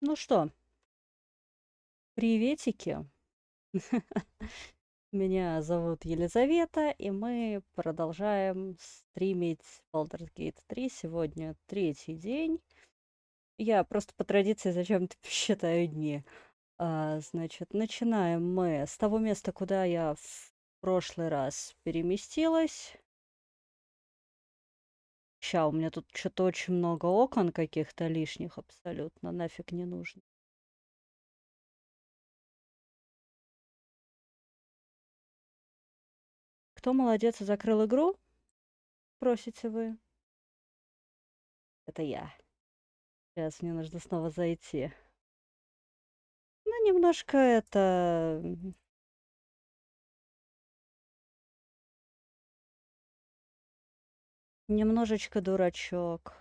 Ну что, приветики. Меня зовут Елизавета, и мы продолжаем стримить Baldur's Gate 3. Сегодня третий день. Я просто по традиции зачем-то считаю дни. Значит, начинаем мы с того места, куда я в прошлый раз переместилась. Ща, у меня тут что-то очень много окон каких-то лишних абсолютно, нафиг не нужно. Кто молодец и закрыл игру? Просите вы. Это я. Сейчас мне нужно снова зайти. Ну, немножко это... Немножечко дурачок.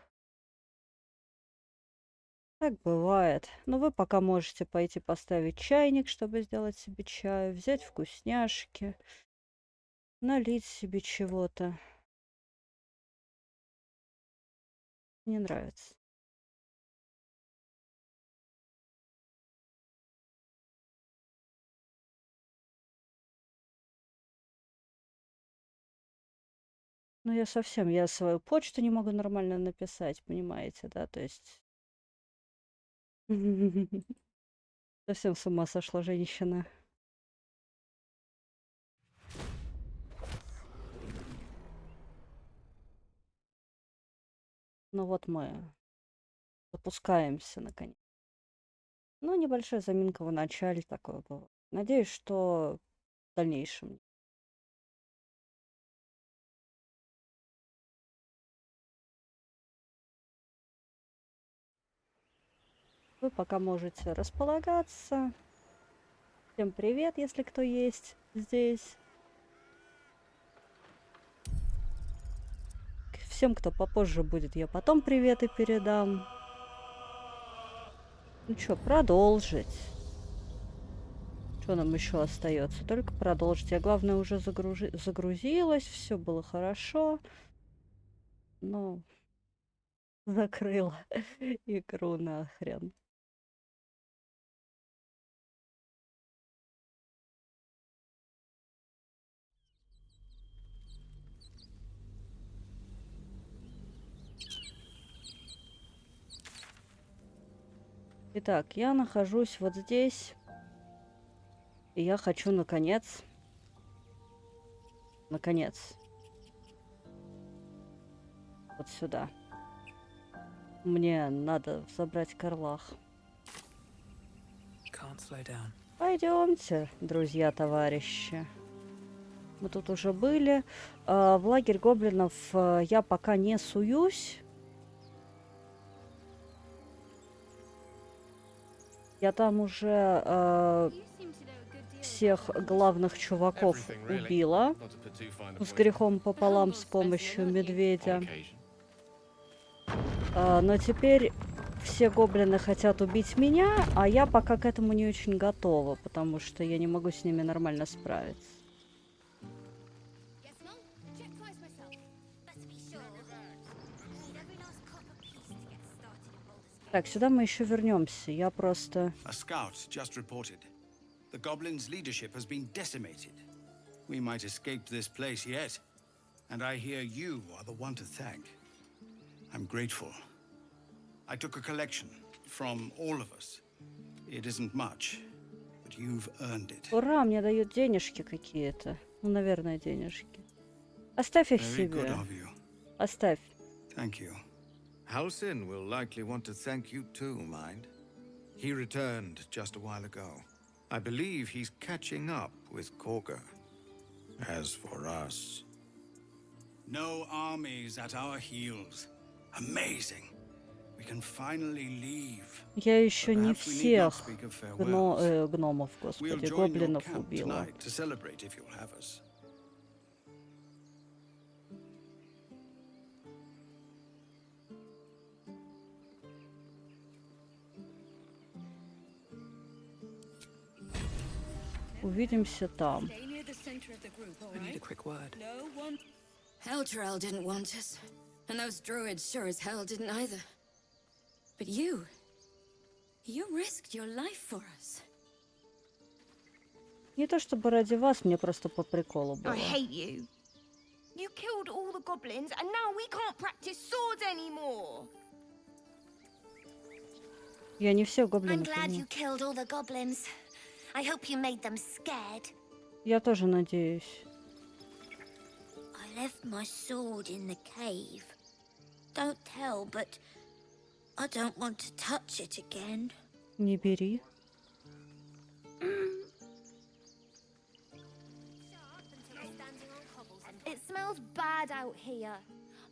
Так бывает. Но вы пока можете пойти поставить чайник, чтобы сделать себе чаю, взять вкусняшки, налить себе чего-то. Не нравится. Ну, я свою почту не могу нормально написать, понимаете, да? То есть... Совсем с ума сошла женщина. Ну вот мы запускаемся, наконец. Ну, небольшая заминка в начале такое было. Надеюсь, что в дальнейшем. Вы пока можете располагаться. Всем привет, если кто есть здесь. Всем, кто попозже будет, я потом приветы передам. Ну что, продолжить. Что нам еще остается? Только продолжить. Я, главное, уже загрузилась, все было хорошо. Но закрыла игру нахрен. Итак, я нахожусь вот здесь. И я хочу, наконец, вот сюда. Мне надо забрать Карлах. Пойдемте, друзья, товарищи. Мы тут уже были. В лагерь гоблинов я пока не суюсь. Я там уже всех главных чуваков убила. С грехом пополам с помощью медведя. Но теперь все гоблины хотят убить меня, а я пока к этому не очень готова, потому что я не могу с ними нормально справиться. Так, сюда мы еще вернемся. Я просто... The goblins' leadership has been decimated. We might escape this place yet, and I hear you are the one to thank. I'm grateful. I took a collection from all of us. It isn't much, but you've earned it. Ура, мне дают денежки какие-то. Ну, наверное, денежки. Оставь их себе. Оставь. Thank you. Halsin will likely want to thank you too, mind. He returned just a while ago. I believe he's catching up with Korga. As for us... No armies at our heels. Amazing. We can finally leave. Я еще не всех гномов, господи, гоблинов убила. Увидимся там. Heltrell didn't want us, and those druids sure as hell didn't either. But you You risked your life for us. Не то чтобы ради вас, мне просто по приколу было. I hate you. You killed all the goblins, and now we can't practice swords anymore. Я не все I'm гоблинов glad убила. you killed all the goblins. I hope you made them scared. Я тоже надеюсь. I left my sword in the cave. Don't tell, but I don't want to touch it again. Не бери. It smells bad out here.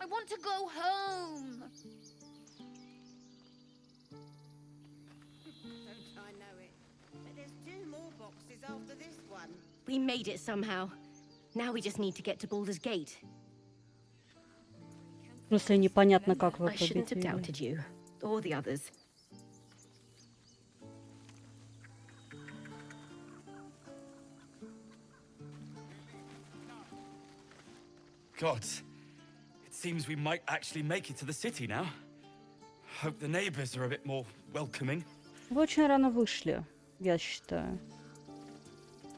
I want to go home. Don't I know it? But there's 2 more boxes after this one. We made it somehow. Now we just need to get to Baldur's Gate. В смысле, непонятно, как вы I shouldn't have победили. doubted you. Or the others. Gods, it seems we might actually make it to the city now. Hope the neighbors are a bit more welcoming. Вы очень рано вышли, я считаю.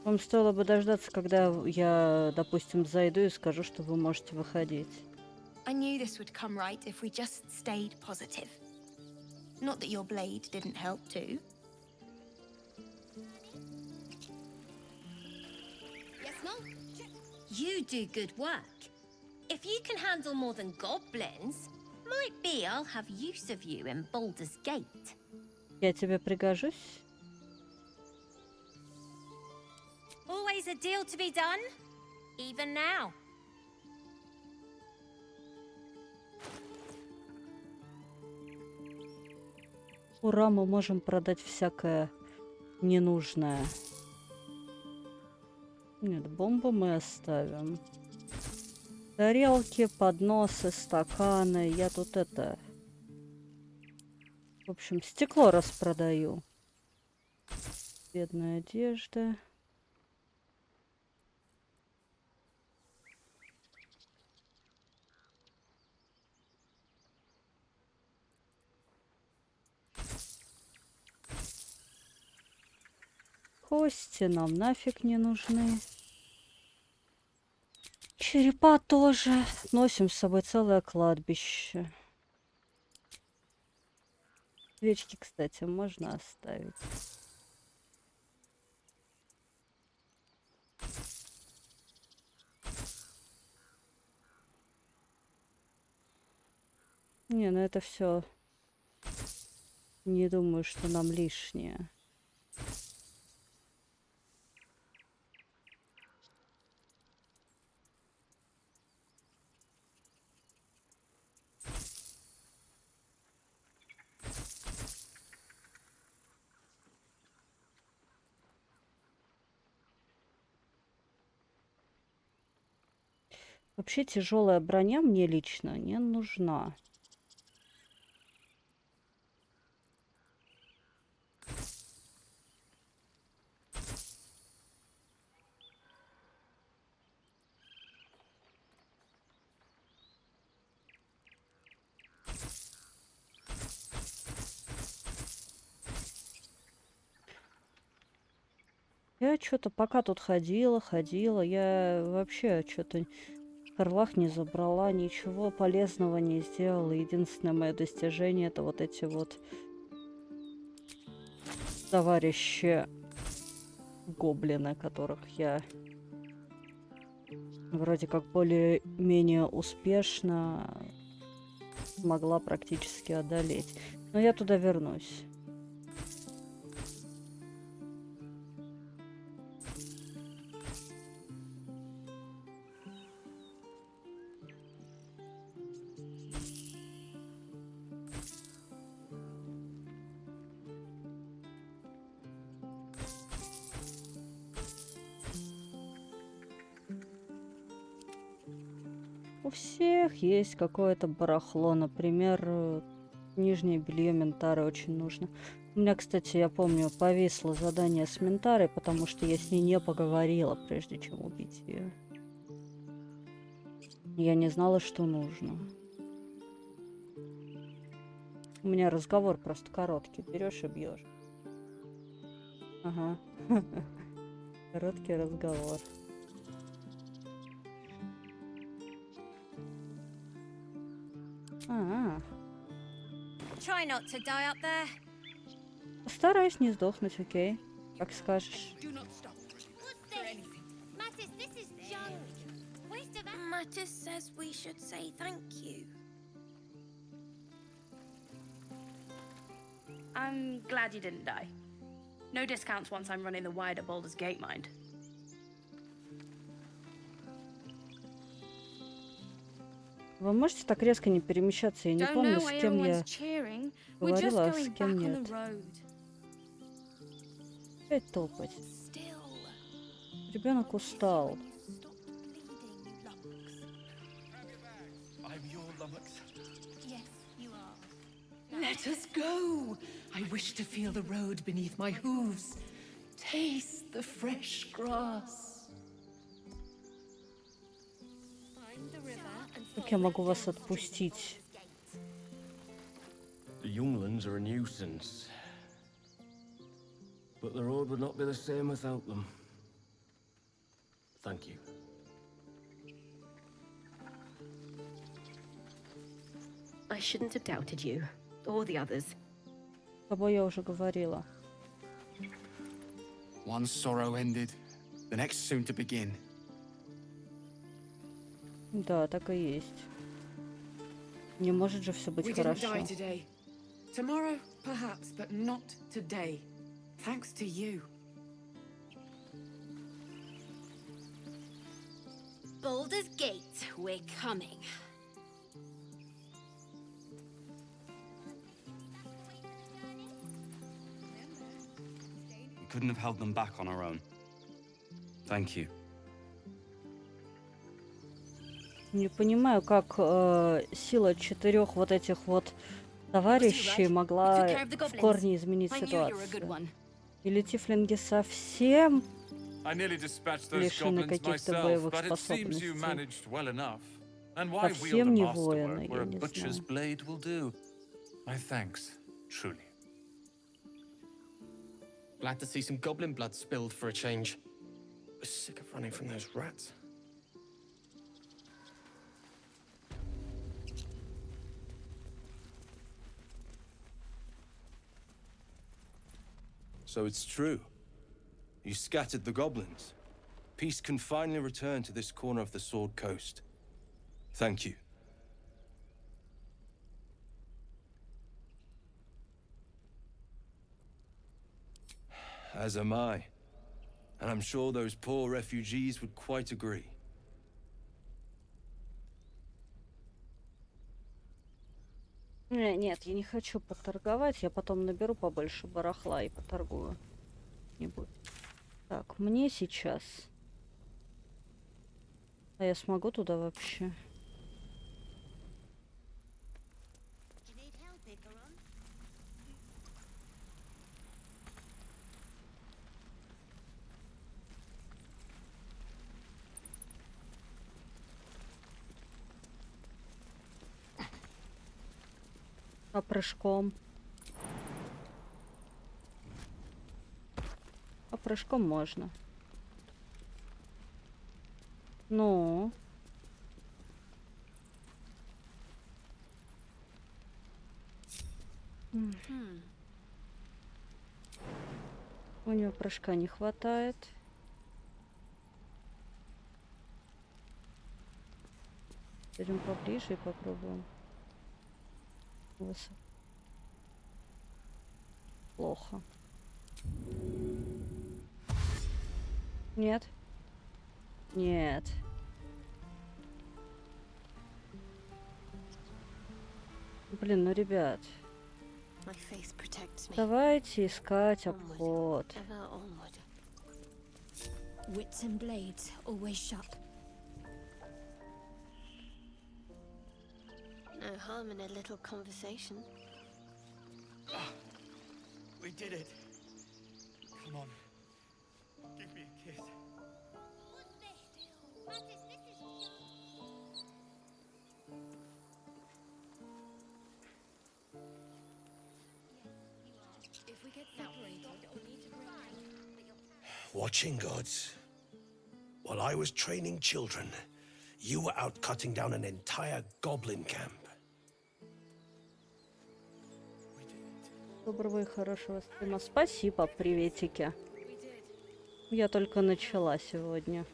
Вам стоило бы дождаться, когда я, допустим, зайду и скажу, что вы можете выходить. I knew this would come right if we just stayed positive. Not that your blade didn't help too. Yes, Mom? You do good work. If you can handle more than goblins, might be I'll have use of you in Baldur's Gate. Я тебе пригожусь? Always a deal to be done, even now. Ура, мы можем продать всякое ненужное. Нет, бомбу мы оставим. Тарелки, подносы, стаканы. Я тут это... В общем, стекло распродаю. Бедная одежда. Кости нам нафиг не нужны. Черепа тоже. Носим с собой целое кладбище. Свечки, кстати, можно оставить. Не, ну это все. Не думаю, что нам лишнее. Вообще тяжелая броня мне лично не нужна. Я что-то пока тут ходила, я вообще что-то Харлах не забрала, ничего полезного не сделала. Единственное мое достижение — это вот эти вот товарищи гоблины, которых я вроде как более-менее успешно смогла практически одолеть. Но я туда вернусь. У всех есть какое-то барахло. Например, нижнее белье Ментары очень нужно. У меня, кстати, я помню, повисло задание с Ментарой, потому что я с ней не поговорила, прежде чем убить ее. Я не знала, что нужно. У меня разговор просто короткий. Берешь и бьешь. Ага. Короткий разговор. Try not to die up there. Постараюсь не сдохнуть, окей. Как скажешь. What's this? Mattis, this is junk. Waste of Mattis says we should say thank you. I'm glad you didn't die. No discounts once I'm running the wider Baldur's Gate mind. Вы можете так резко не перемещаться? Я не Don't помню, know с why кем я everyone's cheering. We're just говорила, а going с back кем on the нет. road. Опять топать. Still. Ребенок устал. Stop bleeding, you lummox. I'm your lummox. Yes, you are. Let us go! I wish to feel the road beneath my hooves. Taste the fresh grass. Как я могу вас отпустить? The younglings are a nuisance. But the road would not be the same without them. Thank you. I shouldn't have doubted you, or the others. С тобой я уже говорила. One sorrow ended, the next soon to begin. Да, так и есть. Не может же все быть We didn't хорошо. die today. Tomorrow, perhaps, but not today. Thanks to you. Baldur's Gate, we're coming. We couldn't have held them back on our own. Thank you. Не понимаю, как сила 4 вот этих вот товарищей могла в корне изменить ситуацию. Или тифлинги совсем I nearly dispatched those лишены goblins каких-то myself, боевых but it seems you способностей. managed well enough. And why wield a Совсем не воины, masterwork where я a не butcher's знаю. blade will do? My thanks, truly. Glad to see some goblin blood spilled for a change. Was sick of running from those rats. So it's true. You scattered the goblins. Peace can finally return to this corner of the Sword Coast. Thank you. As am I. And I'm sure those poor refugees would quite agree. Нет, я не хочу поторговать. Я потом наберу побольше барахла и поторгую. Не будет. Так, мне сейчас. А я смогу туда вообще? А прыжком? А прыжком можно. Ну. У него прыжка не хватает. Пойдем поближе и попробуем. Плохо. Нет. Нет. Блин, ну ребят. Давайте искать обход. Wits and blades always sharp. No harm in a little conversation. We did it. Come on. Give me a kiss. What's this? Mattis, this is junk. Watching gods. While I was training children, you were out cutting down an entire goblin camp. Доброго и хорошего стрима. Спасибо, приветики. Я только начала сегодня.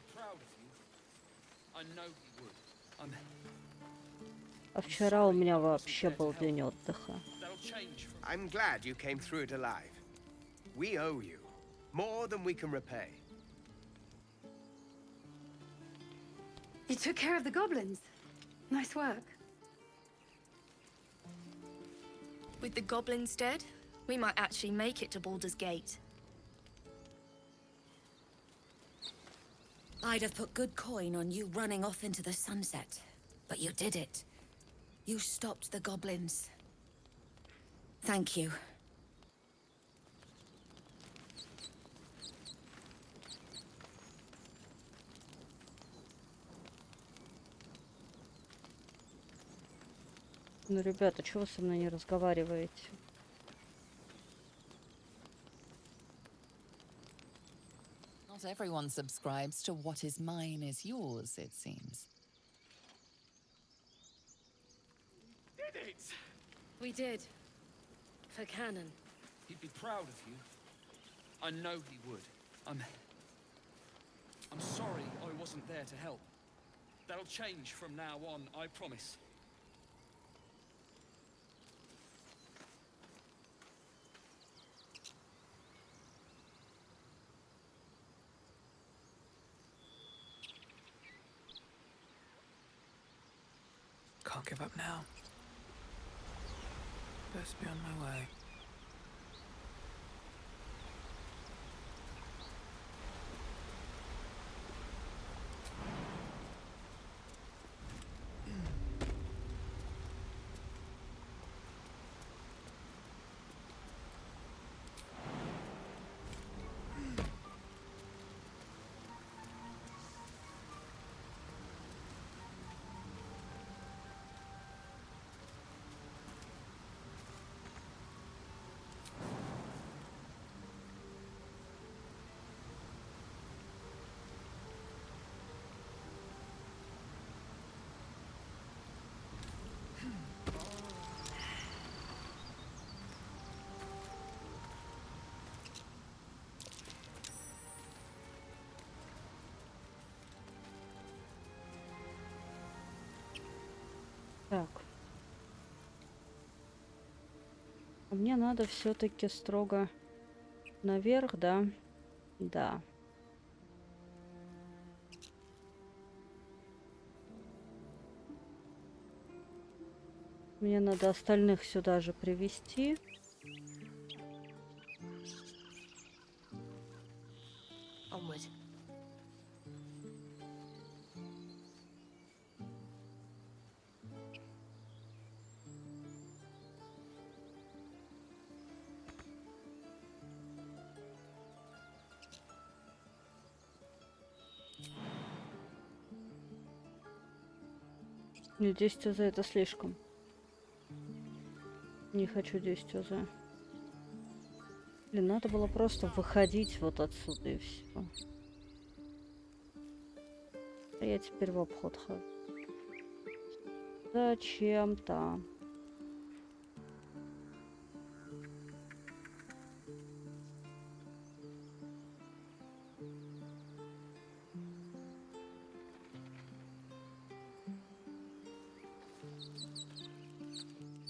А вчера у меня вообще был день отдыха. I'm glad you came through it alive. We owe you more than we can repay. You took care of the goblins. Nice work. With the goblins dead, we might actually make it to Baldur's Gate. I'd have put good coin on you running off into the sunset, but you did it. You stopped the goblins. Thank you. Ну, ребята, чего вы со мной не разговариваете? Not everyone subscribes to what is mine is yours, it seems. Did it! We did. For Canon. He'd be proud of you. I know he would. I'm sorry I wasn't there to help. That'll change from now on, I promise. Can't give up now. Best be on my way. Так. А мне надо все-таки строго наверх, да? Да. Мне надо остальных сюда же привести. Onward. Не 10 ОЗ это слишком. Не хочу 10 ОЗ. Блин, надо было просто выходить вот отсюда и все. А я теперь в обход хожу. Зачем-то.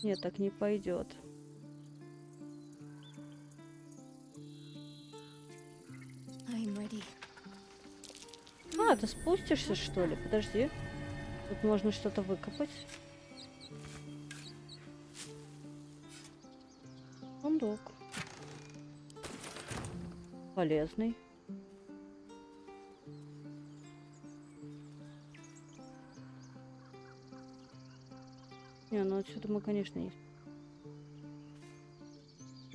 Нет, так не пойдет. I'm ready. А, ты спустишься, что ли? Подожди. Тут можно что-то выкопать. Сундук. Полезный. Не, ну отсюда мы, конечно, есть.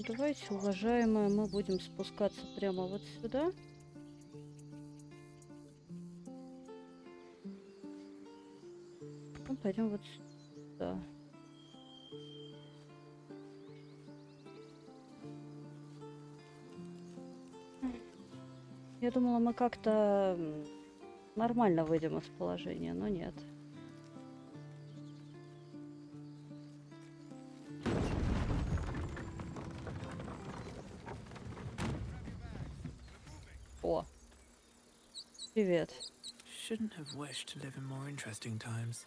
Давайте, уважаемые, мы будем спускаться прямо вот сюда. Ну, пойдем вот сюда. Я думала, мы как-то нормально выйдем из положения, но нет. О. Привет. Shouldn't have wished to live in more interesting times.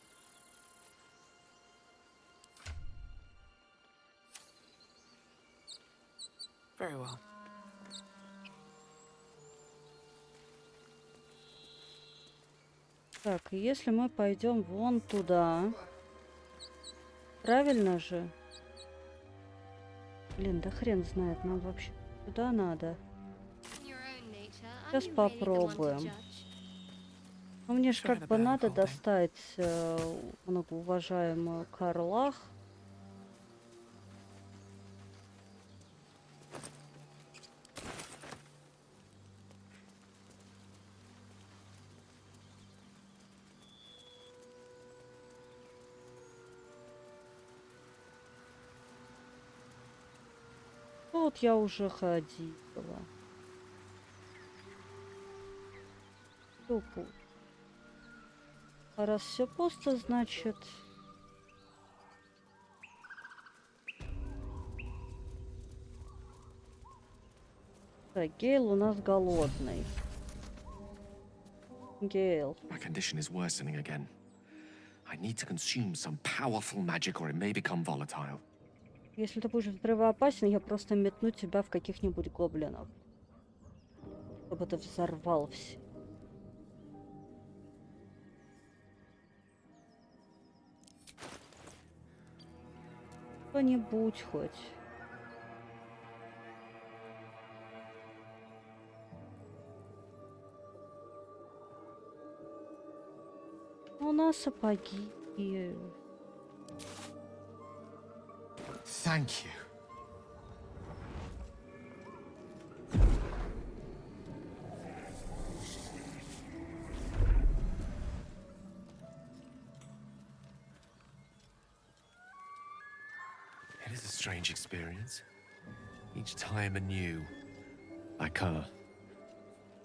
Very well. Так, если мы пойдем вон туда, правильно же? Блин, да хрен знает, нам вообще куда надо. Сейчас попробуем. Ну, мне же как бы надо достать многоуважаемую Карлах. Тут я уже ходила. Тупо. А раз все пусто, значит... Так, Гейл у нас голодный. Гейл. My condition is worsening again. I need to consume some powerful magic or it may become volatile. Если ты будешь взрывоопасен, я просто метну тебя в каких-нибудь гоблинов. Чтобы ты взорвал все. Что-нибудь хоть. У нас сапоги. Thank you. It is a strange experience. Each time anew, like a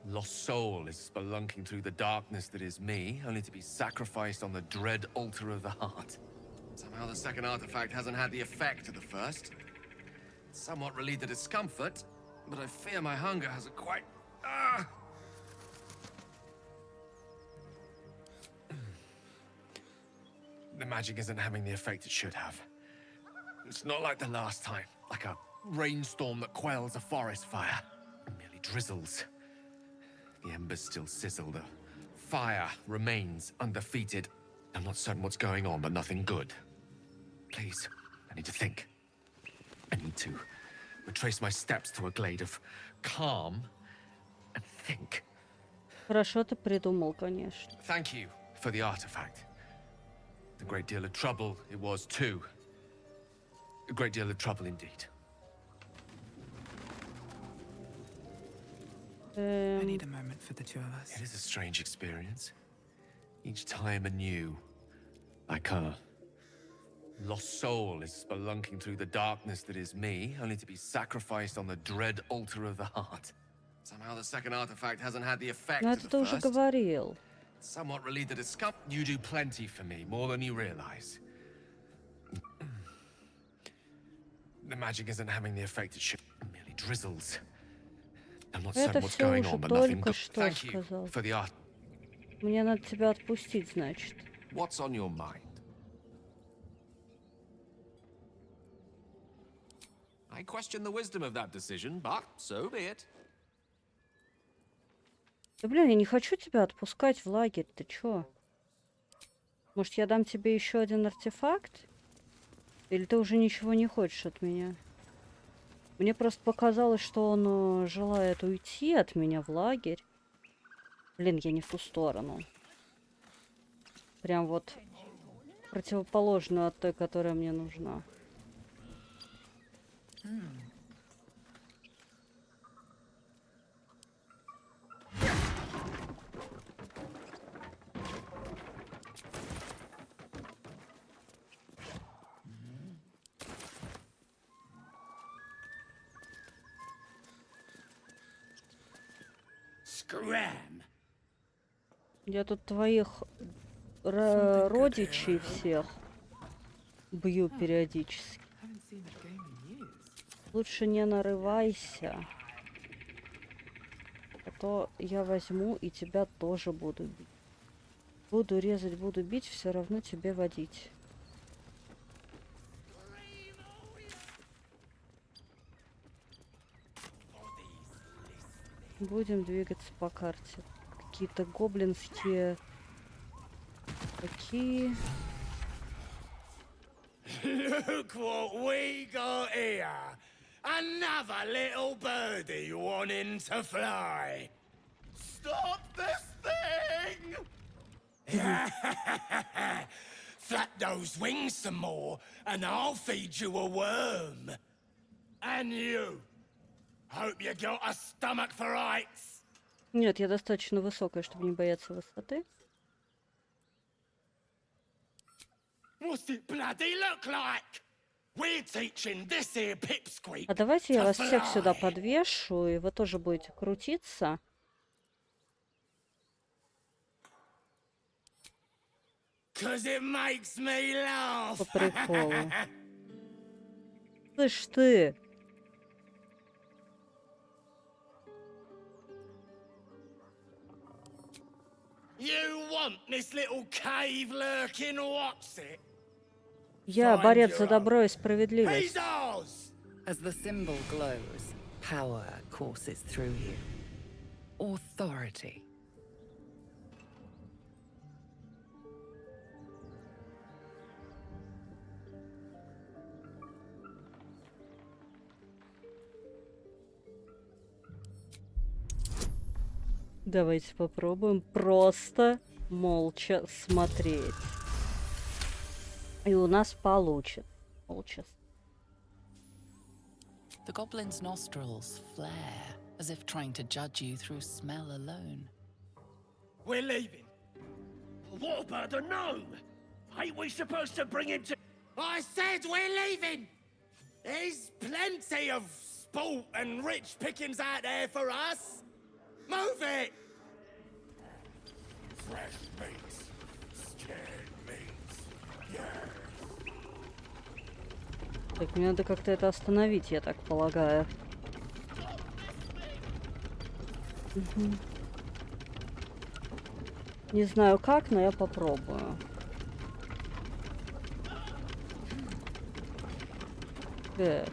lost soul is spelunking through the darkness that is me, only to be sacrificed on the dread altar of the heart. Somehow the second artifact hasn't had the effect of the first. It's somewhat relieved the discomfort, but I fear my hunger hasn't quite... The magic isn't having the effect it should have. It's not like the last time, like a rainstorm that quells a forest fire. It merely drizzles. The embers still sizzle, the fire remains undefeated. I'm not certain what's going on, but nothing good. Please, I need to think. I need to retrace my steps to a glade of calm and think. Хорошо ты придумал, конечно. Thank you for the artifact. A great deal of trouble it was too. A great deal of trouble indeed. I need a moment for the two of us. It is a strange experience. Each time anew, like a lost soul is spelunking through the darkness that is me, only to be sacrificed on the dread altar of the heart. Somehow the second artifact hasn't had the effect Но of это the ты уже first. говорил. Somewhat relieved the discomfort. You do plenty for me, more than you realize. The magic isn't having the effect it should. It merely drizzles. I'm not certain Это what's все going уже on, but nothing только good. что Thank you сказал. for the art. Мне надо тебя отпустить, значит. What's on your mind? I question the wisdom of that decision, but so be it. Да блин, я не хочу тебя отпускать в лагерь, ты чё? Может, я дам тебе еще один артефакт? Или ты уже ничего не хочешь от меня? Мне просто показалось, что он желает уйти от меня в лагерь. Блин, я не в ту сторону. Прям вот противоположную от той, которая мне нужна. scram. Я тут твоих родичей всех бью периодически. Лучше не нарывайся. А то я возьму и тебя тоже буду бить. Буду резать, буду бить, все равно тебе водить. Будем двигаться по карте. Какие-то гоблинские... Такие... Look what we got here. Another little birdie wanting to fly. Stop this thing! Flap those wings some more, and I'll feed you a worm. And you. Hope you got a stomach for heights. Нет, я достаточно высокая, чтобы не бояться высоты. What's it bloody look like? We're teaching this here pipsqueak. А давайте я to вас всех fly. сюда подвешу, и вы тоже будете крутиться. Cause it makes me laugh. По приколу. Слышь ты! You want this little cave lurking what's it? Я борец за добро и справедливость. As the symbol glows, power courses through you. Authority. Давайте попробуем просто молча смотреть. И у нас получится. The goblin's nostrils flare, as if trying to judge you through smell alone. We're leaving. What about the gnome? Ain't we supposed to bring him to... I said we're leaving! There's plenty of sport and rich pickings out there for us. Move it! Fresh meats. Scared meats. Yeah. Так, мне надо как-то это остановить, я так полагаю. Угу. Не знаю как, но я попробую. Так.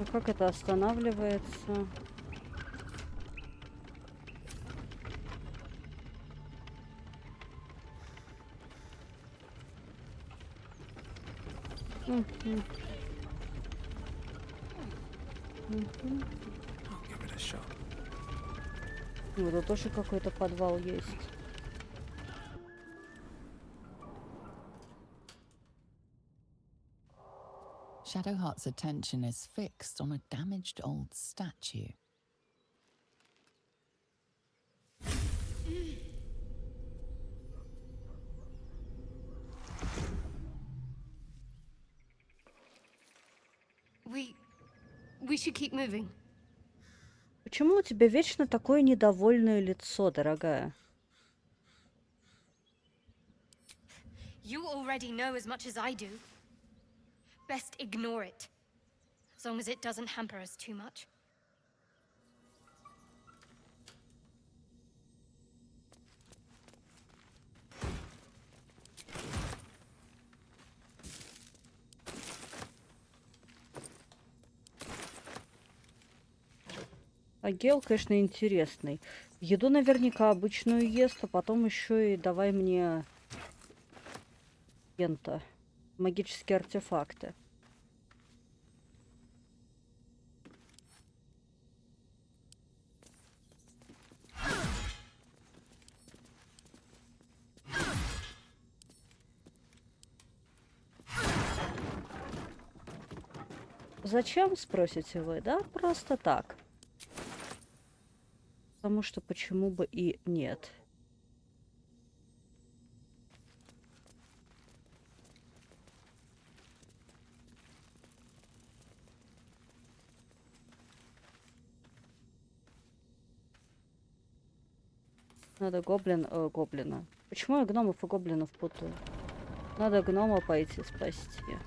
А как это останавливается? Вот тут тоже какой-то подвал есть. Shadowheart's attention is fixed on a damaged old statue. We should keep moving. Почему у тебя вечно такое недовольное лицо, дорогая? You already know as much as I do. Best ignore it, as long as it doesn't hamper us too much. А Гел, конечно, интересный. Еду наверняка обычную ест, а потом еще и давай мне магические артефакты. Зачем, спросите вы? Да, просто так. Потому что почему бы и нет. Надо гоблина. Почему я гномов и гоблинов путаю? Надо гнома пойти спасти.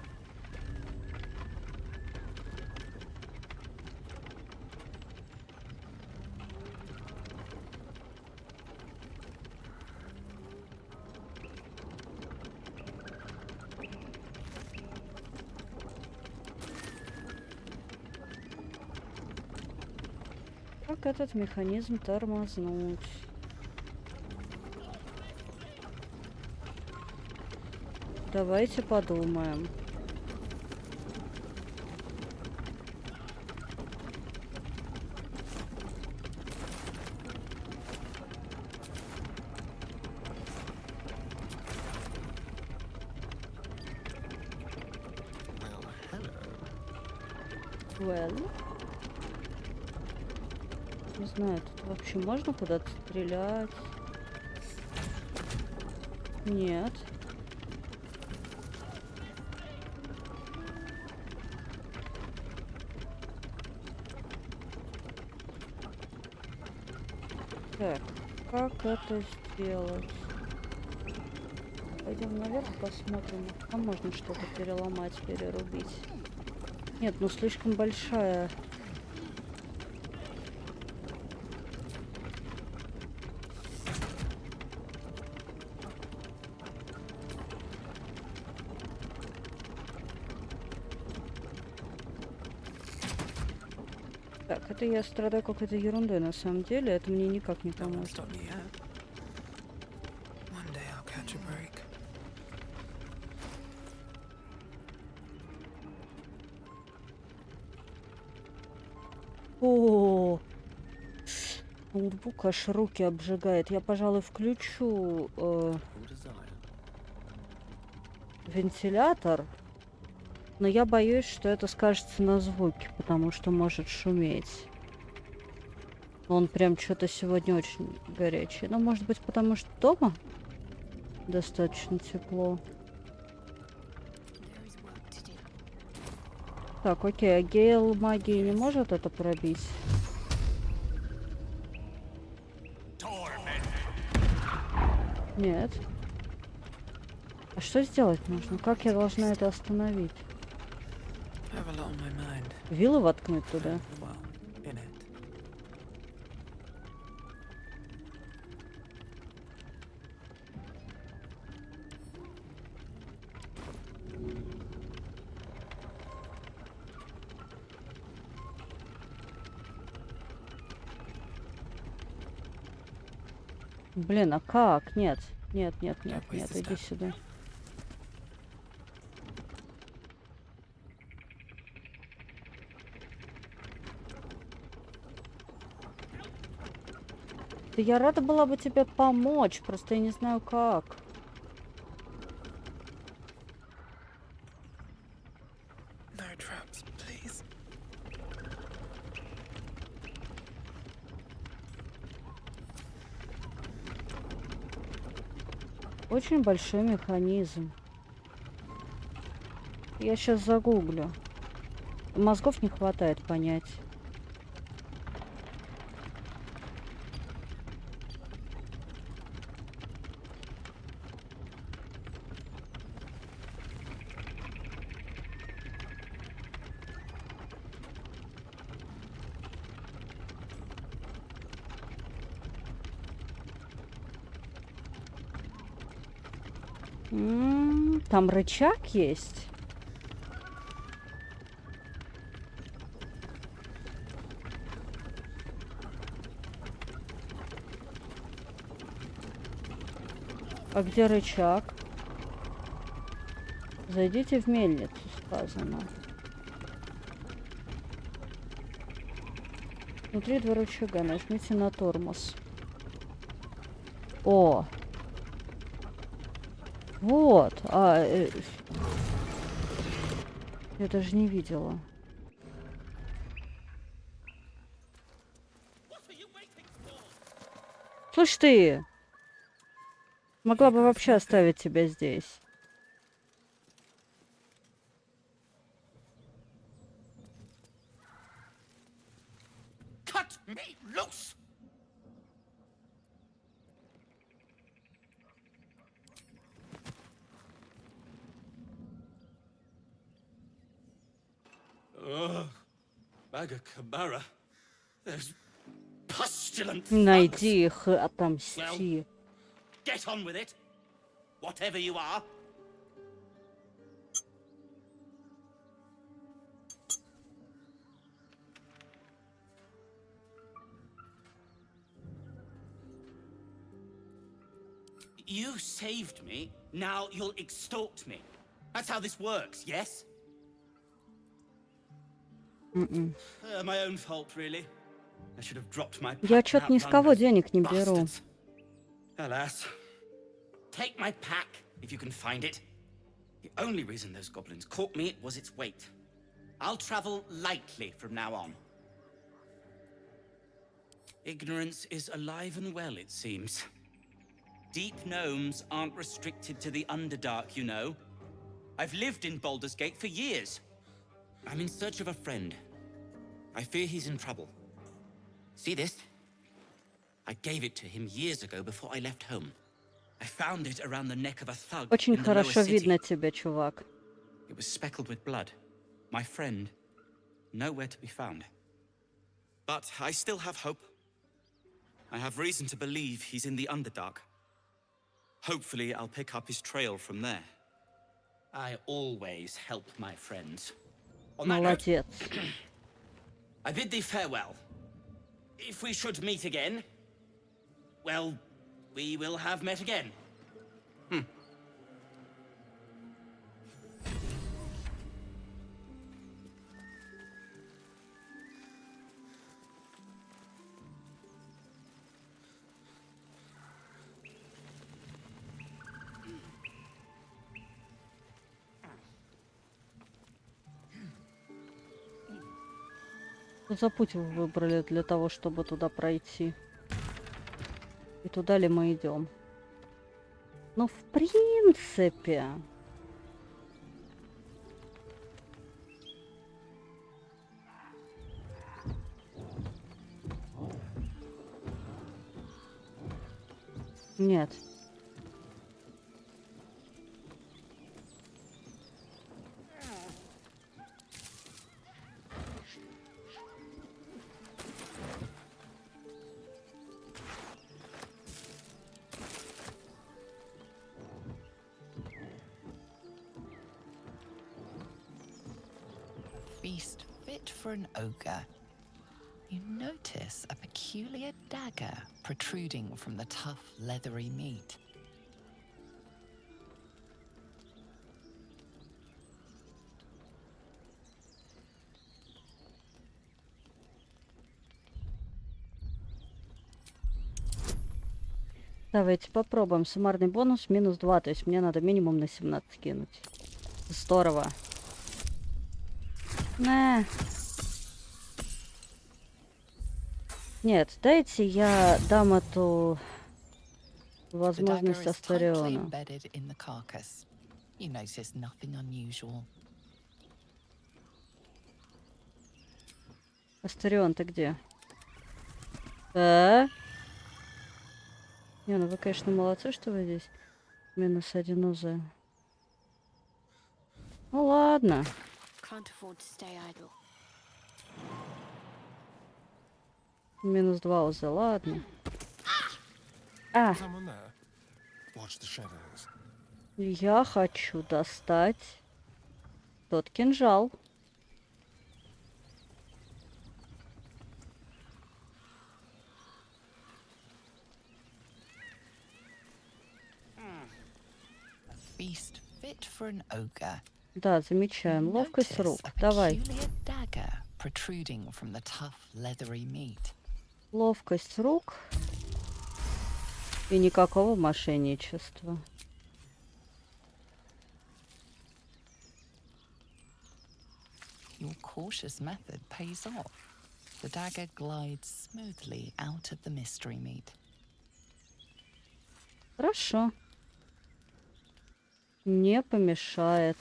Как этот механизм тормознуть? Давайте подумаем. Well. Не знаю, тут вообще можно куда-то стрелять? Нет. Так, как это сделать? Пойдем наверх посмотрим. Там можно что-то переломать, перерубить. Нет, ну слишком большая. Так, это я страдаю какой-то ерундой на самом деле. Это мне никак не поможет. О, ноутбук аж руки обжигает. Я, пожалуй, включу вентилятор, но я боюсь, что это скажется на звуке, потому что может шуметь. Он прям что-то сегодня очень горячий. Ну, может быть, потому что дома достаточно тепло. Так, окей, а Гейл магии не может это пробить? Нет. А что сделать нужно? Как я должна это остановить? Вилы воткнуть туда? Блин, а как? Нет. Нет, иди сюда. Да я рада была бы тебе помочь, просто я не знаю как. Очень большой механизм. Я сейчас загуглю. Мозгов не хватает понять. Там рычаг есть? А где рычаг? Зайдите в мельницу, сказано. Внутри два рычага. Нажмите на тормоз. О! Вот. Я даже не видела. Слушай ты! Могла бы вообще оставить тебя здесь. Cut me loose! Agakabara. Those pustulant Найди их и отомсти. Get on with it, whatever you are. You saved me, now you'll extort me. That's how this works, yes? My own fault, really. I should have dropped my Я pack чё-то and ни с outrun кого those денег не беру. bastards. Alas. Take my pack, if you can find it. The only reason those goblins caught me was its weight. I'll travel lightly from now on. Ignorance is alive and well, it seems. Deep gnomes aren't restricted to the Underdark, you know. I've lived in Baldur's Gate for years. I'm in search of a friend. I fear he's in trouble. See this? I gave it to him years ago before I left home. I found it around the neck of a thug Очень in the lower хорошо city. видно тебя, чувак. It was speckled with blood. My friend, nowhere to be found. But I still have hope. I have reason to believe he's in the Underdark. Hopefully, I'll pick up his trail from there. I always help my friends. On that note, Молодец. I bid thee farewell. If we should meet again, well, we will have met again. Что за путь вы выбрали для того, чтобы туда пройти? И туда ли мы идем? Ну, в принципе... Нет. Feast fit for an ogre. You notice a peculiar dagger protruding from the tough, leathery meat. Давайте попробуем. Суммарный бонус минус 2. То есть мне надо минимум на 17 кинуть. Здорово. На. Нет, дайте я дам эту возможность Астариону. Астарион, ты где? Да? Не, ну вы, конечно, молодцы, что вы здесь. Минус 1 УЗ. Ну ладно. Минус 2 УЗ, ладно. А! Я хочу достать тот кинжал. Feast fit for an ogre. Да, замечаем. Ловкость рук. Давай. Protruding from the tough, leathery meat. Ловкость рук. И никакого мошенничества. Your cautious method pays off. The dagger glides smoothly out of the mystery meat. Хорошо. Не помешает.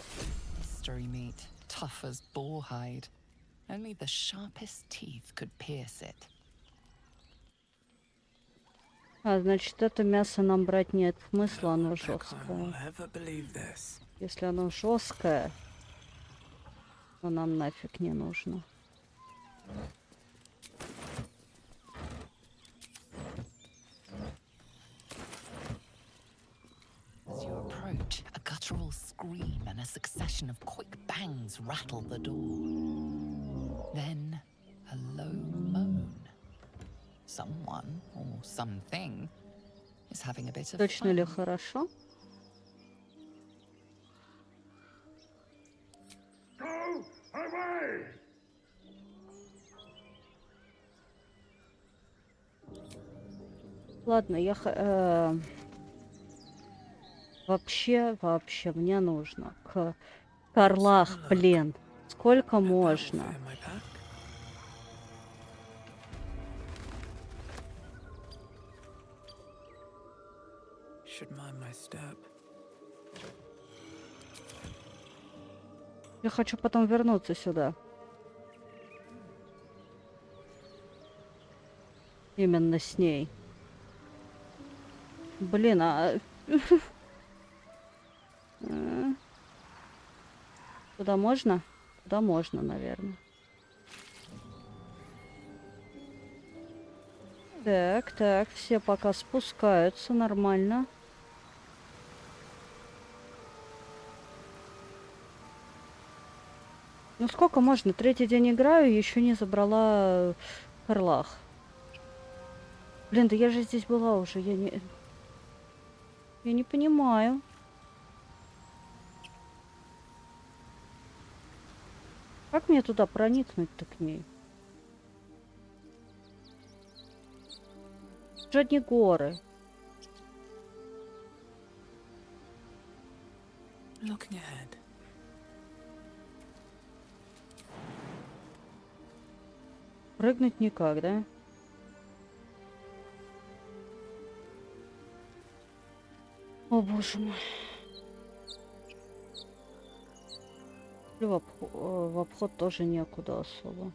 Mystery meat, tough as boar hide. Only the sharpest teeth could pierce it. А, значит, это мясо нам брать нет смысла, оно жесткое. Если оно жесткое, то нам нафиг не нужно. As you approach, a guttural scream and a succession of quick bangs rattle the door. Then, a low moan. Someone, or something, is having a bit of Точно ли fun. хорошо? Go away! Ладно, вообще, мне нужно к Карлах, блин. Сколько можно? Should mind my step. Я хочу потом вернуться сюда. Именно с ней. Блин, Туда можно? Туда можно, наверное. Так, все пока спускаются, нормально. Ну сколько можно? Третий день играю, еще не забрала Карлах. Блин, да я же здесь была уже, я не понимаю. Как мне туда проникнуть-то к ней? Же одни горы. Looking ahead. Прыгнуть никак, да? О, боже мой. В обход тоже некуда особо.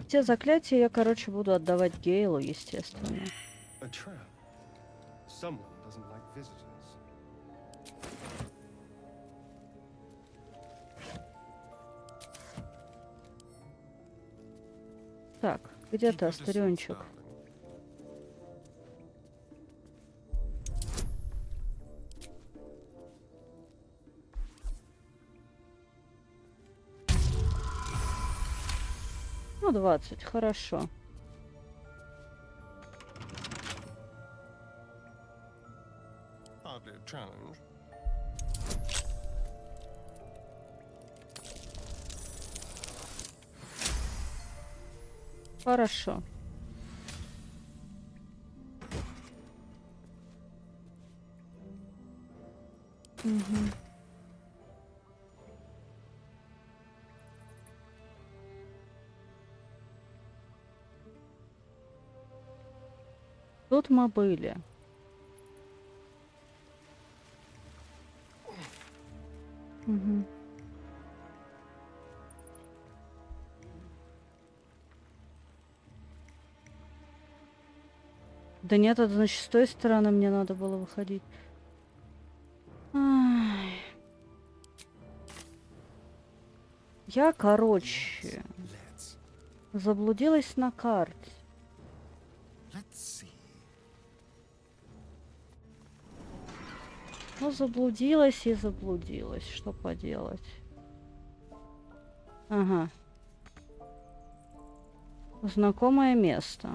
Все заклятия я, короче, буду отдавать Гейлу, естественно. A trap. Someone doesn't like visitors. Так, где ты, Астарёнчик? Ну, 20, хорошо. Hardly a challenge. Хорошо. Угу. Тут мы были. Угу. Да нет, это значит, с той стороны мне надо было выходить. Ай. Я, короче, заблудилась на карте. Ну, заблудилась и заблудилась. Что поделать? Ага. Знакомое место.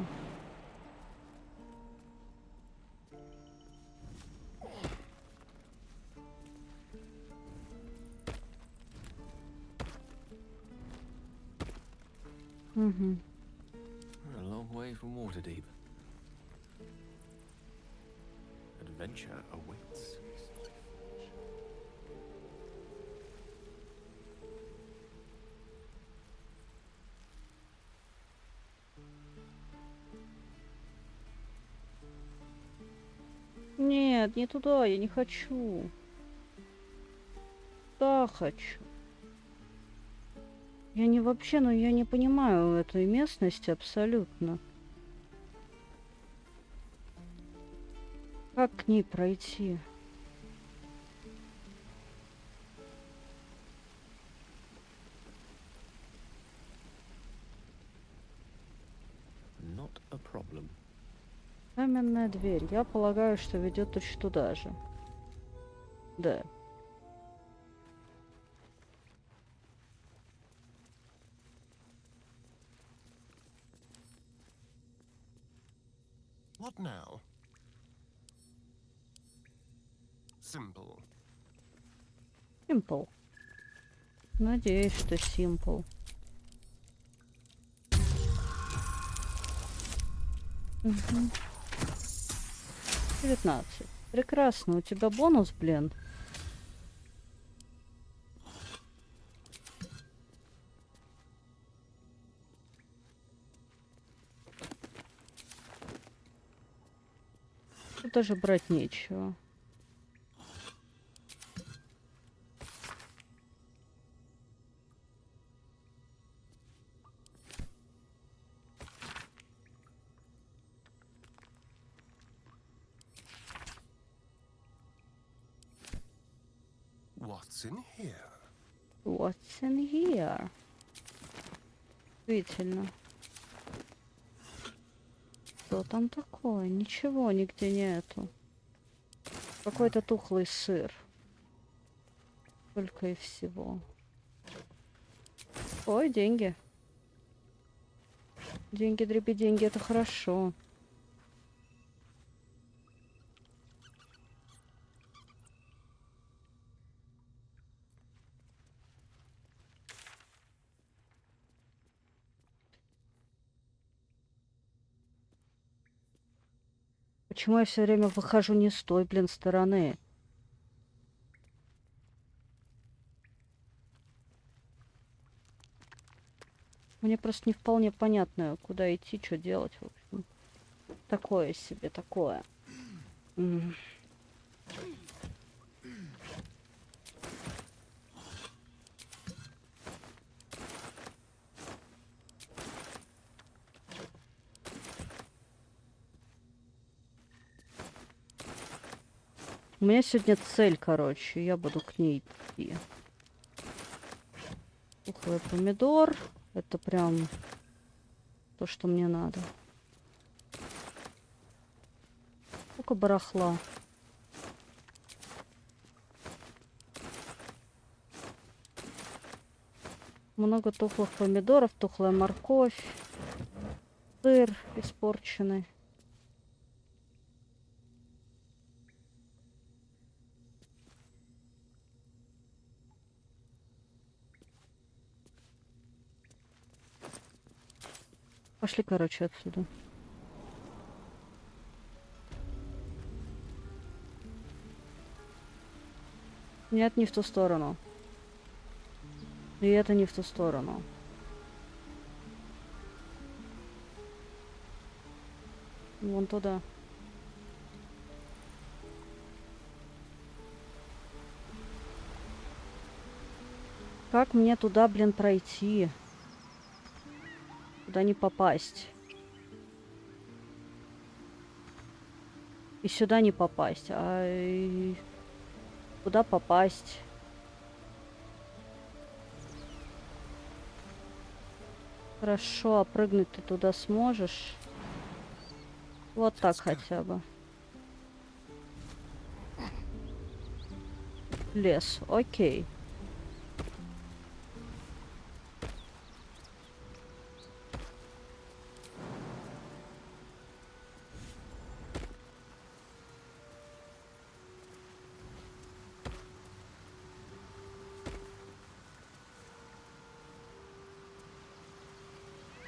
Угу. We're a long way from Waterdeep. Adventure awaits. Нет, не туда, я не хочу. Да, хочу. Я не вообще, ну я не понимаю этой местности абсолютно. Как к ней пройти? Not a problem. Каменная дверь. Я полагаю, что ведет точно туда же. Да. What now? Simple. Simple. Надеюсь, что simple. Угу. 19. Прекрасно. У тебя бонус, блин. Тут даже брать нечего. What's in here? What's in here? Действительно. Что там такое? Ничего нигде нету. Какой-то тухлый сыр. Только и всего. Ой, деньги. Деньги, дреби, деньги, это хорошо. Почему я все время выхожу не с той, блин, стороны? Мне просто не вполне понятно, куда идти, что делать, в общем. Такое себе, такое. У меня сегодня цель, короче, я буду к ней идти. Тухлый помидор. Это прям то, что мне надо. Сколько барахла. Много тухлых помидоров, тухлая морковь, сыр испорченный. Пошли, короче, отсюда. Нет, не в ту сторону. И это не в ту сторону. Вон туда. Как мне туда, блин, пройти? Куда не попасть? И сюда не попасть. А куда попасть? Хорошо, а прыгнуть ты туда сможешь? Вот так хотя бы. Лес, окей.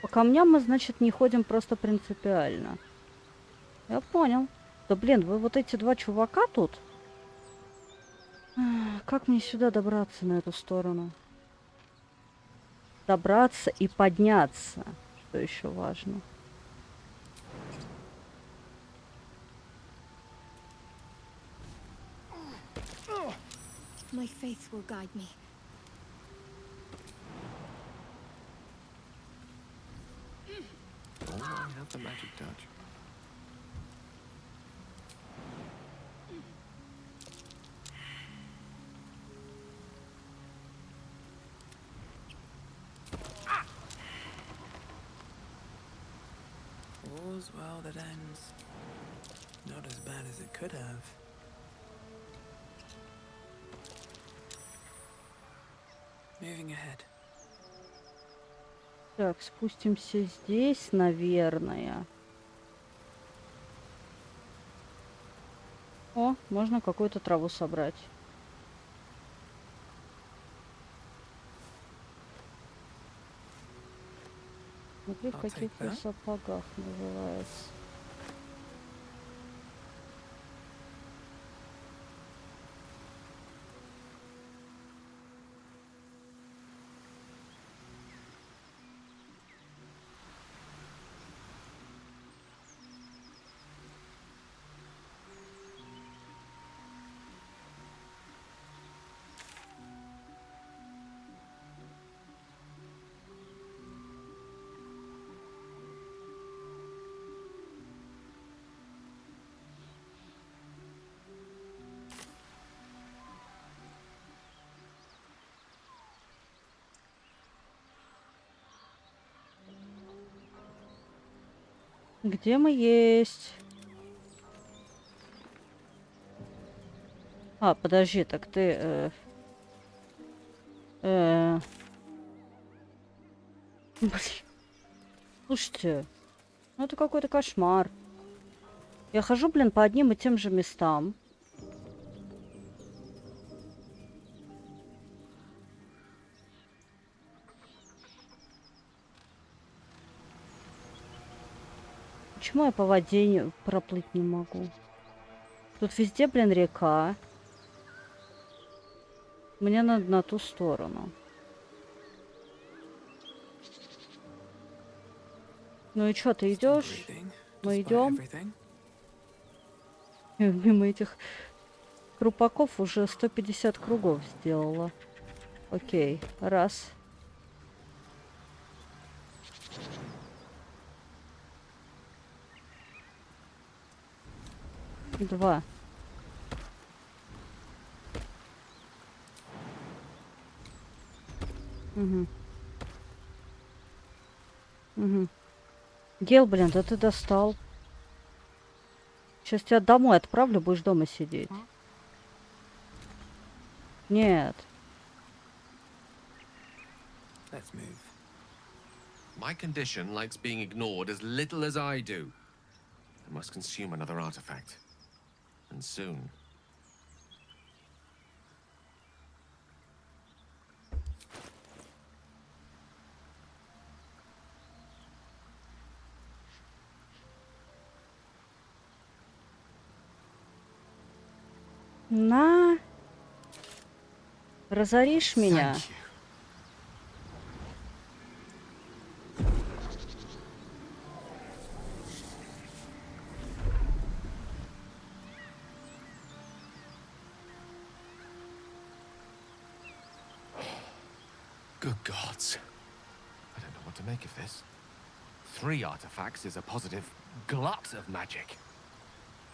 По камням мы, значит, не ходим просто принципиально. Я понял. Да блин, вы вот эти два чувака тут? Как мне сюда добраться, на эту сторону? Добраться и подняться, что еще важно. My faith will guide me. Oh, I have the magic touch. All's well that ends. Not as bad as it could have. Moving ahead. Так, спустимся здесь, наверное. О, можно какую-то траву собрать. Смотри, в каких-то сапогах называется. Где мы есть? А, подожди, так ты... Блин. Слушайте, ну это какой-то кошмар. Я хожу, блин, по одним и тем же местам. Почему я по воде проплыть не могу? Тут везде, блин, река. Мне надо на ту сторону. Ну и чё, ты идешь? Мы идем. Мимо этих крупаков уже 150 кругов сделала. Окей, раз. Два. Угу. Угу. Гел, блин, да ты достал. Сейчас тебя домой отправлю, будешь дома сидеть. Нет. Let's move. My condition likes being ignored as little as I do. I must consume another artifact. And soon. На. Разоришь меня. Good gods. I don't know what to make of this. 3 artifacts is a positive glut of magic.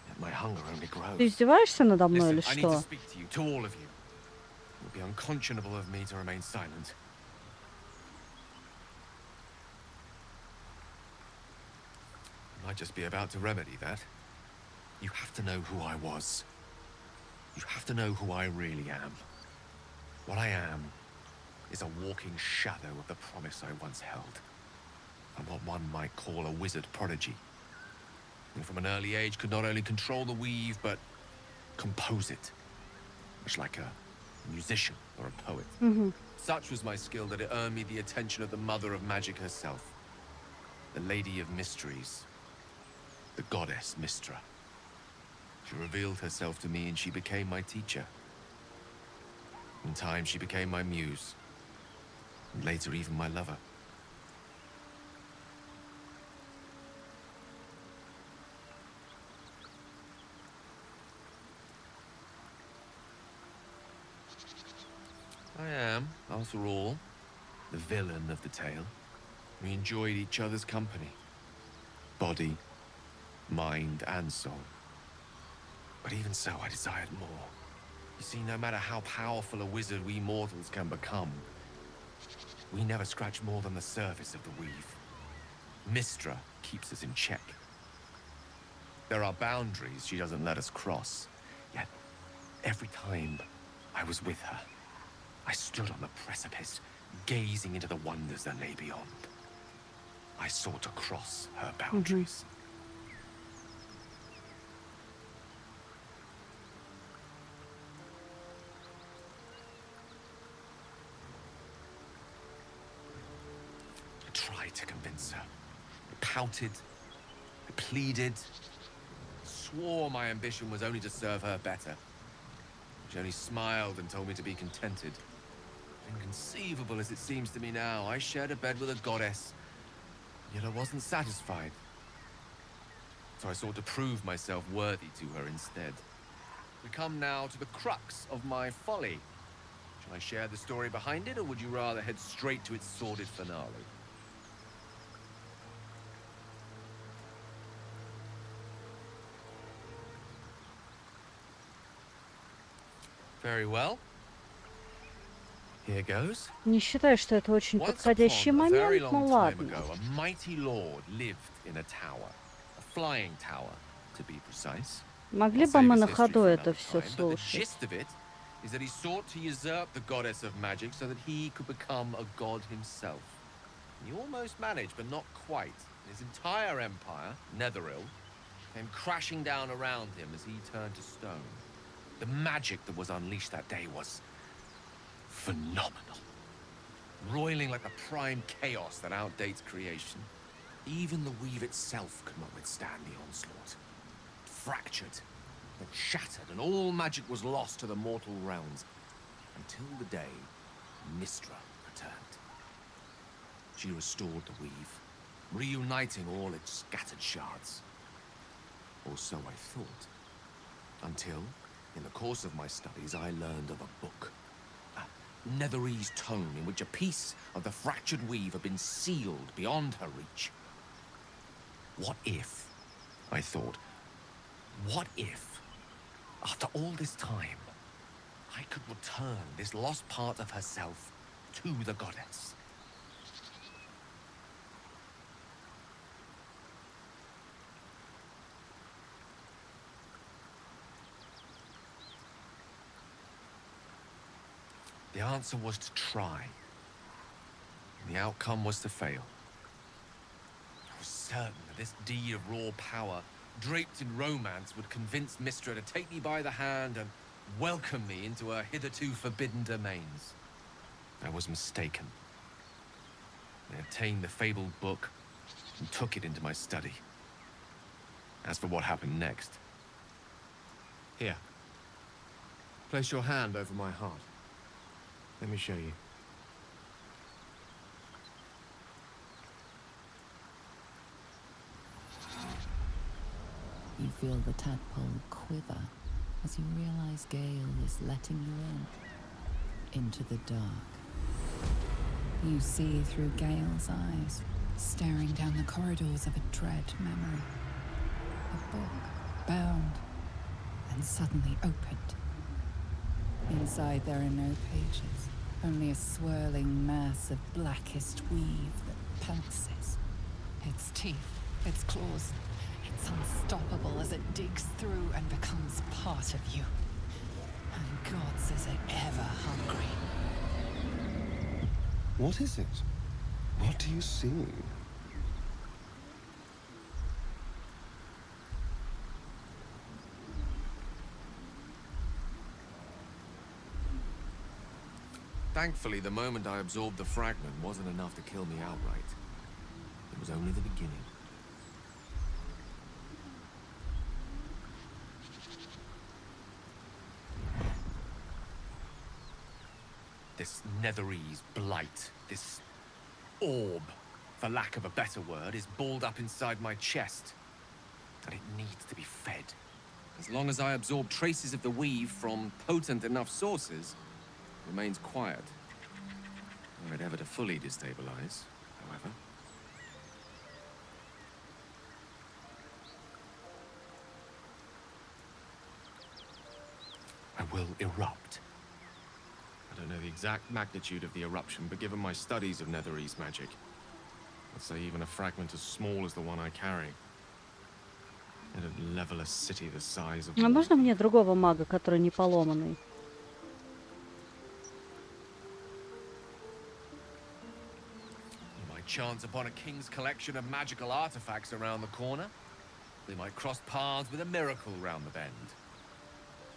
Yet my hunger only grows. Ты издеваешься надо мной или Listen, I need to что? speak to you, to all of you. It would be unconscionable of me to remain silent. I might just be about to remedy that. You have to know who I was. You have to know who I really am. What I am is a walking shadow of the promise I once held. I'm what one might call a wizard prodigy. And from an early age could not only control the weave, but compose it. Much like a musician or a poet. Mm-hmm. Such was my skill that it earned me the attention of the mother of magic herself. The Lady of Mysteries. The goddess Mystra. She revealed herself to me and she became my teacher. In time she became my muse. And later even my lover. I am, after all, the villain of the tale. We enjoyed each other's company. Body, mind, and soul. But even so, I desired more. You see, no matter how powerful a wizard we mortals can become, we never scratch more than the surface of the weave. Mystra keeps us in check. There are boundaries she doesn't let us cross. Yet, every time I was with her, I stood on the precipice, gazing into the wonders that lay beyond. I sought to cross her boundaries. I tried to convince her. I pouted. I pleaded. Swore my ambition was only to serve her better. She only smiled and told me to be contented. Inconceivable as it seems to me now, I shared a bed with a goddess, yet I wasn't satisfied. So I sought to prove myself worthy to her instead. We come now to the crux of my folly. Shall I share the story behind it, or would you rather head straight to its sordid finale? Very well. Here goes. Не считаю, что это очень Once подходящий upon a very момент, но long time ладно. ago, a mighty lord lived in a tower, a flying tower, to be precise. Могли I'll бы save мы his на history ходу for это another все time, but the слушать? gist of it is that he sought to usurp the goddess of magic so that he could become a god himself. He almost managed, but not quite. His entire empire, Netheril, came crashing down around him as he turned to stone. The magic that was unleashed that day was phenomenal. Roiling like the prime chaos that outdates creation. Even the weave itself could not withstand the onslaught. It fractured, then shattered, and all magic was lost to the mortal realms. Until the day Mystra returned. She restored the weave, reuniting all its scattered shards. Or so I thought. Until, in the course of my studies, I learned of a book. Netherese tome in which a piece of the fractured weave had been sealed beyond her reach. What if, I thought, what if, after all this time, I could return this lost part of herself to the goddess? The answer was to try. And the outcome was to fail. I was certain that this deed of raw power, draped in romance, would convince Mystra to take me by the hand and welcome me into her hitherto forbidden domains. I was mistaken. I obtained the fabled book and took it into my study. As for what happened next... Here. Place your hand over my heart. Let me show you. You feel the tadpole quiver as you realize Gale is letting you into the dark. You see through Gale's eyes, staring down the corridors of a dread memory. A book, bound, and suddenly opened. Inside there are no pages, only a swirling mass of blackest weave that pounces. Its teeth, its claws, it's unstoppable as it digs through and becomes part of you. And God says it ever hungry. What is it? What do you see? Thankfully, the moment I absorbed the fragment wasn't enough to kill me outright. It was only the beginning. This Netherese blight, this orb, for lack of a better word, is balled up inside my chest. And it needs to be fed. As long as I absorb traces of the weave from potent enough sources, remains quiet. Were it ever to fully destabilize, however. I will erupt. I don't know the exact magnitude of the eruption, but given my studies of Netherese magic, I'd say even a fragment as small as the one I carry, it'd level a city the size of... А можно мне другого мага, который не поломанный? You might chance upon a king's collection of magical artifacts around the corner. They might cross paths with a miracle round the bend.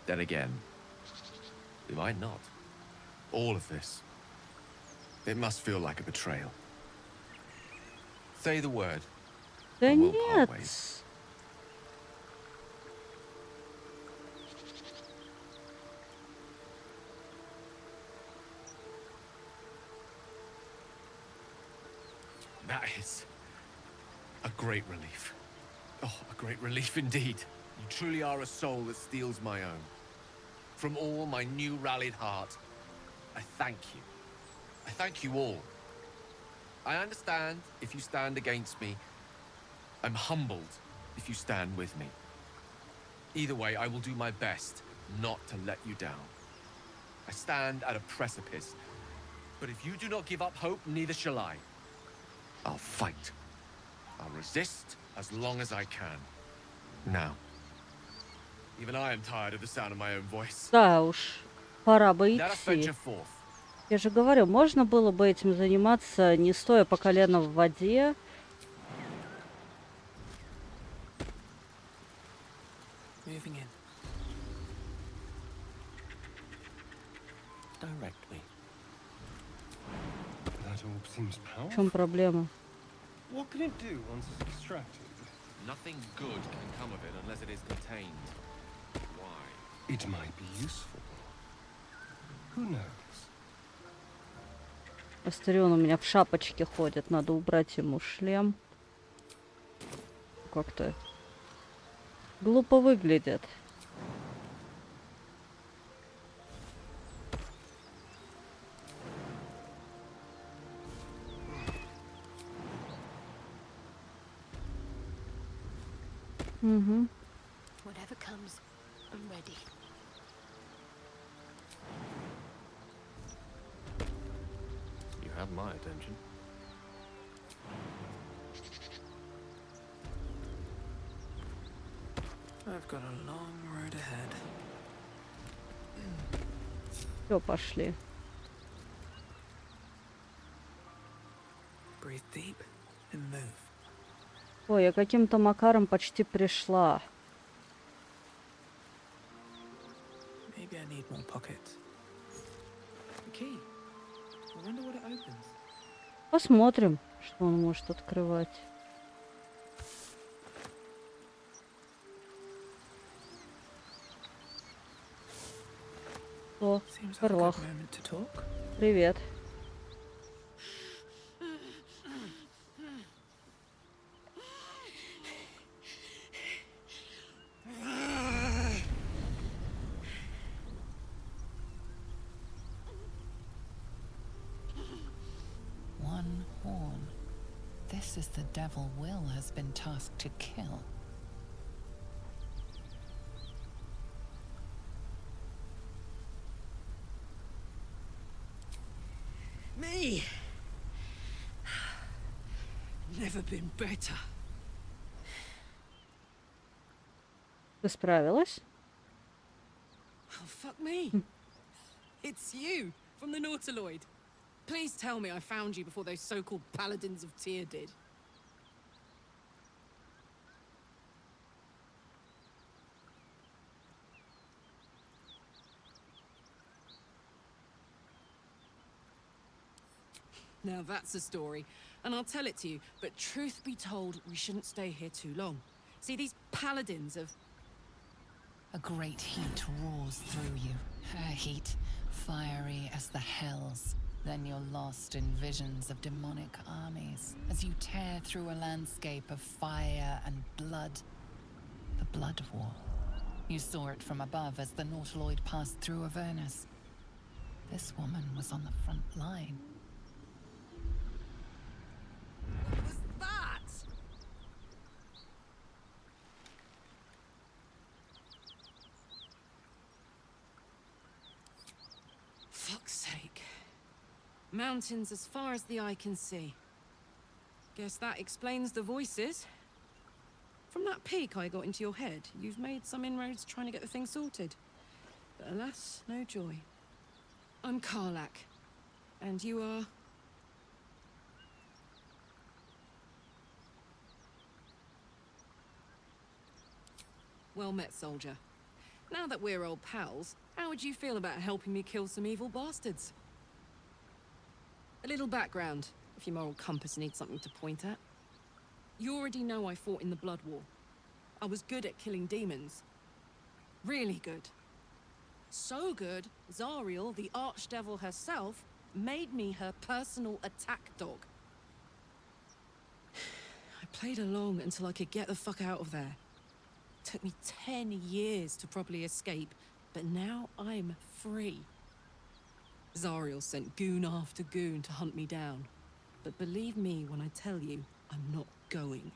Then again, they might not. All of this, it must feel like a betrayal. Say the word. Да and we'll нет. part ways. That is a great relief. Oh, a great relief indeed. You truly are a soul that steals my own. From all my new rallied heart, I thank you. I thank you all. I understand if you stand against me. I'm humbled if you stand with me. Either way, I will do my best not to let you down. I stand at a precipice, but if you do not give up hope, neither shall I. I'll fight. I'll resist as long as I can. Now, even I am tired of the sound of my own voice. Да уж, пора бы Let us идти. venture forth. Я же говорю, можно было бы этим заниматься, не стоя по колено в воде. Moving in. Directly. That orb seems В powerful. чем проблема? What can it do once it's extracted? Nothing good can come of it unless it is contained. Why? It might be useful. Who knows? Астарион у меня в шапочке ходит, надо убрать ему шлем. Как-то глупо выглядит. Угу. Whatever comes, I'm ready. You have my attention. I've got a long road ahead. Все, пошли. Breathe deep and move. Ой, я каким-то макаром почти пришла. Maybe I need more pockets. The key. I wonder what it opens. Посмотрим, что он может открывать. О, Seems like a good Орлах. moment to talk. Привет. One horn. This is the devil Will has been tasked to kill. Me! Never been better. Ты справилась? Oh, fuck me. It's you, from the Nautiloid. Please tell me I found you before those so-called paladins of Tyr did. Now that's a story, and I'll tell it to you, but truth be told, we shouldn't stay here too long. See, these paladins of... A great heat roars through you. A heat fiery as the hells. Then you're lost in visions of demonic armies as you tear through a landscape of fire and blood. The Blood War. You saw it from above as the Nautiloid passed through Avernus. This woman was on the front line. What was that? Fuck's sake. Mountains as far as the eye can see. Guess that explains the voices. From that peek I got into your head, you've made some inroads trying to get the thing sorted. But alas, no joy. I'm Karlak. And you are... Well met, soldier. Now that we're old pals, how would you feel about helping me kill some evil bastards? A little background, if your moral compass needs something to point at. You already know I fought in the Blood War. I was good at killing demons. Really good. So good, Zariel, the archdevil herself, made me her personal attack dog. I played along until I could get the fuck out of there. Took me 10 years to properly escape, but now I'm free. Zariel sent goon after goon to hunt me down. But believe me when I tell you, I'm not going.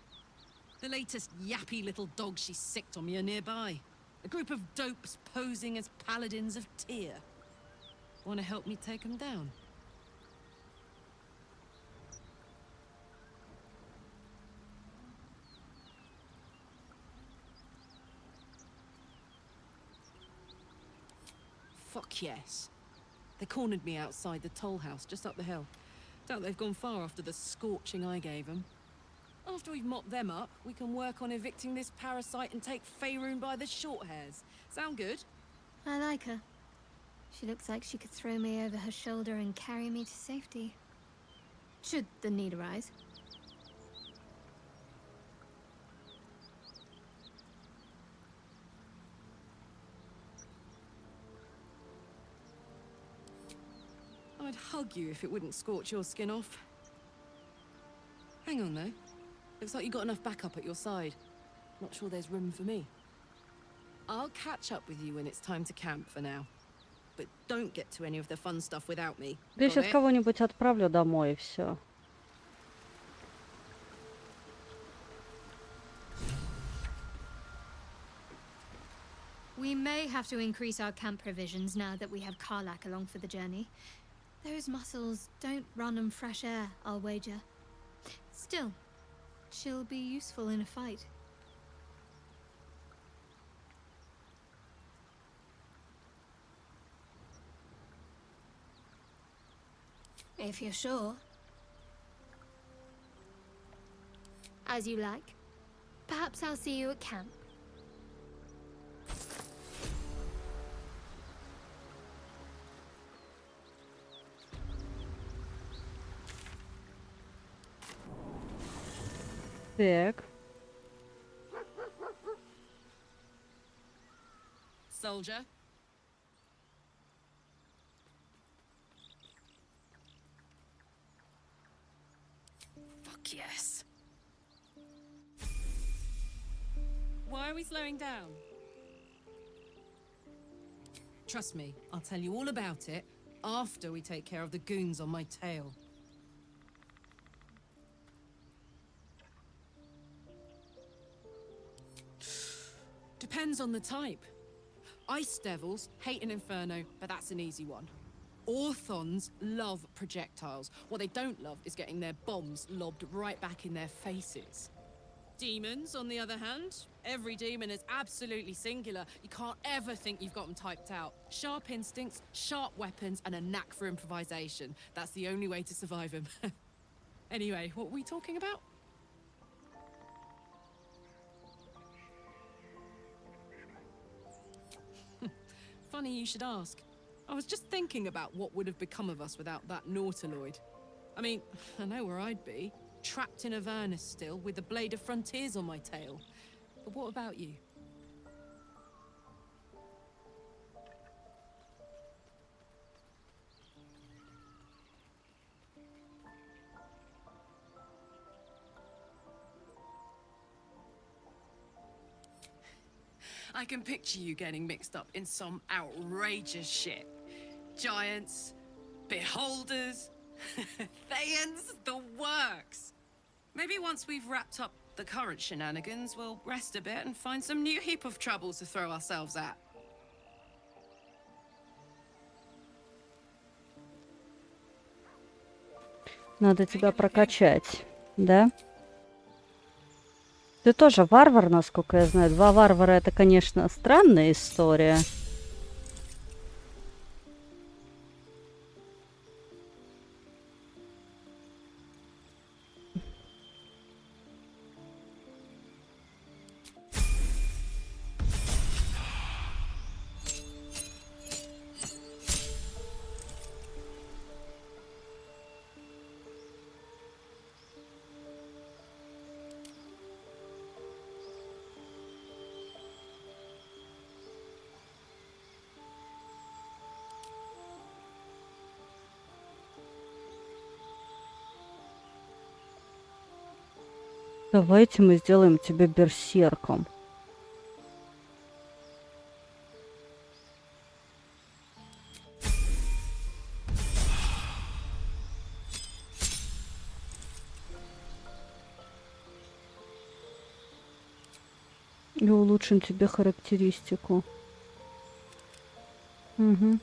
The latest yappy little dogs she sicked on me are nearby. A group of dopes posing as paladins of Tyr. Want to help me take them down? Fuck yes. They cornered me outside the toll house just up the hill. Doubt they've gone far after the scorching I gave them. After we've mopped them up, we can work on evicting this parasite and take Faerun by the short hairs. Sound good? I like her. She looks like she could throw me over her shoulder and carry me to safety. Should the need arise. I'd hug you if it wouldn't scorch your skin off. Hang on, though. Looks like you got enough backup at your side. Not sure there's room for me. I'll catch up with you when it's time to camp for now. But don't get to any of the fun stuff without me. Я сейчас кого-нибудь отправлю домой и все. We may have to increase our camp provisions now that we have Karlak along for the journey. Those muscles don't run on fresh air, I'll wager. Still, she'll be useful in a fight. If you're sure. As you like. Perhaps I'll see you at camp. Так. Soldier. Fuck yes. Why are we slowing down? Trust me, I'll tell you all about it after we take care of the goons on my tail. Depends on the type. Ice devils hate an inferno, but that's an easy one. Orthons love projectiles. What they don't love is getting their bombs lobbed right back in their faces. Demons, on the other hand, every demon is absolutely singular. You can't ever think you've got them typed out. Sharp instincts, sharp weapons, and a knack for improvisation. That's the only way to survive them. Anyway, what were we talking about? Funny you should ask. I was just thinking about what would have become of us without that Nautiloid. I mean, I know where I'd be. Trapped in Avernus still, with the Blade of Frontiers on my tail. But what about you? I can picture you getting mixed up in some outrageous shit. giants, beholders, Thayans, the works. Maybe once we've wrapped up the current shenanigans, we'll rest a bit and find some new heap of troubles to throw ourselves at. Надо тебя прокачать, да? Ты тоже варвар, насколько я знаю. 2 варвара — это, конечно, странная история. Давайте мы сделаем тебя берсерком. И улучшим тебе характеристику. Угу.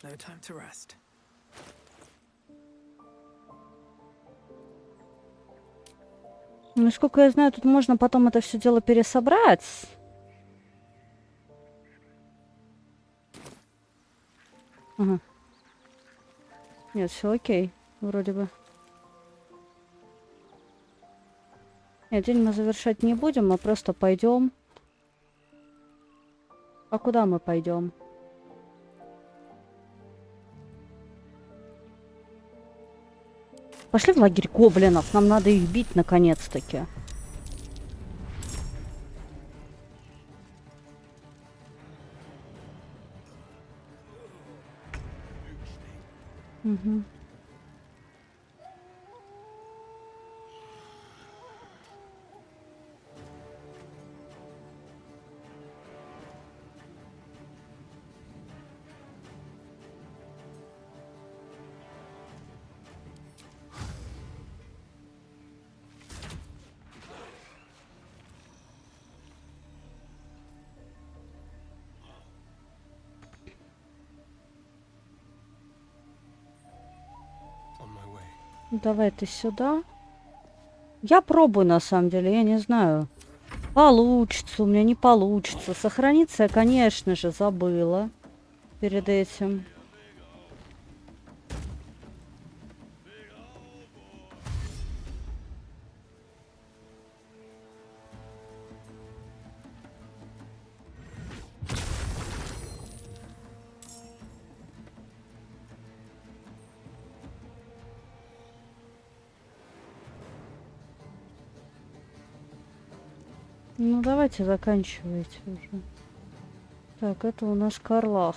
No time to rest. Насколько я знаю, тут можно потом это все дело пересобрать. Ага. Нет, все окей, вроде бы. Нет, день мы завершать не будем, мы просто пойдем. А куда мы пойдем? Пошли в лагерь гоблинов, нам надо их бить наконец-таки. Угу. Давай ты сюда. Я пробую, на самом деле, я не знаю. Получится, у меня не получится. Сохраниться я, конечно же, забыла перед этим. Ну, давайте заканчивайте уже. Так, это у нас Карлах.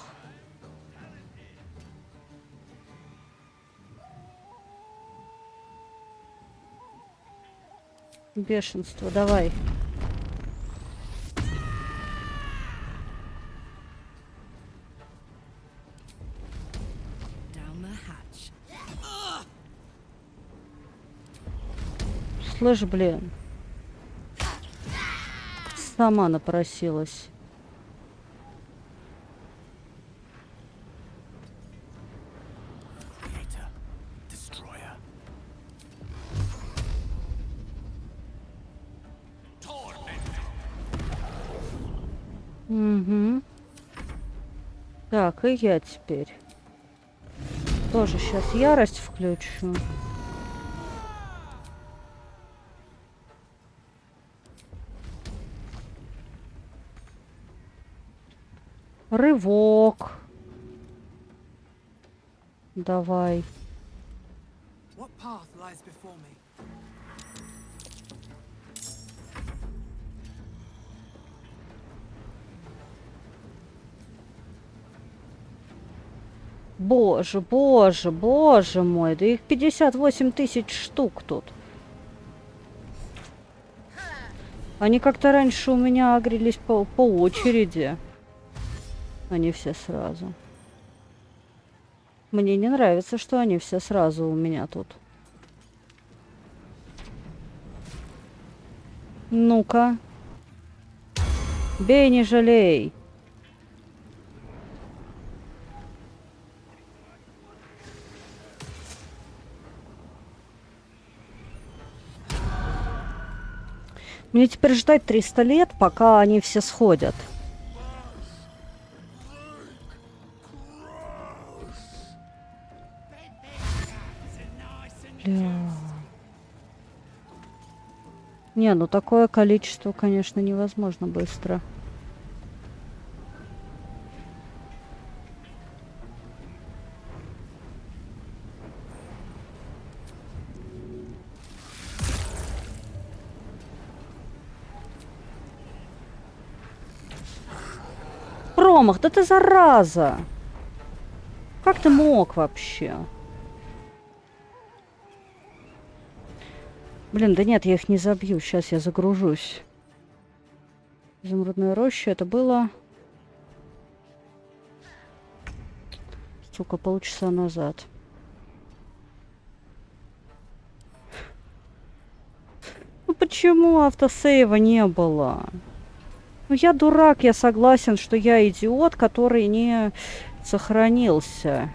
Бешенство, давай. Слышь, блин. Сама напросилась. Угу. Так, и я теперь. Тоже сейчас ярость включу. Рывок. Давай. What path lies before me? Боже, боже, боже мой. Да их 58 тысяч штук тут. Они как-то раньше у меня агрились по очереди. Они все сразу. Мне не нравится, что они все сразу у меня тут. Ну-ка. Бей, не жалей. Мне теперь ждать 300 лет, пока они все сходят. Бля. Не, ну такое количество, конечно, невозможно быстро. Промах, да ты зараза! Как ты мог вообще? Блин, да нет, я их не забью. Сейчас я загружусь. Изумрудная роща, это было... Сука, полчаса назад. Ну почему автосейва не было? Ну я дурак, я согласен, что я идиот, который не сохранился.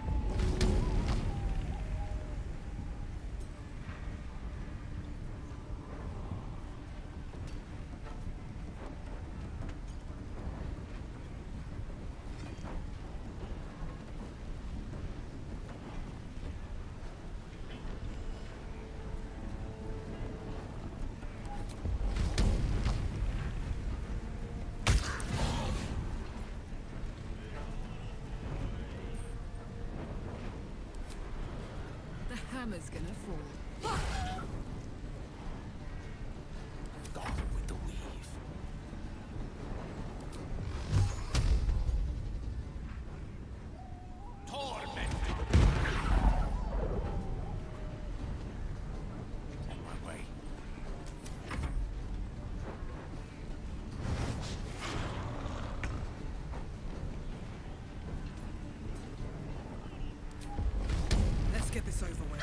Hammer's gonna fall. Gone with the weave. Torment. On my way. Let's get this over with.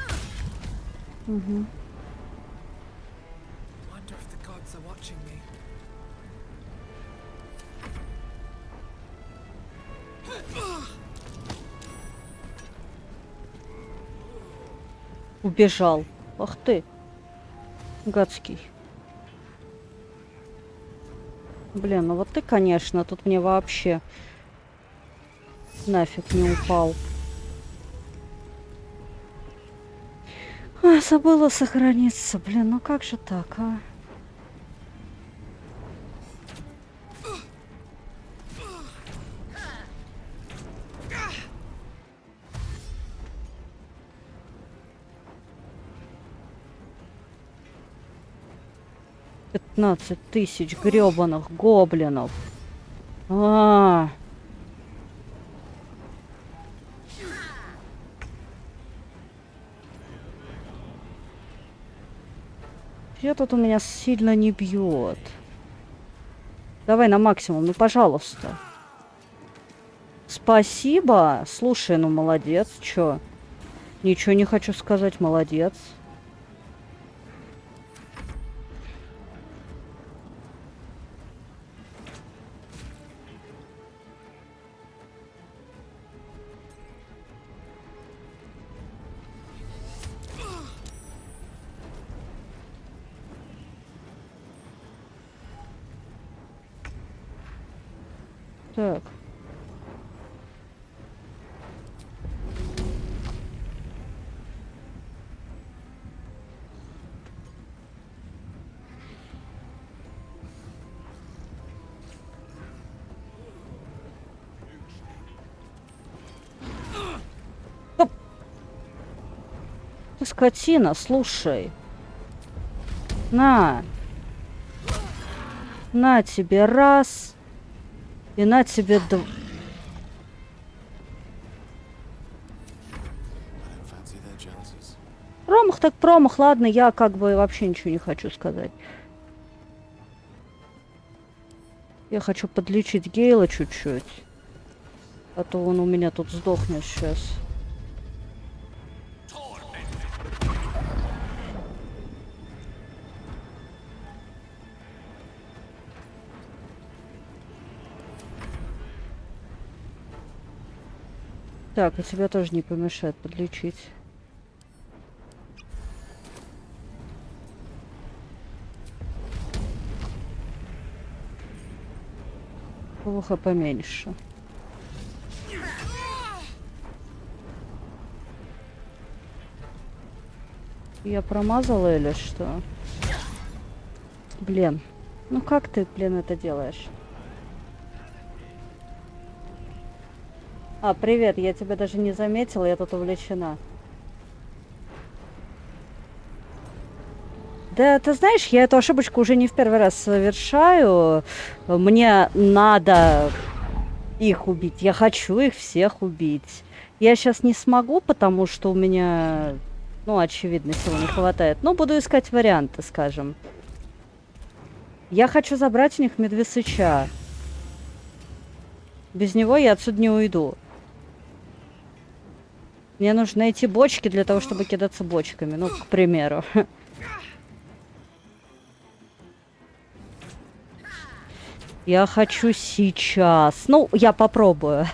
Угу. Wonder if the gods are watching me. Убежал. Ах ты. Гадский. Блин, ну вот ты, конечно, тут мне вообще нафиг не упал. А, забыла сохраниться. Блин, ну как же так, а? Пятнадцать тысяч грёбаных гоблинов. Тут у меня сильно не бьет. Давай на максимум, ну пожалуйста. Спасибо. Слушай, ну молодец, чё? Ничего не хочу сказать, молодец. Так. Оп. Ты скотина, слушай. На. На тебе раз. И на тебе Промах так промах, ладно, я как бы вообще ничего не хочу сказать. Я хочу подлечить Гейла чуть-чуть. А то он у меня тут сдохнет сейчас. Так, и тебя тоже не помешает подлечить. Плохо поменьше. Я промазала или что? Блин. Ну как ты, блин, это делаешь? А, привет, я тебя даже не заметила, я тут увлечена. Да, ты знаешь, я эту ошибочку уже не в первый раз совершаю. Мне надо их убить. Я хочу их всех убить. Я сейчас не смогу, потому что у меня, ну, очевидно, сил не хватает. Но буду искать варианты, скажем. Я хочу забрать у них медвесыча. Без него я отсюда не уйду. Мне нужно найти бочки для того, чтобы кидаться бочками. Ну, к примеру. Я хочу сейчас. Ну, я попробую.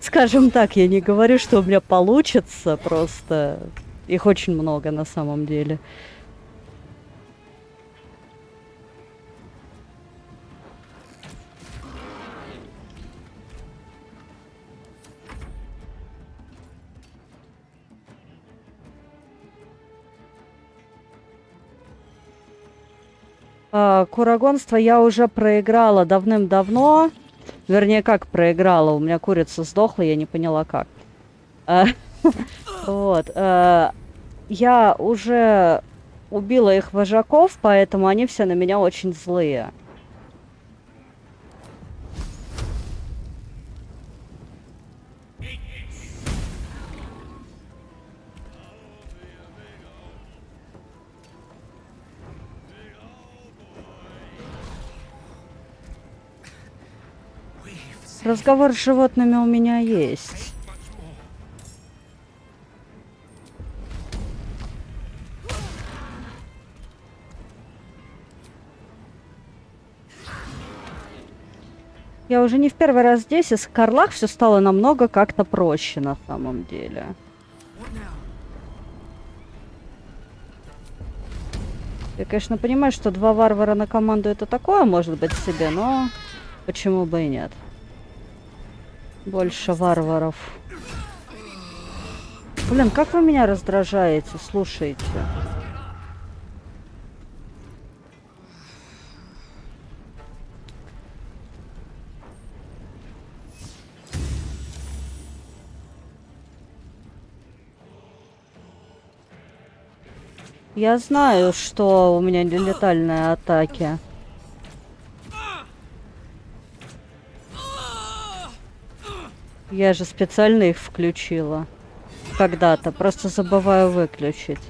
Скажем так, я не говорю, что у меня получится. Просто их очень много на самом деле. Курагонство я уже проиграла давным-давно. Вернее, как проиграла? У меня курица сдохла, я не поняла как. Вот. Я уже убила их вожаков, поэтому они все на меня очень злые. Разговор с животными у меня есть. Я уже не в первый раз здесь, и с Карлах все стало намного как-то проще на самом деле. Я, конечно, понимаю, что 2 варвара на команду это такое может быть себе, но почему бы и нет. Больше варваров. Блин, как вы меня раздражаете, слушайте. Я знаю, что у меня не летальные атаки. Я же специально их включила. Когда-то. Просто забываю выключить.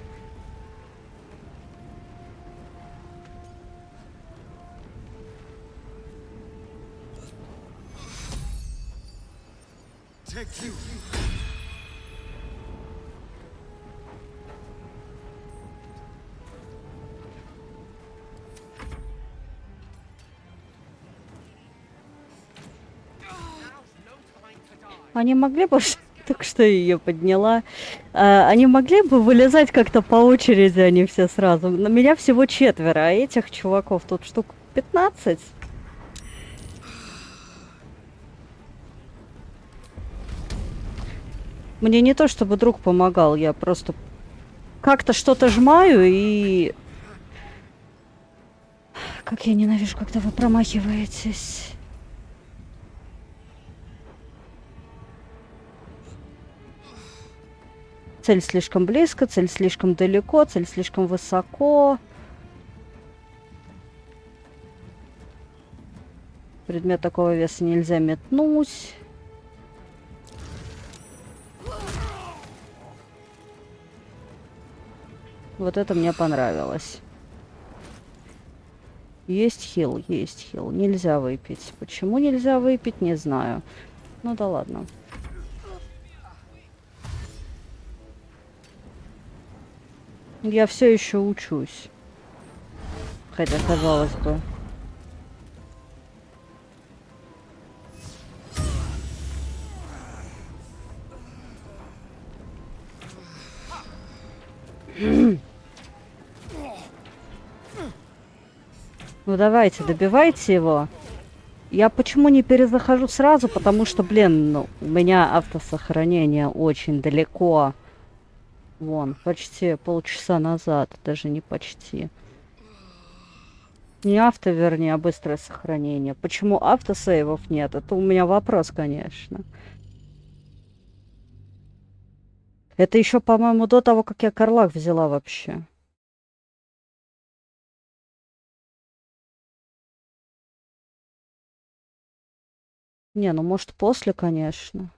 Они могли бы... Только что ее подняла. Они могли бы вылезать как-то по очереди, а не все сразу. На меня всего 4, а этих чуваков тут штук 15. Мне не то, чтобы друг помогал, я просто как-то что-то жмаю и... Как я ненавижу, когда вы промахиваетесь. Цель слишком близко, цель слишком далеко, цель слишком высоко. Предмет такого веса нельзя метнуть. Вот это мне понравилось. Есть хил, есть хил. Нельзя выпить. Почему нельзя выпить, не знаю. Ну да ладно. Я все еще учусь. Хотя, казалось бы. Ну давайте, добивайте его. Я почему не перезахожу сразу? Потому что, блин, ну, у меня автосохранение очень далеко. Вон, почти полчаса назад. Даже не почти. Не авто, вернее, а быстрое сохранение. Почему автосейвов нет? Это у меня вопрос, конечно. Это еще, по-моему, до того, как я Карлак взяла вообще. Не, ну может после, конечно.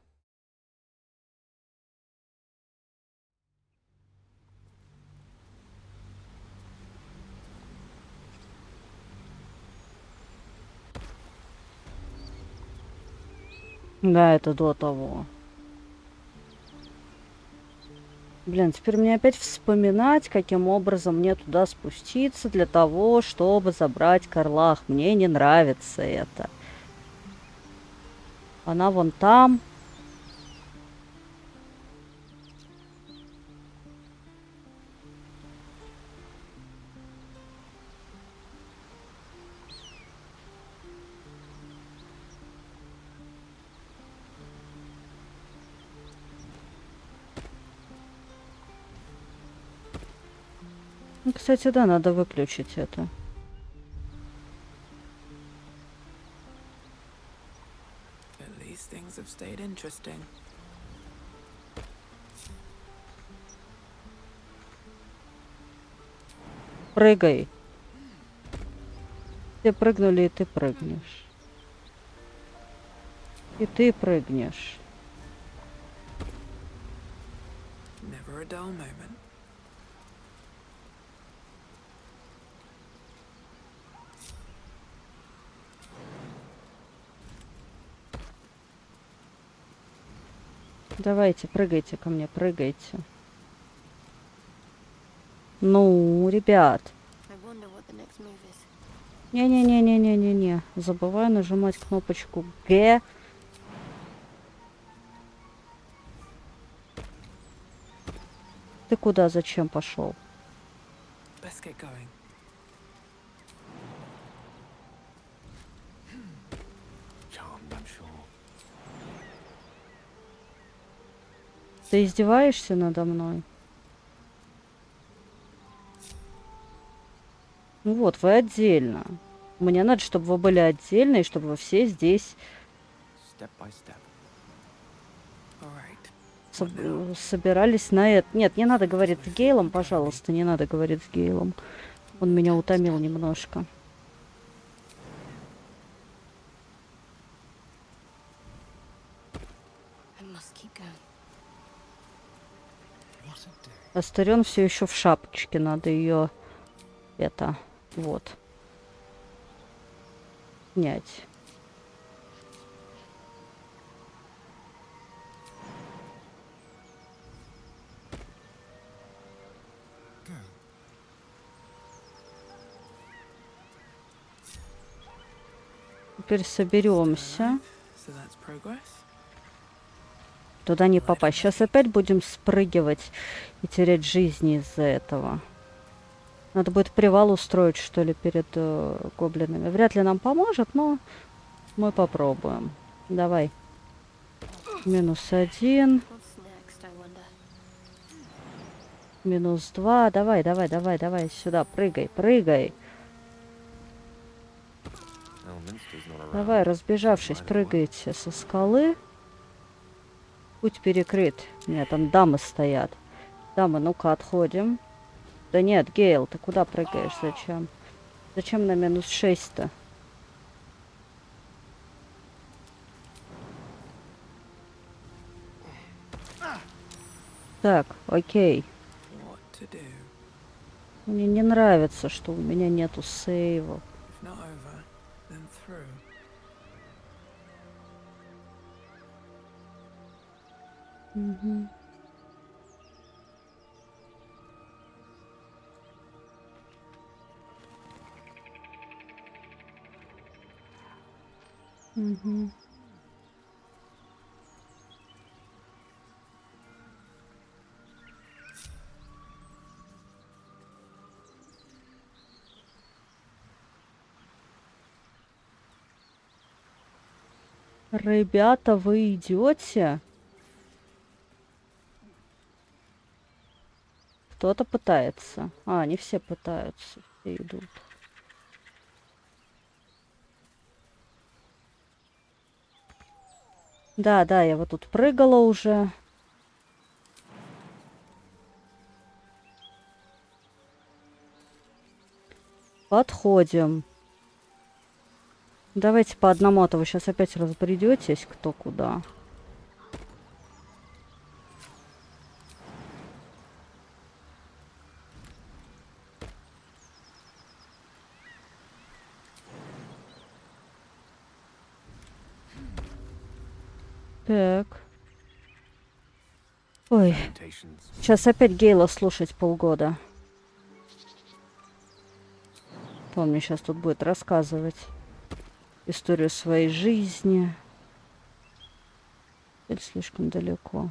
Да, это до того. Блин, теперь мне опять вспоминать, каким образом мне туда спуститься для того, чтобы забрать Карлах. Мне не нравится это. Она вон там. Ну, кстати, да, надо выключить это. At least things have stayed interesting. Прыгай. Все прыгнули, и ты прыгнешь. И ты прыгнешь. Never a dull moment. Давайте, прыгайте ко мне, прыгайте. Ну, ребят. Не-не-не-не-не-не-не. Забываю нажимать кнопочку Г. Ты куда, зачем пошел? Let's get going. Charmed, I'm sure. Ты издеваешься надо мной? Ну вот, вы отдельно. Мне надо, чтобы вы были отдельно, и чтобы вы все здесь Step by step. собирались на это. Нет, не надо говорить с Гейлом, пожалуйста, не надо говорить с Гейлом. Он меня утомил немножко. Астарион все еще в шапочке, надо ее это вот снять. Теперь соберемся. Туда не попасть. Сейчас опять будем спрыгивать и терять жизни из-за этого. Надо будет привал устроить, что ли, перед гоблинами. Вряд ли нам поможет, но мы попробуем. Давай. -1. -2. Давай, давай, давай, давай. Сюда, прыгай, прыгай. Давай, разбежавшись, прыгайте со скалы. Путь перекрыт. Нет, там дамы стоят. Дамы, ну-ка, отходим. Да нет, Гейл, ты куда прыгаешь? Зачем? Зачем на -6-то? Так, окей. Мне не нравится, что у меня нету сейвов. If not over, then through. Угу. Угу. Ребята, вы идете? Кто-то пытается. А, не все пытаются, все идут. Да, да, я вот тут прыгала уже. Подходим. Давайте по одному, а то вы сейчас опять разбредетесь, кто куда. Так. Ой. Сейчас опять Гейла слушать полгода. Помню, сейчас тут будет рассказывать историю своей жизни. Или слишком далеко.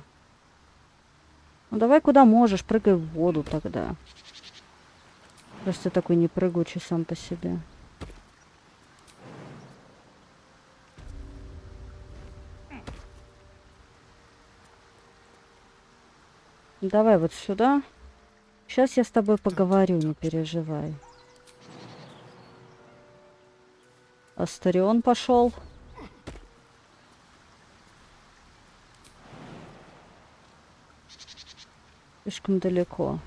Ну давай куда можешь, прыгай в воду тогда. Просто такой непрыгучий сам по себе. Давай вот сюда. Сейчас я с тобой поговорю, не переживай. Астарион пошел. Слишком далеко.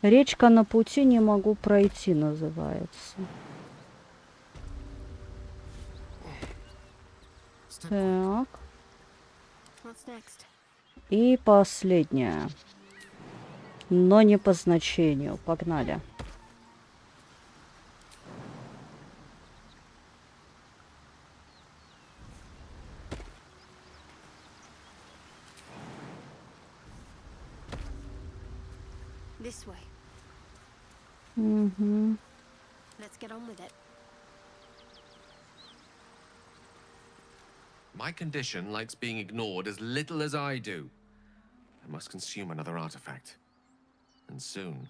Речка на пути не могу пройти называется. Так. И последняя. Но не по значению. Погнали. This way. Угу. Let's get on with it. My condition likes being ignored as little as I do. I must consume another artifact. And soon.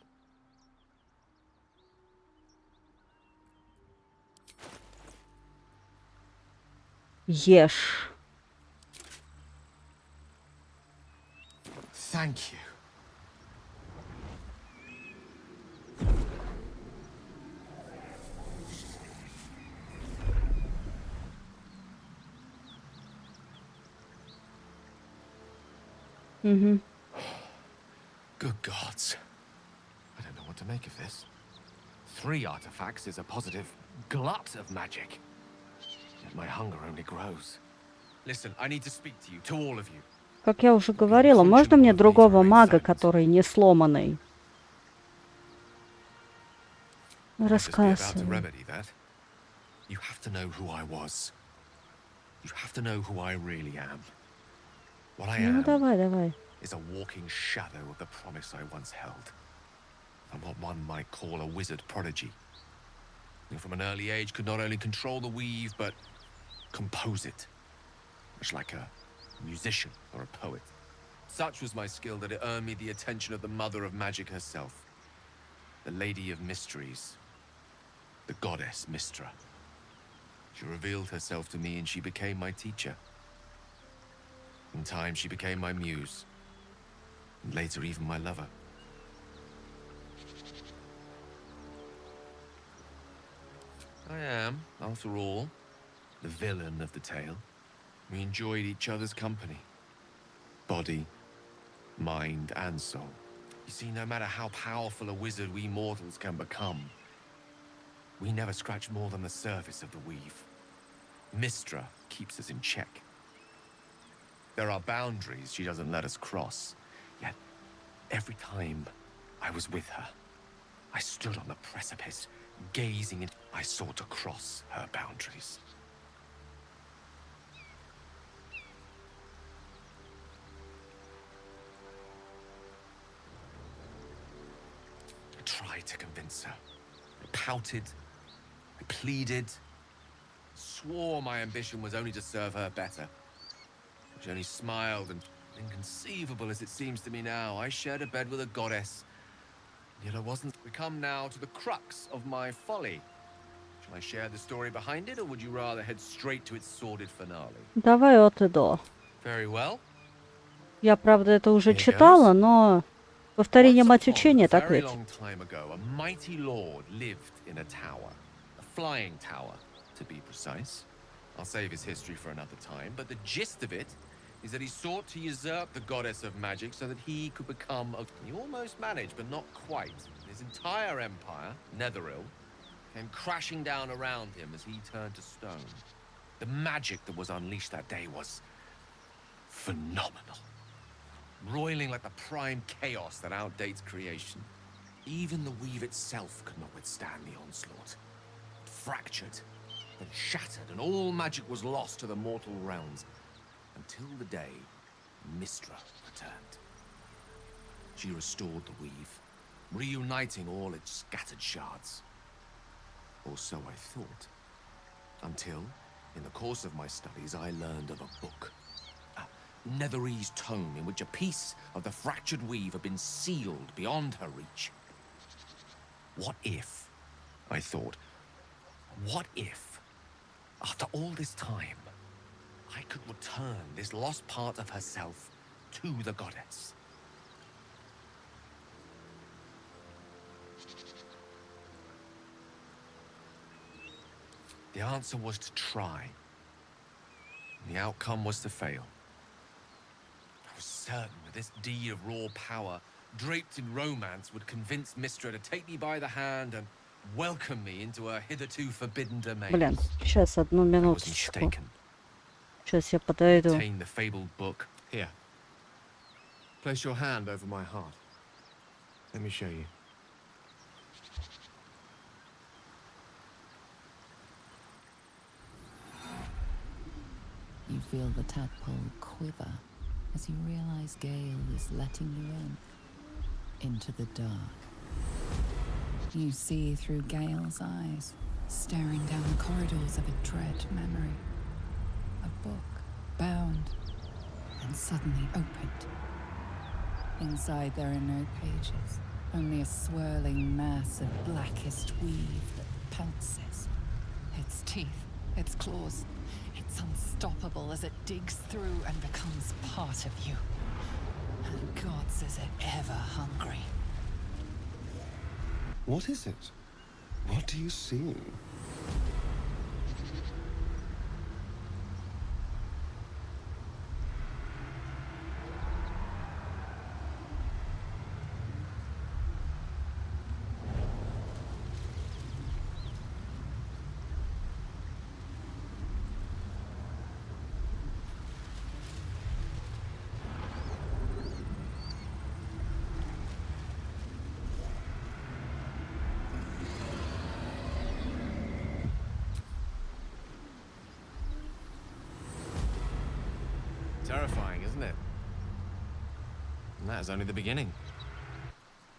Ешь. Thank you. Угу. Good gods. I don't know what to make of this. 3 artifacts is a positive glut of magic. Yet my hunger only grows. Listen, I need to speak to you, to all of you. Как я уже говорила, можно мне другого мага, который не сломанный? Рассказывай. You have to know who I was. You have to know who I really am. What I am is a walking shadow of the promise I once held. I'm what one might call a wizard prodigy. Who from an early age could not only control the weave, but compose it. Much like a musician or a poet. Such was my skill that it earned me the attention of the mother of magic herself. The Lady of Mysteries. The goddess Mystra. She revealed herself to me and she became my teacher. In time, she became my muse. And later, even my lover. I am, after all, the villain of the tale. We enjoyed each other's company. Body, mind, and soul. You see, no matter how powerful a wizard we mortals can become, we never scratch more than the surface of the weave. Mystra keeps us in check. There are boundaries she doesn't let us cross. Yet, every time I was with her, I stood on the precipice, gazing in. I sought to cross her boundaries. I tried to convince her. I pouted. I pleaded. Swore my ambition was only to serve her better. She only smiled, and inconceivable as it seems to me now, I shared a bed with a goddess. Yet I wasn't. We come now to the crux of my folly. Shall I share the story behind it, or would you rather head straight to its sordid finale? Давай от и до. Very well. Я, правда, это уже читала, но повторение мать учения, так Very ведь? long time ago, a mighty lord lived in a tower, a flying tower, to be precise. I'll save his history for another time, but the gist of it is that he sought to usurp the goddess of magic so that he could become a... He almost managed, but not quite. His entire empire, Netheril, came crashing down around him as he turned to stone. The magic that was unleashed that day was phenomenal. Roiling like the prime chaos that outdates creation. Even the weave itself could not withstand the onslaught. It fractured, then shattered, and all magic was lost to the mortal realms. Until the day Mystra returned. She restored the weave, reuniting all its scattered shards. Or so I thought. Until, in the course of my studies, I learned of a book. A Netherese tome in which a piece of the fractured weave had been sealed beyond her reach. What if, I thought, what if, after all this time, I could return this lost part of herself to the goddess? The answer was to try. The outcome was to fail. I was certain that this deed of raw power, draped in romance, would convince Mystra to take me by the hand and welcome me into her hitherto forbidden domain. Блин, сейчас одну минуточку. Сейчас я подойду. Obtain the fabled book. Here. Place your hand over my heart. Let me show you. You feel the tadpole quiver as you realize Gale is letting you into the dark. You see through Gale's eyes, staring down the corridors of a dread memory. A book, bound, and suddenly opened. Inside there are no pages, only a swirling mass of blackest weave that pounces. Its teeth, its claws, it's unstoppable as it digs through and becomes part of you. And gods, is it ever hungry. What is it? What do you see? Terrifying, isn't it? And that is only the beginning.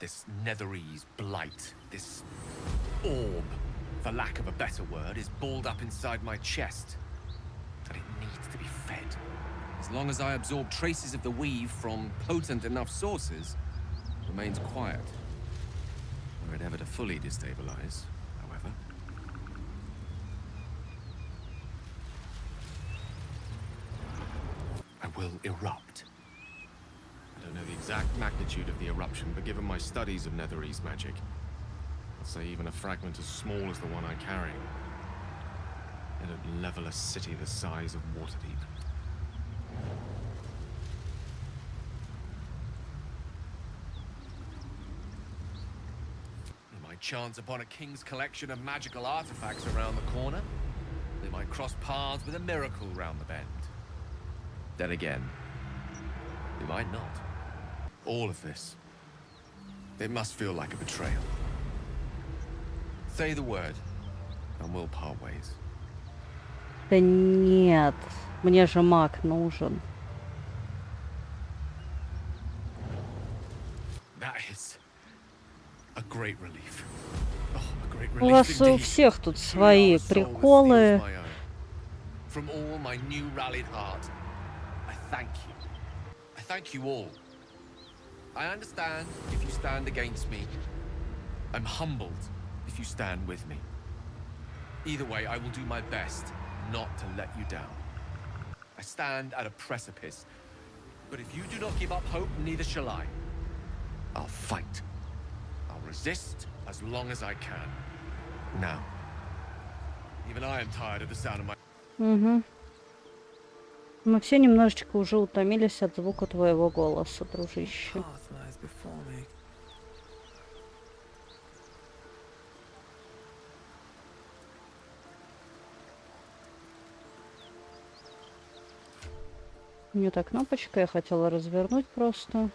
This Netherese blight, this orb, for lack of a better word, is balled up inside my chest. But it needs to be fed. As long as I absorb traces of the weave from potent enough sources, it remains quiet. Were it ever to fully destabilize, however. I will erupt. I don't know the exact magnitude of the eruption, but given my studies of Netherese magic, I'd say even a fragment as small as the one I carry, it'd level a city the size of Waterdeep. We might chance upon a king's collection of magical artifacts around the corner. They might cross paths with a miracle round the bend. Then again, You might not. All of this. It must feel like a betrayal. Say the word, and we'll part ways. Да нет, мне же маг нужен. That is a great relief. Oh, a great У relief вас у indeed. всех тут Truly свои our soul was приколы. my own. From all my new rallied heart, I thank you. I thank you all. I understand if you stand against me. I'm humbled if you stand with me. Either way, I will do my best not to let you down. I stand at a precipice, but if you do not give up hope, neither shall I. I'll fight. I'll resist as long as I can. Now, even I am tired of the sound of my... Угу. Мы все немножечко уже утомились от звука твоего голоса, дружище. Path lies before me. Не та кнопочка, я хотела развернуть просто.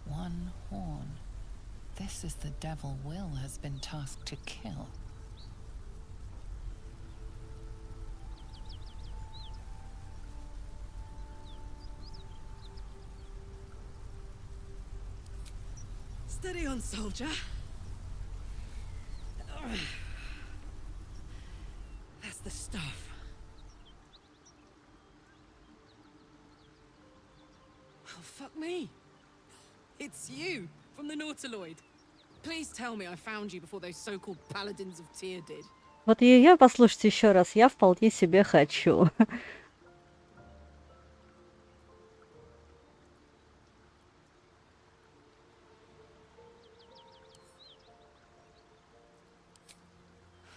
One horn. This is the devil Will has been tasked to kill. Steady on, soldier. That's the stuff. Well, fuck me. It's you, from the Nautiloid. Please tell me I found you before those so-called paladins of Tyr did. Вот ее послушайте еще раз, я вполне себе хочу.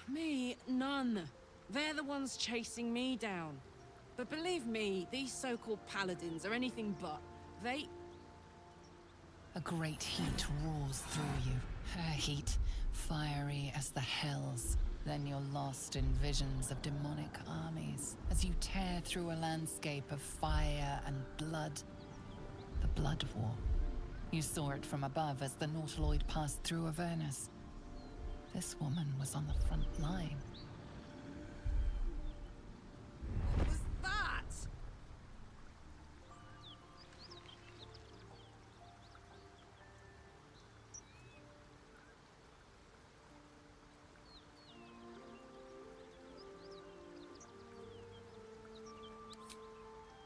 Me, none. They're the ones chasing me down. But believe me, these so-called paladins are anything but. They... A great heat roars through you. Her heat, fiery as the hells. Then you're lost in visions of demonic armies as you tear through a landscape of fire and blood. The Blood War. You saw it from above as the Nautiloid passed through Avernus. This woman was on the front line. What was that?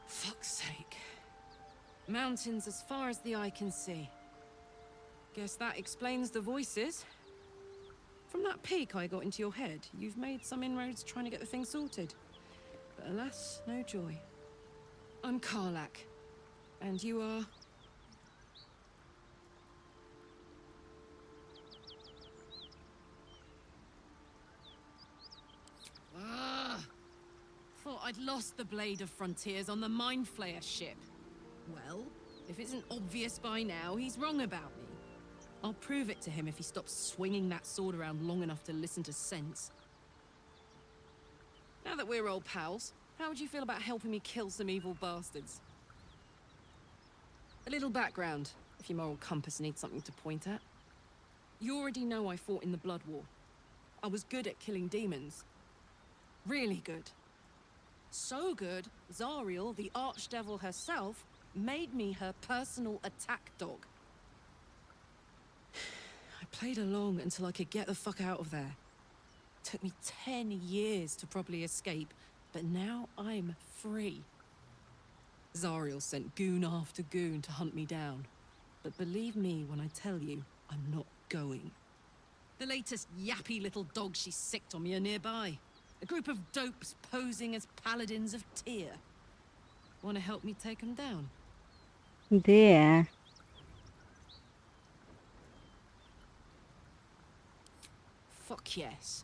Fuck's sake. Mountains as far as the eye can see. Guess that explains the voices. From that peak I got into your head, you've made some inroads trying to get the thing sorted. But alas, no joy. I'm Karlak. And you are... Thought I'd lost the Blade of Frontiers on the Mind Flayer ship. Well, if it isn't obvious by now, he's wrong about me. I'll prove it to him if he stops swinging that sword around long enough to listen to sense. Now that we're old pals, how would you feel about helping me kill some evil bastards? A little background, if your moral compass needs something to point at. You already know I fought in the Blood War. I was good at killing demons. Really good. So good, Zariel, the Archdevil herself, made me her personal attack dog. I played along until I could get the fuck out of there. Took me 10 years to properly escape, but now I'm free. Zariel sent goon after goon to hunt me down. But believe me when I tell you, I'm not going. The latest yappy little dogs she sicked on me are nearby. A group of dopes posing as paladins of Tyr. Want to help me take them down? Да. Fuck yes.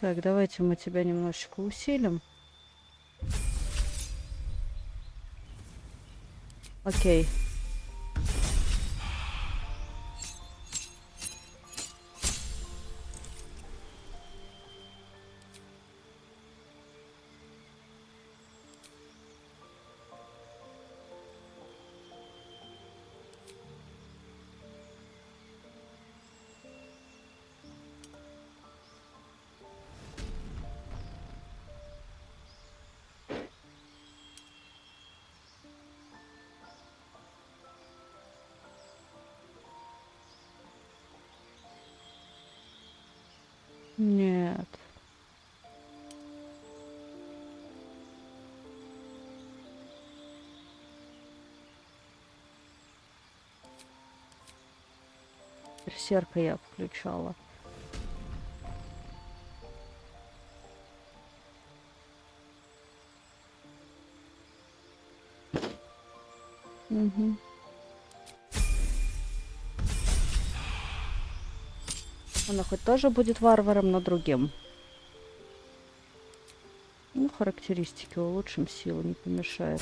Так, давайте мы тебя немножечко усилим. Окей. Нет. Берсерка я включала. Угу. Она хоть тоже будет варваром, но другим. Ну, характеристики улучшим, силу не помешает.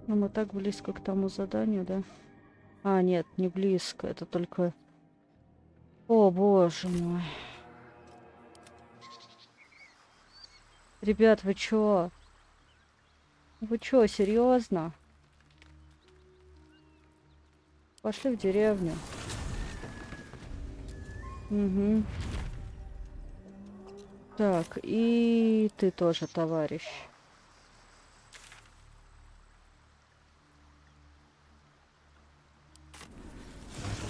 Но мы так близко к тому заданию, да? А, нет, не близко. Это только... О, боже мой. Ребят, вы чё? Вы чё, серьезно? Пошли в деревню. Угу. Так, и ты тоже, товарищ.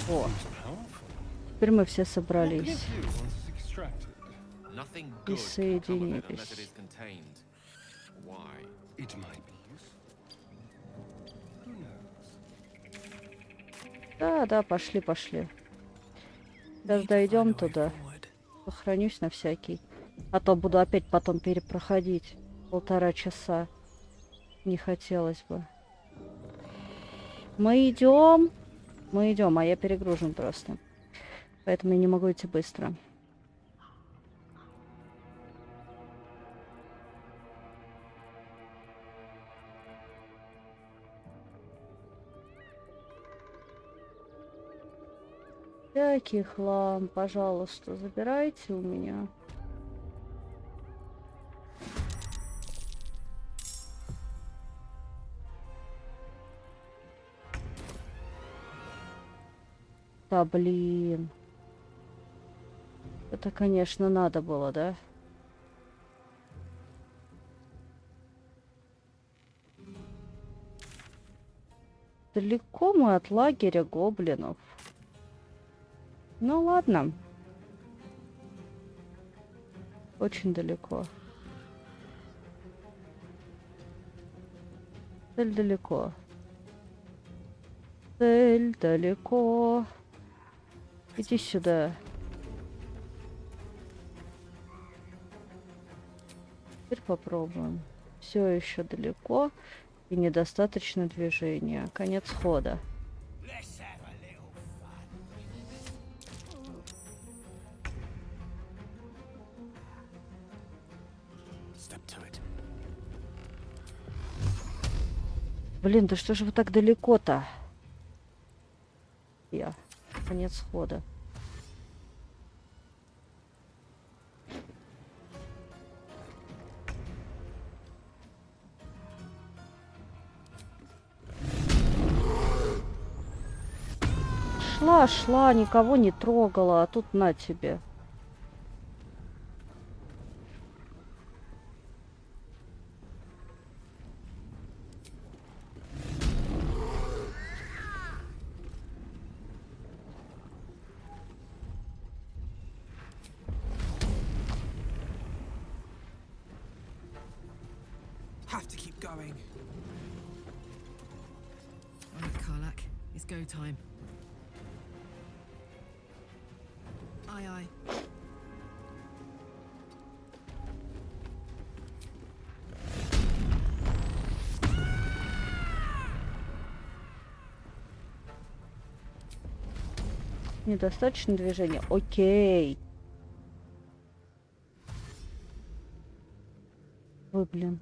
О, теперь мы все собрались и соединились. Да, да, пошли, пошли. Сейчас дойдем туда. Сохранюсь на всякий. А то буду опять потом перепроходить 1,5 часа. Не хотелось бы. Мы идем, а я перегружен просто. Поэтому я не могу идти быстро. Всякий хлам, пожалуйста, забирайте у меня. Да, блин. Это, конечно, надо было, да? Далеко мы от лагеря гоблинов. Ну ладно. Очень далеко. Цель далеко. Цель далеко. Иди сюда. Теперь попробуем. Все еще далеко и недостаточно движения. Конец хода. Блин, да что же вы так далеко-то? Конец хода. шла, никого не трогала, а тут на тебе. Have to keep going. All right, Karlak, it's go time. Aye, aye. Недостаточно движения. Окей. Ой, блин.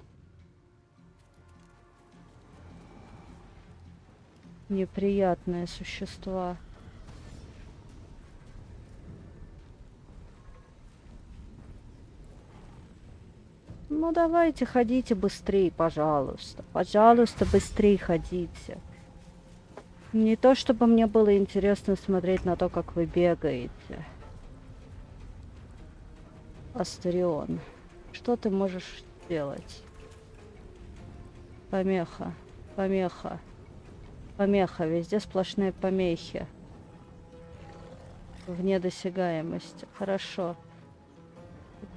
Неприятные существа. Ну давайте, ходите быстрее, пожалуйста. Пожалуйста, быстрее ходите. Не то, чтобы мне было интересно смотреть на то, как вы бегаете. Астерион, что ты можешь сделать? Помеха, помеха, помеха. Везде сплошные помехи. Вне досягаемости. Хорошо.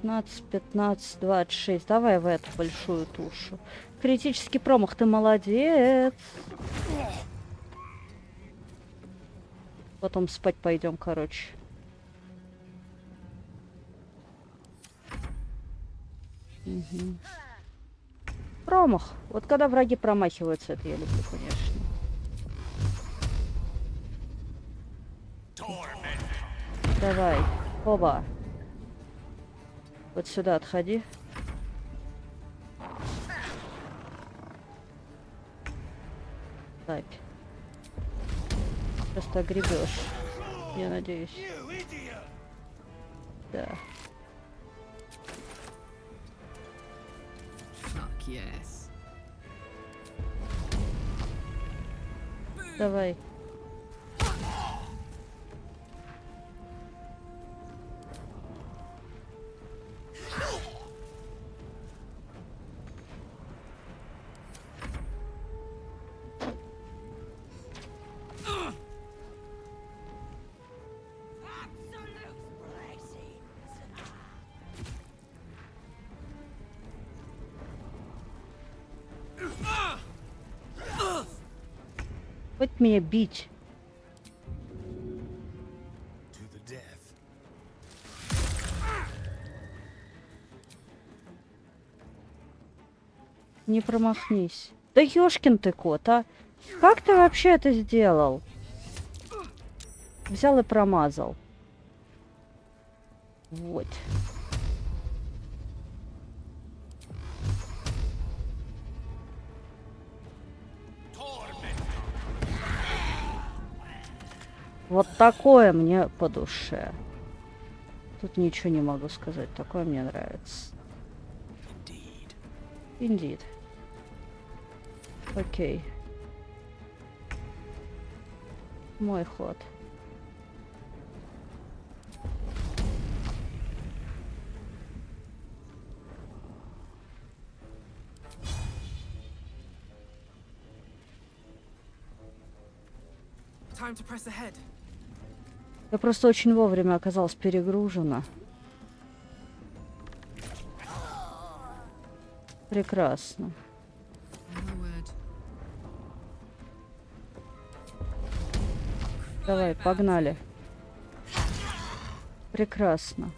15, 15, 26. Давай в эту большую тушу. Критический промах, ты молодец. Потом спать пойдем, короче. Угу. Промах. Вот когда враги промахиваются, это я люблю, конечно. Давай. Оба. Вот сюда отходи. Так. Просто огребешь. Я надеюсь. Да. Fuck yes. Давай. Хоть меня бить. Не промахнись. Да ёшкин ты кот, а! Как ты вообще это сделал? Взял и промазал. Вот. Вот такое мне по душе. Тут ничего не могу сказать. Такое мне нравится. Indeed. Окей. Мой ход. Time to press ahead. Я просто очень вовремя оказалась перегружена. Прекрасно. Давай, погнали. Прекрасно.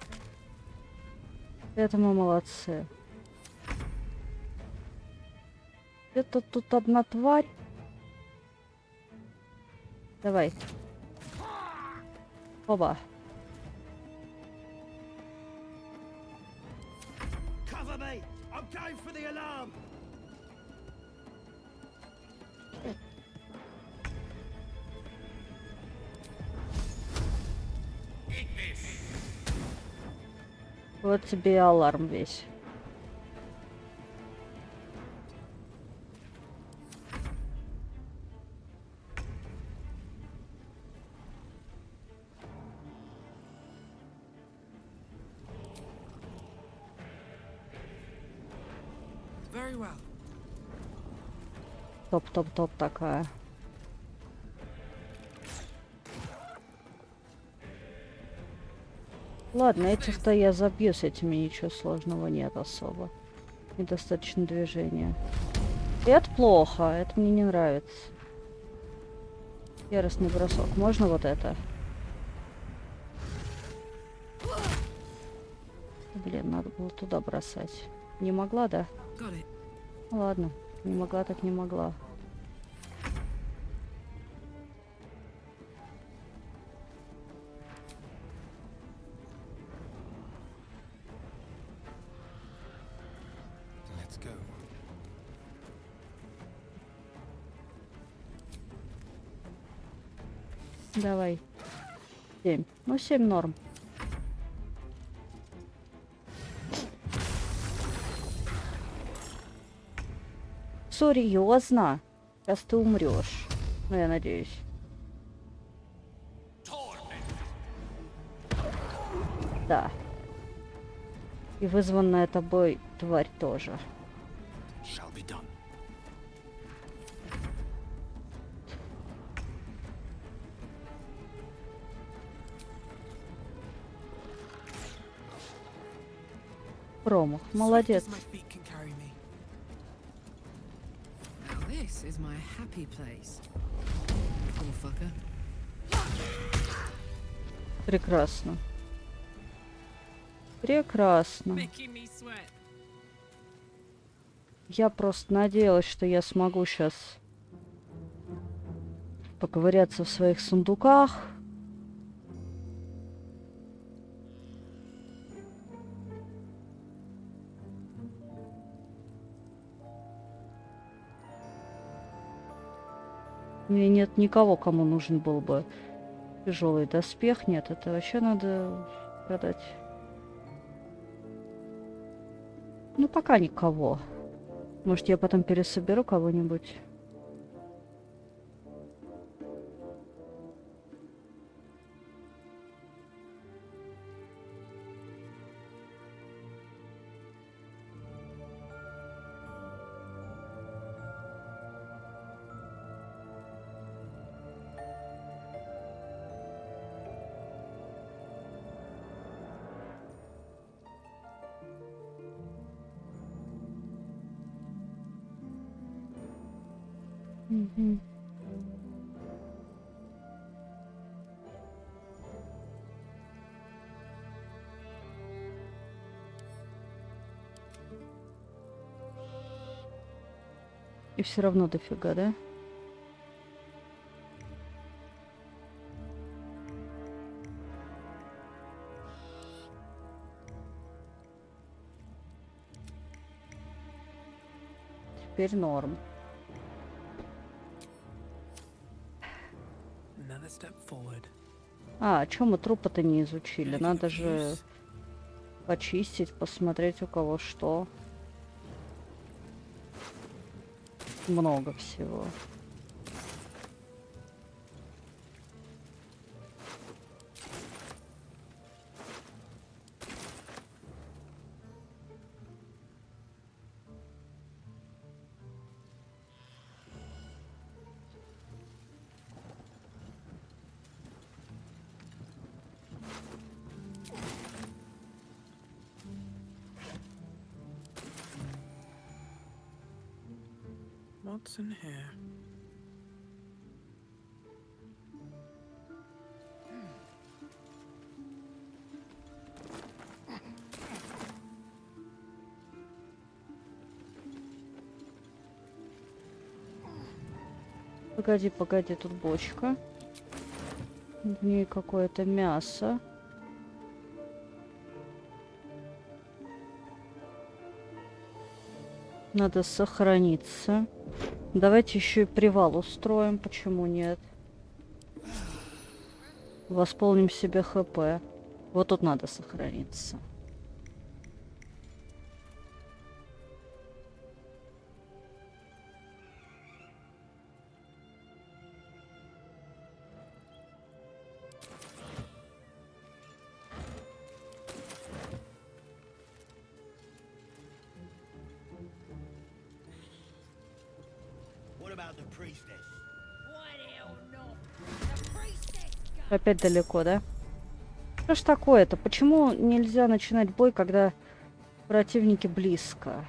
Это мы молодцы. Это тут одна тварь. Давай. Оба. Cover me! I'm going for the alarm! Вот тебе и аларм весь. Very well. Топ-топ-топ такая. Ладно, этих-то я забью, с этими ничего сложного нет особо. Недостаточно движения. И это плохо, это мне не нравится. Яростный бросок. Можно вот это? Блин, надо было туда бросать. Не могла, да? Ладно, не могла так не могла. Let's go. Давай. 7. Ну, 7 норм. Серьезно? Сейчас ты умрешь. Ну, я надеюсь. Да. И вызванная тобой тварь тоже. Shall be done. Промах. Молодец. Swift as my feet can carry me. Now this is my happy place. Poor fucker. Прекрасно. Прекрасно. Making me sweat. Я просто надеялась, что я смогу сейчас поковыряться в своих сундуках. У меня нет никого, кому нужен был бы тяжелый доспех. Нет, это вообще надо продать. Ну, пока никого. Может, я потом пересоберу кого-нибудь. Мгм. И все равно дофига, да? Теперь норм. Another step forward. А чё мы трупы-то не изучили? Надо же почистить, посмотреть, у кого что. Много всего. What's in here? Погоди, погоди, тут бочка. В ней какое-то мясо. Надо сохраниться. Давайте еще и привал устроим. Почему нет? Восполним себе ХП. Вот тут надо сохраниться. Опять далеко, да? Что ж такое-то? Почему нельзя начинать бой, когда противники близко?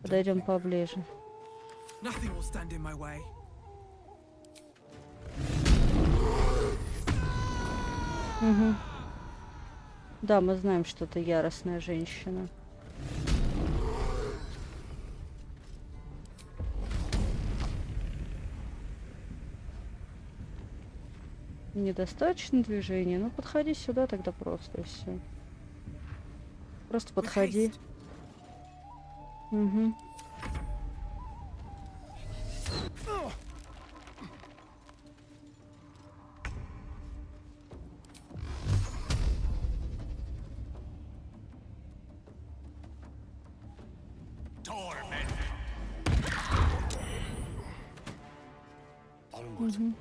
Подойдем поближе. Угу. Да, мы знаем, что ты яростная женщина. Недостаточно движения. Ну, подходи сюда тогда просто и все. Просто подходи. Угу. Угу.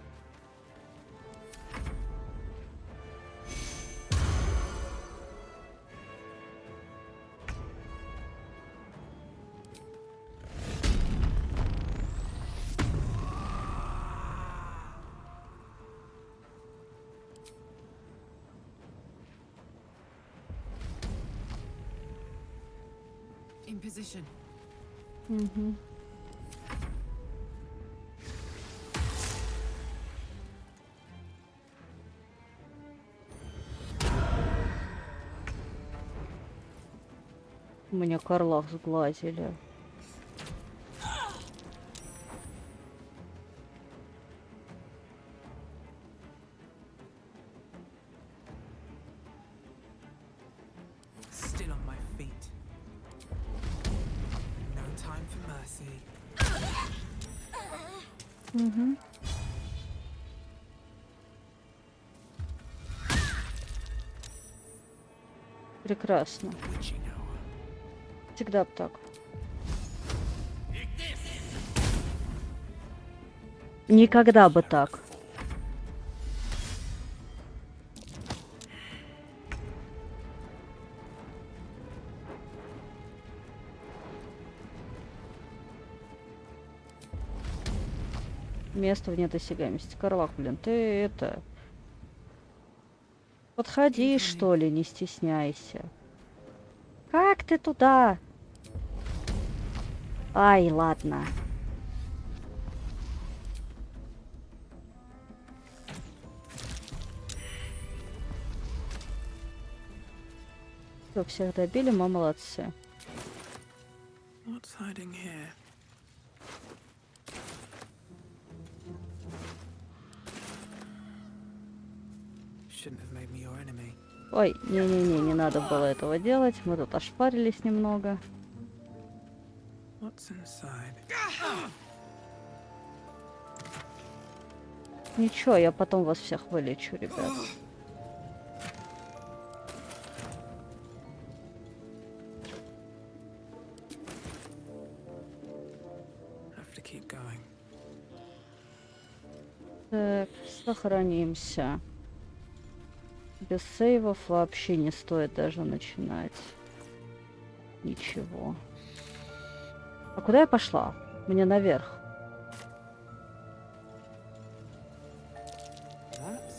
In position. Угу. У меня Карлах сглазили. Still on my feet. No time for mercy. Угу. Прекрасно. Всегда б так. Никогда бы так. Место вне досягаемости. Карлак, блин, ты это... Подходи, что ли, не стесняйся. Как ты туда? Ай, ладно. Все, всех добили, мы молодцы. What's hiding here? Shouldn't have made me your enemy. Ой, не-не-не, не надо было этого делать. Мы тут ошпарились немного. What's inside? Ничего, я потом вас всех вылечу, ребят. Have to keep going. Так, сохранимся. Без сейвов вообще не стоит даже начинать. Ничего. А куда я пошла? Мне наверх.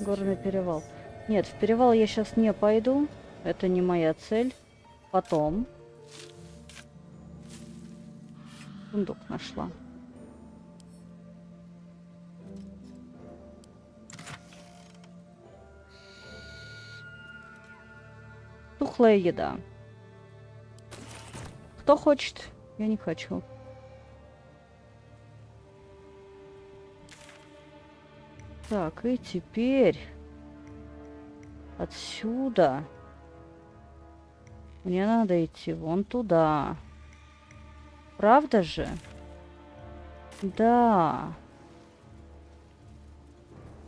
Горный перевал. Нет, в перевал я сейчас не пойду. Это не моя цель. Потом. Сундук нашла. Тухлая еда. Кто хочет? Я не хочу. Так, и теперь отсюда мне надо идти вон туда. Правда же? Да.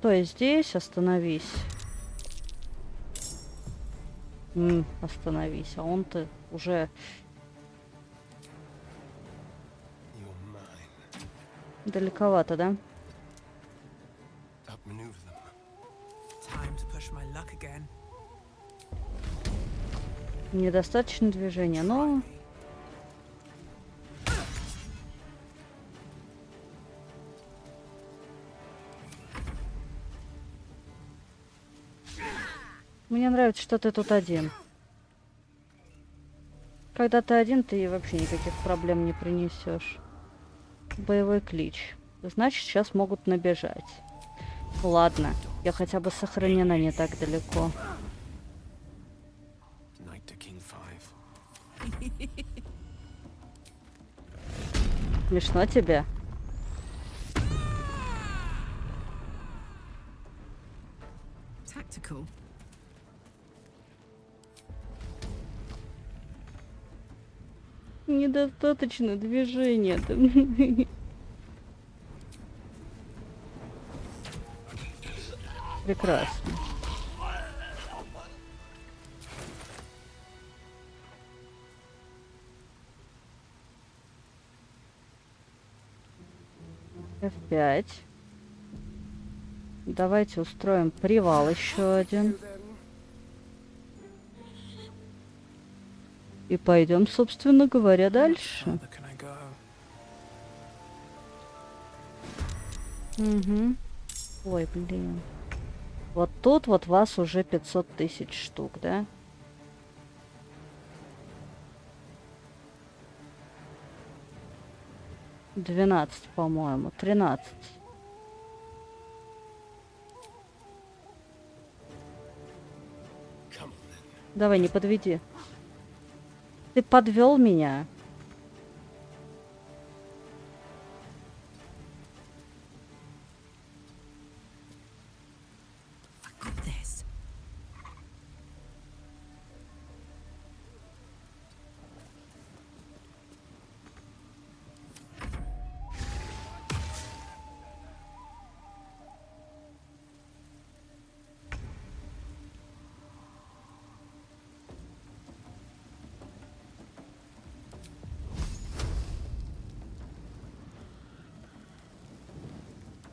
То есть здесь остановись. Остановись. А он-то уже... Далековато, да? Недостаточно движения, но Мне нравится, что ты тут один. Когда ты один, ты вообще никаких проблем не принесешь. Боевой клич. Значит, сейчас могут набежать. Ладно, я хотя бы сохранена не так далеко. Смешно тебе? Tactical. Недостаточно движения. Прекрасно. F5. Давайте устроим привал еще один. И пойдем, собственно говоря, дальше. Угу. Ой, блин. Вот тут вот вас уже 500 000 штук, да? $12, по-моему. 13. Давай, не подведи. Ты подвел меня.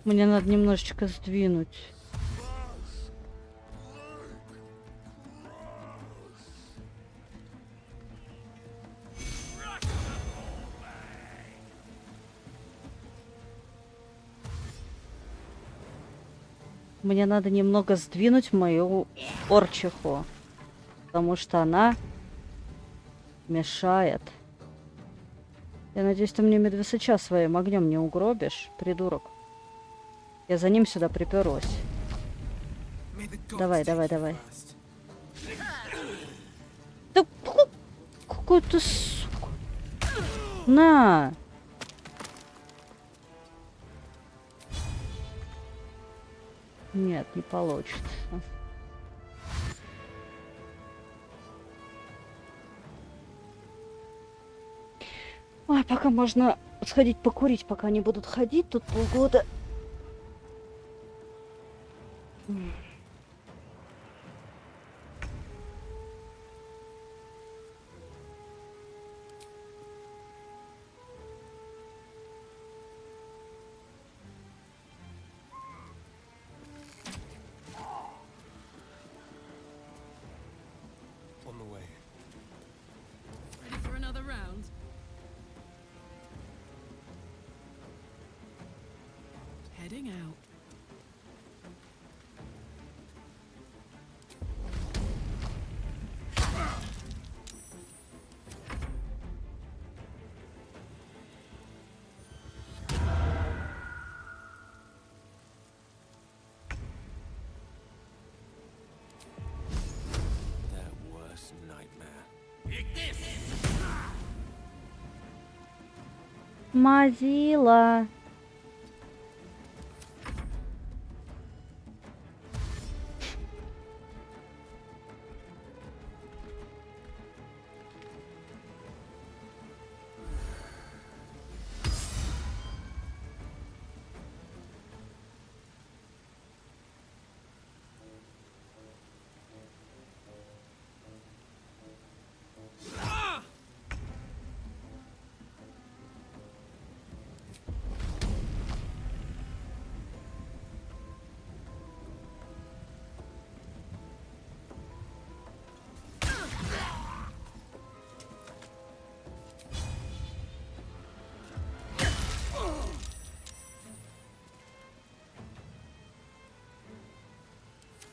Мне надо немножечко сдвинуть. Мне надо немного сдвинуть мою орчиху, потому что она мешает. Я надеюсь, ты мне медвесыча своим огнем не угробишь, придурок. Я за ним сюда приперлась. Давай, давай, давай. Да какой ты сука. На! Нет, не получится. Ой, пока можно сходить покурить, пока они будут ходить тут полгода. On the way. Ready for another round? Heading out. Мазила.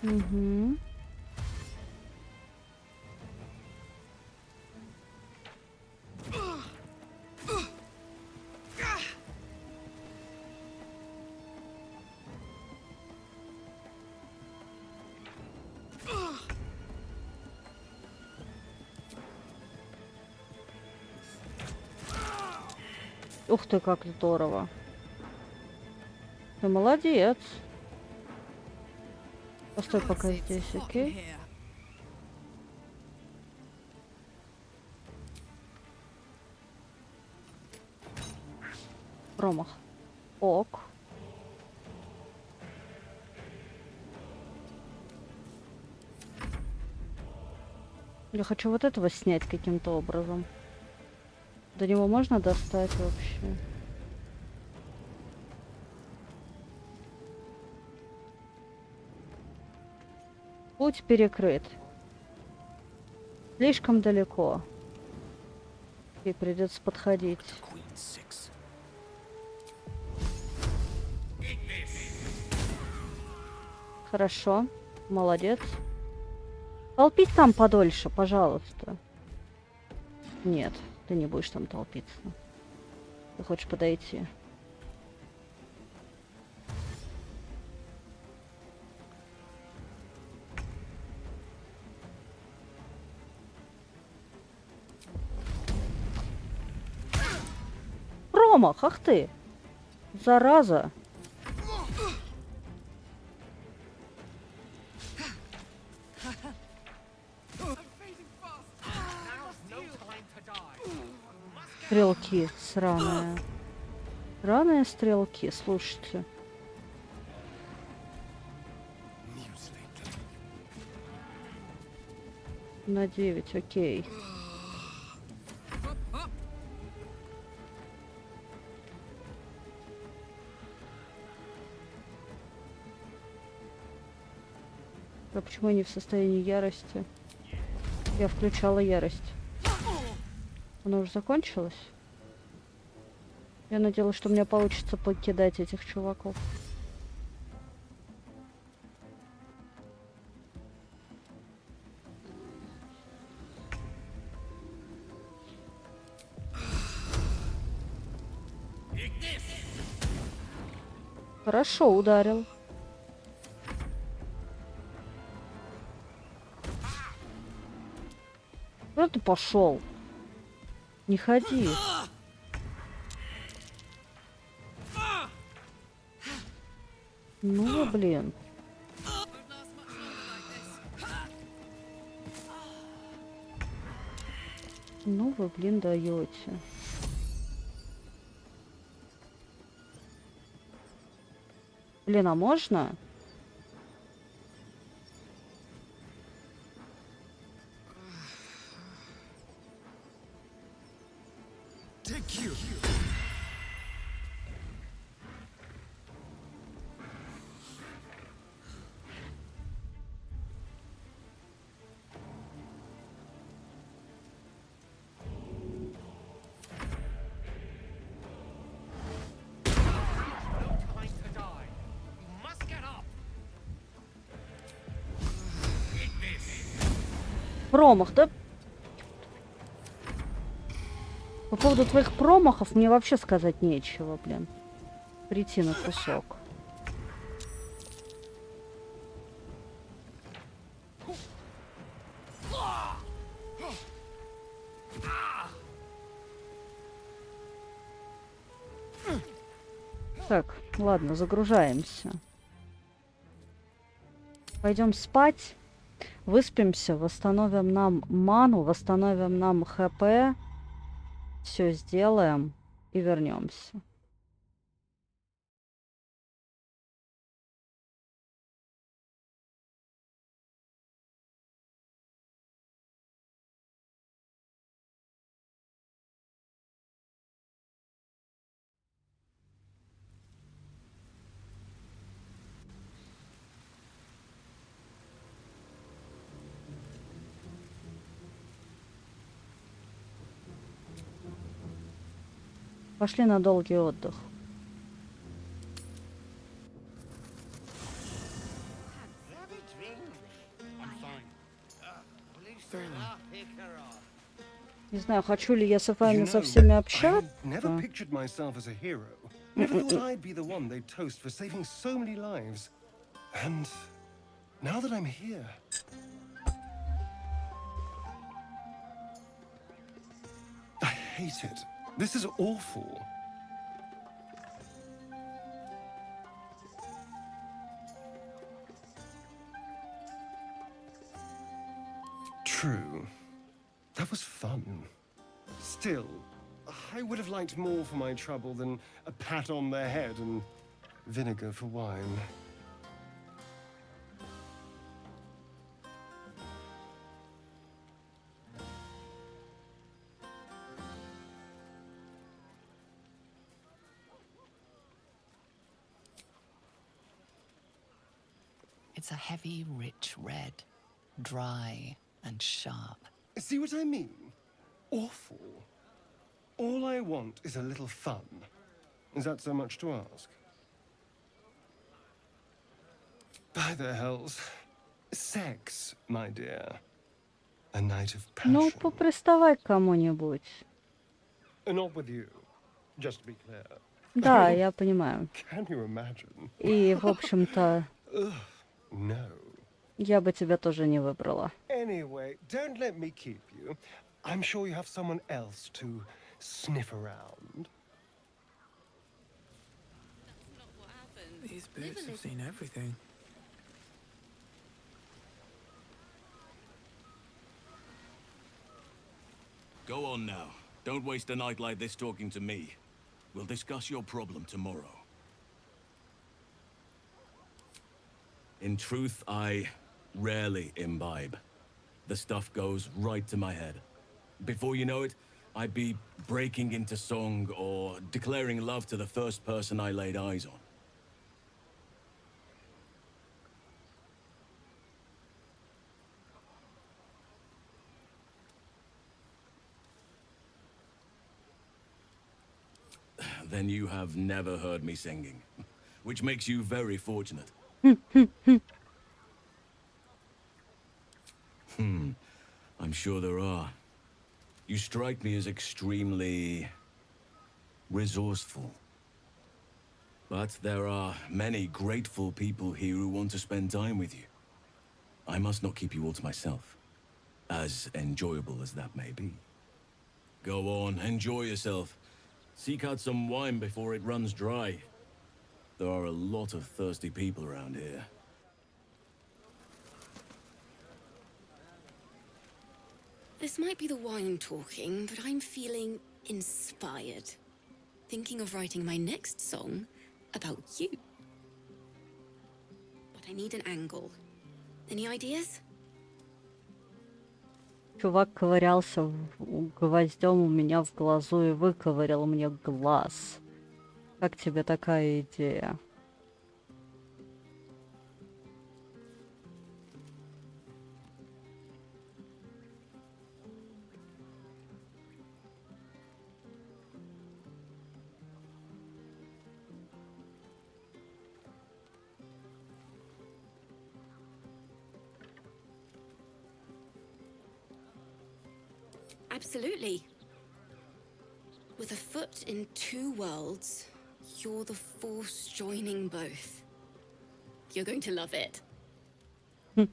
Угу. Ух ты, как здорово. Ты молодец. Постой пока здесь, окей? Промах. Ок. Я хочу вот этого снять каким-то образом. До него можно достать вообще? Путь перекрыт. Слишком далеко. И придется подходить. Хорошо. Молодец. Толпись там подольше, пожалуйста. Нет, ты не будешь там толпиться. Ты хочешь подойти. Промах, ах ты! Зараза! Стрелки сраные. Сраные стрелки, слушайте. На 9, окей. А почему я не в состоянии ярости? Я включала ярость. Она уже закончилась? Я надеялась, что у меня получится покидать этих чуваков. Хорошо ударил. Куда ты пошел? Не ходи. Ну, блин. Ну вы, блин, даете. Блин, а можно? Промах, да? По поводу твоих промахов мне вообще сказать нечего, блин. Прийти на кусок. Так, ладно, загружаемся. Пойдем спать. Выспимся, восстановим нам ману, восстановим нам ХП. Все сделаем и вернемся. Пошли на долгий отдых. Не знаю, хочу ли я с вами со всеми общаться. This is awful. True. That was fun. Still, I would have liked more for my trouble than a pat on the head and vinegar for wine. It's a heavy, rich red, dry and sharp. See what I mean? Awful. All I want is a little fun. Is that so much to ask? By the hells. Sex, my dear. A night of passion. Ну, поприставай к кому-нибудь. Not with you, just to be clear. Да, я понимаю. Can you imagine? И, в общем-то, No. я бы тебя тоже не выбрала. Anyway, don't let me keep you. I'm sure you have someone else to sniff around. These boots have seen everything. Go on now. Don't waste a night like this talking to me. We'll discuss your problem tomorrow. In truth, I rarely imbibe. The stuff goes right to my head. Before you know it, I'd be breaking into song or declaring love to the first person I laid eyes on. Then you have never heard me singing, which makes you very fortunate. I'm sure there are. You strike me as extremely resourceful. But there are many grateful people here who want to spend time with you. I must not keep you all to myself, as enjoyable as that may be. Go on, enjoy yourself. Seek out some wine before it runs dry. There are a lot of thirsty people around here. This might be the wine talking, but I'm feeling inspired. Thinking of writing my next song about you. But I need an angle. Any ideas? Чувак ковырялся гвоздем у меня в глазу и выковырял мне глаз. Как тебе такая идея? Absolutely. With a foot in two worlds, you're the force joining both. You're going to love it. You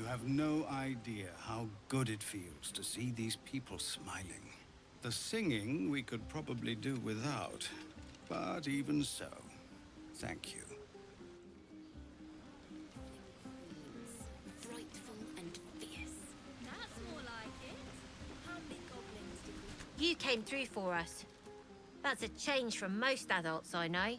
have no idea how good it feels to see these people smiling. The singing we could probably do without, but even so, thank you. You came through for us. That's a change from most adults I know.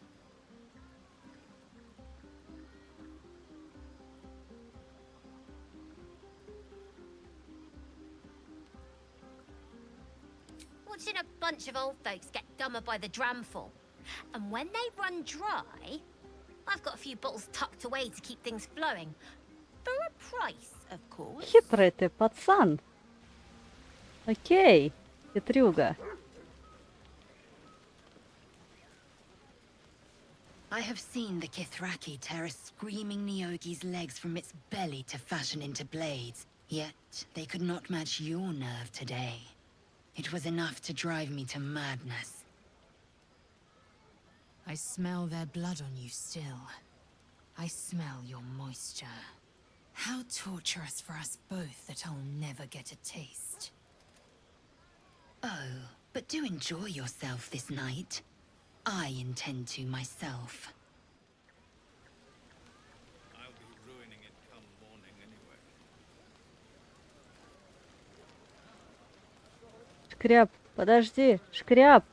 Watching a bunch of old folks get dumber by the dramful. And when they run dry, I've got a few bottles tucked away to keep things flowing. For a price, of course. Хитрый ты пацан. Окей, хитрюга. I have seen the Kithraki tear a screaming Nyogi's legs from its belly to fashion into blades. Yet, they could not match your nerve today. It was enough to drive me to madness. I smell their blood on you still. I smell your moisture. How torturous for us both that I'll never get a taste. Oh, but do enjoy yourself this night. I intend to myself. I'll be ruining it come morning Шкряб, подожди. Шкряб.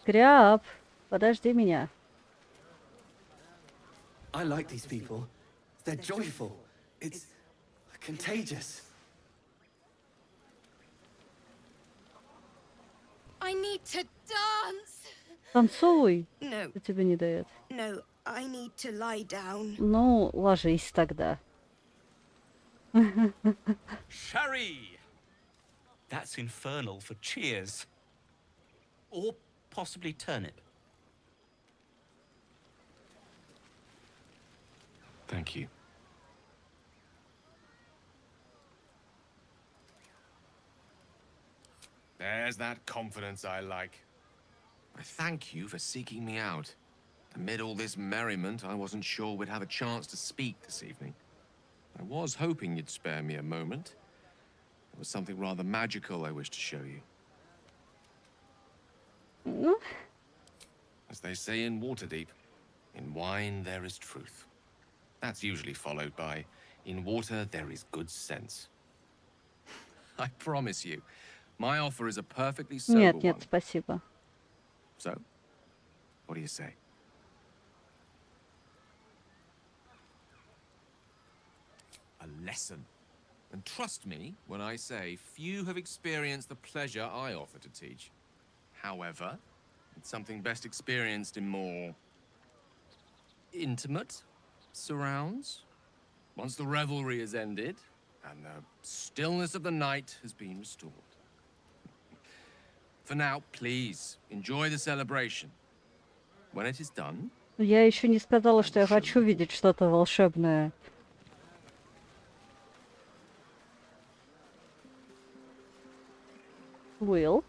Шкряб, подожди меня. I like these people. They're joyful. It's contagious. I need to dance. Танцуй. No. Кто тебе не дает? No, I need to lie down. Ну, ложись тогда. Sherry! That's infernal for cheers. Or possibly turnip. Thank you. There's that confidence I like. I thank you for seeking me out. Amid all this merriment, I wasn't sure we'd have a chance to speak this evening. I was hoping you'd spare me a moment. There was something rather magical I wished to show you. As they say in Waterdeep, in wine there is truth. That's usually followed by, in water there is good sense. I promise you, my offer is a perfectly sober Нет, нет, one. спасибо. So, what do you say? A lesson. And trust me when I say few have experienced the pleasure I offer to teach. However, it's something best experienced in more intimate surrounds. Once the revelry is ended and the stillness of the night has been restored. For now, please enjoy the celebration. When it is done, Я еще не сказала, что я хочу видеть что-то волшебное. Will?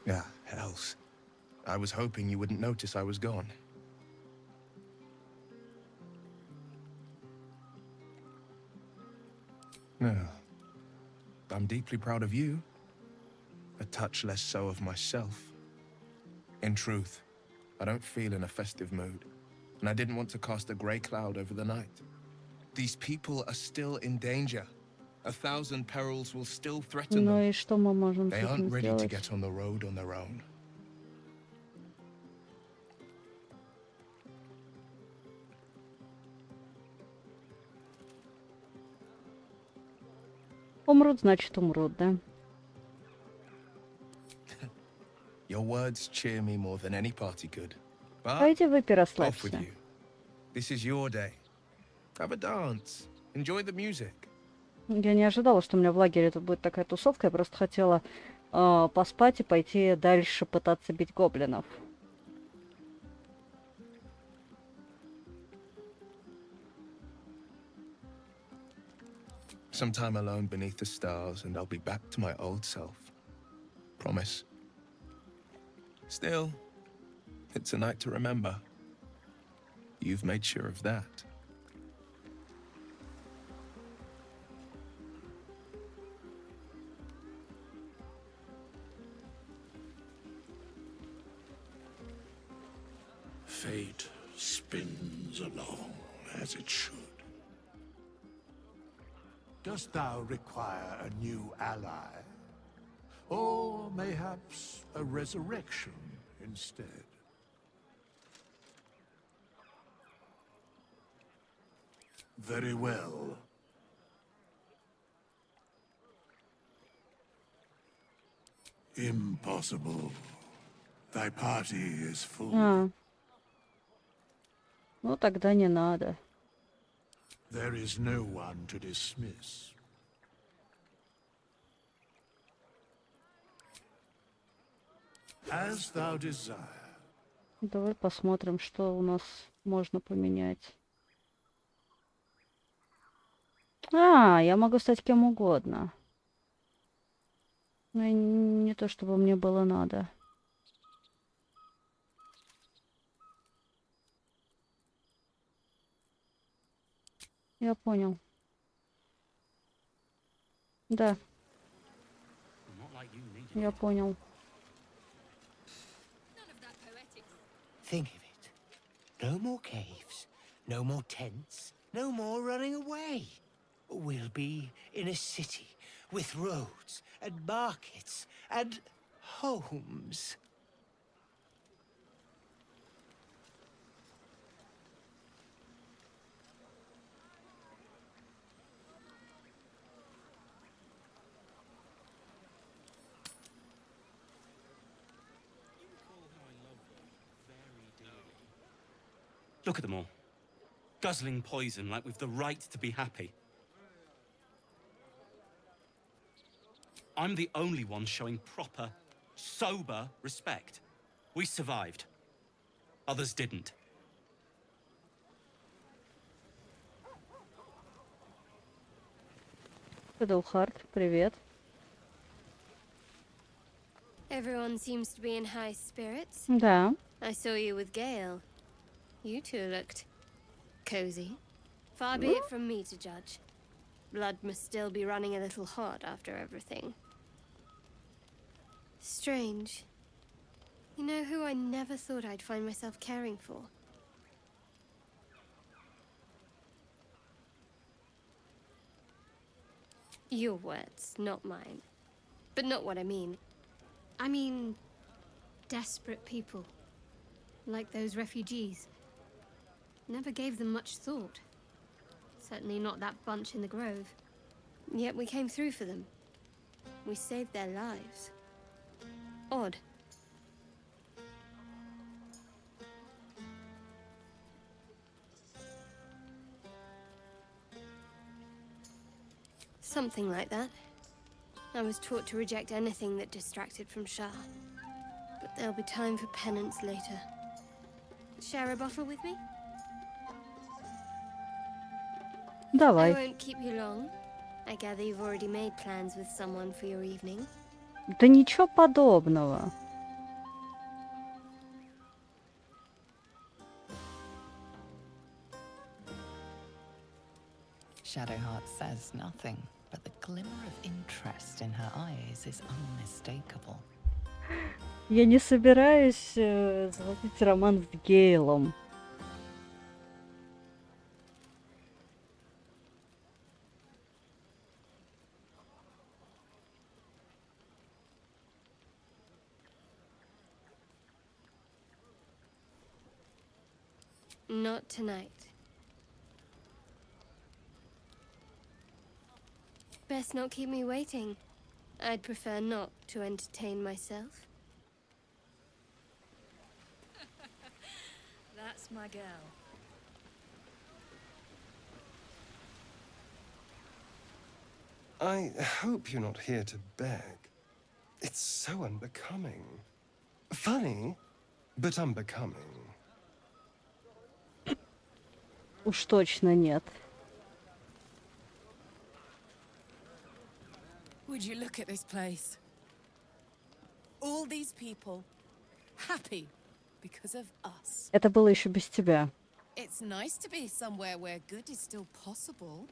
Ah, hells. I was hoping you wouldn't notice I was gone. No. I'm deeply proud of you. A touch less so of myself. In truth, I don't feel in a festive mood, and I didn't want to cast a grey cloud over the night. These people are still in danger. 1,000 perils will still threaten Ну them. и что мы можем с They этим aren't ready to сделать? get on the road on their own. Умрут, значит умрут, да? Your words cheer me more than any party could. But Пойди выпей, off with расслабься. you. This is your day. Have a dance. Enjoy the music. Я не ожидала, что у меня в лагере тут будет такая тусовка. Я просто хотела поспать и пойти дальше пытаться бить гоблинов. Some time alone beneath the stars, and I'll be back to my old self. Promise. Still, it's a night to remember. You've made sure of that. Fate spins along as it should. Dost thou require a new ally? Or mayhaps a resurrection instead? Very well. Impossible. Thy party is full. А. Ну тогда не надо. There is no one to dismiss. As thou desire. Давай посмотрим, что у нас можно поменять. А, я могу стать кем угодно. Но не то, чтобы мне было надо. Я понял. Да. Я понял. Think of it. No more caves, no more tents, no more running away. We'll be in a city with roads and markets and homes. Look at them all. Guzzling poison like we've the right to be happy. I'm the only one showing proper, sober respect. We survived. Others didn't. Fiddlehart, привет. Everyone seems to be in high spirits. Да. I saw you with Gale. You two looked cozy. Far be it from me to judge. Blood must still be running a little hot after everything. Strange. You know who I never thought I'd find myself caring for? Your words, not mine. But not what I mean. I mean, desperate people. Like those refugees. Never gave them much thought. Certainly not that bunch in the grove. Yet we came through for them. We saved their lives. Odd. Something like that. I was taught to reject anything that distracted from Shah. But there'll be time for penance later. Share a bottle with me? Давай. I won't keep you long. I gather you've already made plans with someone for your evening. Да ничего подобного. Shadowheart says nothing, but the glimmer of interest in her eyes is unmistakable. Я не собираюсь заводить роман с Гейлом. Not tonight. Best not keep me waiting. I'd prefer not to entertain myself. That's my girl. I hope you're not here to beg. It's so unbecoming. Funny, but unbecoming. Уж точно нет. Would you look at this place? All these people happy because of us. Это было еще без тебя. It's nice to be somewhere where good is still possible.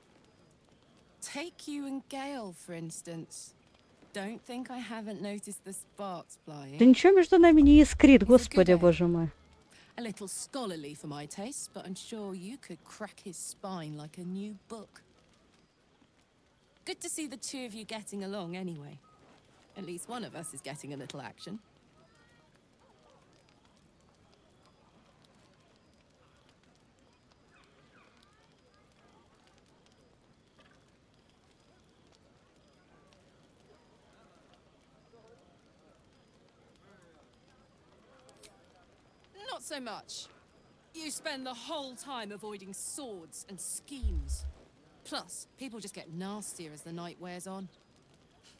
Take you and Gale, for instance. Don't think I haven't noticed the sparks flying. Да ничего между нами не искрит, господи, боже мой. A little scholarly for my taste, but I'm sure you could crack his spine like a new book. Good to see the two of you getting along anyway. At least one of us is getting a little action. Not so much. You spend the whole time avoiding swords and schemes. Plus, people just get nastier as the night wears on.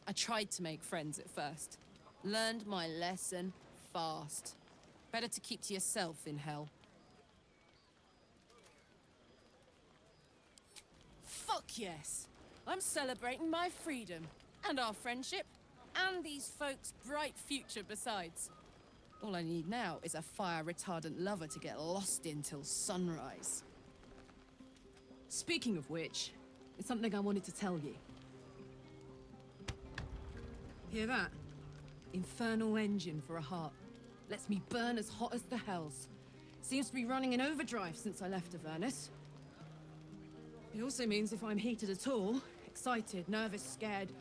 I tried to make friends at first. Learned my lesson fast. Better to keep to yourself in hell. Fuck yes! I'm celebrating my freedom, and our friendship, and these folks' bright future besides. All I need now is a fire-retardant lover to get lost in till sunrise. Speaking of which, it's something I wanted to tell you. Hear that? Infernal engine for a heart. Lets me burn as hot as the hells. Seems to be running in overdrive since I left Avernus. It also means if I'm heated at all, excited, nervous, scared,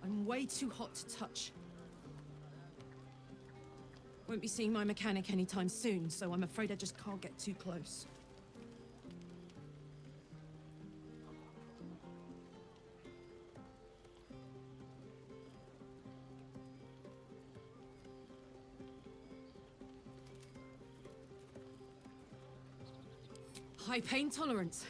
I'm way too hot to touch. Won't be seeing my mechanic anytime soon, so I'm afraid I just can't get too close. High pain tolerance,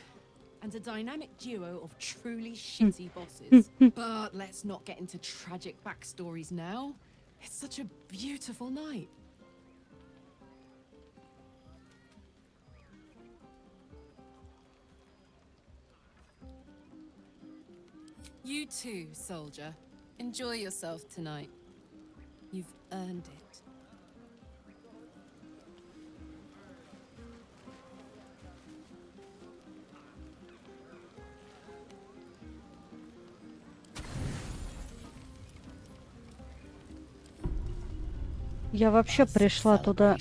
and a dynamic duo of truly shitty bosses. But let's not get into tragic backstories now. It's such a beautiful night. You too, soldier. Enjoy yourself tonight. You've earned it. Я вообще пришла туда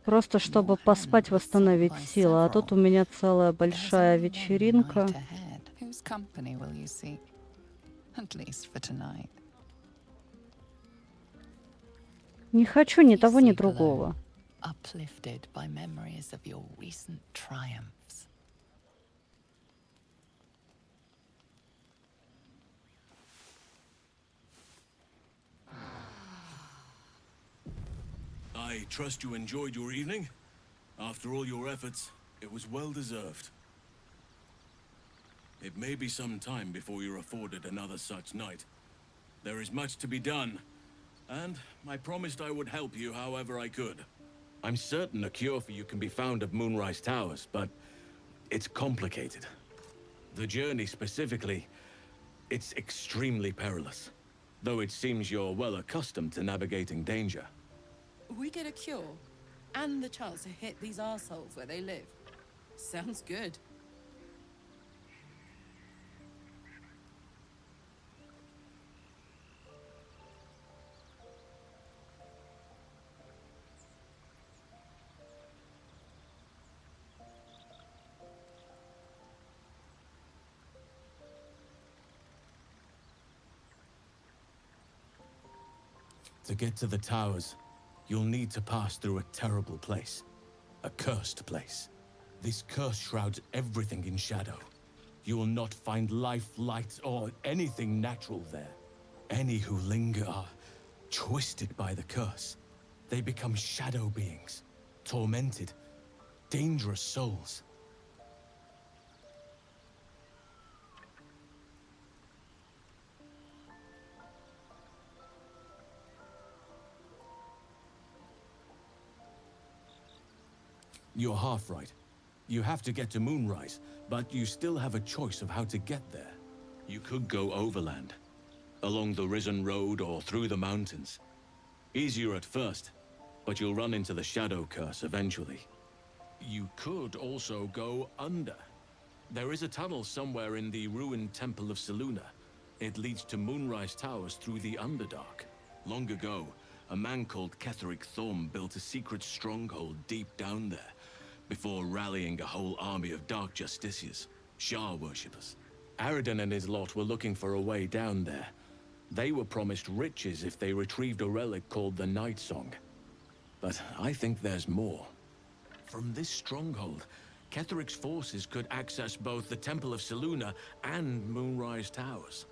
просто чтобы поспать, восстановить силы, а тут у меня целая большая вечеринка. Не хочу ни того, ни другого. I trust you enjoyed your evening. After all your efforts, it was well deserved. It may be some time before you're afforded another such night. There is much to be done, and I promised I would help you however I could. I'm certain a cure for you can be found at Moonrise Towers, but it's complicated. The journey specifically, it's extremely perilous, though it seems you're well accustomed to navigating danger. We get a cure, and the chance to hit these arseholes where they live. Sounds good. To get to the towers, you'll need to pass through a terrible place. A cursed place. This curse shrouds everything in shadow. You will not find life, light, or anything natural there. Any who linger are twisted by the curse. They become shadow beings, tormented, dangerous souls. You're half right. You have to get to Moonrise, but you still have a choice of how to get there. You could go overland, along the Risen Road or through the mountains. Easier at first, but you'll run into the Shadow Curse eventually. You could also go under. There is a tunnel somewhere in the ruined Temple of Selûne. It leads to Moonrise Towers through the Underdark. Long ago, a man called Ketheric Thorm built a secret stronghold deep down there, before rallying a whole army of Dark Justiciars, Shah worshippers. Aridon and his lot were looking for a way down there. They were promised riches if they retrieved a relic called the Night Song. But I think there's more. From this stronghold, Ketheric's forces could access both the Temple of Selûne and Moonrise Towers.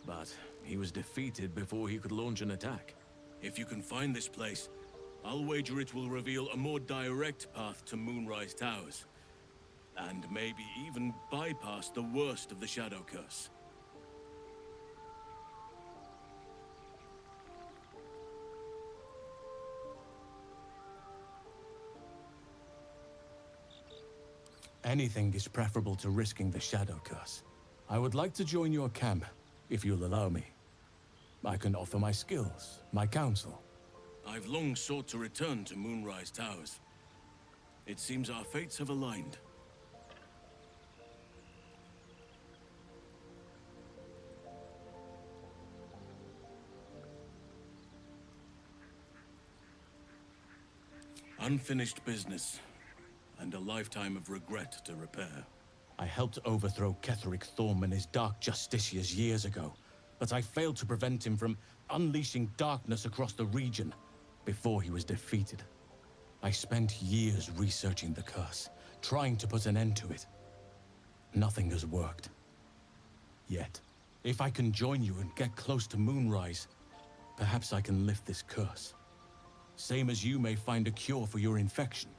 But he was defeated before he could launch an attack. If you can find this place, I'll wager it will reveal a more direct path to Moonrise Towers. And maybe even bypass the worst of the Shadow Curse. Anything is preferable to risking the Shadow Curse. I would like to join your camp, if you'll allow me. I can offer my skills, my counsel. I've long sought to return to Moonrise Towers. It seems our fates have aligned. Unfinished business, and a lifetime of regret to repair. I helped overthrow Ketheric Thorm and his dark justiciars years ago, but I failed to prevent him from unleashing darkness across the region before he was defeated. I spent years researching the curse, trying to put an end to it. Nothing has worked. Yet. If I can join you and get close to Moonrise, perhaps I can lift this curse. Same as you may find a cure for your infection.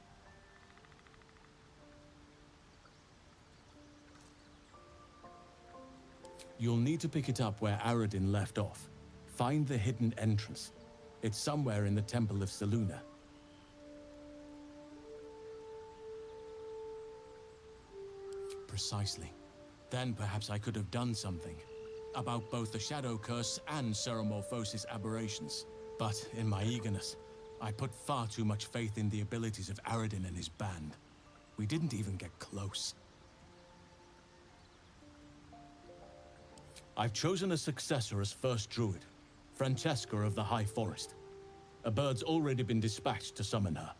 You'll need to pick it up where Aradin left off. Find the hidden entrance. It's somewhere in the Temple of Selûne. Precisely. Then perhaps I could have done something about both the Shadow Curse and Ceremorphosis aberrations. But in my eagerness, I put far too much faith in the abilities of Aradin and his band. We didn't even get close. I've chosen a successor as first druid, Francesca of the High Forest. A bird's already been dispatched to summon her.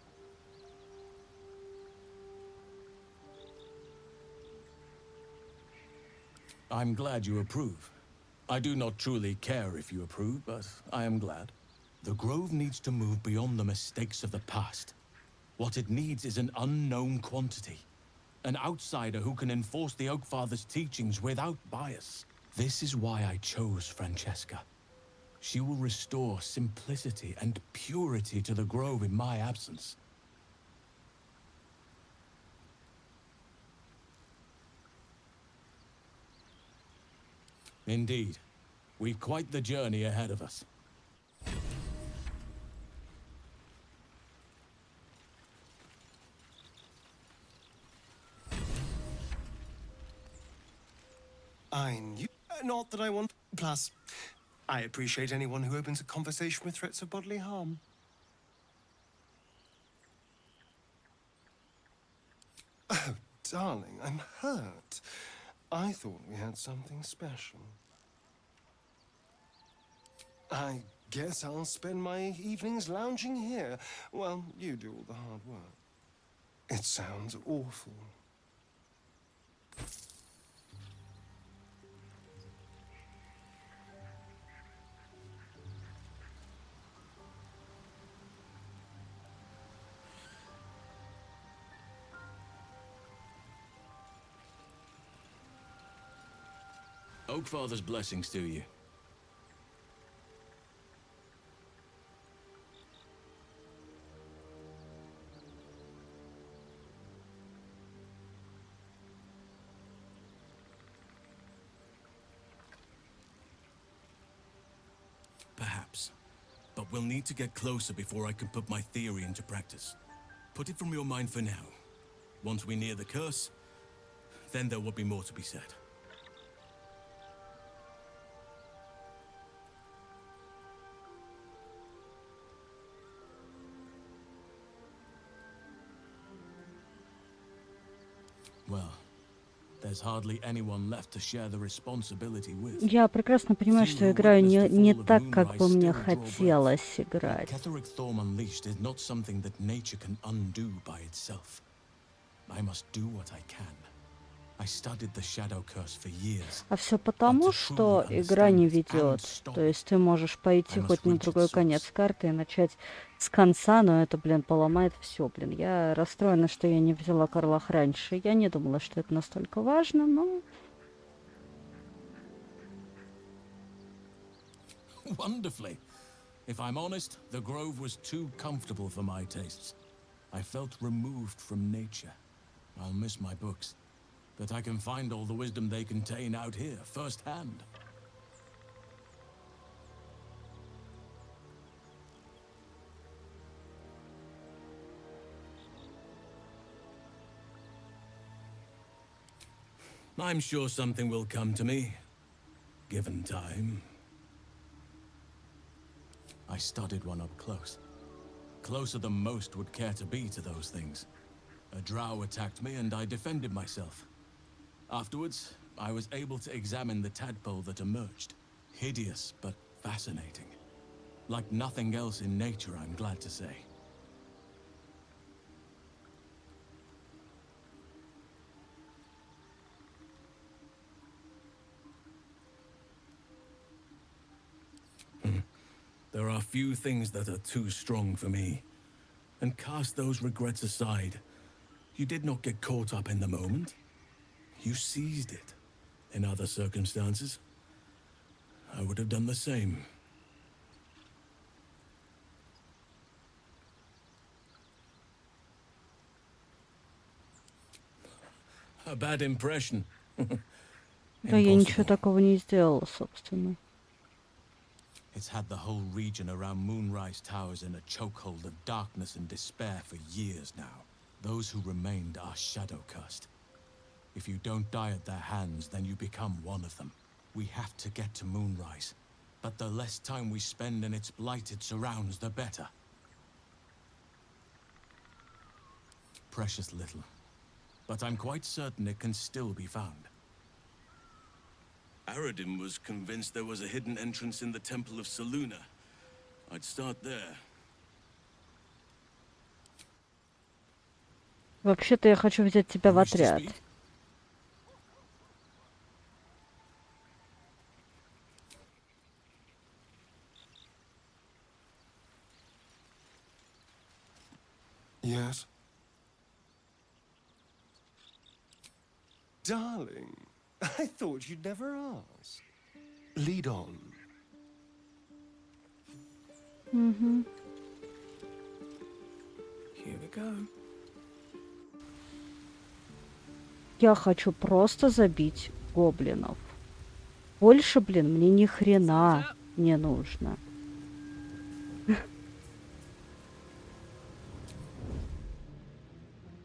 I'm glad you approve. I do not truly care if you approve, but I am glad. The Grove needs to move beyond the mistakes of the past. What it needs is an unknown quantity. An outsider who can enforce the Oakfather's teachings without bias. This is why I chose Francesca. She will restore simplicity and purity to the Grove in my absence. Indeed. We've quite the journey ahead of us. I knew. Not that I want. Plus, I appreciate anyone who opens a conversation with threats of bodily harm. Oh, darling, I'm hurt. I thought we had something special. I guess I'll spend my evenings lounging here while you do all the hard work. It sounds awful. Oakfather's blessings to you. Perhaps. But we'll need to get closer before I can put my theory into practice. Put it from your mind for now. Once we near the curse, then there will be more to be said. Well, there's hardly anyone left to share the responsibility with. Я прекрасно понимаю, что играю не так, как бы мне хотелось играть. Ketheric Thorm Unleashed is not something that nature can undo by itself. I must do what I can. I studied the Shadow Curse for years. А все потому, что игра не ведет. То есть ты можешь пойти хоть на другой конец карты и начать с конца, но это, блин, поломает все, блин. Я расстроена, что я не взяла Карлах раньше. Я не думала, что это настолько важно, но... Wonderfully. If I'm honest, the Grove was too comfortable for my tastes. I felt removed from nature. I'll miss my books. But I can find all the wisdom they contain out here, firsthand. I'm sure something will come to me, given time. I studied one up close. Closer than most would care to be to those things. A drow attacked me and I defended myself. Afterwards, I was able to examine the tadpole that emerged. Hideous, but fascinating. Like nothing else in nature, I'm glad to say. There are few things that are too strong for me. And cast those regrets aside. You did not get caught up in the moment. You seized it. In other circumstances, I would have done the same. A bad impression. Да я ничего такого не сделала, собственно. It's had the whole region around Moonrise Towers in a chokehold of darkness and despair for years now. Those who remained are shadow-cast. If you don't die at their hands, then you become one of them. We have to get to Moonrise, but the less time we spend in its blighted surrounds, the better. Precious little, but I'm quite certain it can still be found. Aradin was convinced there was a hidden entrance in the Temple of Selûne. I'd start there. Вообще-то я хочу взять тебя в отряд. Yes? Darling, I thought you'd never ask. Lead on. Угу. Here we go. Я хочу просто забить гоблинов. Больше, блин, мне ни хрена не нужно.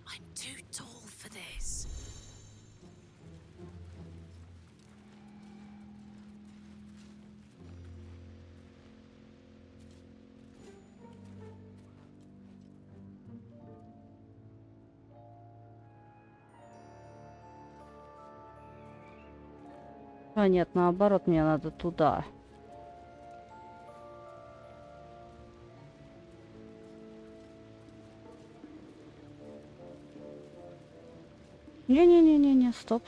I'm too tall for this. А нет, наоборот, мне надо туда. Не-не-не-не-не, стоп.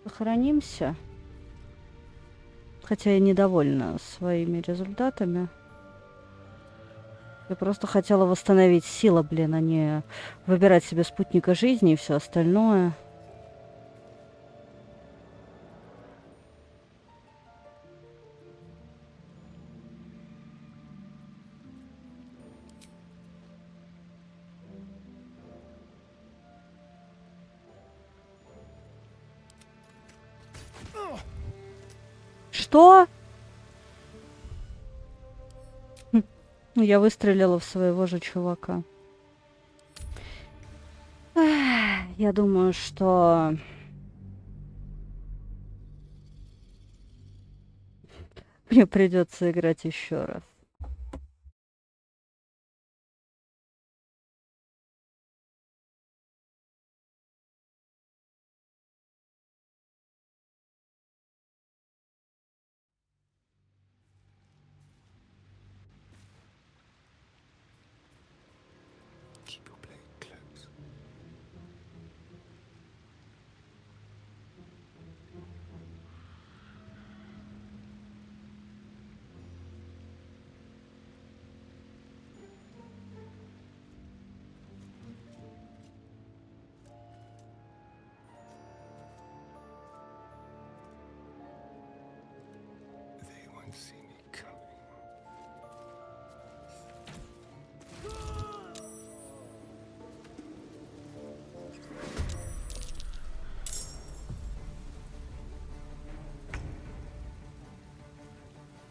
Сохранимся. Хотя я недовольна своими результатами. Я просто хотела восстановить силы, блин, а не выбирать себе спутника жизни и все остальное. Что? Я выстрелила в своего же чувака. Я думаю, что... мне придется играть еще раз.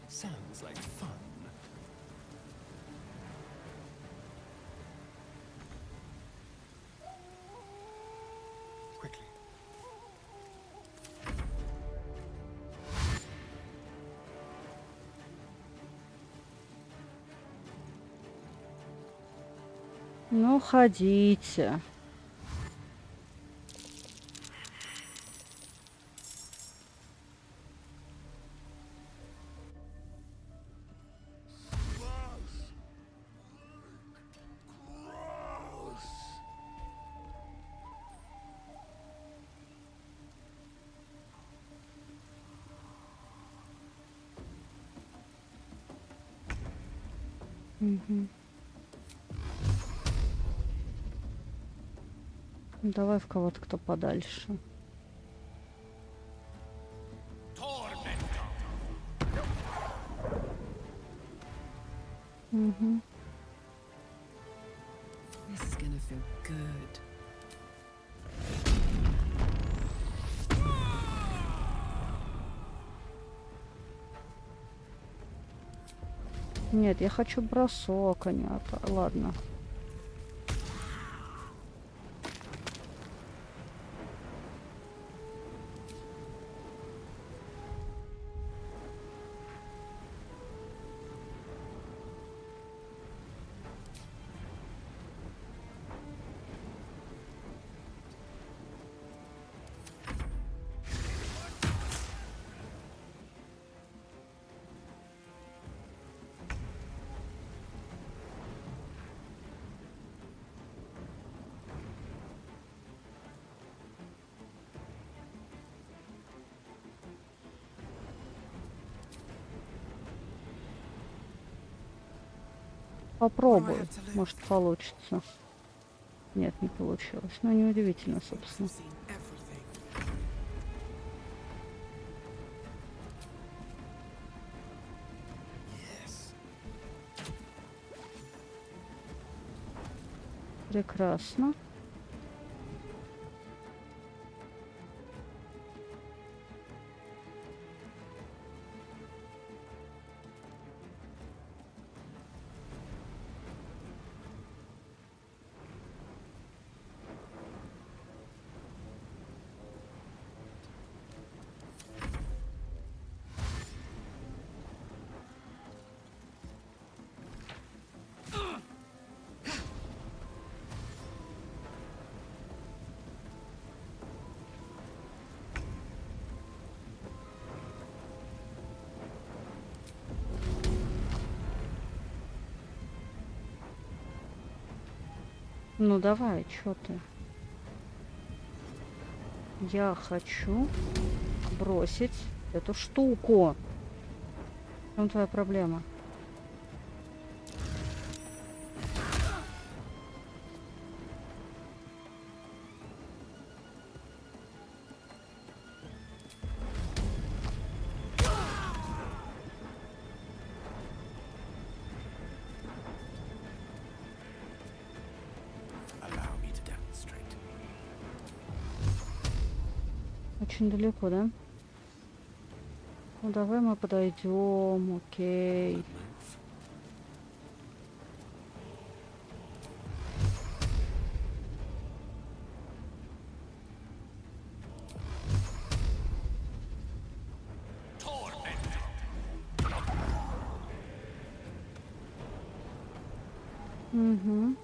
Sounds like fun. Quickly. Ну, ходите. Угу. Давай в кого-то, кто подальше. Угу. This is gonna feel good. Нет, я хочу бросок, а не ладно. Попробую, может получится. Нет, не получилось. Ну, неудивительно, собственно. Прекрасно. Ну давай, чё ты? Я хочу бросить эту штуку. В чем твоя проблема? Очень далеко, да? Ну давай мы подойдем, окей. Угу.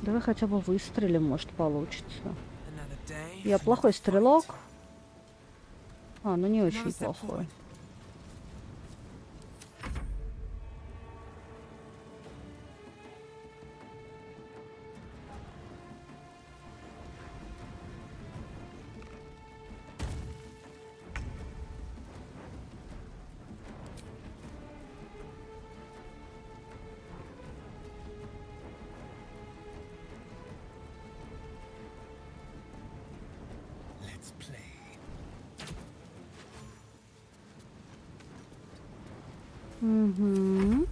Давай хотя бы выстрелим, может получится. Я плохой стрелок. А, ну не очень плохой. Угу.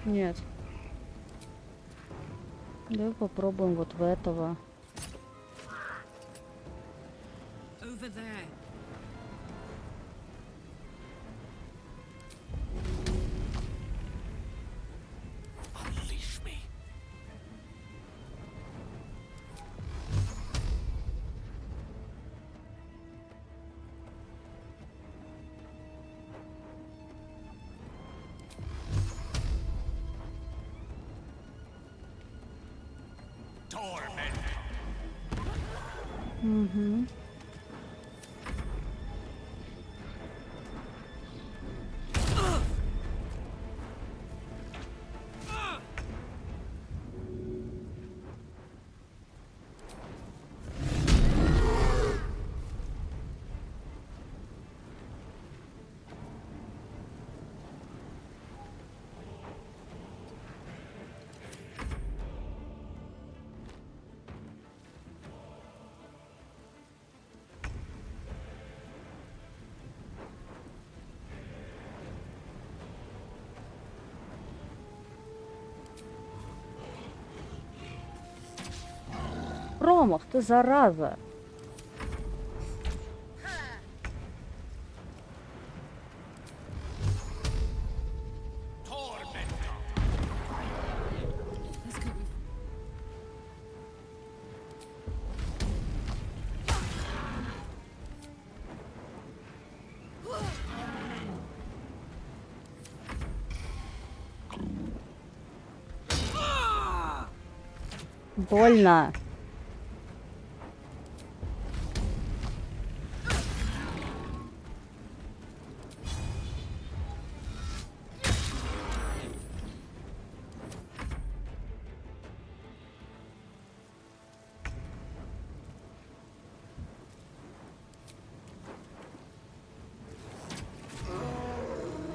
Нет. Давай попробуем вот в этого. Over there. Unleash me. Torment. Угу. Промах, ты зараза. Больно.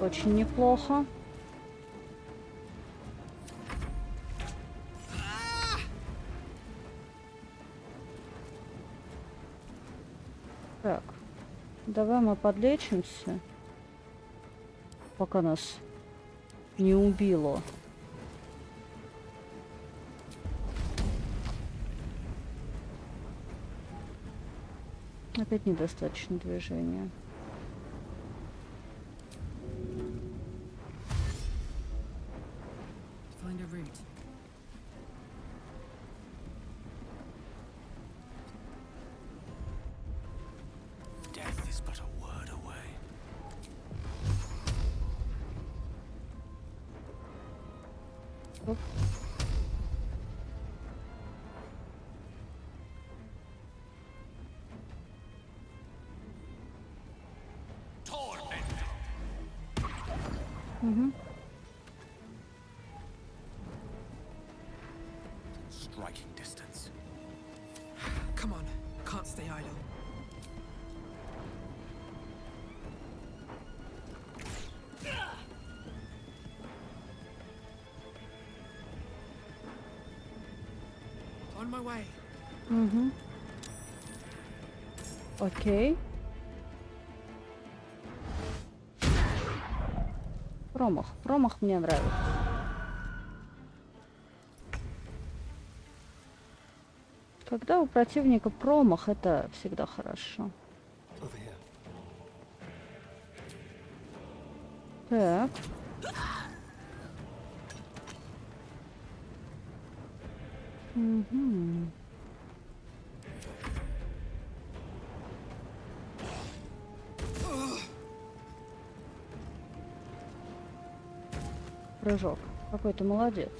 Очень неплохо. Так, давай мы подлечимся, пока нас не убило. Опять недостаточно движения. Find a route. Death is but a word away. Оп. Угу. Striking distance. Come on, can't stay idle. On my way. Угу. Окей. Промах. Промах мне нравится. Когда у противника промах, это всегда хорошо. Так. Угу. Прыжок. Какой ты молодец.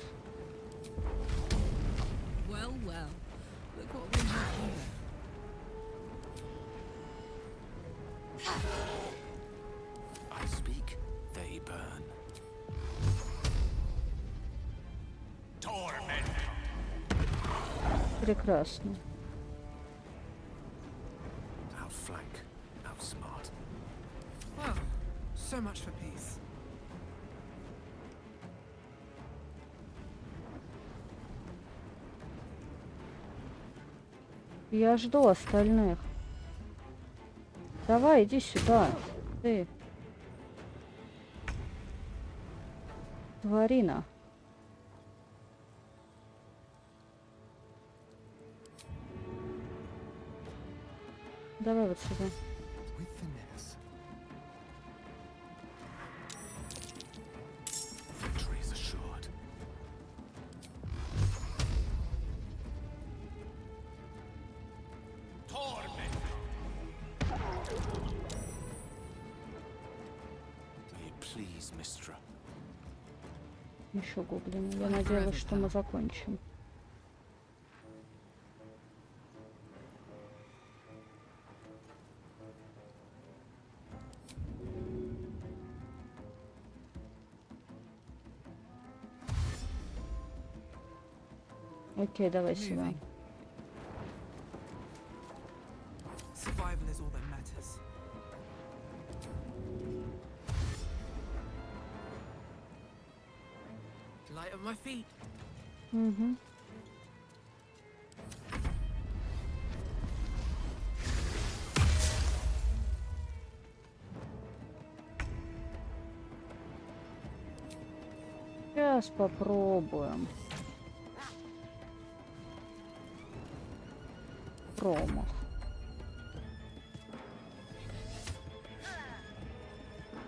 Well, well. Look what we have here. I speak, they burn. Torment. Прекрасно. Outflank, outsmart. Well, so much for peace. Я жду остальных. Давай, иди сюда. Ты. Тварина. Давай вот сюда. With finesse. Victory is assured. May it please, Mistra. Еще гоблины. Я надеялась, что мы закончим. Окей, давай сюда. Survival is all that matters. Light on my feet. Угу. Сейчас попробуем. Промах.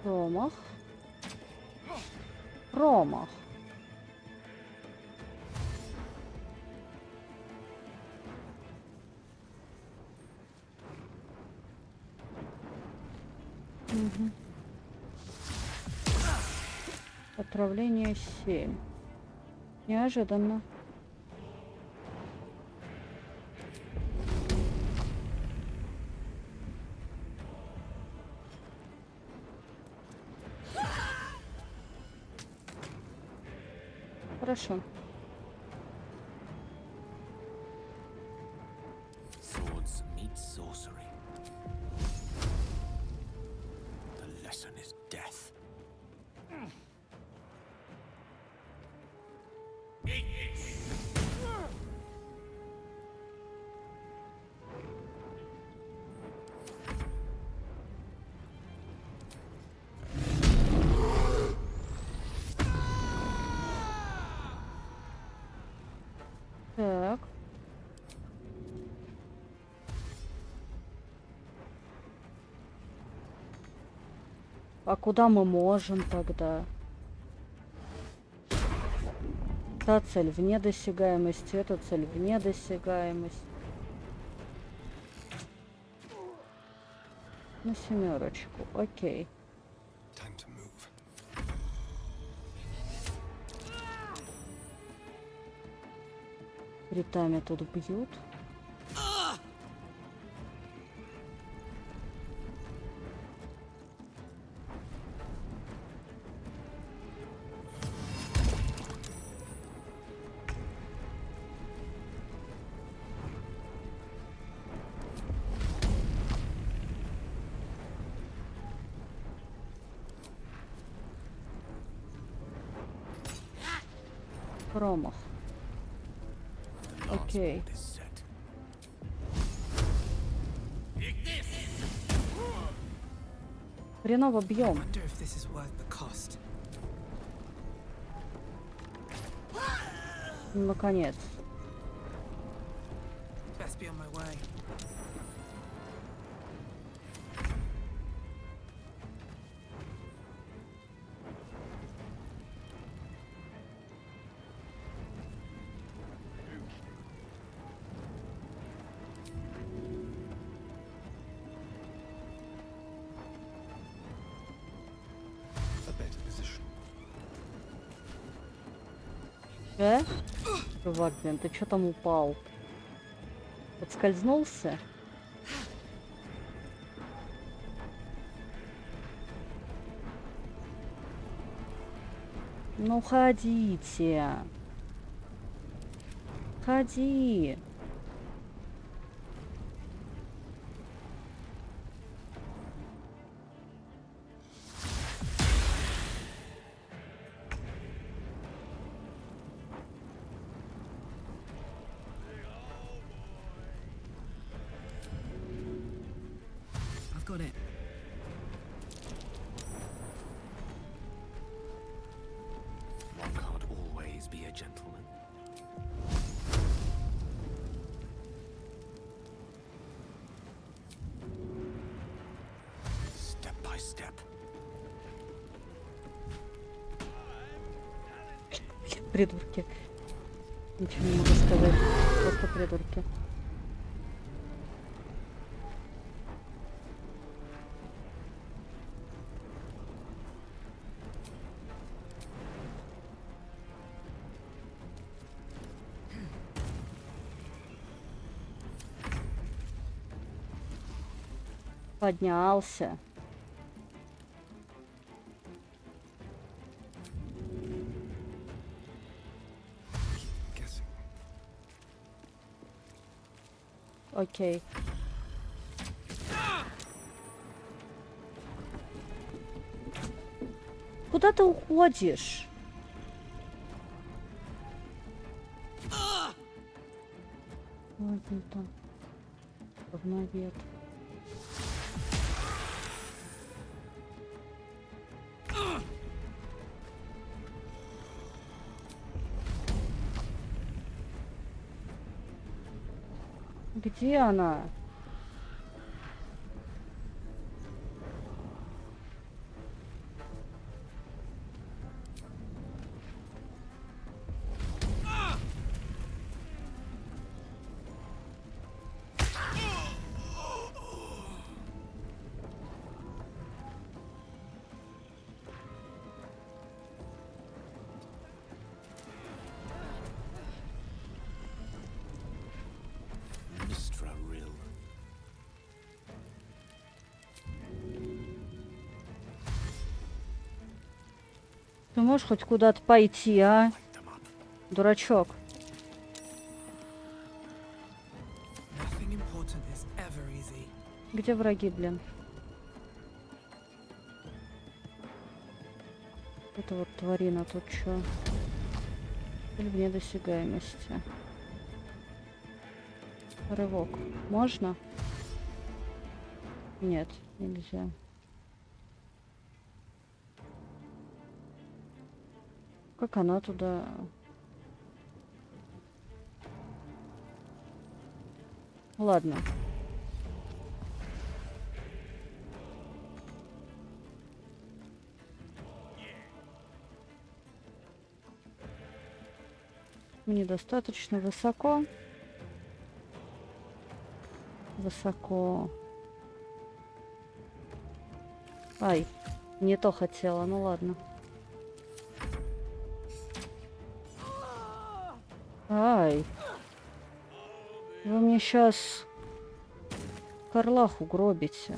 Промах. Промах. Угу. Отравление 7. Неожиданно. Хорошо. Swords meet sorcery. The lesson is death. Так. А куда мы можем тогда? Та цель вне досягаемости, эта цель вне досягаемости. На 7. Окей. Time to move. Ритами тут бьют. Промах. Окей. Хреново бьем. Wonder if this is worth the cost. Наконец. Best be on my way. Чувак, блин, ты чё там упал? Подскользнулся? Ну ходите. Ходи. Got it. One can't always be a gentleman. my step. Придурки. Ничего не могу сказать. Просто придурки. Поднялся. Окей. Куда ты уходишь? Ладно, там. Говновед. Где она? Ты можешь хоть куда-то пойти, а? Дурачок. Где враги, блин? Это вот тварина тут чё? Или в недосягаемости. Рывок. Можно? Нет, нельзя. Как она туда... Ладно. Недостаточно высоко. Высоко. Ай, не то хотела, ну ладно. Ай. Вы мне сейчас Карлаху гробите.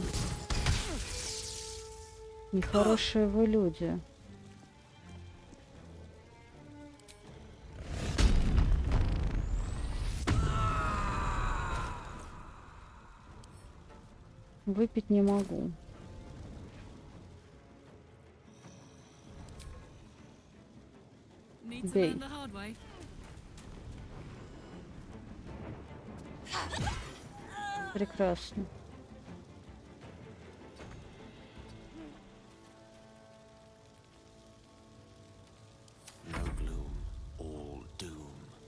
Нехорошие вы люди. Выпить не могу. Бей. Прекрасно.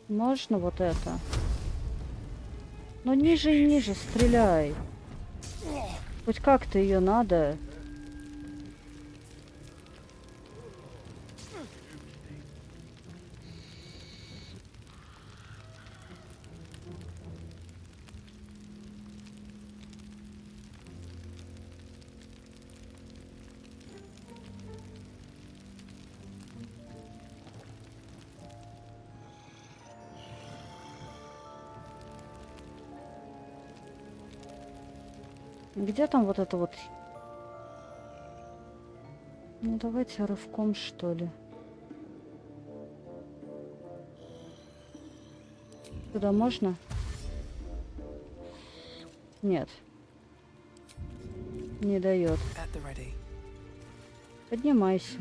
Можно вот это? Но ниже и ниже стреляй. Хоть как-то ее надо. Где там вот это вот? Ну давайте рывком, что ли. Туда можно? Нет. Не дает. Поднимайся.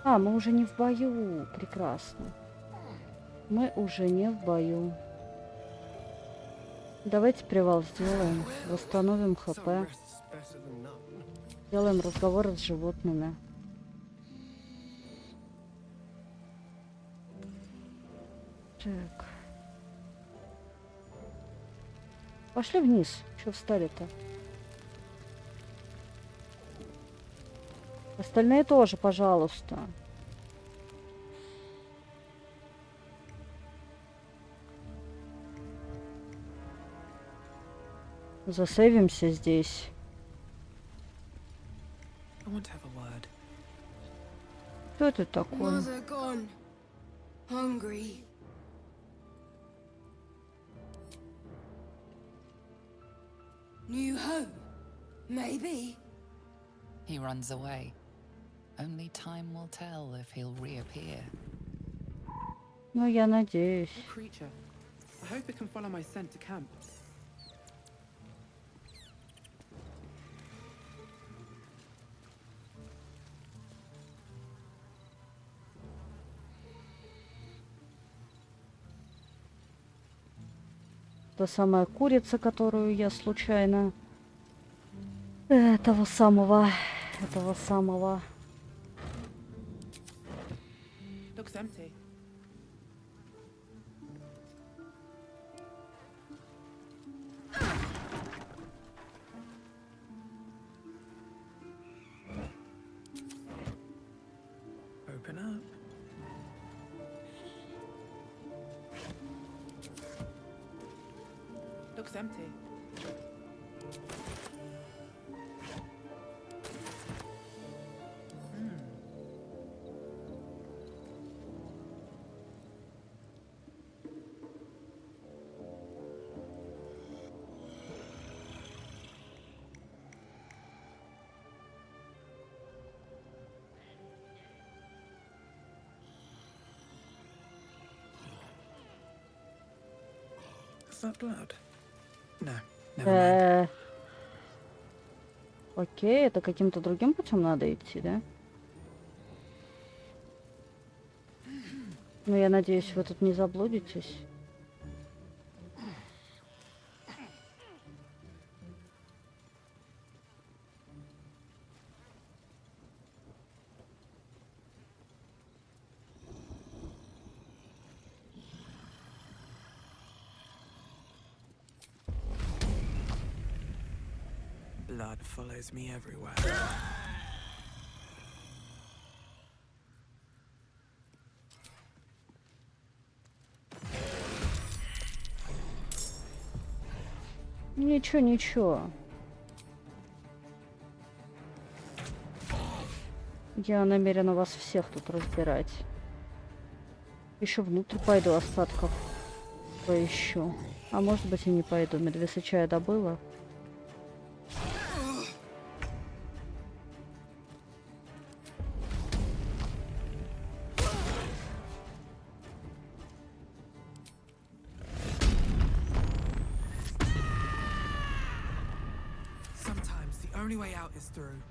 А, мы уже не в бою. Прекрасно. Мы уже не в бою. Давайте привал сделаем. Восстановим ХП. Делаем разговоры с животными. Так. Пошли вниз. Чё встали-то? Остальные тоже, пожалуйста. Засейвимся здесь. I want to have a word. Что это такое? Mother gone. Hungry. New home? Maybe. He runs away. Only time will tell if he'll reappear. Ну, я надеюсь. Creature. I hope it can follow my scent to camp. Та самая курица, которую я случайно... Этого самого... Looks empty. Open up. Looks empty. Is that blood? No, never mind. Окей, это каким-то другим путем надо идти, да? Ну, я надеюсь, вы тут не заблудитесь. Blood follows me everywhere. Ничего, ничего. Я намерена вас всех тут разбирать. Еще внутрь пойду, остатков поищу. А может быть и не пойду. Медвесыча я добыла. Sometimes the only way out is through.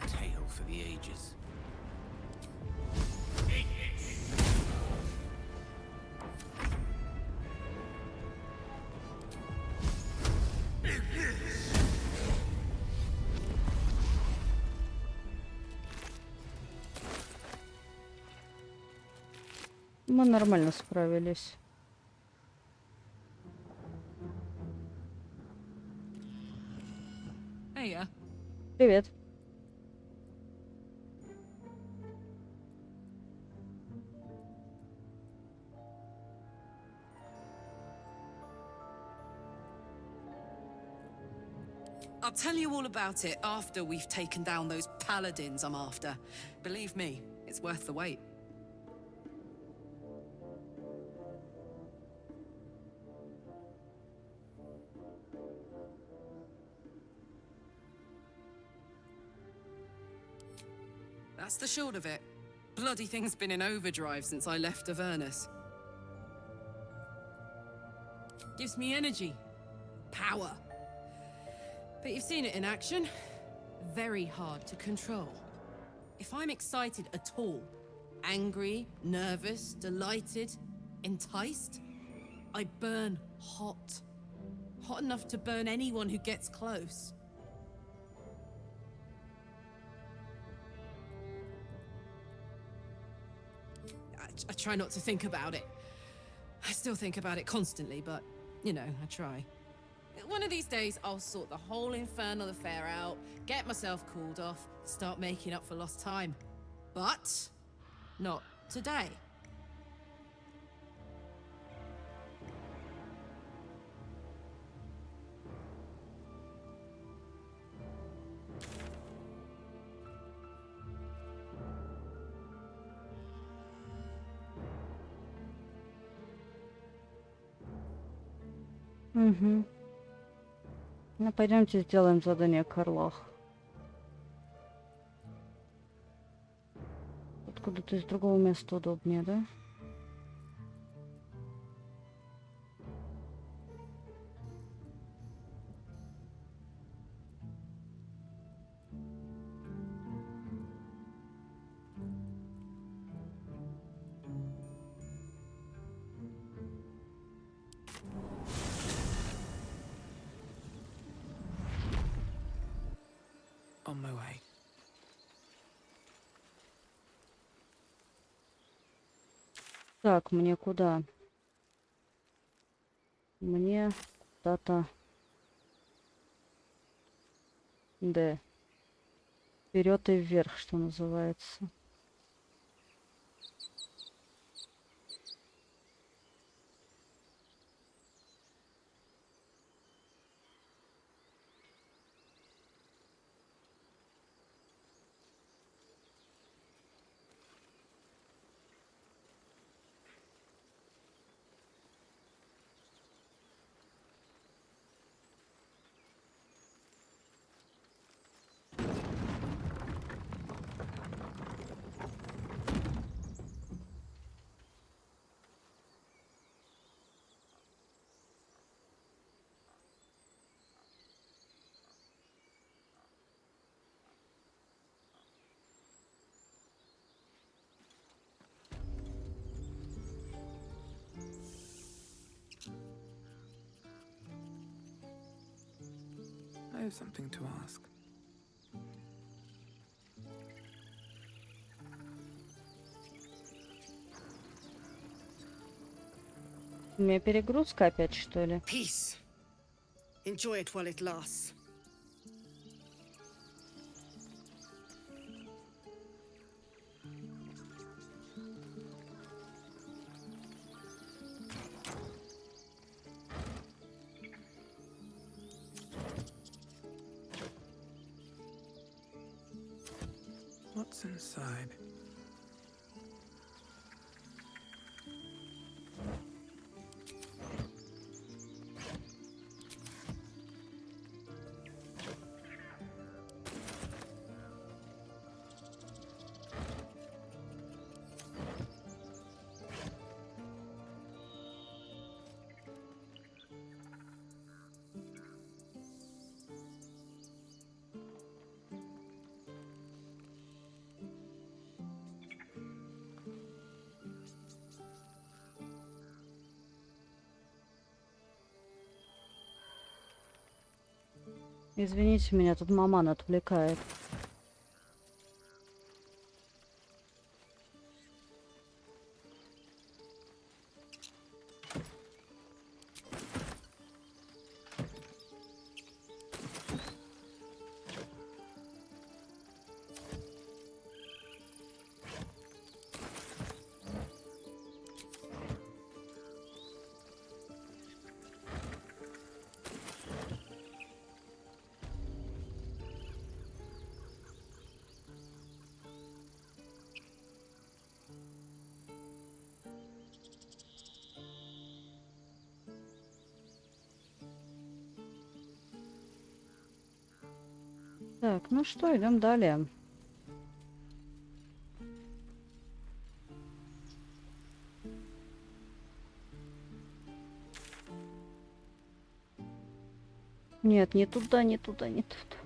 Tale for the ages. Мы нормально справились. Hey, Привет. I'll tell you all about it after we've taken down those paladins I'm after. Believe me, it's worth the wait. That's the short of it. Bloody thing's been in overdrive since I left Avernus. Gives me energy. Power. But you've seen it in action. Very hard to control. If I'm excited at all, angry, nervous, delighted, enticed, I burn hot. Hot enough to burn anyone who gets close. I try not to think about it. I still think about it constantly, but, you know, I try. One of these days, I'll sort the whole infernal affair out, get myself cooled off, start making up for lost time. But not today. Угу. Ну, пойдемте сделаем задание Карлах. Откуда-то из другого места удобнее, да? On my way. Так, мне куда? Мне куда-то... Да. Вперед и вверх, что называется. I have something to ask. У меня перегрузка опять, что ли? Peace. Enjoy it while it lasts. What's inside? Извините меня, тут маман отвлекает. Так, ну что, идем далее. Нет, не туда, не туда, не туда.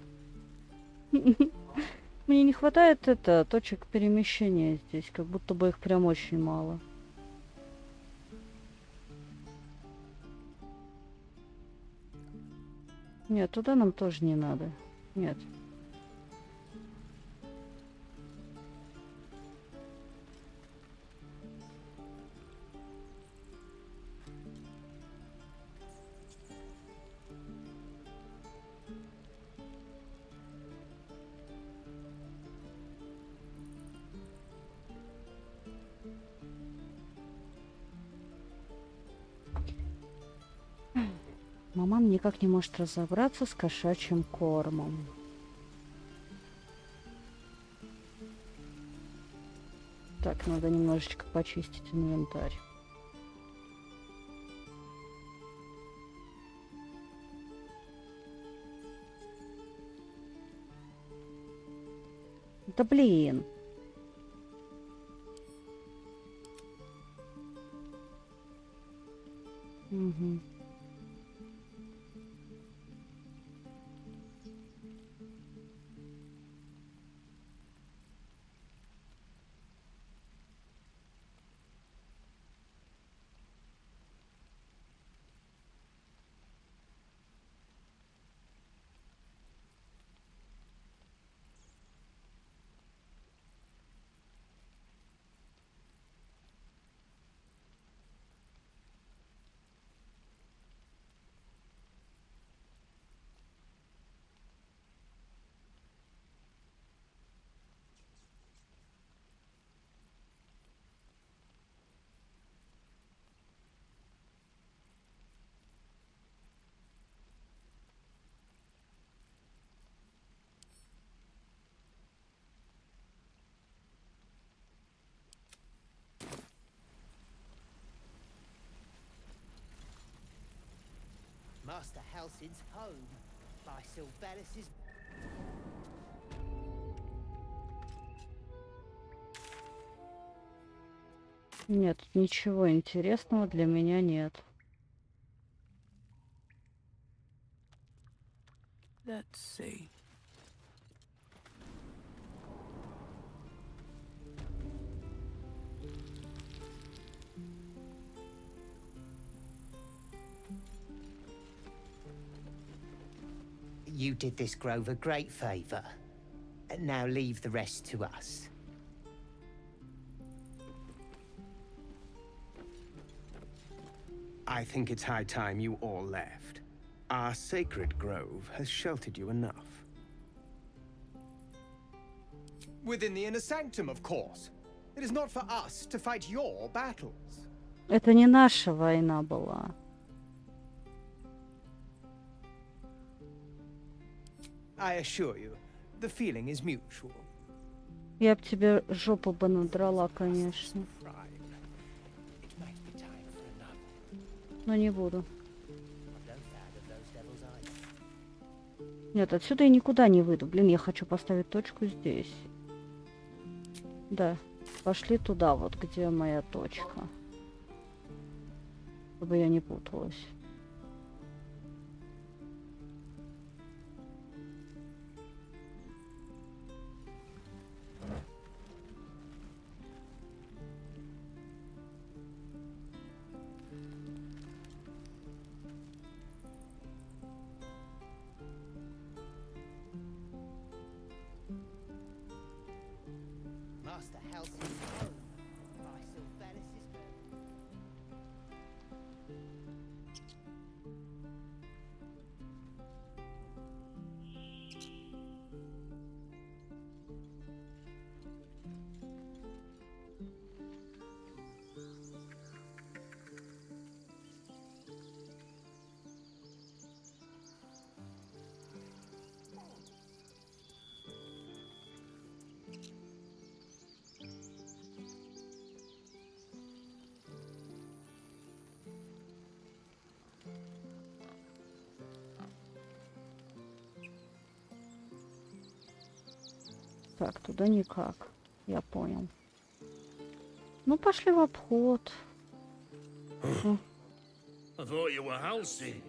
Мне не хватает точек перемещения здесь, как будто бы их прям очень мало. Нет, туда нам тоже не надо. Нет. Маман никак не может разобраться с кошачьим кормом. Так, надо немножечко почистить инвентарь. Да блин. Угу. Master Halsin's home by Sylvanas'. Нет, ничего интересного для меня нет. Let's see. You did this grove a great favor. Now leave the rest to us. I think it's high time you all left. Our sacred grove has sheltered you enough. Within the inner sanctum, of course. It is not for us to fight your battles. Это не наша война была. I assure you, the feeling is mutual. Я б тебе жопу бы надрала, конечно. Но не буду. Нет, отсюда я никуда не выйду. Блин, я хочу поставить точку здесь. Да, пошли туда, вот где моя точка. Чтобы я не путалась. Master Halsin's home by Sylvanas'. Так, туда никак. Я понял. Ну, пошли в обход. I thought you were Halsin.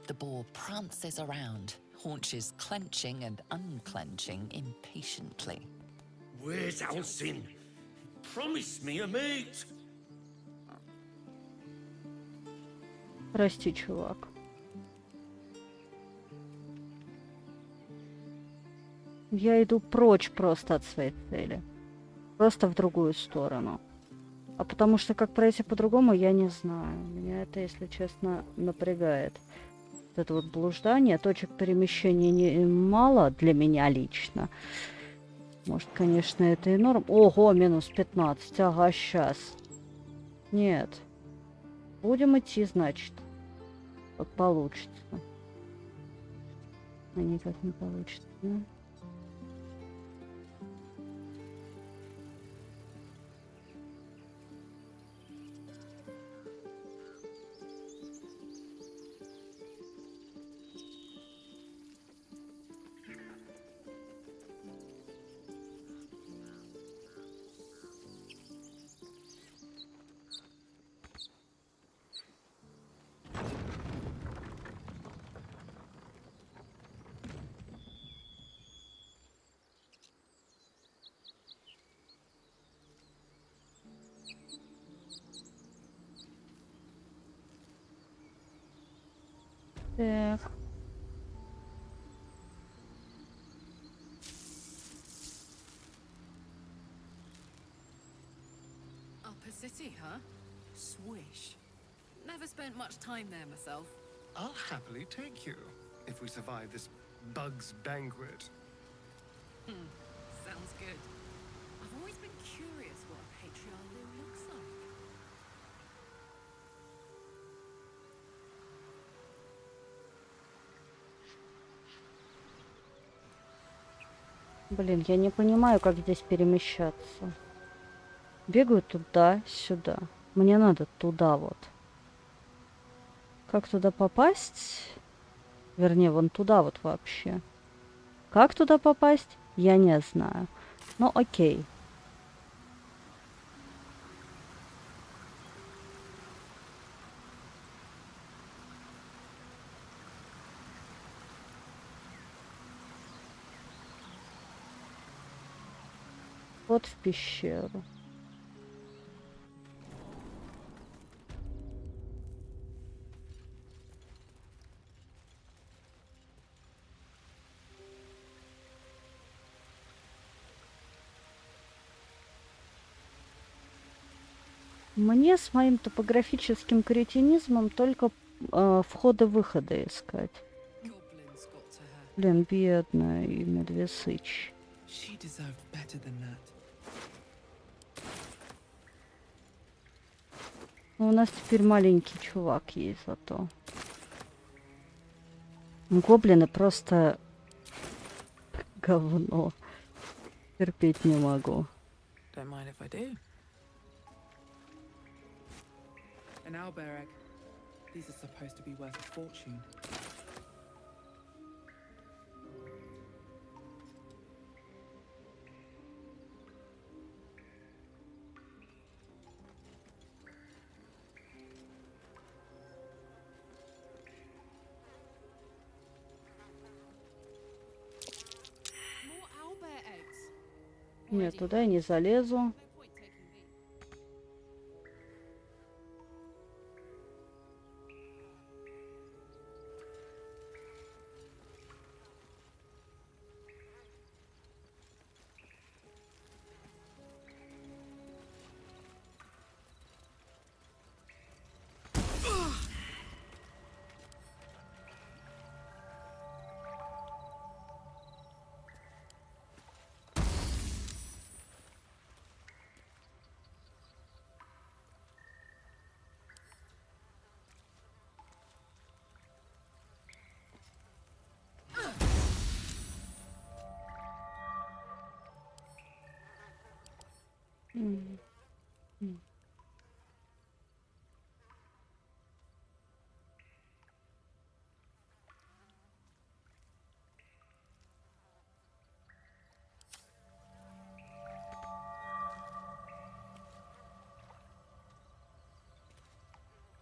The boar prances around, haunches clenching and unclenching impatiently. Where's Halsin? Promise me a mate. Прости, чувак. Я иду прочь просто от своей цели. Просто в другую сторону. А потому что как пройти по-другому, я не знаю. Меня это, если честно, напрягает. Вот это вот блуждание, точек перемещения мало для меня лично. Может, конечно, это и норм. Ого, минус 15. Ага, сейчас. Нет. Будем идти, значит. как получится. А никак не получится, да? Так. Upper City, huh? Swish. Never spent much time there myself. I'll happily take you, if we survive this bug's banquet. Sounds good. I've always been curious what a patriarch looks like. Блин, я не понимаю, как здесь перемещаться. Бегаю туда-сюда. Мне надо туда вот. Как туда попасть? Вернее, вон туда вот вообще. Как туда попасть? Я не знаю. Ну, окей. Вот в пещеру. Мне с моим топографическим кретинизмом только входы-выходы искать. Блин, бедная и медвесыч. She deserved better than that. Ну, у нас теперь маленький чувак есть зато. Гоблины просто говно. Терпеть не могу. Don't mind if I do. An owlbear egg. These are supposed to be worth a fortune. More owlbear eggs. Нет, туда я не залезу.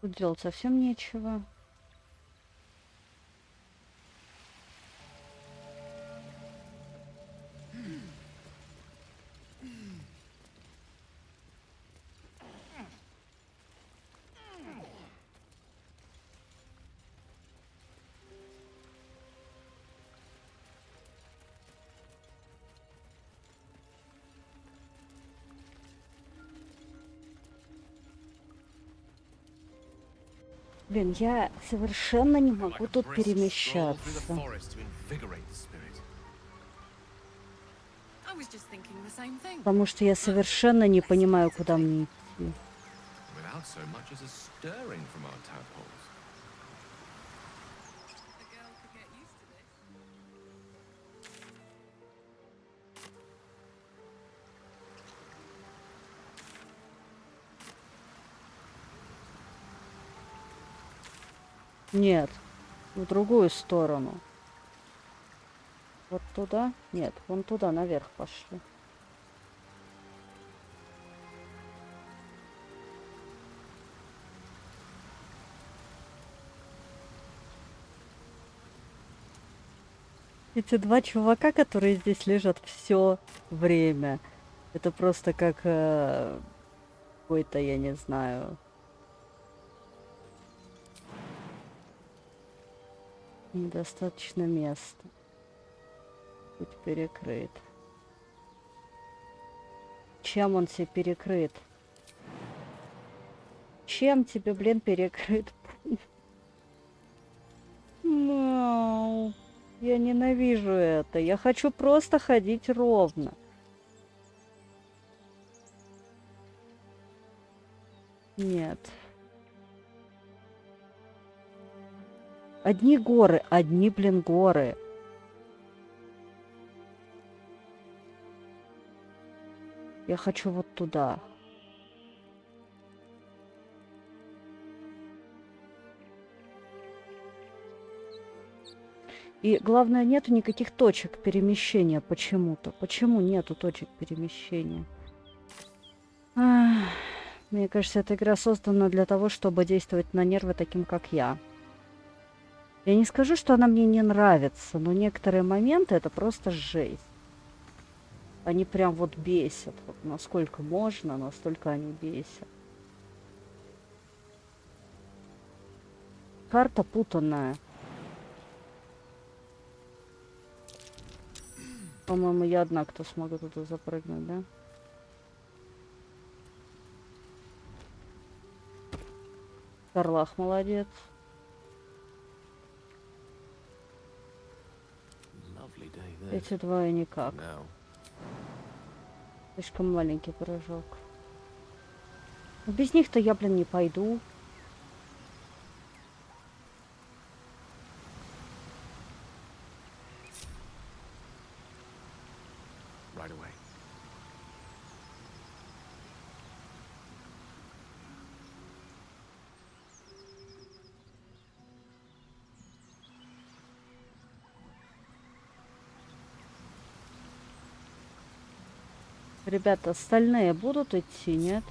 Тут делать совсем нечего. Блин, я совершенно не могу тут перемещаться. I was just thinking the same thing. Потому что я совершенно не понимаю, куда мне идти. Without so much as a stirring from our tadpoles. Нет, в другую сторону. Вот туда? Нет, вон туда, наверх пошли. Эти два чувака, которые здесь лежат все время, это просто как какой-то, я не знаю. Недостаточно места. Путь перекрыт. Чем он тебе перекрыт? Чем тебе, блин, перекрыт? No. Я ненавижу это. Я хочу просто ходить ровно. Нет. Одни горы, одни, блин, горы. Я хочу вот туда. И главное, нету никаких точек перемещения почему-то. Почему нету точек перемещения? Ах, мне кажется, эта игра создана для того, чтобы действовать на нервы таким, как я. Я не скажу, что она мне не нравится, но некоторые моменты это просто жесть. Они прям вот бесят. Вот насколько можно, настолько они бесят. Карта путанная. По-моему, я одна, кто смогу туда запрыгнуть, да? Карлах молодец. Эти двое никак. Слишком маленький прыжок. Но без них-то я, блин, не пойду. Ребята, остальные будут идти, нет?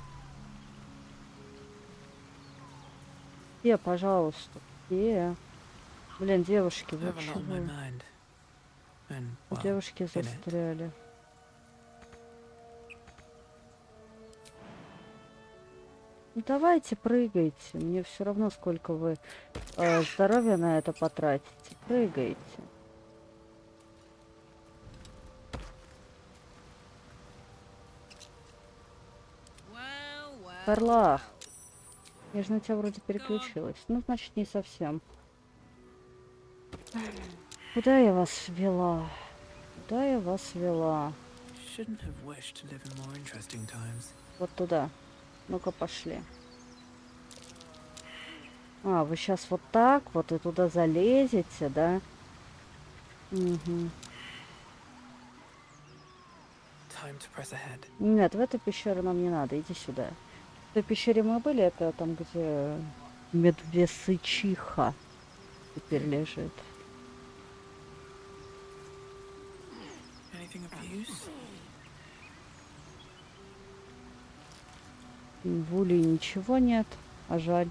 Где, пожалуйста? Где? Блин, девушки, вы чего? Девушки застряли. Ну, давайте, прыгайте. Мне все равно, сколько вы здоровья на это потратите. Прыгайте. Карлах. Я же на тебя вроде переключилась. Ну, значит, не совсем. Куда я вас вела? Куда я вас вела? Вот туда. Ну-ка, пошли. А, вы сейчас вот так вот и туда залезете, да? Угу. Нет, в эту пещеру нам не надо. Иди сюда. В той пещере мы были, это там, где медвесычиха теперь лежит. В Уле ничего нет, а жаль.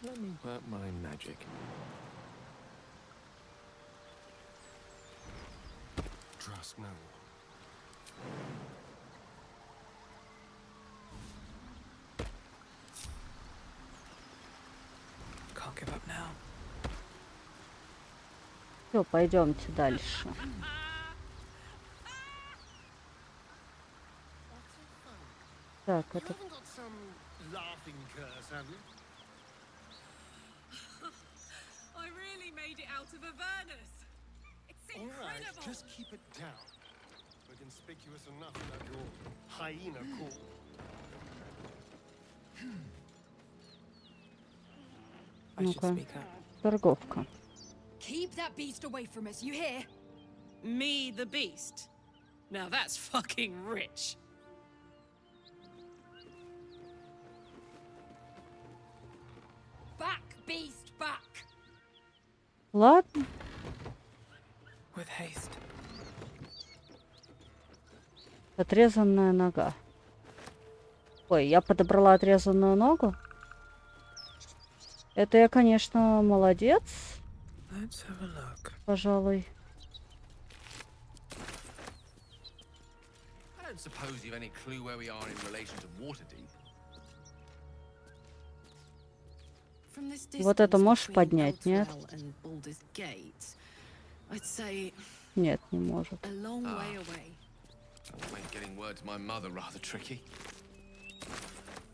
Let me work my magic. Trust no one. Can't give up now. Все, пойдемте дальше. Так, это... I really made it out of Avernus. It's incredible. Just keep it down. We're conspicuous enough without your hyena call. Ну-ка, торговка. Keep that beast away from us, you hear? Me, the beast? Now that's fucking rich. Back, beast, back. Ладно. With haste. Отрезанная нога. Ой, я подобрала отрезанную ногу. Это я, конечно, молодец. Let's have a look. Пожалуй. I don't suppose you've any clue where we are in relation to Waterdeep. Вот это можешь поднять, нет? Нет, не может. That'll make getting word to my mother rather tricky.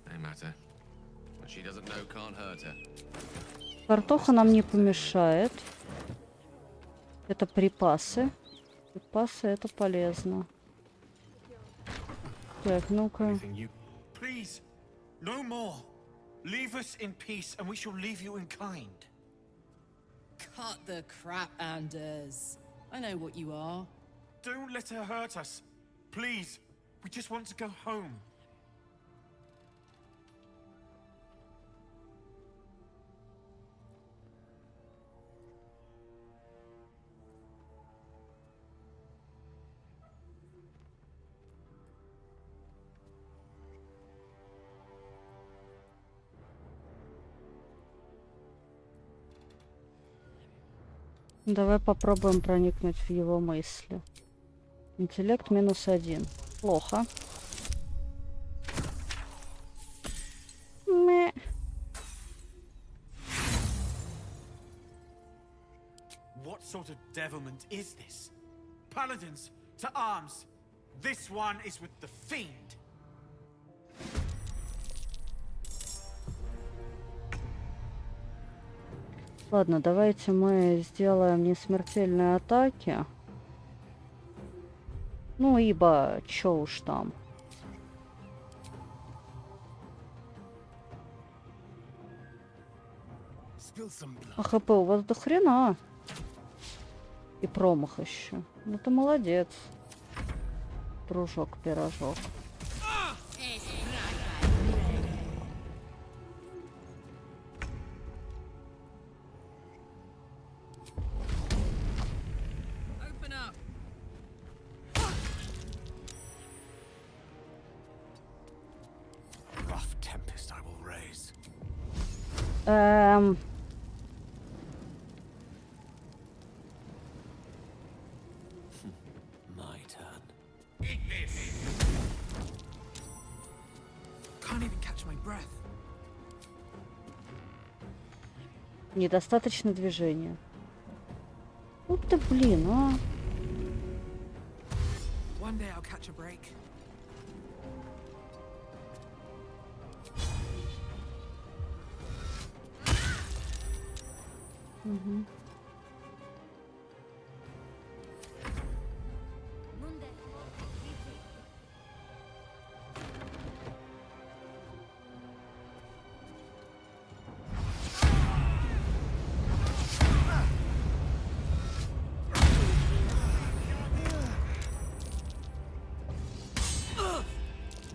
No matter. What she doesn't know can't hurt her. Картоха нам не помешает. Это припасы. Припасы это полезно. Так, ну-ка. Please, no more. Leave us in peace, and we shall leave you in kind. Cut the crap, Anders. I know what you are. Don't let her hurt us. Please, we just want to go home. Давай попробуем проникнуть в его мысли. Интеллект -1. Плохо. Мэ. What sort of devilment is this? Paladins, to arms! This one is with the fiend! Ладно, давайте мы сделаем несмертельные атаки. Ну, ибо чё уж там. А ХП у вас до хрена. И промах еще. Ну ты молодец. Дружок-пирожок. My turn. Can't even catch my breath. Недостаточно движения. Ну ты блин, а. One day I'll catch a break. Угу.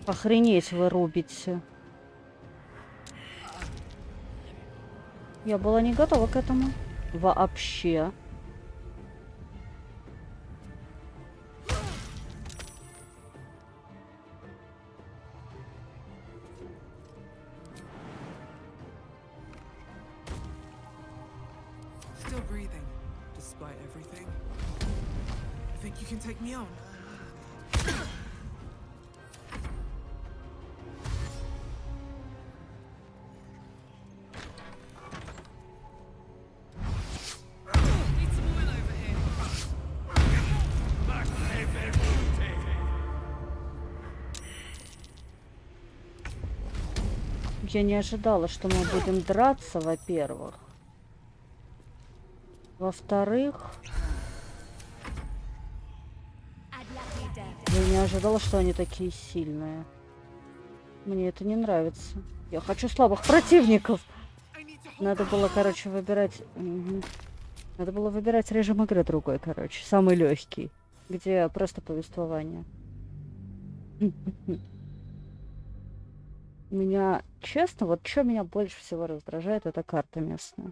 Охренеть вы рубите. Я была не готова к этому. Вообще. Still breathing, despite everything. Think you can take me on? Я не ожидала, что мы будем драться, во-первых. Во-вторых, я не ожидала, что они такие сильные. Мне это не нравится. Я хочу слабых противников. Надо было, короче, выбирать... Надо было выбирать режим игры другой, короче. Самый легкий. Где просто повествование. Меня, честно, вот что меня больше всего раздражает, это карта местная.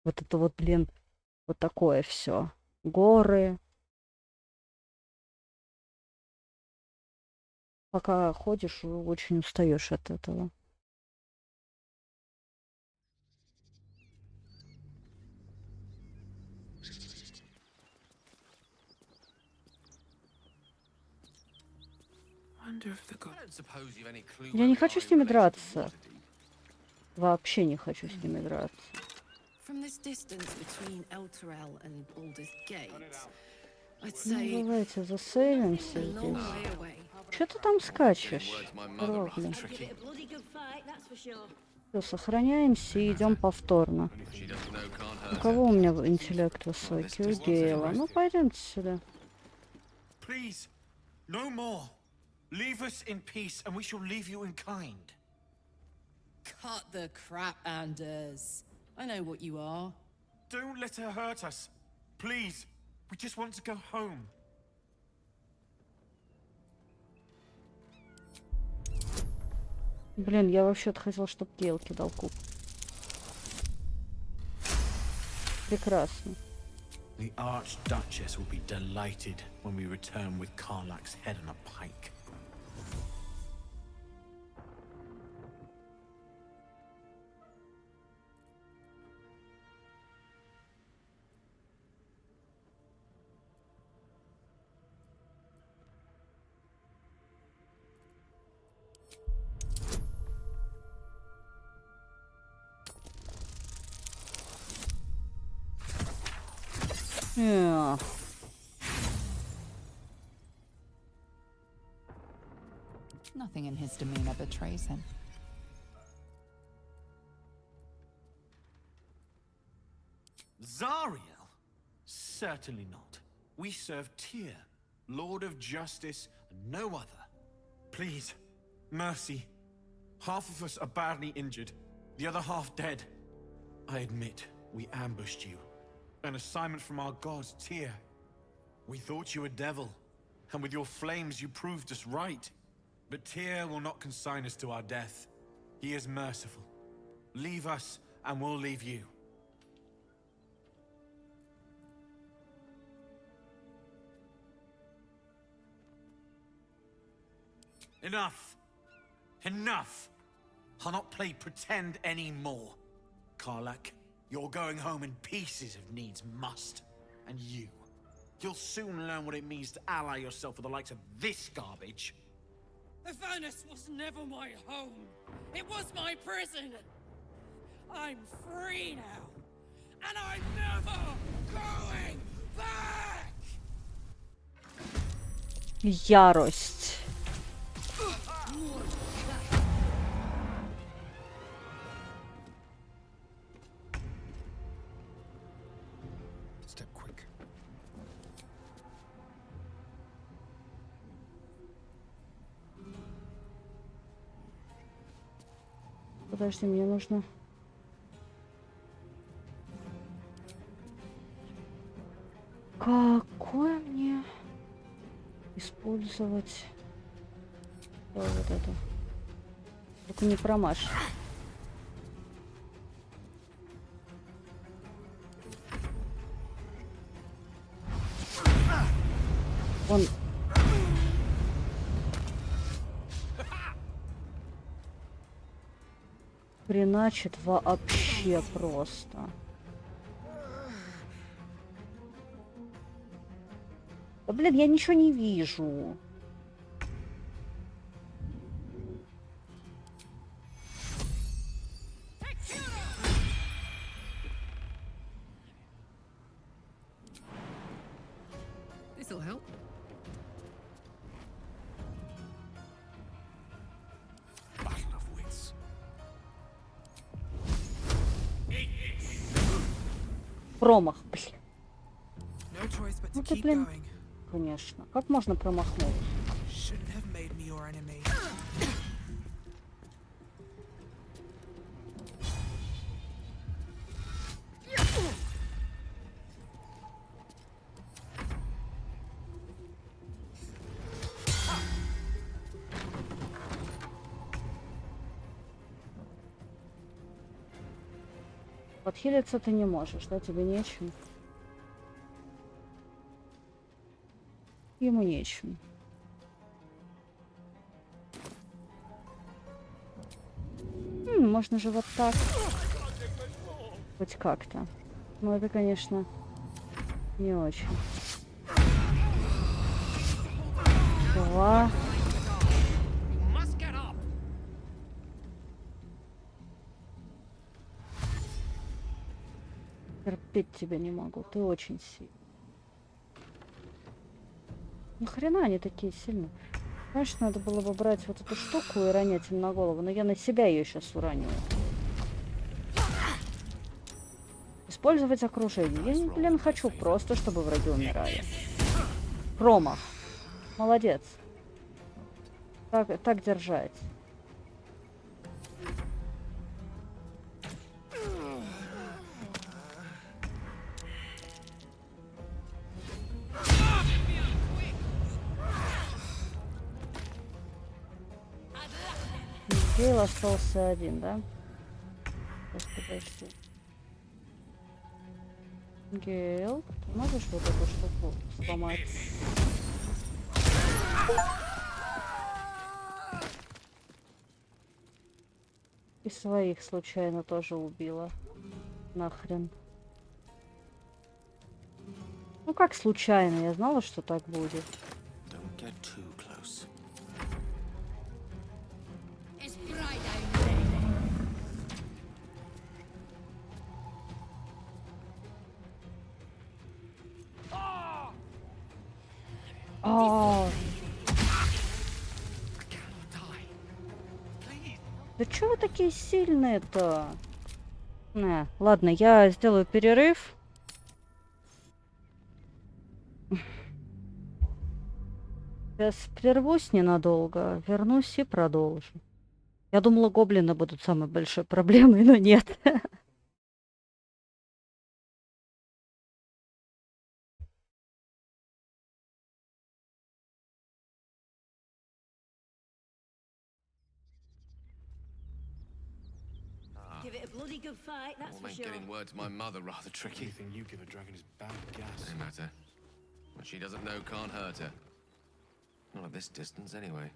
Вот это вот, блин, вот такое все. Горы. Пока ходишь, очень устаешь от этого. Я не хочу с ними драться. Вообще не хочу с ними драться. From this distance between Elturel and Baldur's Gate, I'd Ну, say давайте засейвимся a long здесь. way away. Что ты там скачешь? Ровно. Все, сохраняемся и идем повторно. У кого у меня интеллект высокий? У Гейла. Ну, пойдемте сюда. Please, no more. Leave us in peace, and we shall leave you in kind. Cut the crap, Anders. I know what you are. Don't let her hurt us. Please, we just want to go home. Блин, я вообще-то хотел, чтобы Гейл кидал куб. Прекрасно. The Archduchess will be delighted when we return with Karlak's head on a pike. Nothing in his demeanor betrays him. Zariel? Certainly not. We serve Tyr, Lord of Justice, and no other. Please, mercy. Half of us are badly injured, the other half dead. I admit, we ambushed you. An assignment from our god, Tyr. We thought you a devil, and with your flames you proved us right. But Tyr will not consign us to our death. He is merciful. Leave us, and we'll leave you. Enough! Enough! I'll not play pretend anymore. Karlak, you're going home in pieces if needs must. And you'll soon learn what it means to ally yourself with the likes of this garbage. The furnace was never my home. It was my prison. I'm free now. And I'm never going back! Ярость. Step quick. Подожди, мне нужно... Какое мне использовать вот это? Только не промажь. Он... Хреначит вообще просто. Да, блин, я ничего не вижу. This'll help. Battle of wits. Промах, блин. No choice but to Ну ты, keep блин, going. конечно. Как можно промахнуть? Shouldn't have made me your enemy. Подхилиться ты не можешь, да? Тебе нечем. Ему нечем. Можно же вот так. Хоть как-то. Но это, конечно, не очень. 2. Терпеть тебя не могу. Ты очень сильный. Нахрена они такие сильные? Конечно, надо было бы брать вот эту штуку и ронять им на голову, но я на себя ее сейчас уроню. Использовать окружение. Я, блин, хочу просто, чтобы враги умирали. Промах. Молодец. Так держать. Гейл остался один, да? Сейчас, подожди. Гейл, ты можешь вот эту штуку сломать? И своих случайно тоже убила. Нахрен. Ну как случайно? Я знала, что так будет. Да чё вы такие сильные-то? Ладно, я сделаю перерыв. Сейчас прервусь ненадолго, вернусь и продолжу. Я думала, гоблины будут самой большой проблемой, но нет. Give it a bloody good fight, that's Will for make sure. getting word to my mother rather tricky. Anything you give a dragon is bad gas. No matter. What she doesn't know can't hurt her. Not at this distance, anyway.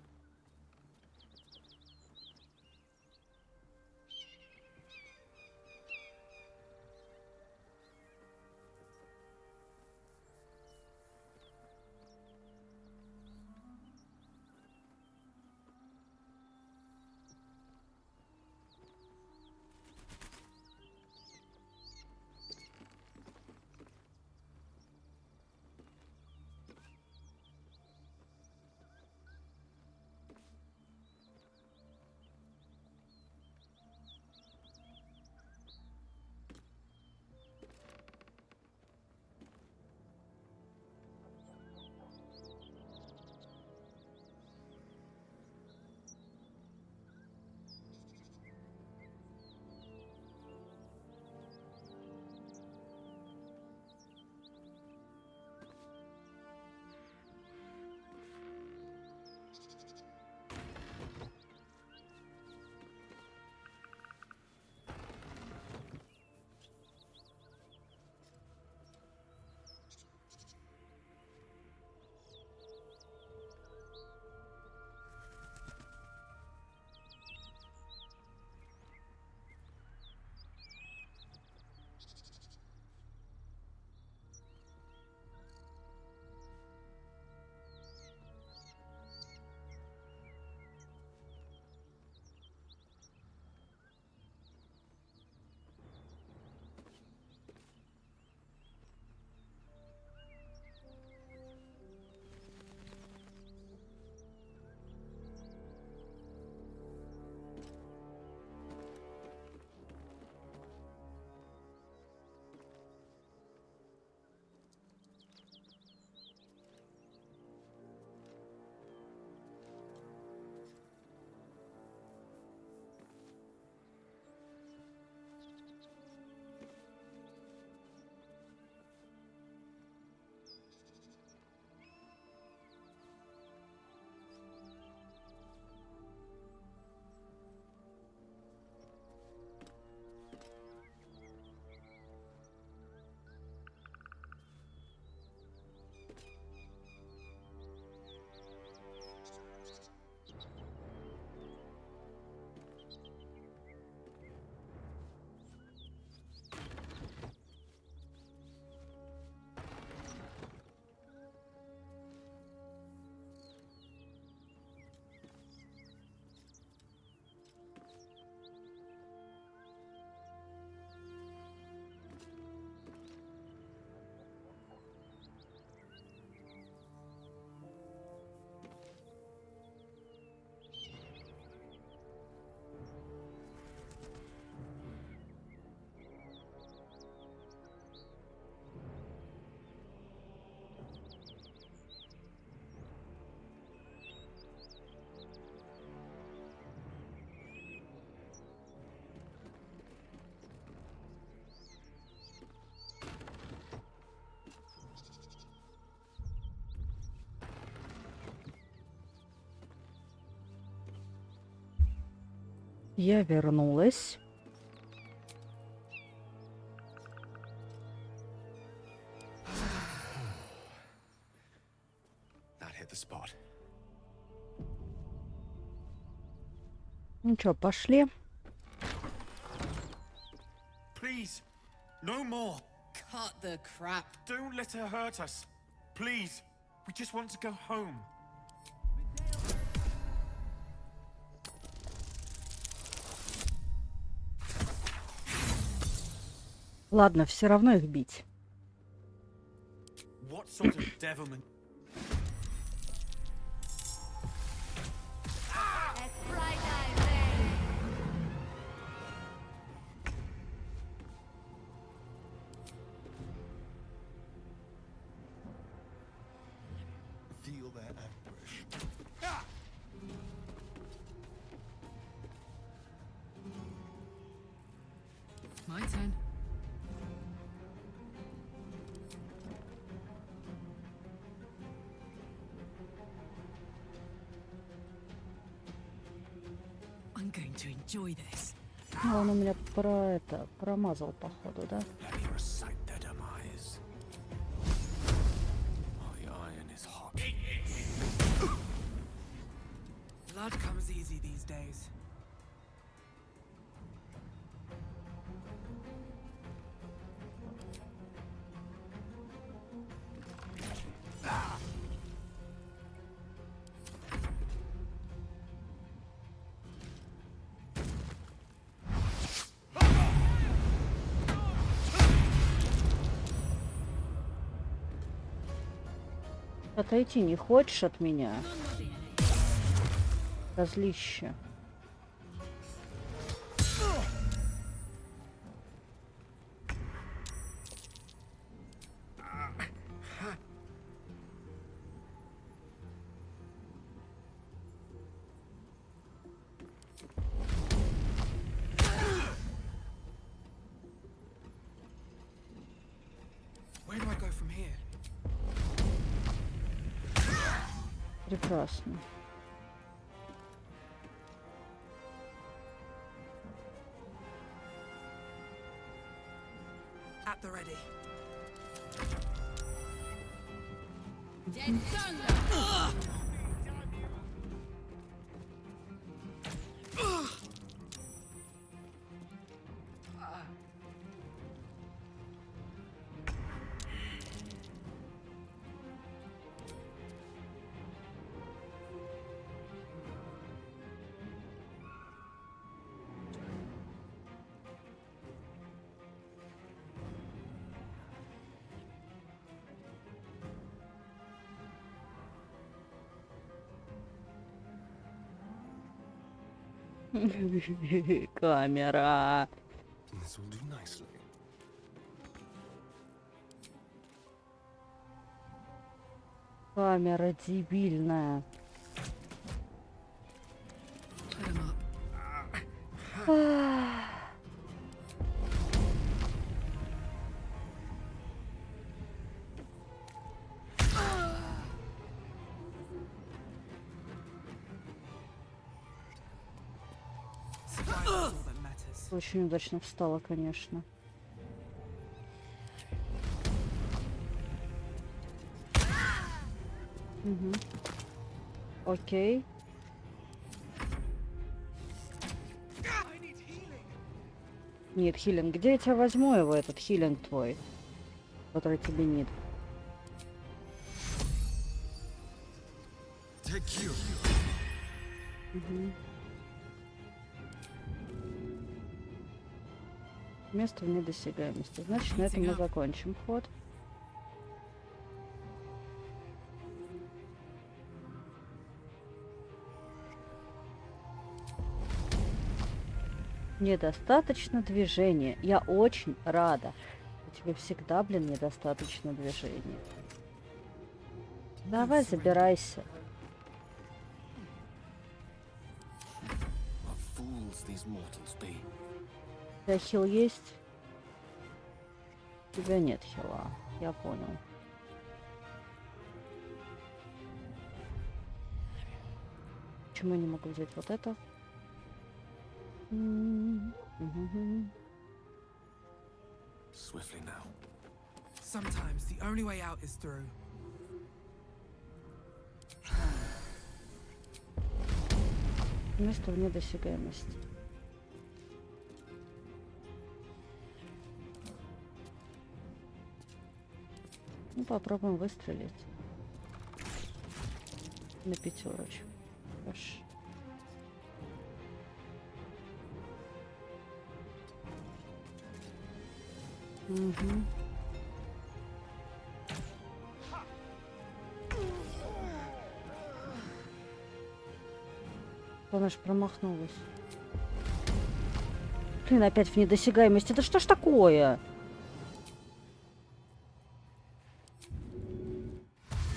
Я вернулась. That hit the spot. Ну чё, пошли. Please, no more. Cut the crap. Don't let her hurt us. Please, we just want to go home. Ладно, все равно их бить. What sort of devilment? Feel their anguish. My turn. I'm going to enjoy this. Ну, он у меня промазал, походу, да? Let me recite their demise. My iron is hot. Blood comes easy these days. Отойти не хочешь от меня? Козлище. Where do I go from here? Прекрасно. At the ready. Камера. This will do nicely. Камера дебильная. Put 'em up. Survival is all that matters. Очень удачно встала, конечно. Угу. Окей. Нет, хилинг. Где я тебя возьму его, этот хилинг твой, который тебе нет? Угу. Место в недосягаемости. Значит, на этом мы закончим ход. Недостаточно движения. Я очень рада. У тебя всегда, блин, недостаточно движения. Давай, забирайся. У тебя хил есть? У тебя нет хила. Я понял. Почему я не могу взять вот это? Swiftly now. Sometimes the only way out is through. Место вне досягаемости. Ну, попробуем выстрелить. На пятерочку. Хорошо. Угу. Она ж промахнулась. Блин, опять в недосягаемости. Да что ж такое?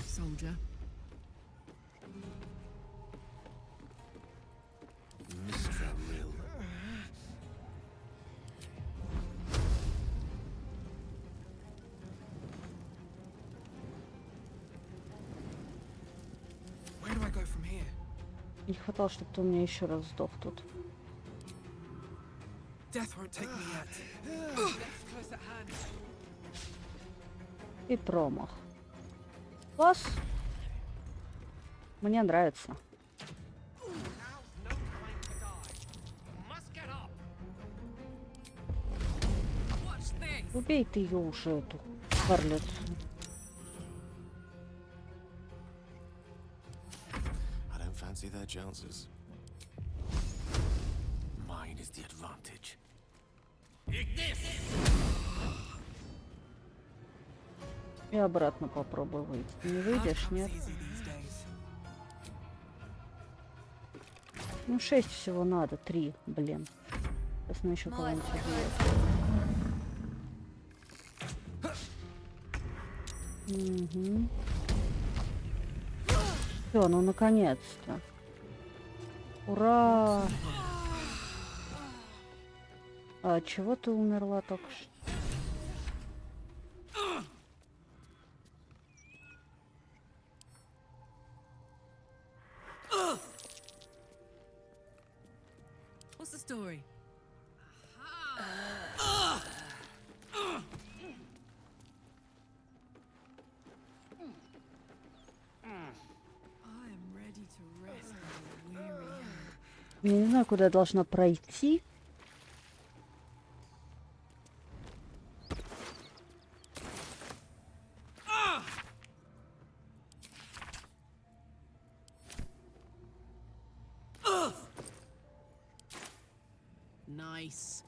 Soldier. Where do I go from here? Не хватало, чтобы ты у меня еще раз сдох тут. Death won't take me yet. Death's close at hand. И промах. Класс. Мне нравится. Убей ты ее уже, эту Скарлетту. I don't fancy their chances. Mine is the advantage. И обратно попробуй выйти. Не выйдешь, нет? Ну, 6 всего надо, 3, блин. Сейчас мы еще кого-нибудь убьем. Угу. Все, ну наконец-то. Ура! А от чего ты умерла только что? What's the story? Я не знаю, куда я должна пройти. Nice.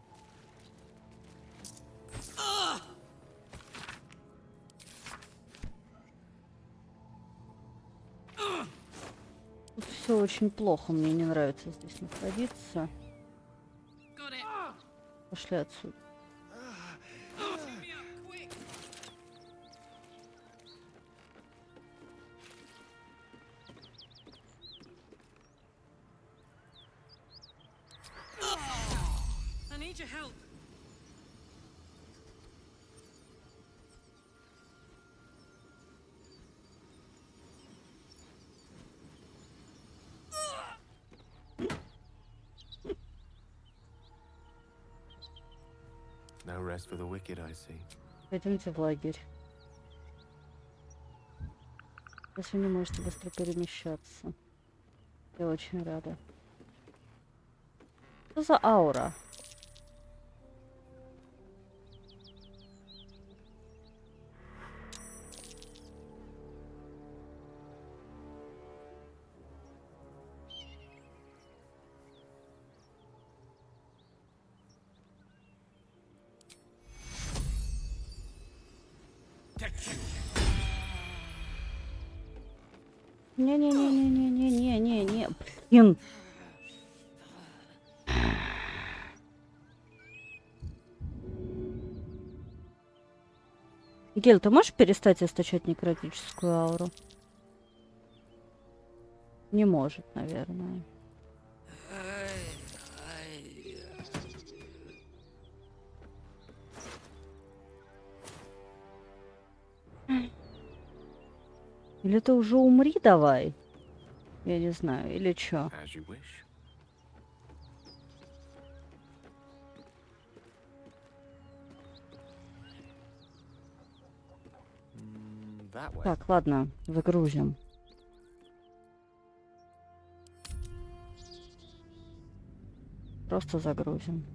Тут все очень плохо, мне не нравится здесь находиться. Пошли отсюда. I need your help. No rest for the wicked, I see. Пойдемте в лагерь. Если не можете быстро перемещаться. Я очень рада. Что за аура? Не-не-не-не-не-не-не-не, блин. Гель, ты можешь перестать источать некротическую ауру? Не может, наверное. Или ты уже умри давай? Я не знаю, или чё? that way. Так, ладно, выгрузим. Просто загрузим.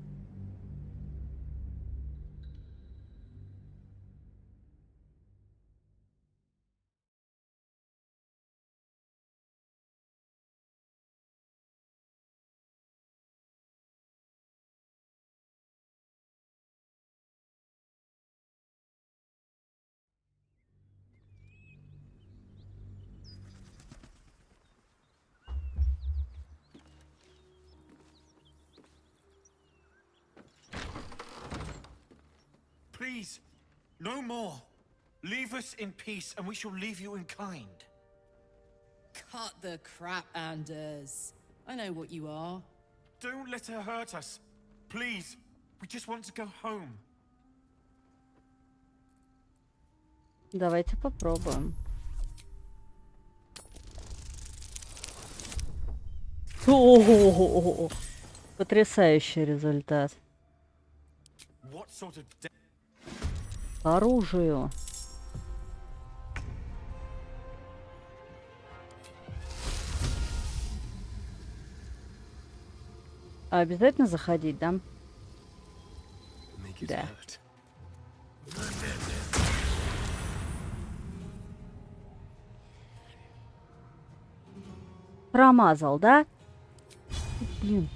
Please, no more. Leave us in peace, and we shall leave you in kind. Cut the crap, Anders. I know what you are. Don't let her hurt us. Please, we just want to go home. Давайте попробуем. О-о-о-о-о. Потрясающий результат. What sort of К оружию. А обязательно заходить, да? Да. Промазал, да? Блин.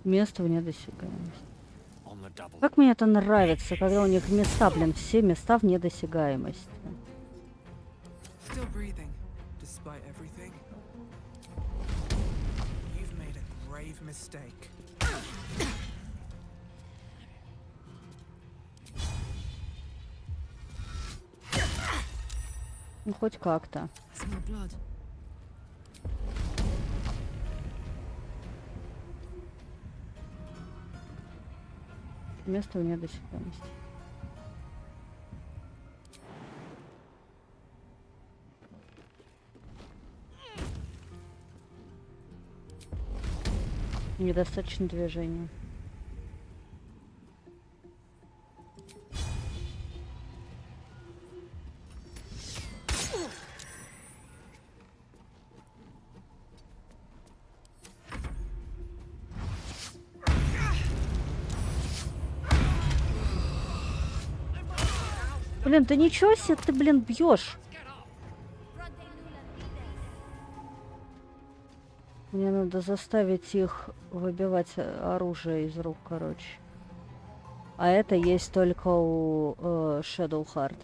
Место вне досягаемости. Как мне это нравится, когда у них места, блин, все места вне досягаемости. Still breathing, despite everything. You've made a grave mistake. Ну, хоть как-то. Место вне досягаемости. Недостаточно движения. Блин, ты ничего себе, ты, блин, бьешь. Мне надо заставить их выбивать оружие из рук, короче. А это есть только у Shadowheart.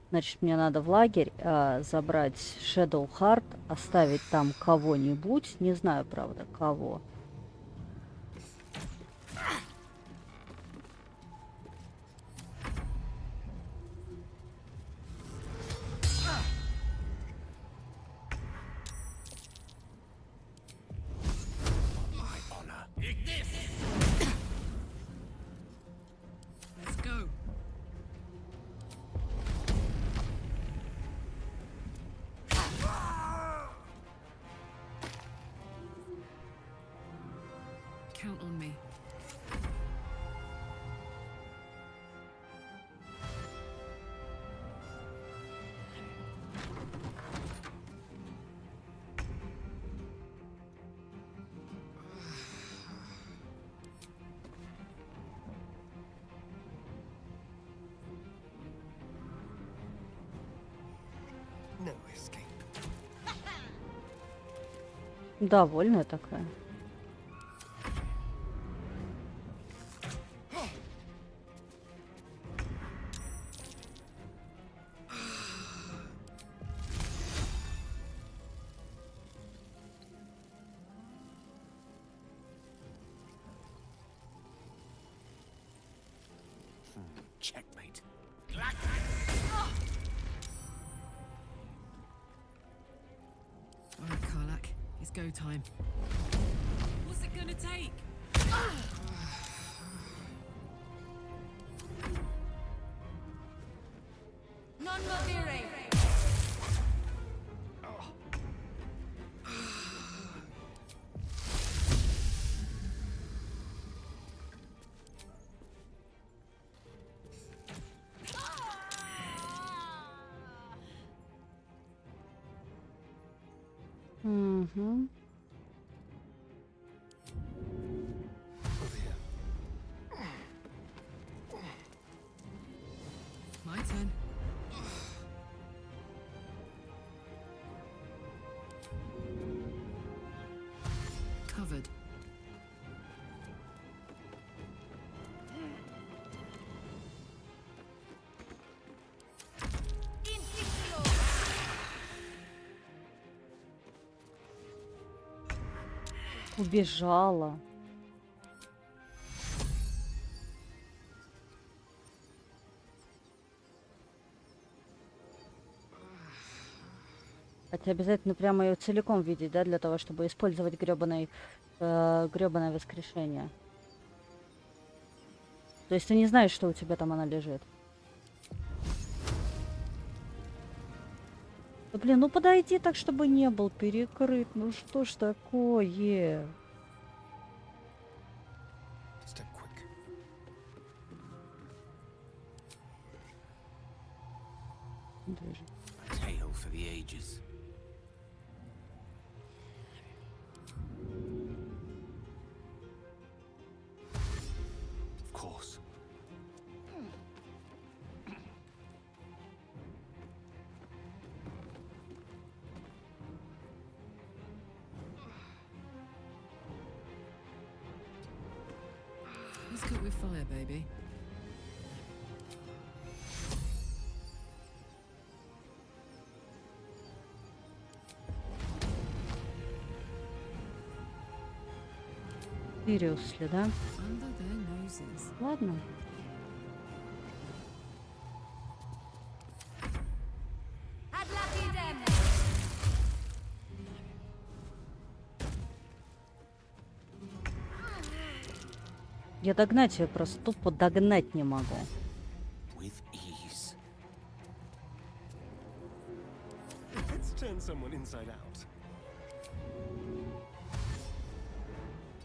Значит, мне надо в лагерь забрать Shadowheart, оставить там кого-нибудь. Не знаю, правда, кого. Count on me. No escape. Довольная такая. Checkmate. All right, Karlak, it's go time. What's it gonna take? Угу. My turn. Covered. Убежала. Хотя обязательно прямо ее целиком видеть, да, для того, чтобы использовать грёбаное воскрешение. То есть ты не знаешь, что у тебя там она лежит. Да блин, ну подойди так, чтобы не был перекрыт. Ну что ж такое? Step quick. Даже. A tale for the ages. Of course. Let's cook with fire, baby. Seriously, да? Under their noses. Ладно. Я догнать ее просто тупо догнать не могу. With ease. Let's turn someone inside out.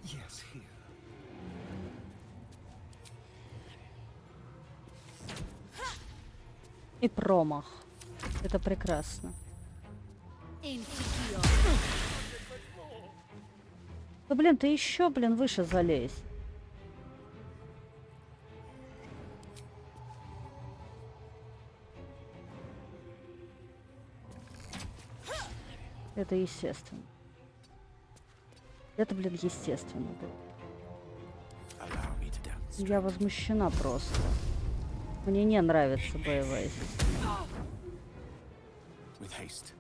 Yes, here. И промах. Это прекрасно. Да блин, ты еще, блин, выше залезь. Это естественно. Это, блин, естественно было. Allow me to demonstrate. Я возмущена просто. Мне не нравится боевая система. With haste.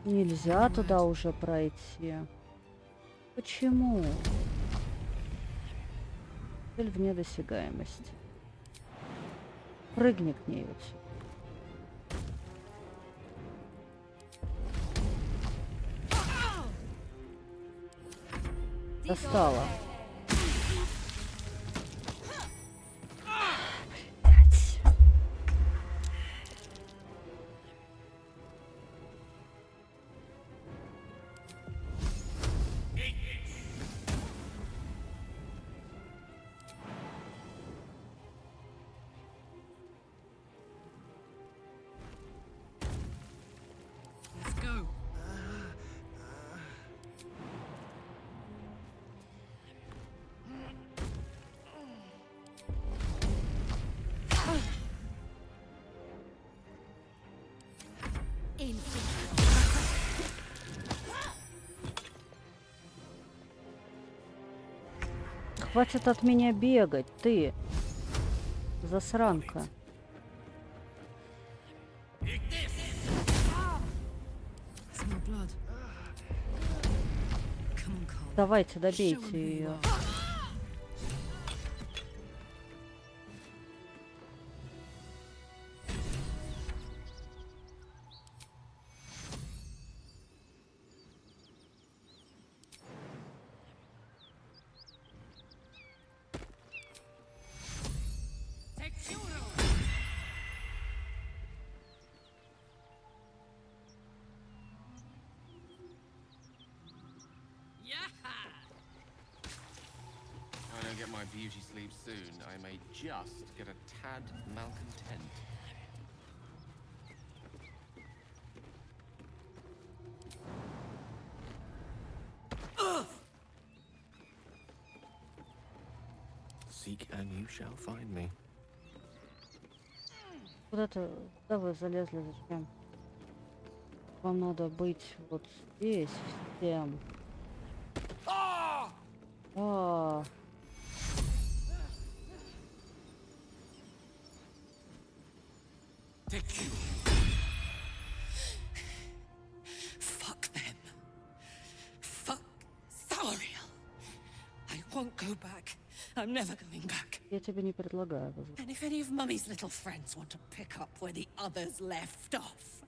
Нельзя туда уже пройти. Почему? Цель вне досягаемости. Прыгни к ней вот. Достала. Блять. Let's go. Хватит от меня бегать, ты. Засранка. Smell blood. Come on, Carl. Давайте, Show 'em добейте who you ее. are. If I don't get my beauty sleep soon, I may just get a tad malcontent. Seek and you shall find me. Куда-то... Куда вы залезли? Зачем? Вам надо быть вот здесь всем. А. Fuck them. Fuck Thariel. I won't go back. I'm never going back. Я тебе не предлагаю. And if any of Mummy's little friends want to pick up where the others left off,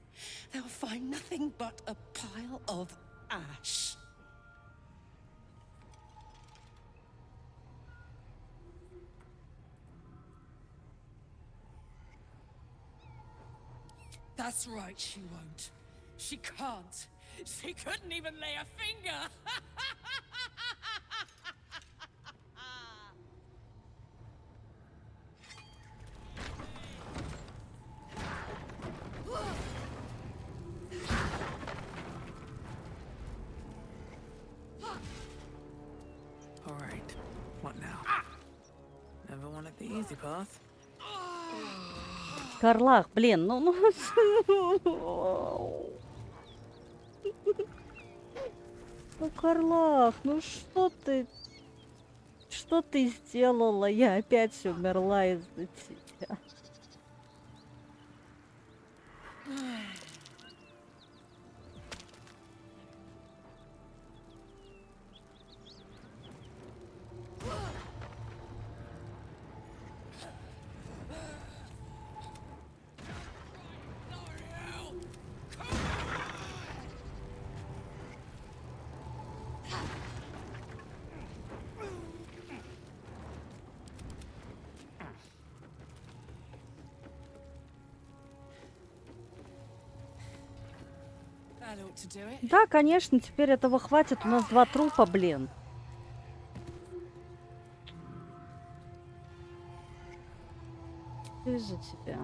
they'll find nothing but a pile of ash. That's right, she won't. She can't. She couldn't even lay a finger. All right. What now? Never wanted the easy path. Карлах, блин, ну... Ну, Карлах, ну что ты... Что ты сделала? Я опять умерла из-за тебя. Да, конечно, теперь этого хватит. У нас 2 трупа, блин. Из-за тебя.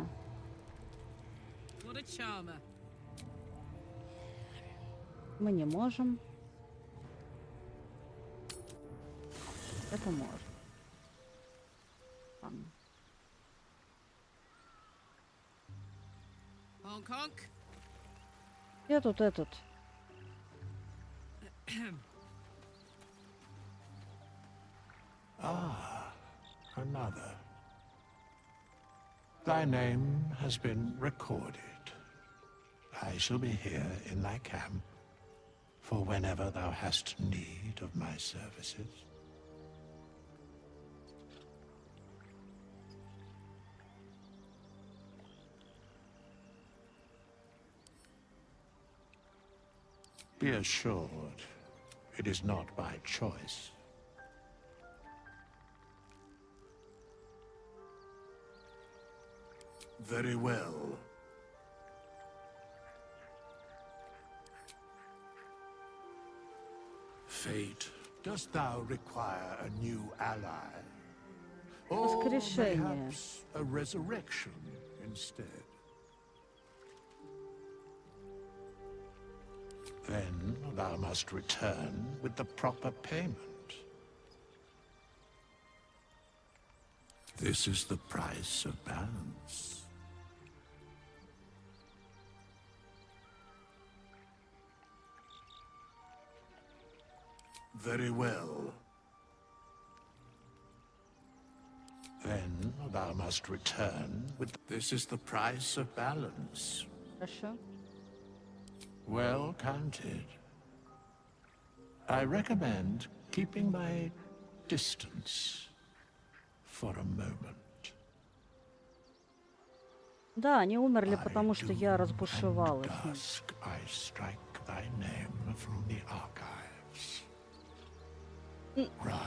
Мы не можем. Это можно. Ладно. Я тут этот. Ah, another. Thy name has been recorded. I shall be here in thy camp for whenever thou hast need of my services. Be assured, it is not by choice. Very well. Fate, dost thou require a new ally? Or perhaps a resurrection instead? Then thou must return with the proper payment. This is the price of balance. Very well. Then thou must return with... This is the price of balance. Хорошо. Well counted. I recommend keeping my distance for a moment. Да, они умерли, потому что я разбушевалась. I strike thy name from the archives. Rise.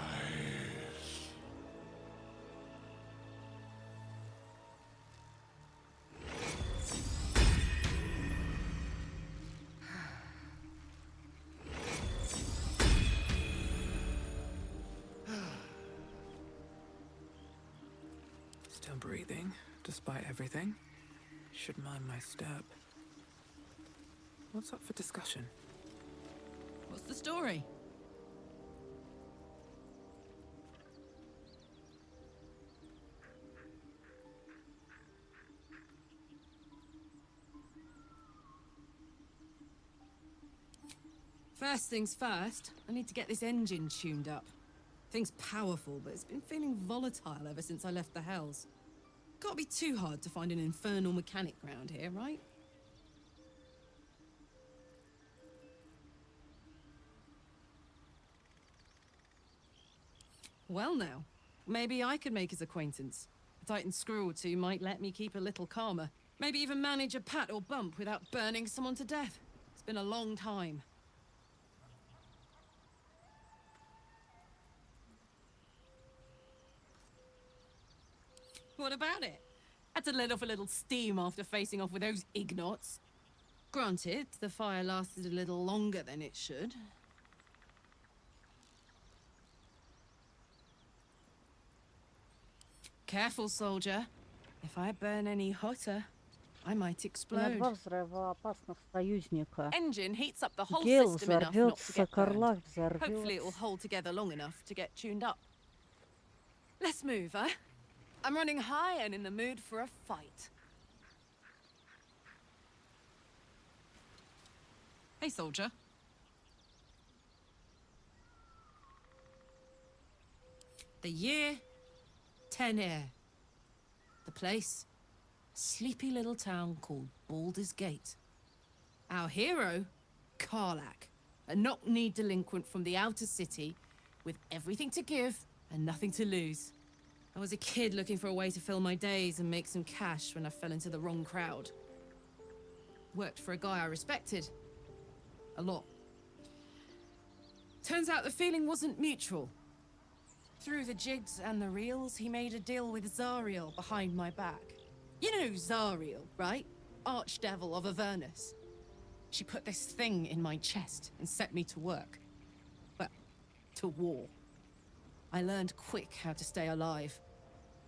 Still breathing, despite everything. Should mind my step. What's up for discussion? What's the story? First things first, I need to get this engine tuned up. Thing's powerful, but it's been feeling volatile ever since I left the Hells. Can't be too hard to find an infernal mechanic round here, right? Well now, maybe I could make his acquaintance. A Titan screw or two might let me keep a little calmer. Maybe even manage a pat or bump without burning someone to death. It's been a long time. What about it? Had to let off a little steam after facing off with those ignots. Granted, the fire lasted a little longer than it should. Careful, soldier. If I burn any hotter, I might На explode. 2 взрывоопасных союзника. Engine heats up the whole Гел system enough not to взорвется, get burned. Карлак Hopefully it will взорвется. hold together long enough to get tuned up. Let's move, huh? I'm running high and in the mood for a fight. Hey, soldier. The year, 10 air. The place, a sleepy little town called Baldur's Gate. Our hero, Karlak, a knock-knee delinquent from the outer city with everything to give and nothing to lose. I was a kid looking for a way to fill my days and make some cash when I fell into the wrong crowd. Worked for a guy I respected. A lot. Turns out the feeling wasn't mutual. Through the jigs and the reels, he made a deal with Zariel behind my back. You know Zariel, right? Archdevil of Avernus. She put this thing in my chest and set me to work. Well, to war. I learned quick how to stay alive.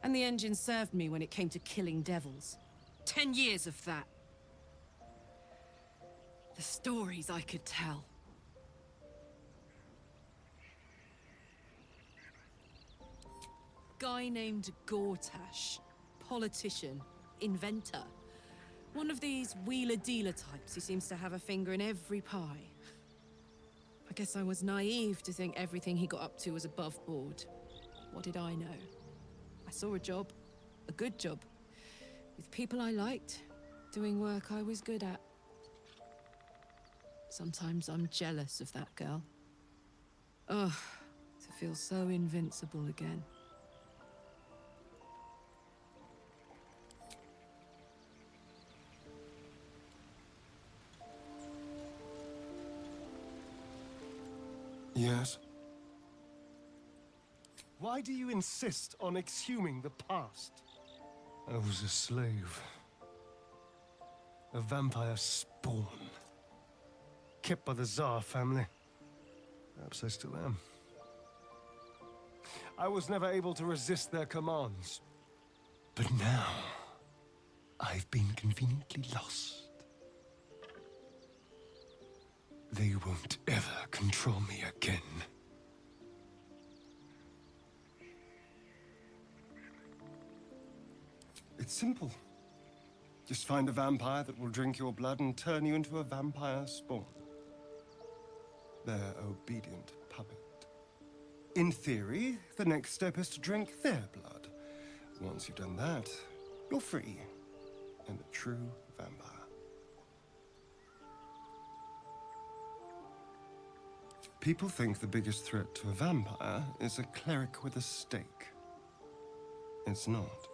And the engine served me when it came to killing devils. 10 years of that. The stories I could tell. Guy named Gortash. Politician. Inventor. One of these wheeler-dealer types who seems to have a finger in every pie. I guess I was naive to think everything he got up to was above board. What did I know? I saw a job. A good job. With people I liked. Doing work I was good at. Sometimes I'm jealous of that girl. Ugh, to feel so invincible again. Yes? Why do you insist on exhuming the past? I was a slave. A vampire spawn. Kept by the Tsar family. Perhaps I still am. I was never able to resist their commands. But now, I've been conveniently lost. They won't ever control me again. It's simple. Just find a vampire that will drink your blood and turn you into a vampire spawn. Their obedient puppet. In theory, the next step is to drink their blood. Once you've done that, you're free and a true vampire. People think the biggest threat to a vampire is a cleric with a stake. It's not.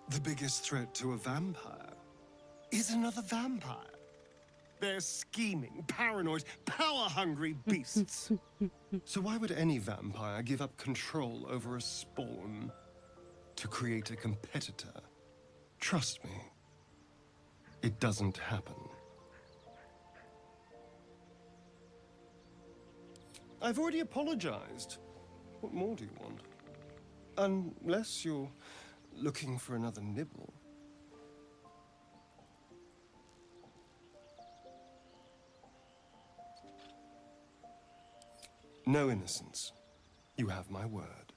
The biggest threat to a vampire is another vampire. They're scheming, paranoid, power-hungry beasts. So why would any vampire give up control over a spawn to create a competitor? Trust me, it doesn't happen. I've already apologized. What more do you want? Unless you're looking for another nibble. No innocence. You have my word.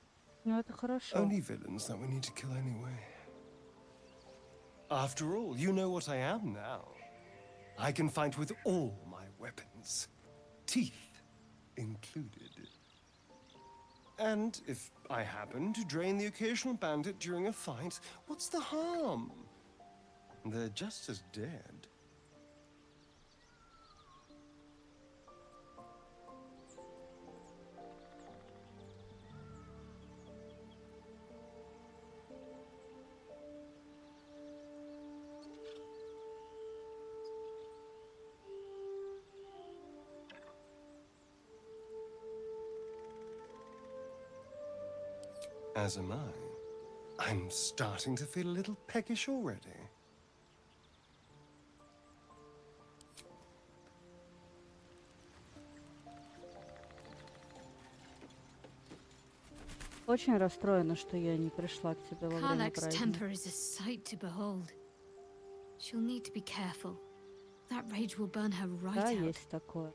Ну, это хорошо. Only villains that we need to kill anyway. After all, you know what I am now. I can fight with all my weapons. Teeth, included. And if I happen to drain the occasional bandit during a fight, what's the harm? They're just as dead. As am I. I'm starting to feel a little peckish already. Очень расстроена, что я не пришла к тебе во время Karlach's праздника. temper is a sight to behold. She'll need to be careful. That rage will burn her right Да, out. есть такое.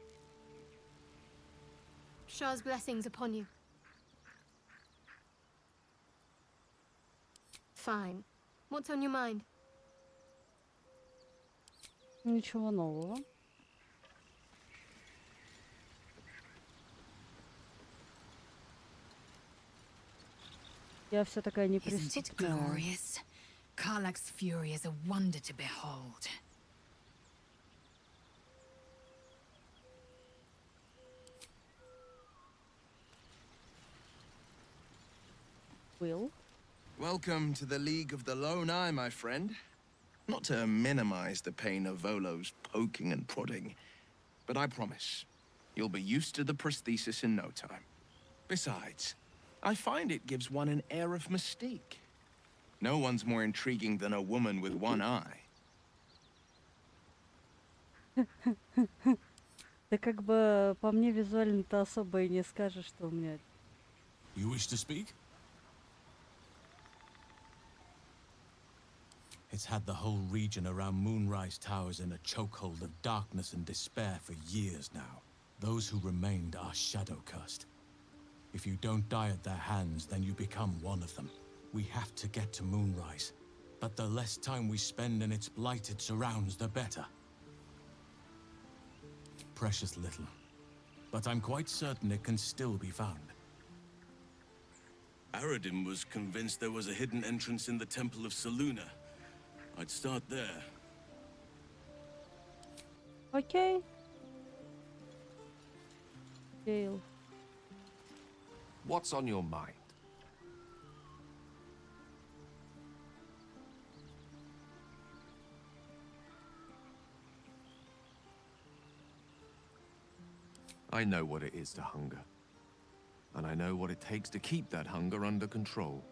Shah's blessings upon you. Fine. What's on your mind? Ничего нового. Я вся такая Isn't it неприступная. glorious? Karlach's fury is a wonder to behold. Will? Welcome to the League of the Lone Eye, my friend. Not to minimize the pain of Volo's poking and prodding, but I promise, you'll be used to the prosthesis in no time. Besides, I find it gives one an air of mystique. No one's more intriguing than a woman with one eye. Да как бы по мне визуально-то особо и не скажешь, что у меня... You wish to speak? It's had the whole region around Moonrise Towers in a chokehold of darkness and despair for years now. Those who remained are shadow-cast. If you don't die at their hands, then you become one of them. We have to get to Moonrise, but the less time we spend in its blighted surrounds, the better. Precious little, but I'm quite certain it can still be found. Aradin was convinced there was a hidden entrance in the Temple of Selûne. I'd start there. Окей. Гейл. What's on your mind? I know what it is to hunger. And I know what it takes to keep that hunger under control.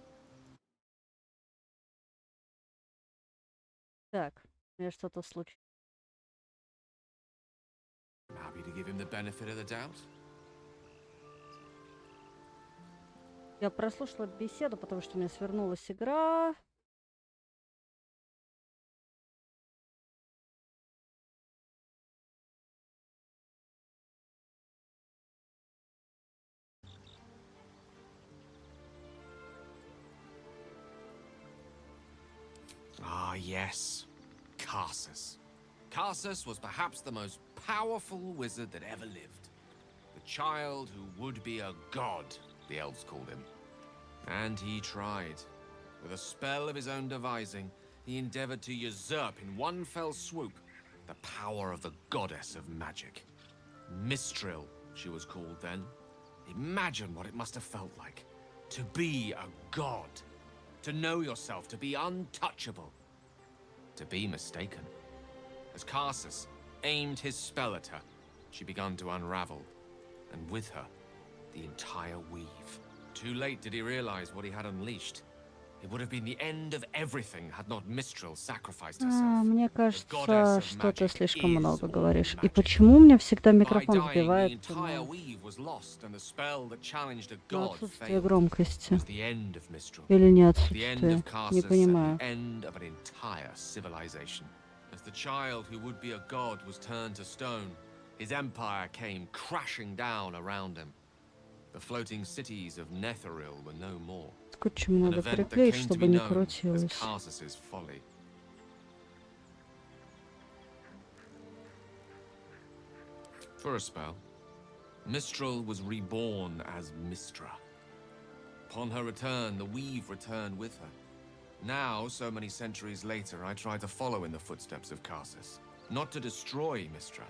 Так, у меня что-то случилось. Happy to give him the benefit of the doubt? Я прослушала беседу, потому что у меня свернулась игра. Ah, yes. Karsus. Karsus was perhaps the most powerful wizard that ever lived. The child who would be a god, the elves called him. And he tried. With a spell of his own devising, he endeavored to usurp in one fell swoop the power of the goddess of magic. Mistril, she was called then. Imagine what it must have felt like. To be a god. To know yourself, to be untouchable. To be mistaken. As Karsus aimed his spell at her, she began to unravel. And with her, the entire weave. Too late did he realize what he had unleashed. It would have been the end of everything had not Mistril sacrificed herself. Мне кажется, что ты слишком много говоришь. И почему у меня всегда микрофон сбивает на отсутствие громкости? Или не отсутствие? Не понимаю. As the child who would be a god was turned to stone, his empire came crashing down around him. The floating cities of Netheril were no more. Скотчем надо приклеить, чтобы не крутилось. For a spell, Mistral was reborn as Mistra. Upon her return, the weave returned with her. Now, so many centuries later, I try to follow in the footsteps of Karsus. Not to destroy Mistra,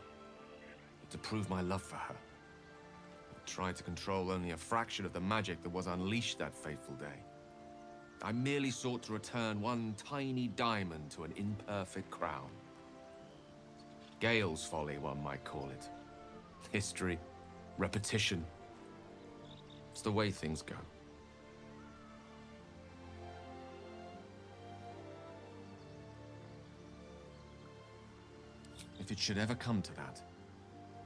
but to prove my love for her. I tried to control only a fraction of the magic that was unleashed that fateful day. I merely sought to return one tiny diamond to an imperfect crown. Gale's folly, one might call it. History, repetition. It's the way things go. If it should ever come to that,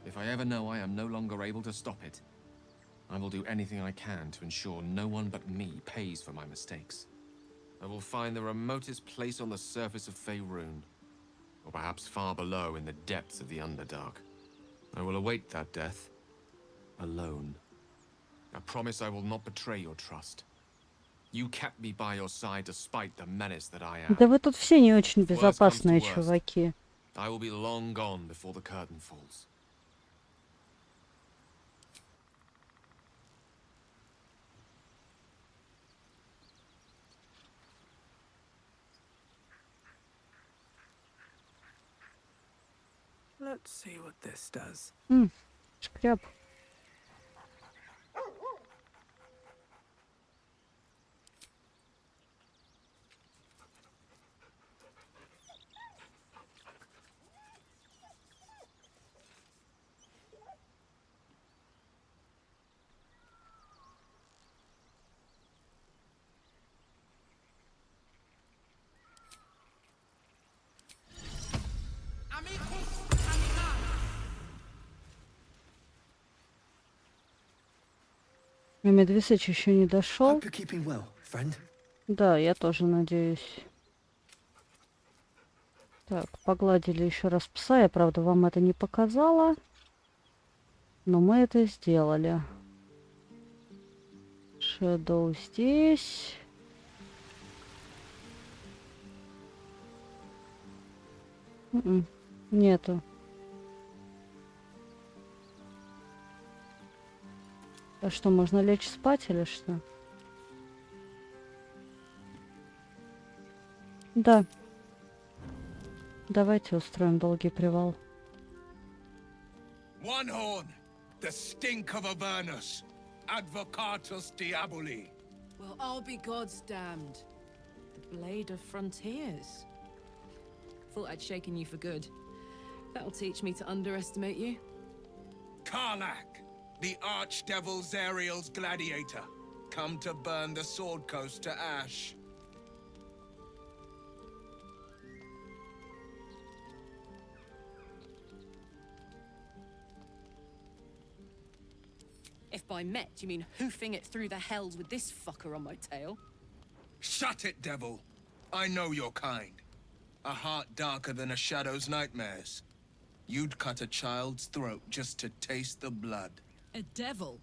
if I ever know I am no longer able to stop it, I will do anything I can to ensure no one but me pays for my mistakes. I will find the remotest place on the surface of Faerun, or perhaps far below in the depths of the Underdark. I will await that death, alone. I promise I will not betray your trust. You kept me by your side despite the menace that I am. Да вы тут все не очень If worst comes to безопасные worst, чуваки. I will be long gone before the curtain falls. Let's see what this does. Шкряб. А Медвесыч еще не дошел. Hope you're keeping well, friend. Да, я тоже надеюсь. Так, погладили еще раз пса. Я, правда, вам это не показала. Но мы это сделали. Shadow здесь. Нету. А что, можно лечь спать или что? Да. Давайте устроим долгий привал. One horn, the stink of Avernus, advocatus diaboli. Well, I'll be God's damned. The blade of frontiers. Thought I'd shaken you for good. That'll teach me to underestimate you. Karlach, the archdevil Zariel's gladiator, come to burn the Sword Coast to ash. If by met you mean hoofing it through the hells with this fucker on my tail. Shut it, devil. I know your kind. A heart darker than a shadow's nightmares. You'd cut a child's throat just to taste the blood. A devil?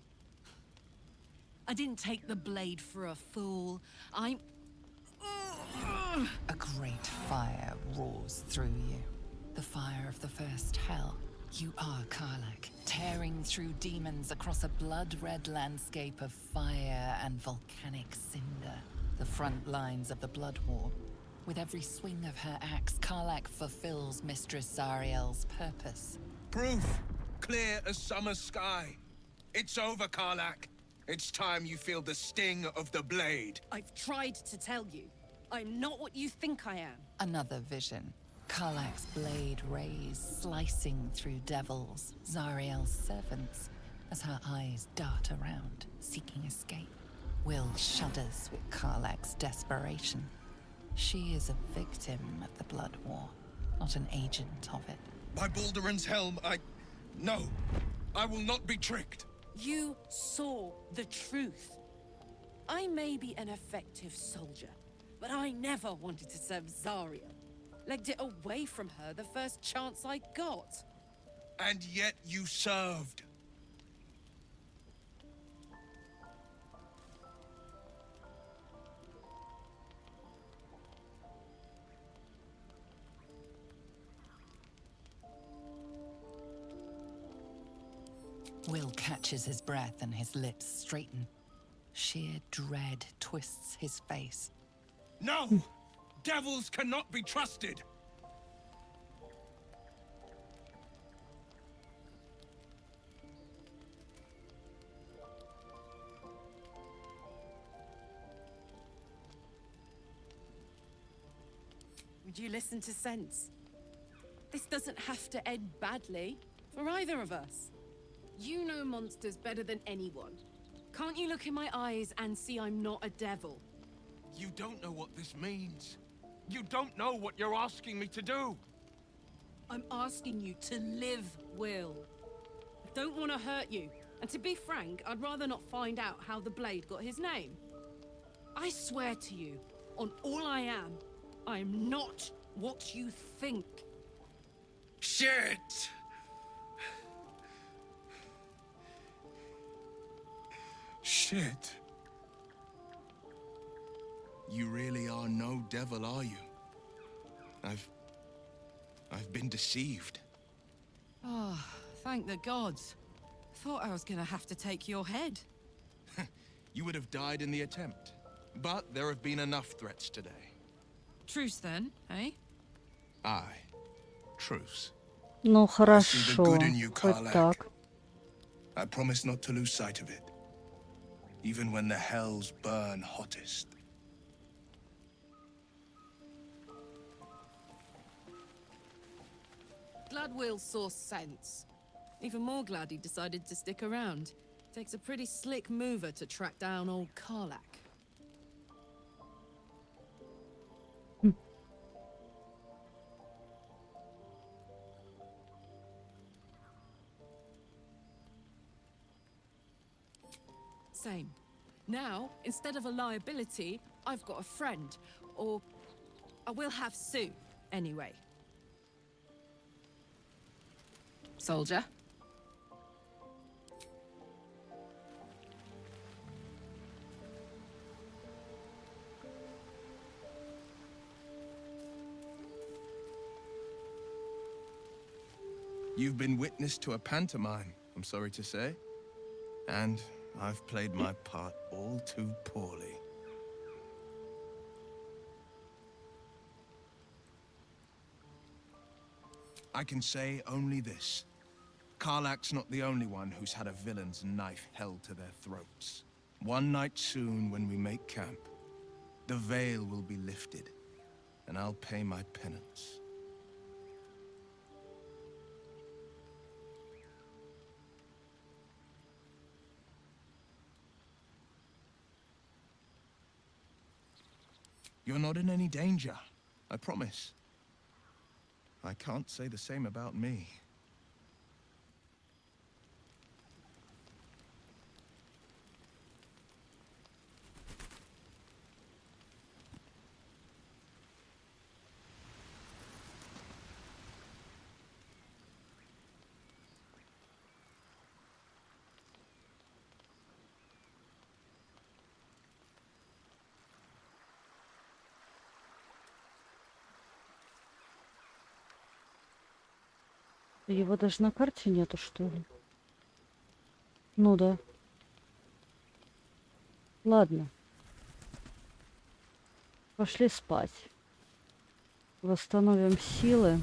I didn't take the blade for a fool. I'm... A great fire roars through you. The fire of the first hell. You are Karlach, tearing through demons across a blood-red landscape of fire and volcanic cinder. The front lines of the Blood War. With every swing of her axe, Karlach fulfills Mistress Zariel's purpose. Proof, clear as summer sky. It's over, Karlach. It's time you feel the sting of the blade. I've tried to tell you. I'm not what you think I am. Another vision. Karlach's blade rays slicing through devils, Zariel's servants, as her eyes dart around, seeking escape. Will shudders with Karlach's desperation. She is a victim of the Blood War, not an agent of it. By Balduran's helm, No, I will not be tricked. You saw the truth. I may be an effective soldier, but I never wanted to serve Zariel. Legged it away from her the first chance I got. And yet you served. Will catches his breath and his lips straighten. Sheer dread twists his face. No! Devils cannot be trusted! Would you listen to sense? This doesn't have to end badly for either of us. You know monsters better than anyone. Can't you look in my eyes and see I'm not a devil? You don't know what this means. You don't know what you're asking me to do. I'm asking you to live, Will. I don't want to hurt you. And to be frank, I'd rather not find out how the blade got his name. I swear to you, on all I am not what you think. Shit! Shit. You really are no devil, are you? I've been deceived. Oh, thank the gods. Thought I was gonna have to take your head. You would have died in the attempt. But there have been enough threats today. Truce then, eh? Aye. Truce. Ну I see the хорошо, good in you, хоть Karlach. так. I promise not to lose sight of it. Even when the hells burn hottest. Glad Will saw sense. Even more glad he decided to stick around. Takes a pretty slick mover to track down old Karlach. Same. Now, instead of a liability, I've got a friend. Or I will have Sue, anyway. Soldier? You've been witness to a pantomime, I'm sorry to say. And I've played my part all too poorly. I can say only this. Karlach's not the only one who's had a villain's knife held to their throats. One night soon, when we make camp, the veil will be lifted, and I'll pay my penance. You're not in any danger, I promise. I can't say the same about me. Его даже на карте нету, что ли? Ну да. Ладно. Пошли спать. Восстановим силы.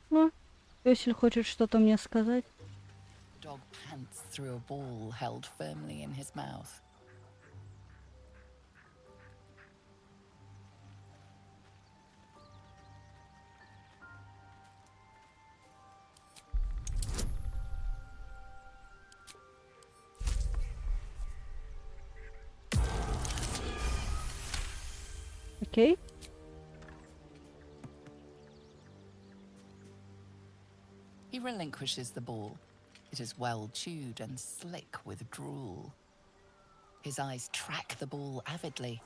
Ну, Йосель хочет что-то мне сказать. Dog pants through a ball held firmly in his mouth. Окей. He relinquishes the ball. It is well chewed and slick with drool. His eyes track the ball avidly.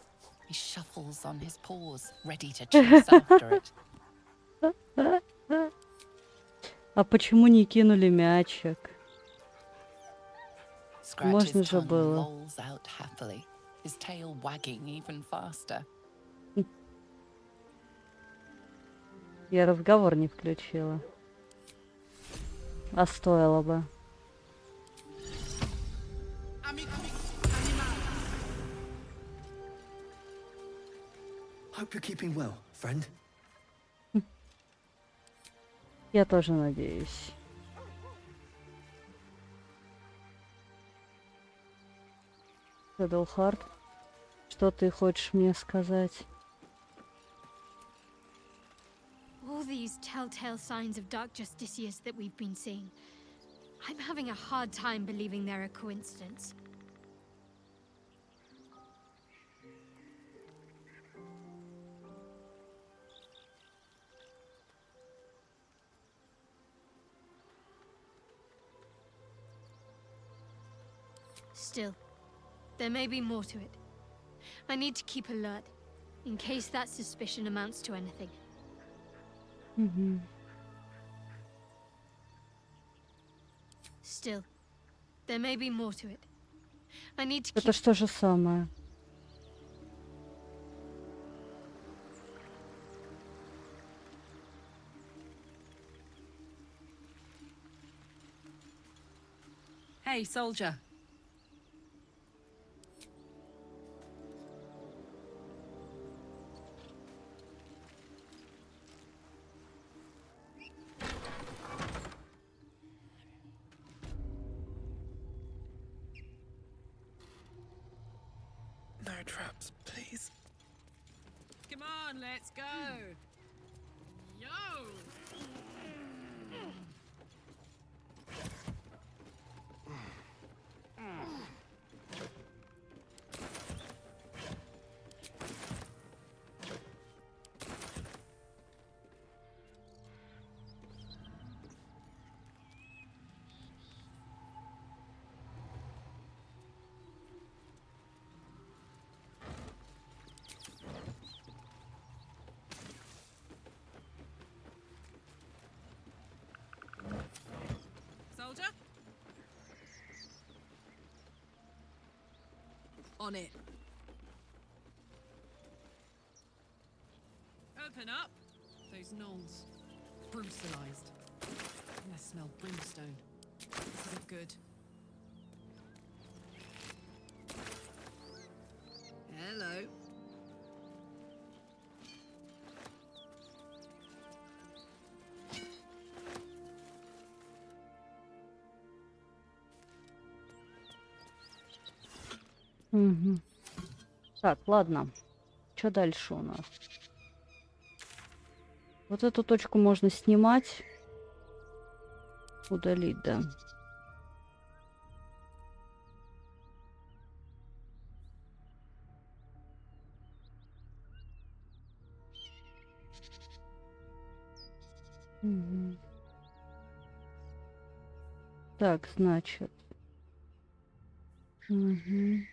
He shuffles on his paws, ready to chase after it. А почему не кинули мячик? scratches Можно же tongue было. lolls out happily, his tail wagging even faster. Я разговор не включила. А стоило бы. Hope you're keeping well, friend. Я тоже надеюсь. Эдалхард, что ты хочешь мне сказать? All these telltale signs of dark justicias that we've been seeing. I'm having a hard time believing they're a coincidence. Still, there may be more to it. I need to keep alert, in case that suspicion amounts to anything. Угу. Still, there may be more to it. I need to Это keep... что же самое? Hey, soldier. No traps, please. Come on, let's go. Yo! Soldier? On it. Open up. Those gnolls. Brutalized. I smell brimstone. This isn't good. Hello. Угу. Так, ладно. Что дальше у нас? Вот эту точку можно снимать. Удалить, да. Угу. Так, значит. Угу.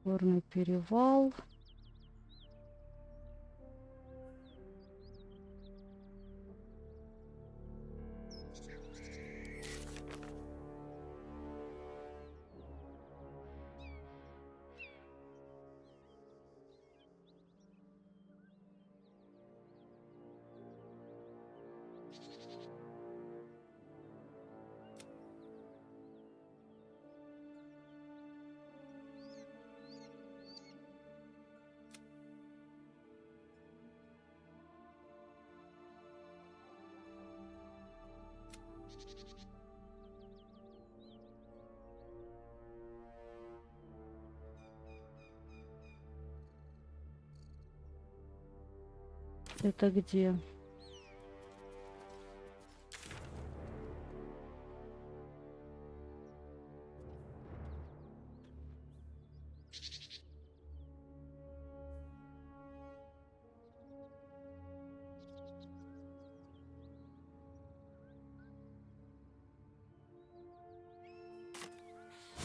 Горный перевал. Это где?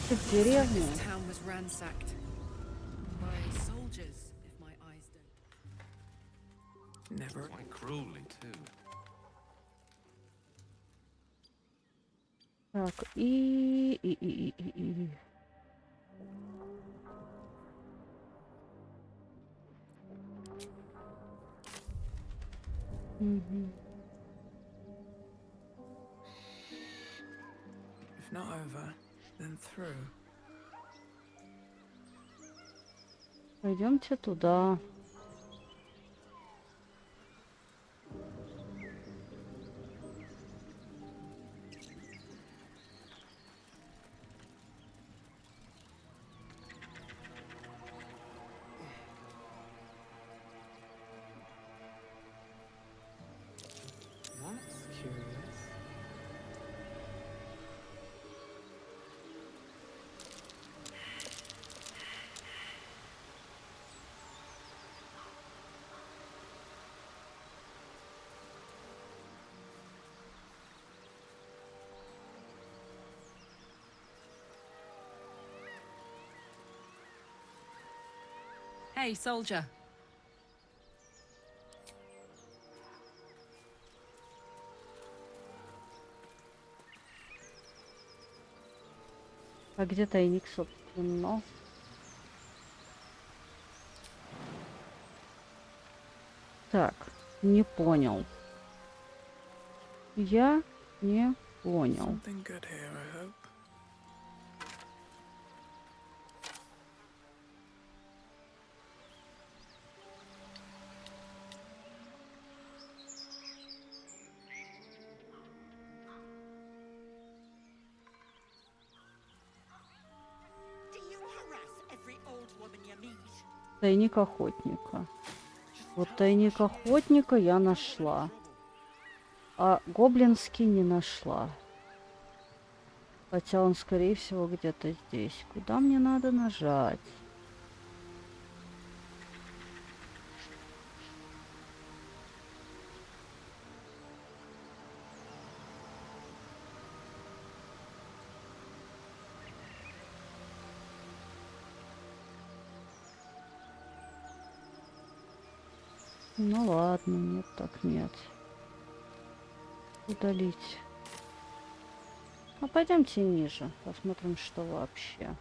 Это деревня. This town was ransacked by soldiers, if my eyes don't. Never. Quite cruelly, too. Так, Мгм. If not over, then through. Пойдемте туда. That's curious. Hey, soldier. А где тайник, собственно? Так, не понял. Я не понял. Something good here, I hope. Тайник охотника. Вот тайник охотника я нашла. А гоблинский не нашла. Хотя он, скорее всего, где-то здесь. Куда мне надо нажать? Ну ладно, нет, так нет. Удалить. А пойдемте ниже, посмотрим, что вообще.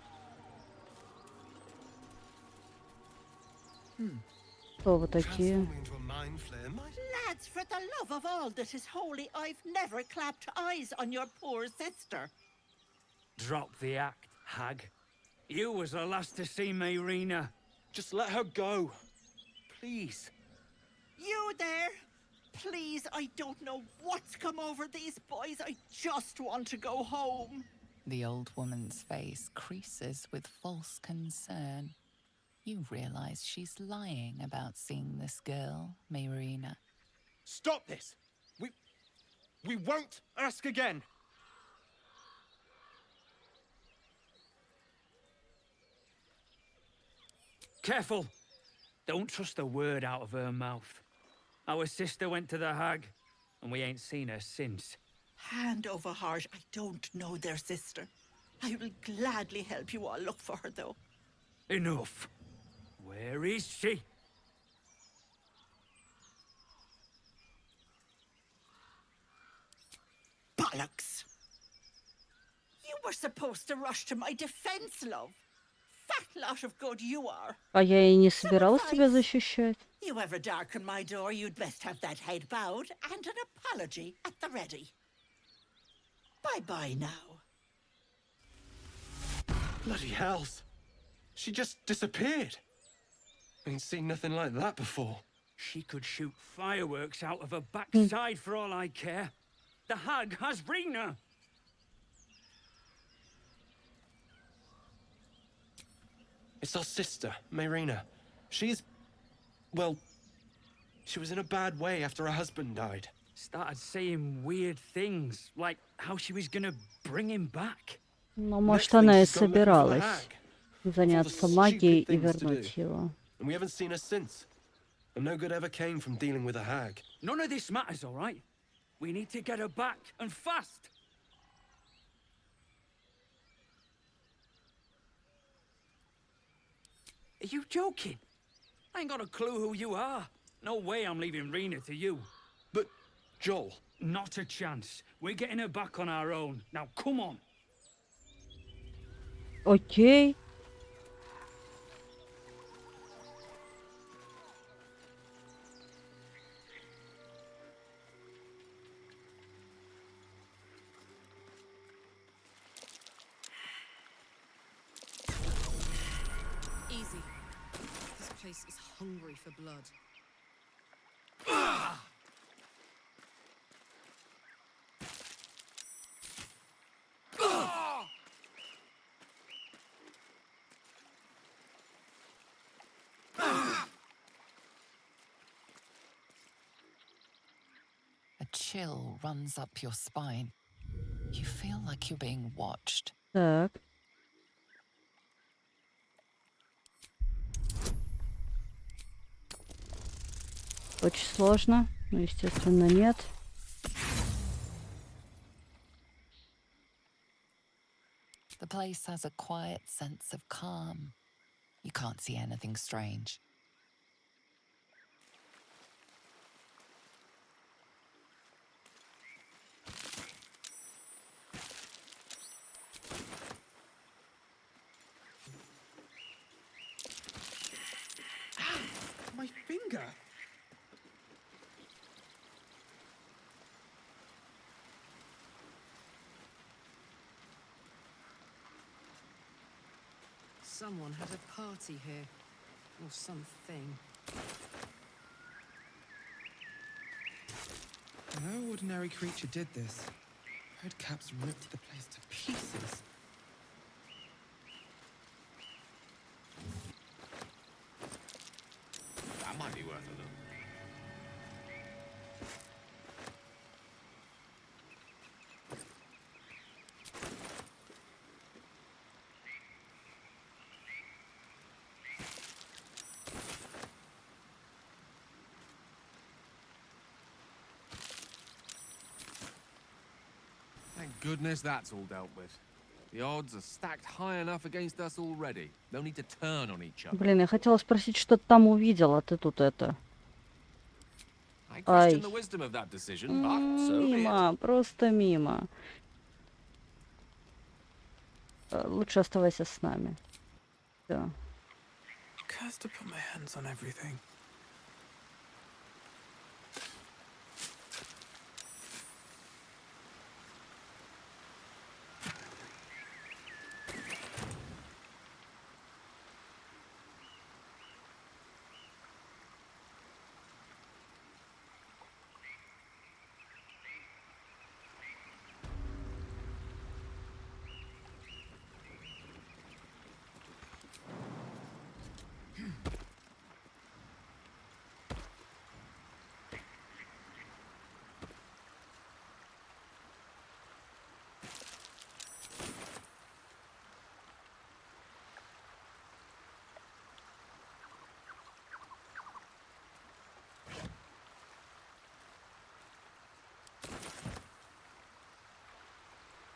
Кто вы такие? Lads, for the love of all that is holy, I've never clapped eyes on your poor sister. Drop the act, hag. You was the last to see Mayrina. Just let her go. Please. You there? Please, I don't know what's come over these boys. I just want to go home. The old woman's face creases with false concern. You realize she's lying about seeing this girl, Mayrina. Stop this! We won't ask again! Careful! Don't trust a word out of her mouth. Our sister went to the hag, and we ain't seen her since. Hand over heart, I don't know their sister. I will gladly help you all look for her, though. Enough! Where is she? Bollocks! You were supposed to rush to my defense, love. Fat lot of good you are. А я и не собиралась тебя защищать. You ever darken my door, you'd best have that head bowed and an apology at the ready. Bye-bye now. Bloody hells. She just disappeared. Ain't seen nothing like that before. She could shoot fireworks out of her backside for all I care. The hag has Rina. It's our sister, Mayrina. She's... well... she was in a bad way after her husband died. Started saying weird things, like how she was gonna bring him back. Ну, может, она и собиралась заняться магией и вернуть его. And we haven't seen her since. And no good ever came from dealing with a hag. None of this matters, all right? We need to get her back, and fast! Are you joking? I ain't got a clue who you are. No way I'm leaving Rena to you. But Joel. Not a chance. We're getting her back on our own. Now come on. Окей. Easy. This place is hungry for blood. A chill runs up your spine. You feel like you're being watched. Так. Очень сложно. Ну, естественно, нет. The place has a quiet sense of calm. You can't see anything strange. My finger! Someone had a party here. Or something. No ordinary creature did this. Red caps ripped the place to pieces. That might be worth a look. Thank goodness that's all dealt with. The odds are stacked high enough against us already. No need to turn on each other. Блин, я хотела спросить, что ты там увидела, ты тут это. I Ай. question the wisdom of that decision, but so be it. Мимо, просто мимо. Лучше оставайся с нами. Всё. Cursed to put my hands on everything.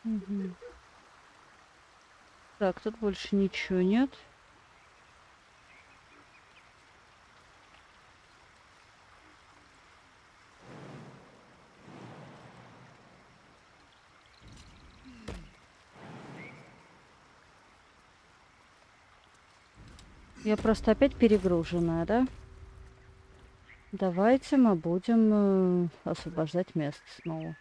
Угу. Так, тут больше ничего нет. Я просто опять перегруженная, да? Давайте мы будем освобождать место снова.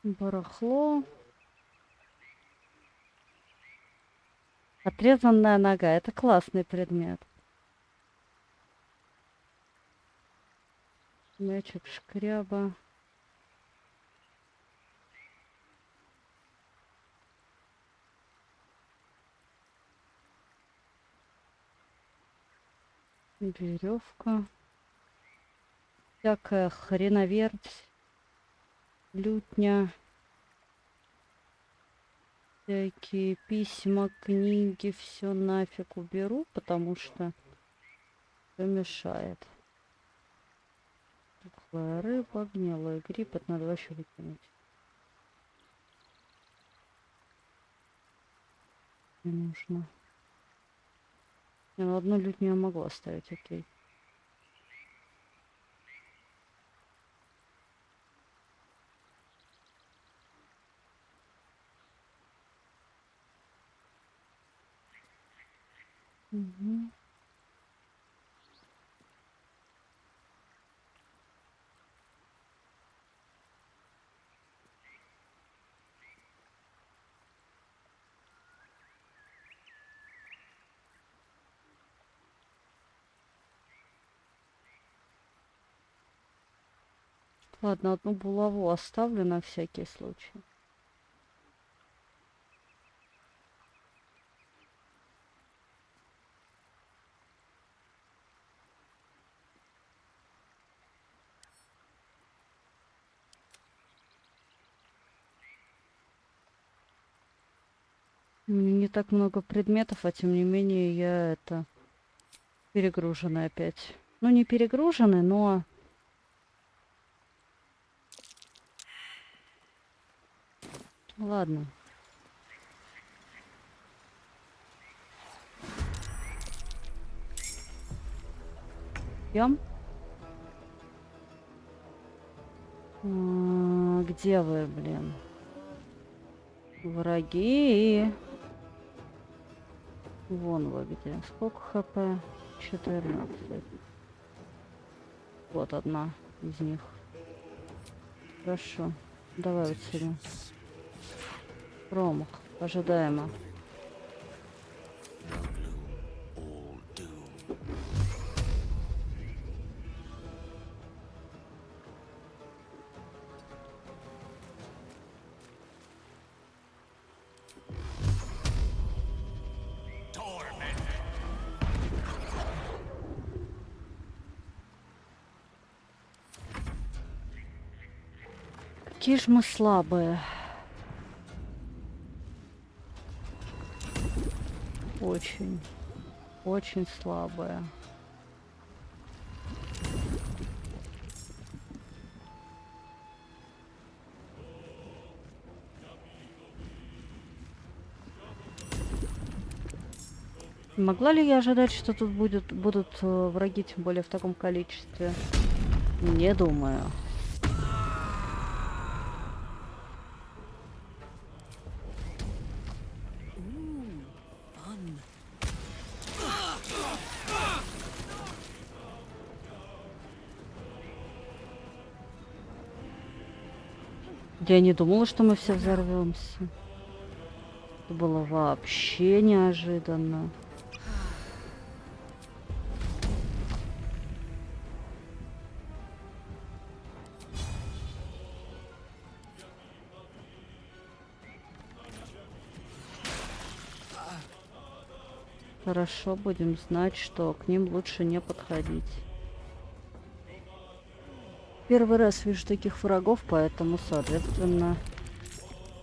Барахло. Отрезанная нога. Это классный предмет. Мячик шкряба. Веревка. Всякая хреноверть. Лютня. Всякие письма, книги. Все нафиг уберу, потому что все мешает. Тухлая рыба, гнилой гриб. Это надо вообще выкинуть. Не нужно. Не, ну одну лютню я могу оставить, окей. Угу. Ладно, одну булаву оставлю на всякий случай. Не так много предметов, а тем не менее я это перегружена опять. Ну, не перегружены, но... Ладно. Идем. Где вы, блин? Враги. Вон вы где. Сколько хп? 14. Вот одна из них. Хорошо. Давай вот сюда. Промах. Ожидаемо. Какие ж мы слабые. Очень. Очень слабые. Могла ли я ожидать, что тут будут враги, тем более в таком количестве? Не думаю. Я не думала, что мы все взорвемся. Это было вообще неожиданно. Хорошо, будем знать, что к ним лучше не подходить. Первый раз вижу таких врагов, поэтому, соответственно,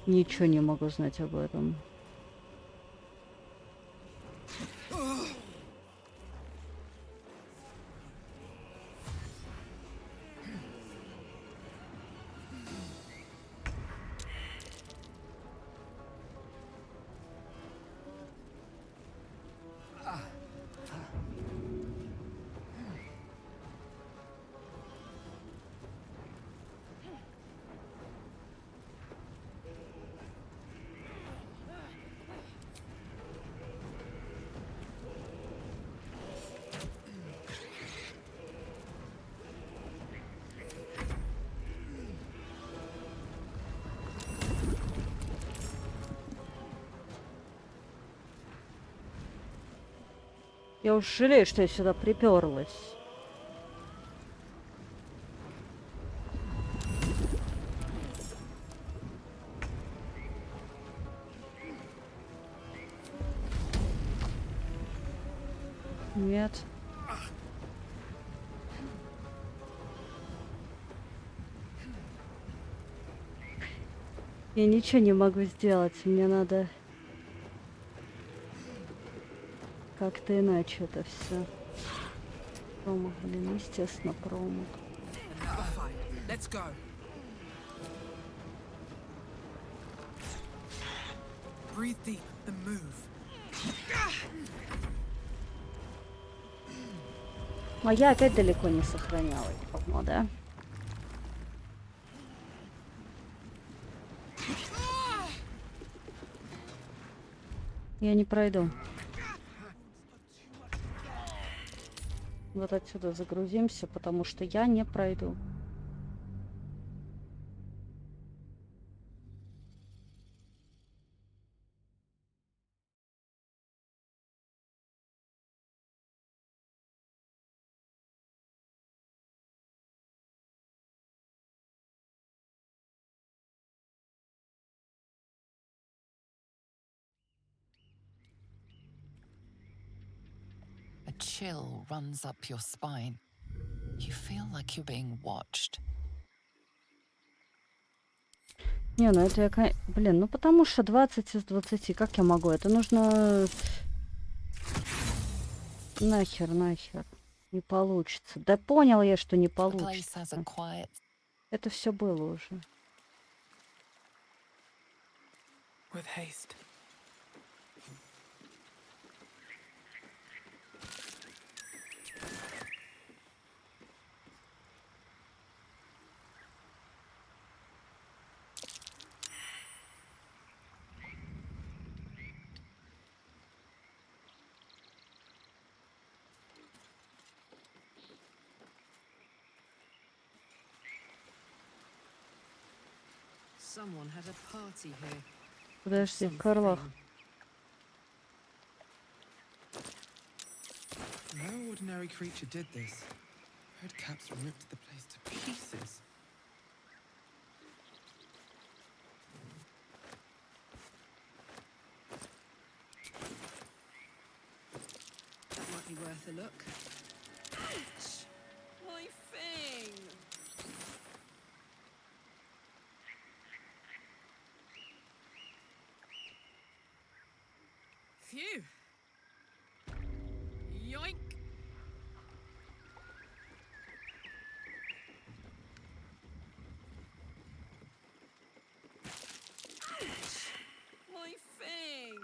ничего не могу знать об этом. Я уж жалею, что я сюда приперлась. Нет. Я ничего не могу сделать. Мне надо как-то иначе это все. Промах, блин, естественно, промах. Let's go. Breathe deep and move. А я опять далеко не сохраняла говно, да? Я не пройду. Вот отсюда загрузимся, потому что я не пройду. A chill runs up your spine. You feel like you're being watched. Не, ну это я... Блин, ну потому что 20 из 20. Как я могу? Это нужно... Нахер. Не получится. Да понял я, что не получится. Это все было уже. With haste. Someone had a party here. Подожди, Карлах. No ordinary creature did this. Red caps ripped the place to pieces. That might be worth a look. Ouch! My thing! Phew! Yoink! Ouch! My thing!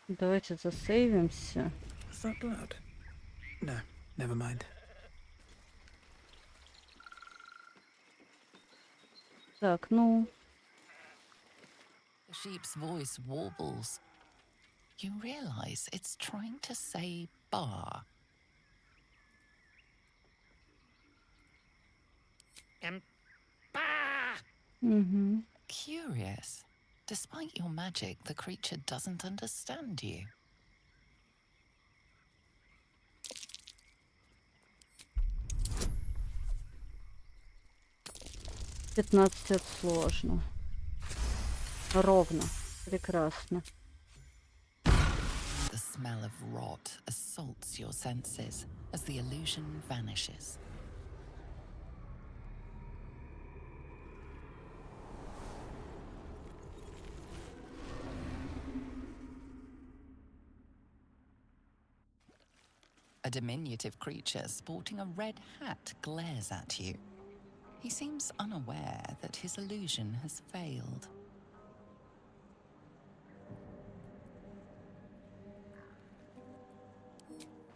Давайте засейвимся. Is that blood? No, never mind. Так, ну... The sheep's voice warbles. You realize it's trying to say bar. Угу. Curious. Despite your magic, the creature doesn't understand you. Это сложно. Ровно. Прекрасно. The smell of rot assaults your senses as the illusion vanishes. A diminutive creature sporting a red hat glares at you. He seems unaware that his illusion has failed.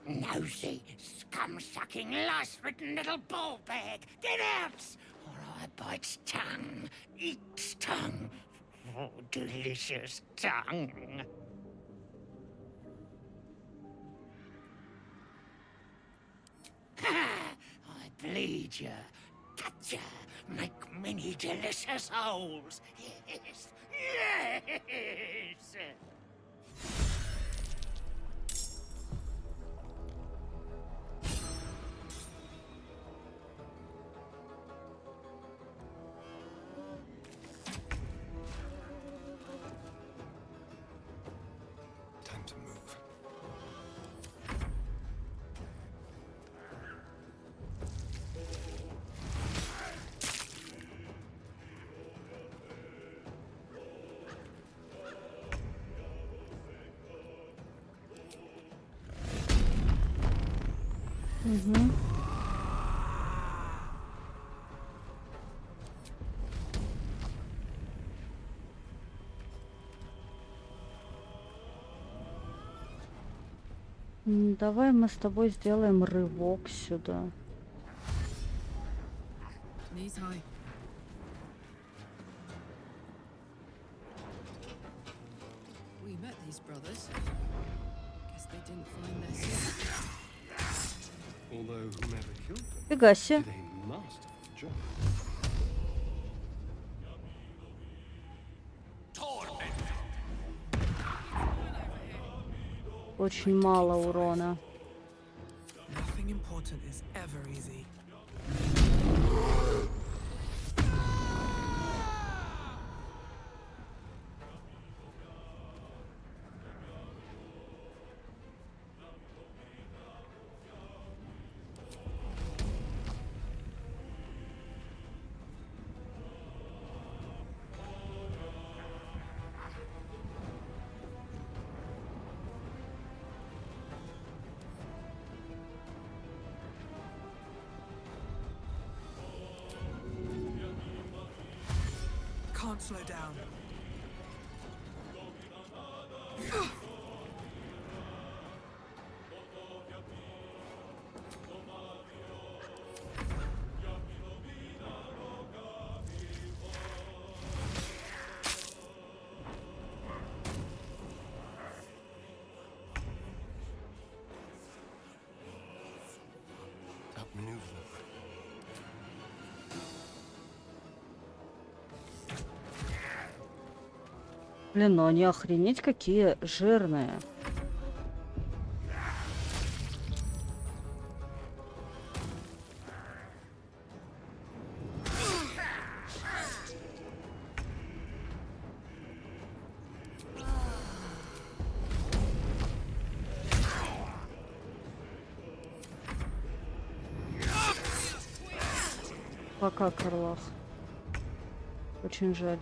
Nosy, scum-sucking, lice-ridden little ball bag! Get out! Or I bite tongue, eat tongue. Oh, delicious tongue. bleed you, cut you, make many delicious holes. Yes, yes. Time to move. Угу. Давай мы с тобой сделаем рывок сюда. Knees high. We met these brothers. Guess they didn't find their sister. Although whomever killed them Фига себе. did a masterful job. Очень мало урона. Nothing important is ever easy. Can't slow down. Outmaneuver them. Блин, ну они охренеть какие жирные. Пока, Карлах. Очень жаль.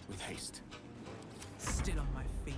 With haste. Still on my feet.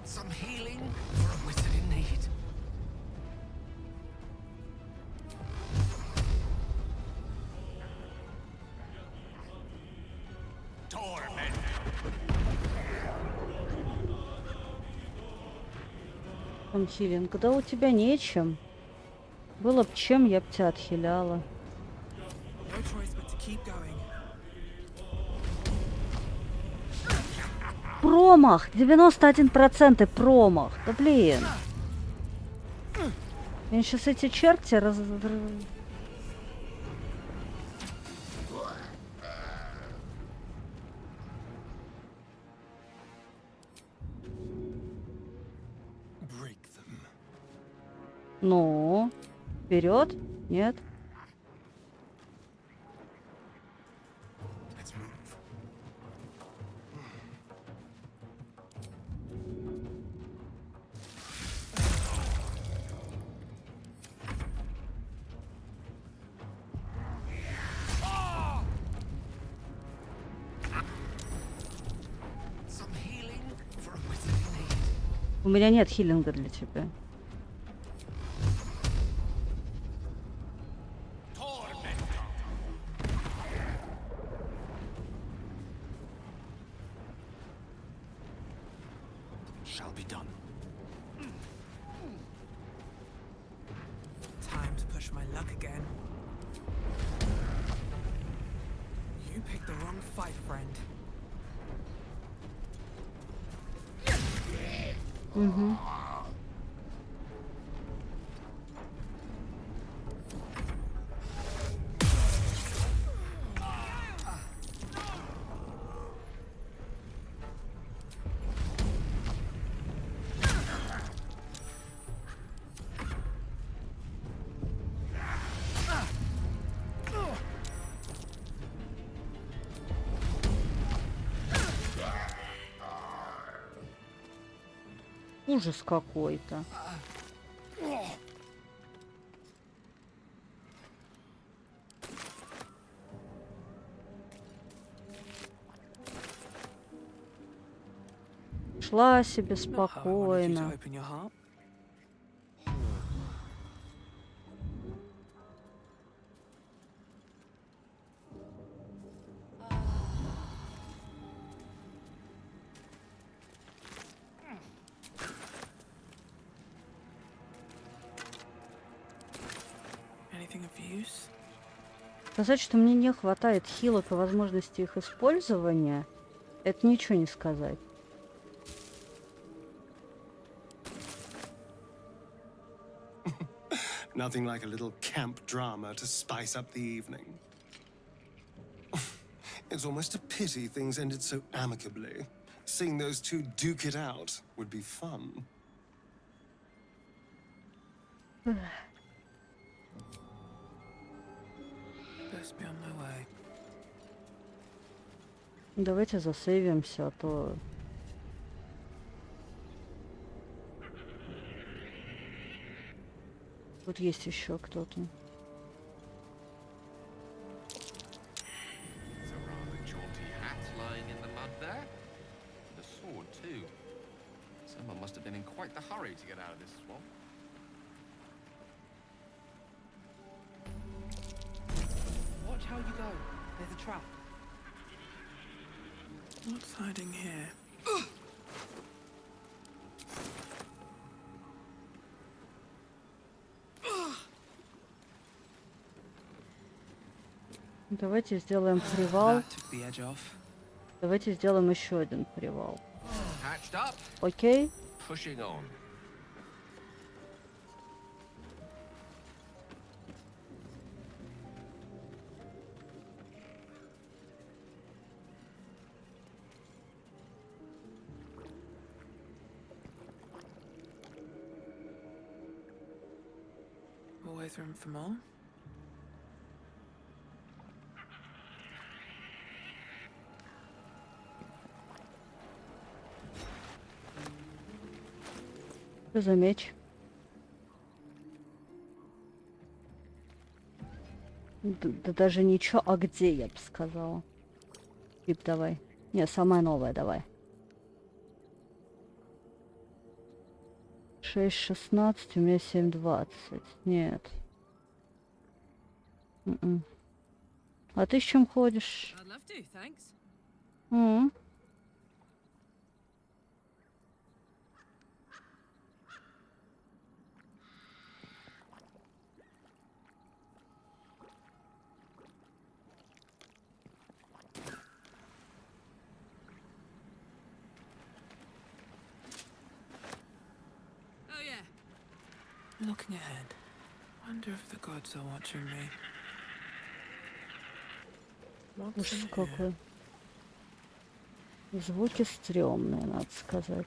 Some healing for a wizard in need. Torment. Там хилинг. Да у тебя нечем. Было б чем, я б тебя отхиляла. No choice but to keep going. Промах! 91% промах. Да блин. Мне сейчас эти черти Break them. Ну, вперед? Нет? У меня нет хилинга для тебя. Shall be done. Time to push my luck again. You picked the wrong fight, friend. Угу. Ужас какой-то. Шла себе спокойно. Сказать, что мне не хватает хилок и возможности их использования, это ничего не сказать. Nothing like a little camp drama to spice up the evening. It's almost a pity things ended so amicably. Seeing those two duke it out would be fun. Best be on my way. Давайте засейвимся, а то... Тут есть еще кто-то. Someone must have been in quite the hurry to get out of this swamp. Watch how you go. There's a trap. What's hiding here? Давайте сделаем привал. Давайте сделаем еще один привал. Окей. Always room for more. Что за меч? Да даже ничего, а где, я бы сказала. Тип, давай. Не, самая новая, давай. 6.16, у меня 7.20. Нет. А ты с чем ходишь? Looking ahead. Wonder if the gods are watching me. Ужас какой. Звуки стрёмные, надо сказать.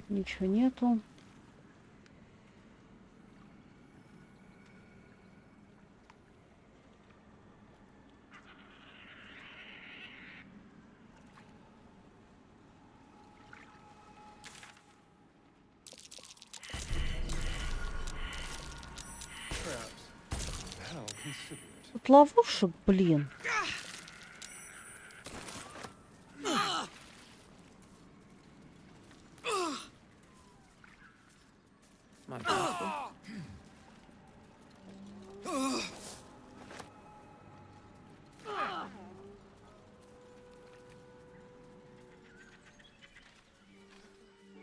Ничего нету. Тут ловушек, блин. Might be useful.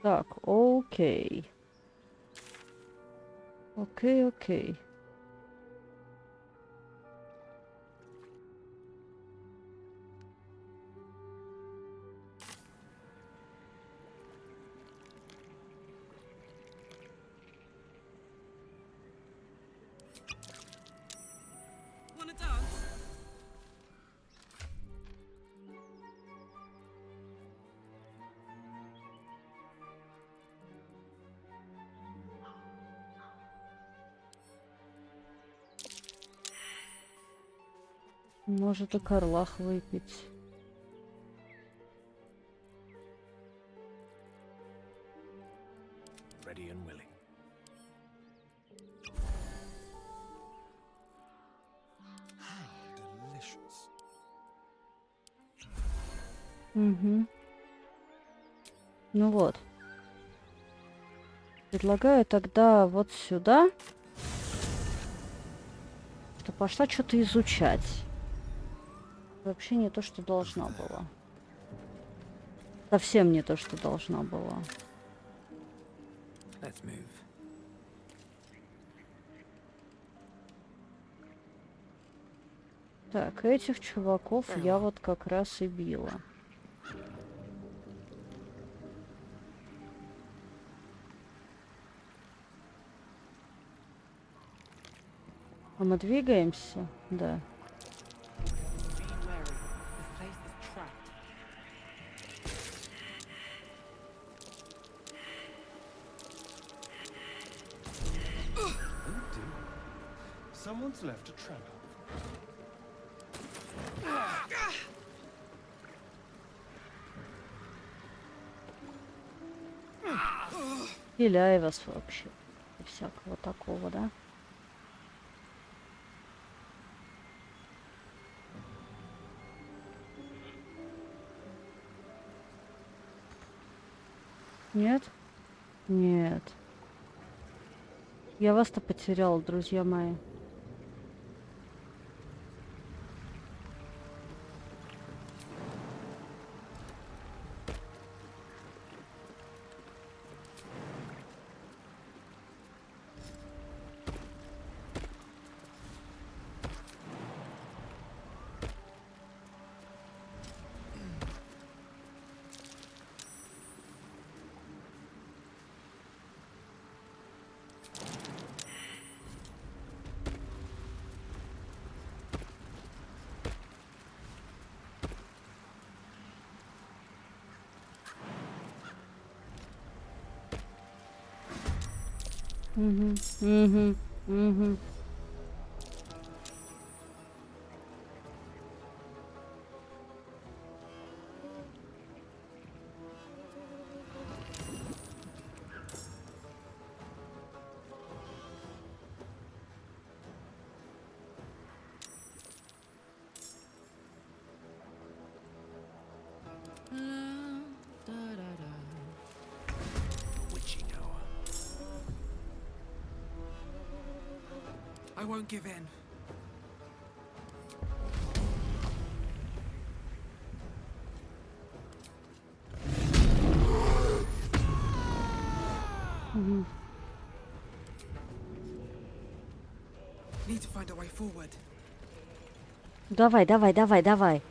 Так, окей. Окей, окей. Wanna dance? Может и карлах выпить. Ready and willing. Delicious. Угу. Ну вот. Предлагаю тогда вот сюда. Что пошла что-то изучать. Вообще не то, что должна была. Совсем не то, что должна была. Let's move. Так, этих чуваков я вот как раз и била. А мы двигаемся? Да. Be wary. This place is trapped. Oh dear. Someone's left a trap. Стреляй вас вообще. И всякого такого, да? Нет? Нет. Я вас-то потерял, друзья мои. Угу, угу, угу. Witching hour. I won't give in. Угу. Need to find a way forward. Давай, давай, давай, давай.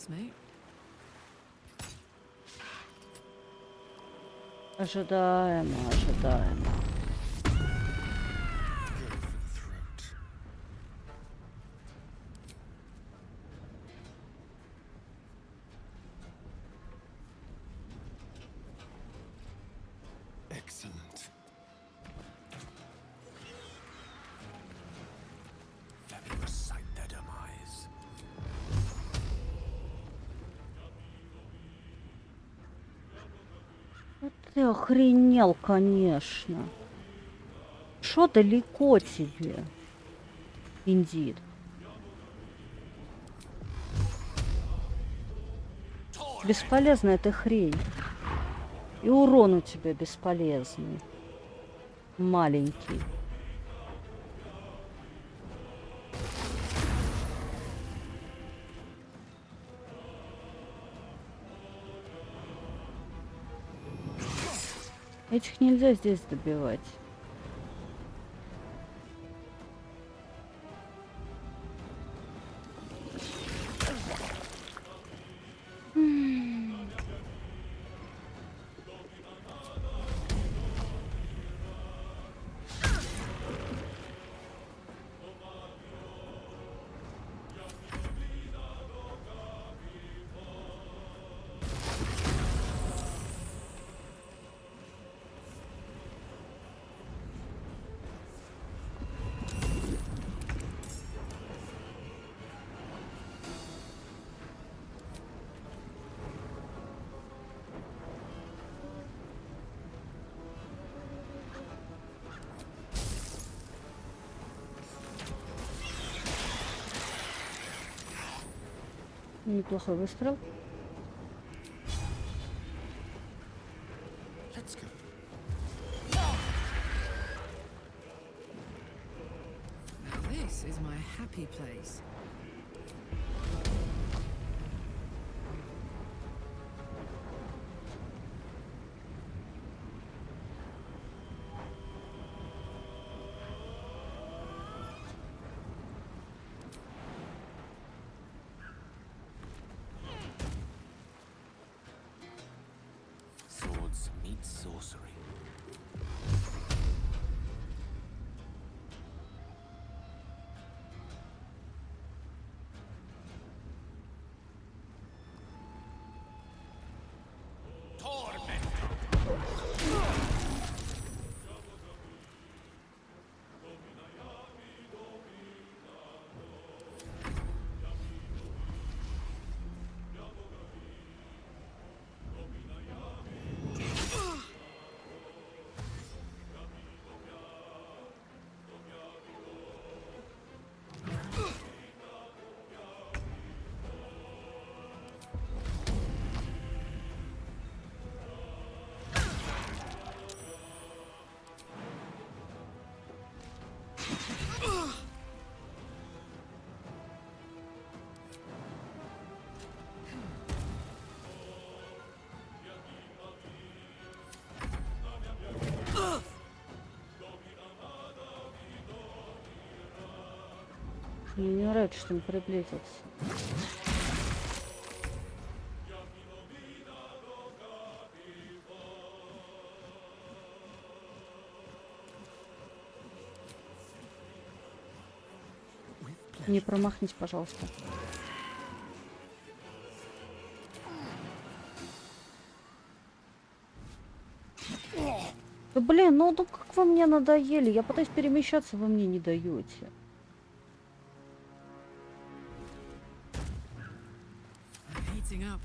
mate. Ожидаемо, ожидаемо. Excellent. Let me recite their demise. Ты охренел, конечно. Шо далеко тебе, индит? Бесполезная эта хрень. И урон у тебя бесполезный. Маленький. Этих нельзя здесь добивать. Неплохой выстрел. Let's go. Now this is my happy place. Swords meet sorcery. Мне не нравится, что он приблизился. Не промахнись, пожалуйста. Да блин, ну как вы мне надоели? Я пытаюсь перемещаться, вы мне не даете. Heating up.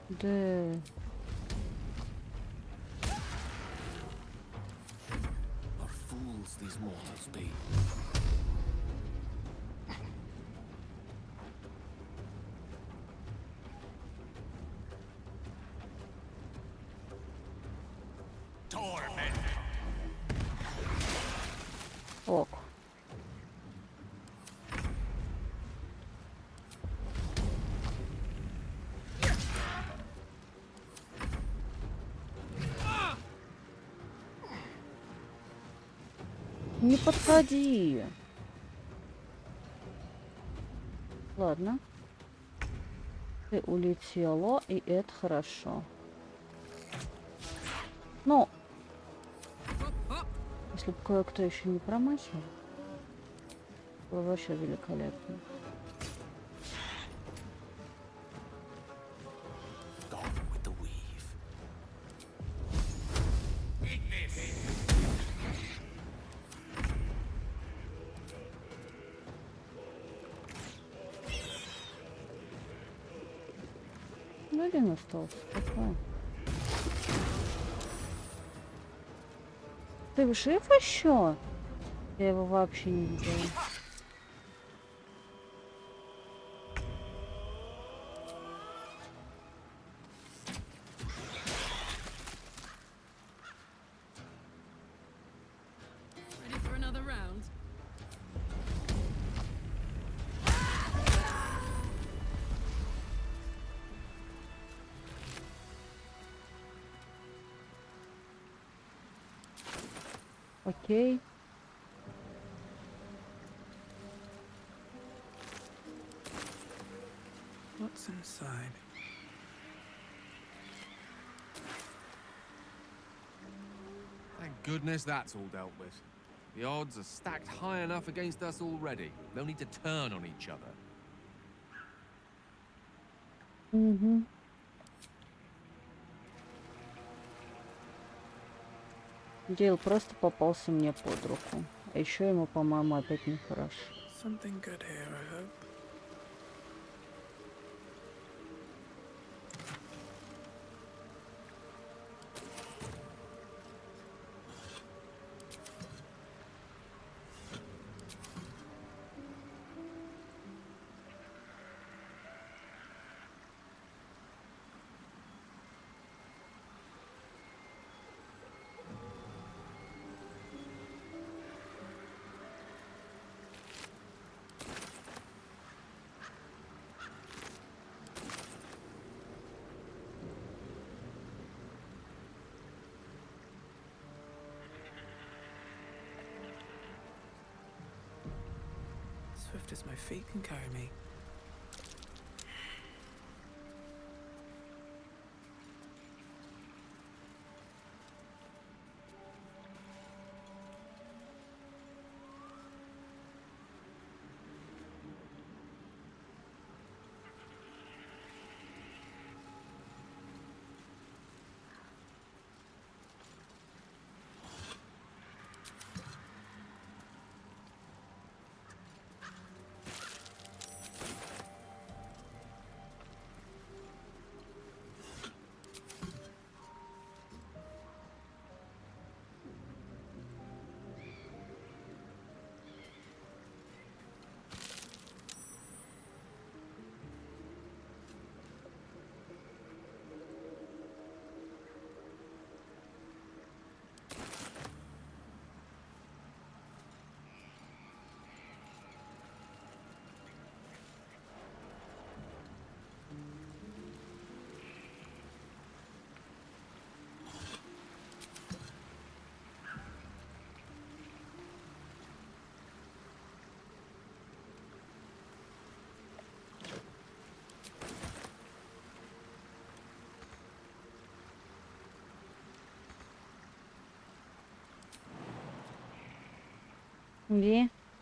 Да. What fools these mortals be. Ок. Не подходи. Ладно. Ты улетела, и это хорошо. Ну, если бы кое-кто еще не промахивал, было вообще великолепно. Ну, один остался. Такой. Ты жив еще? Я его вообще не видела. Ready for another round? Окей. What's inside? Thank goodness that's all dealt with. The odds are stacked high enough against us already. No need to turn on each other. Угу. Дейл просто попался мне под руку. А еще ему, по-моему, опять нехорошо. Something good here, I hope. Swift as my feet can carry me.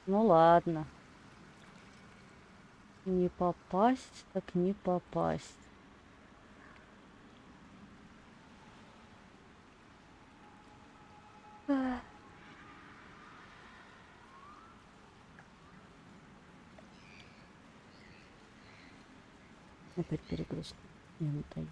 Ну ладно. Не попасть, так не попасть. Ах. Опять перегрузка. Не мотаю.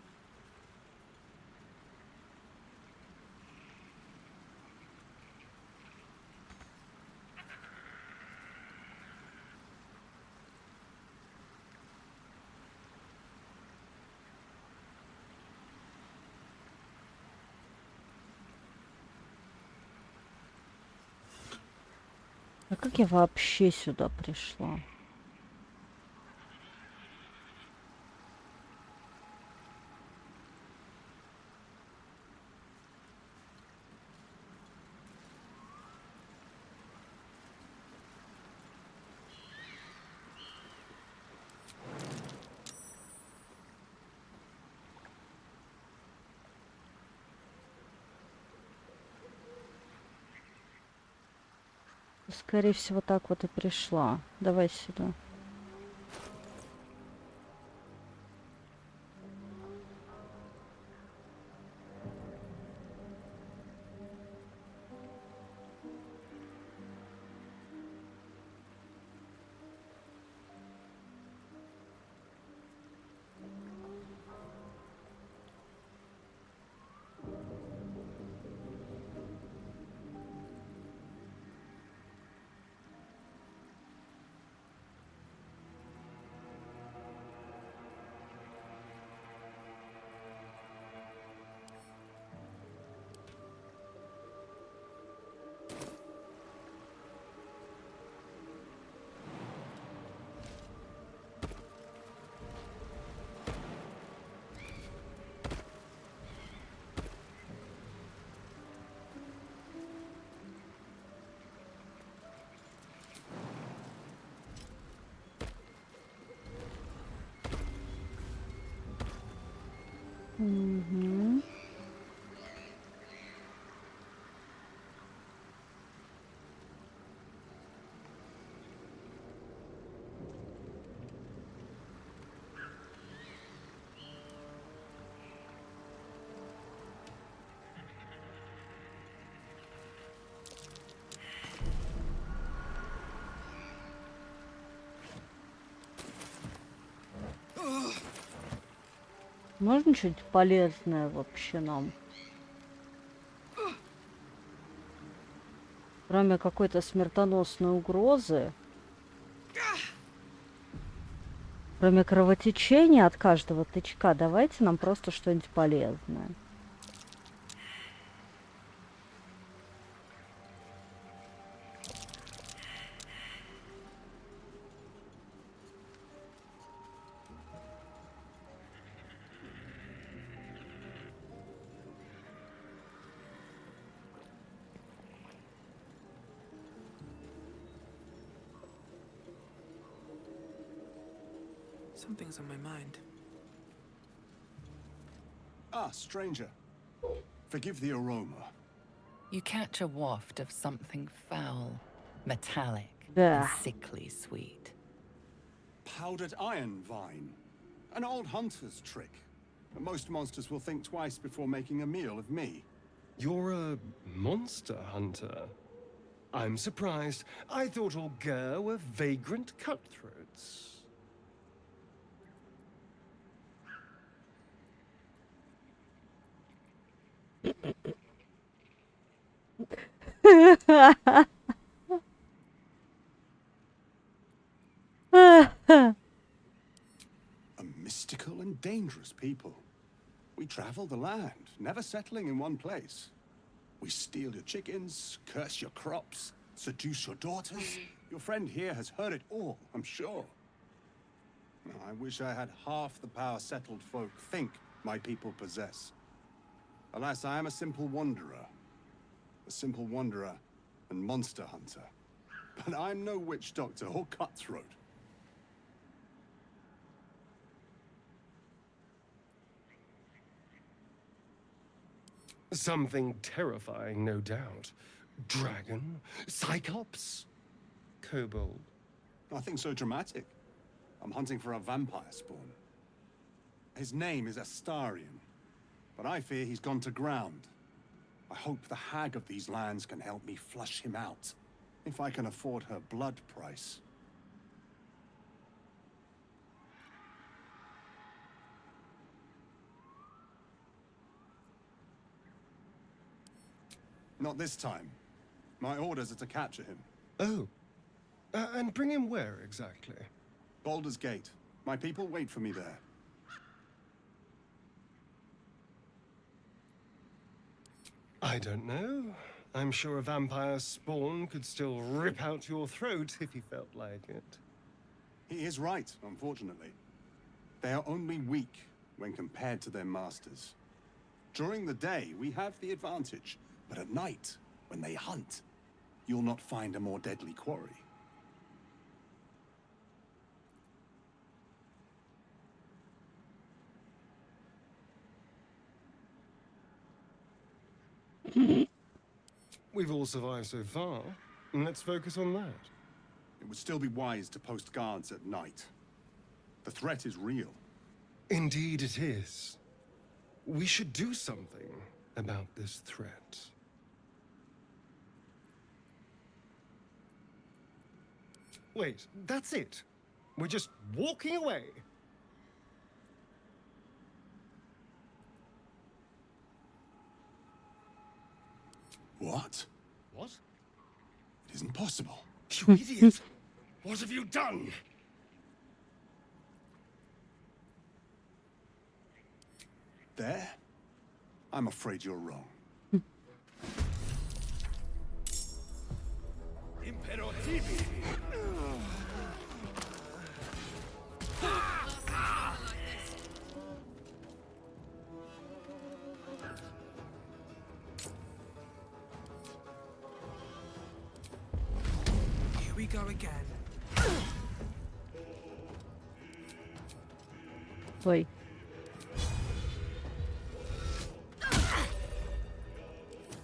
А как я вообще сюда пришла? скорее всего, так вот и пришла. Давай сюда. Угу. Можно что-нибудь полезное вообще нам? Кроме какой-то смертоносной угрозы. Кроме кровотечения от каждого тычка, давайте нам просто что-нибудь полезное. Something's on my mind. Ah, stranger. Forgive the aroma. You catch a waft of something foul, metallic, Yeah. and sickly sweet. Powdered iron vine. An old hunter's trick. Most monsters will think twice before making a meal of me. You're a monster hunter. I'm surprised. I thought all Ger were vagrant cutthroats. A mystical and dangerous people. We travel the land, never settling in one place. We steal your chickens, curse your crops, seduce your daughters. Your friend here has heard it all, I'm sure. I wish I had half the power settled folk think my people possess. Alas, I am a simple wanderer. A simple wanderer and monster hunter. But I'm no witch doctor or cutthroat. Something terrifying, no doubt. Dragon? Cyclops? Kobold? Nothing so dramatic. I'm hunting for a vampire spawn. His name is Astarion, but I fear he's gone to ground. I hope the hag of these lands can help me flush him out, if I can afford her blood price. Not this time. My orders are to capture him. Oh. And bring him where, exactly? Baldur's Gate. My people wait for me there. I don't know. I'm sure a vampire spawn could still rip out your throat if he felt like it. He is right, unfortunately. They are only weak when compared to their masters. During the day, we have the advantage, but at night, when they hunt, you'll not find a more deadly quarry. We've all survived so far. Let's focus on that. It would still be wise to post guards at night. The threat is real. Indeed it is. We should do something about this threat. Wait, that's it? We're just walking away? What? What? It isn't possible. You idiot! What have you done? There? I'm afraid you're wrong. Here we go again. Ой.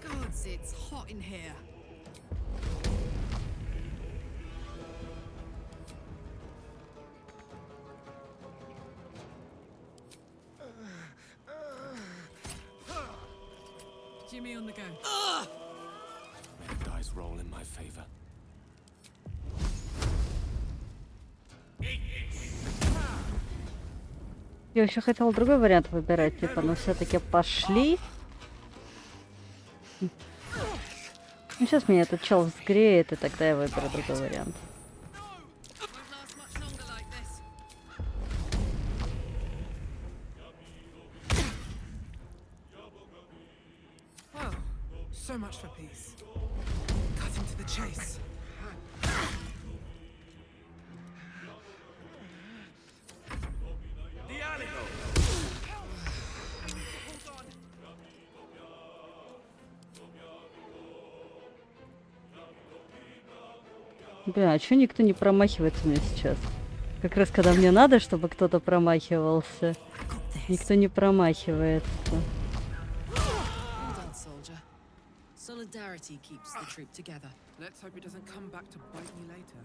Gods, it's hot in here. Jimmy on the go. May the dice roll in my favor. Я еще хотела другой вариант выбирать, типа, но все-таки пошли. Ну, сейчас меня этот чел взгреет, и тогда я выберу другой вариант. Well, so much for peace. Cutting to the chase. Бля, а чё никто не промахивается мне сейчас? Как раз когда мне надо, чтобы кто-то промахивался. Никто не промахивается. Solidarity keeps the troop together. Let's hope it doesn't come back to bite me later.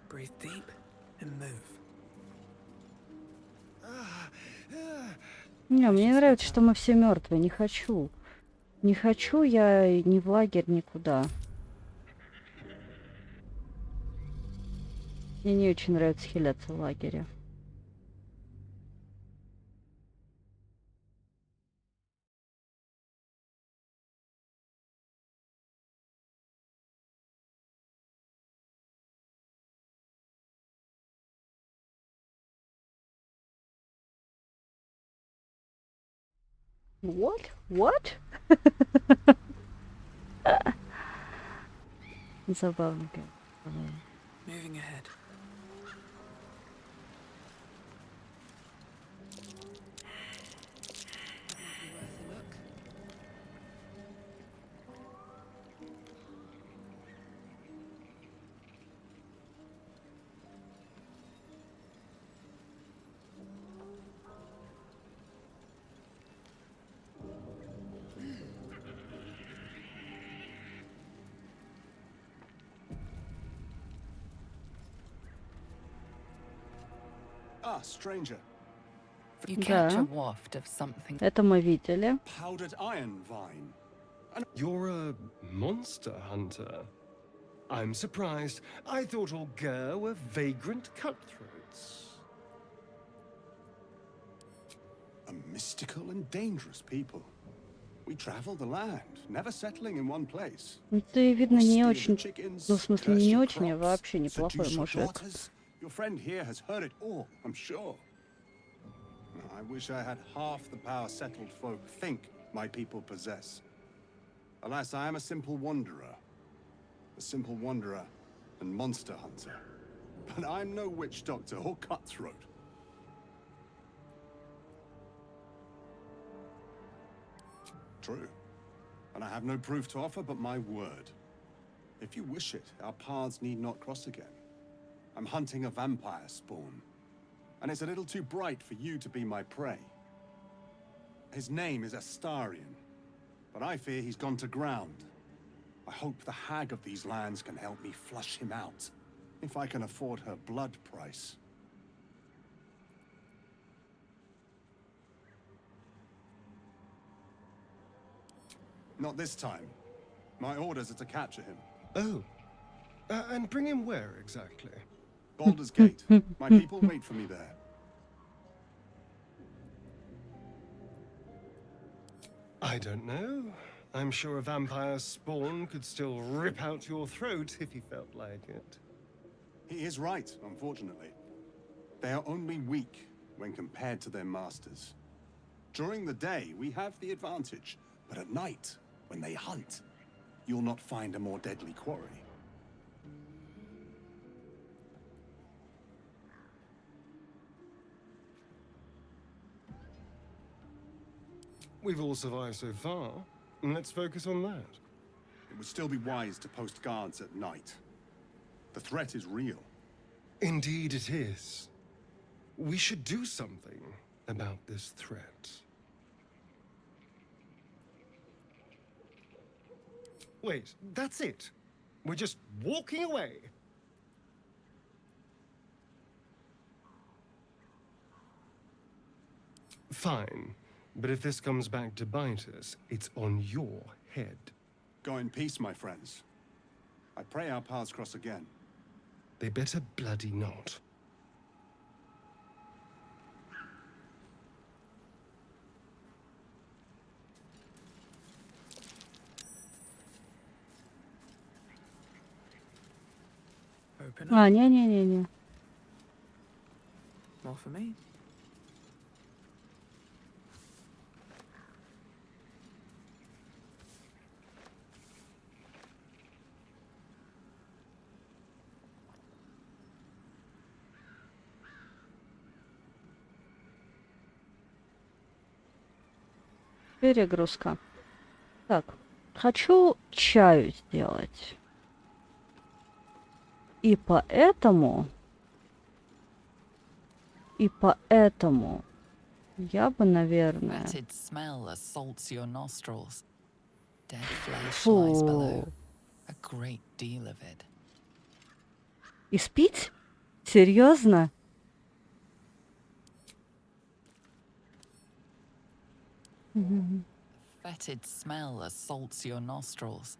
Breathe deep and move. Не, мне нравится, что мы все мертвые. Не хочу. Не хочу я ни в лагерь, никуда. Мне не очень нравится хиляться в лагере. What? What? Забавно. Moving ahead. Ah, stranger. You catch Да. a waft of something. Это мы видели. Powdered iron vine. You're a monster hunter. I'm surprised. I thought all Ger were vagrant cutthroats. A mystical and dangerous people. We travel the land, never settling in one place. Ну, ты, видно, не Steal очень... the chickens, Ну, в смысле, curse не your очень, а crops, вообще неплохой seduce your мужик. daughters. Your friend here has heard it all, I'm sure. I wish I had half the power settled folk think my people possess. Alas, I am a simple wanderer. A simple wanderer and monster hunter. But I'm no witch doctor or cutthroat. True. And I have no proof to offer but my word. If you wish it, our paths need not cross again. I'm hunting a vampire spawn. And it's a little too bright for you to be my prey. His name is Astarion, but I fear he's gone to ground. I hope the hag of these lands can help me flush him out, if I can afford her blood price. Not this time. My orders are to capture him. Oh. And bring him where, exactly? Baldur's Gate. My people wait for me there. I don't know. I'm sure a vampire's spawn could still rip out your throat if he felt like it. He is right, unfortunately. They are only weak when compared to their masters. During the day, we have the advantage, but at night, when they hunt, you'll not find a more deadly quarry. We've all survived so far. Let's focus on that. It would still be wise to post guards at night. The threat is real. Indeed it is. We should do something about this threat. Wait, that's it. We're just walking away. Fine. But if this comes back to bite us, it's on your head. Go in peace, my friends. I pray our paths cross again. They better bloody not. Open А, up. не-не-не-не. More for me. Перегрузка. Так, хочу чаю сделать. И поэтому я бы, наверное... Fetid smell assaults your nostrils. Dead flesh lies below. A great deal of it. Испить? Серьезно? Fetid smell assaults your nostrils.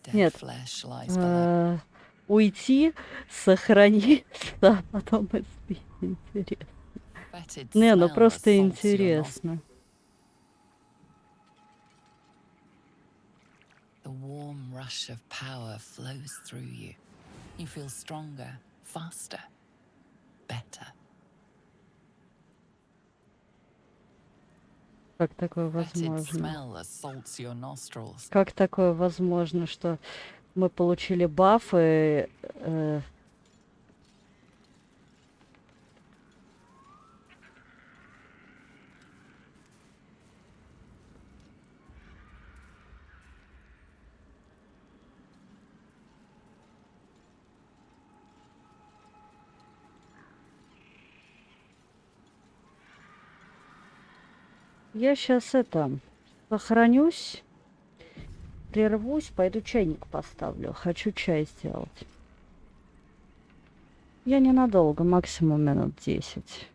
Dead Нет. flesh lies below. Уйти, сохраниться, а потом испить. Интересно. Fetid Не, ну smell просто assaults your интересно. The warm rush of power flows through you. You feel stronger, faster, better. Как такое Fetid возможно? smell assaults your nostrils. Как такое возможно, что мы получили бафы? Я сейчас сохранюсь, прервусь, пойду чайник поставлю. Хочу чай сделать. Я ненадолго, максимум минут 10.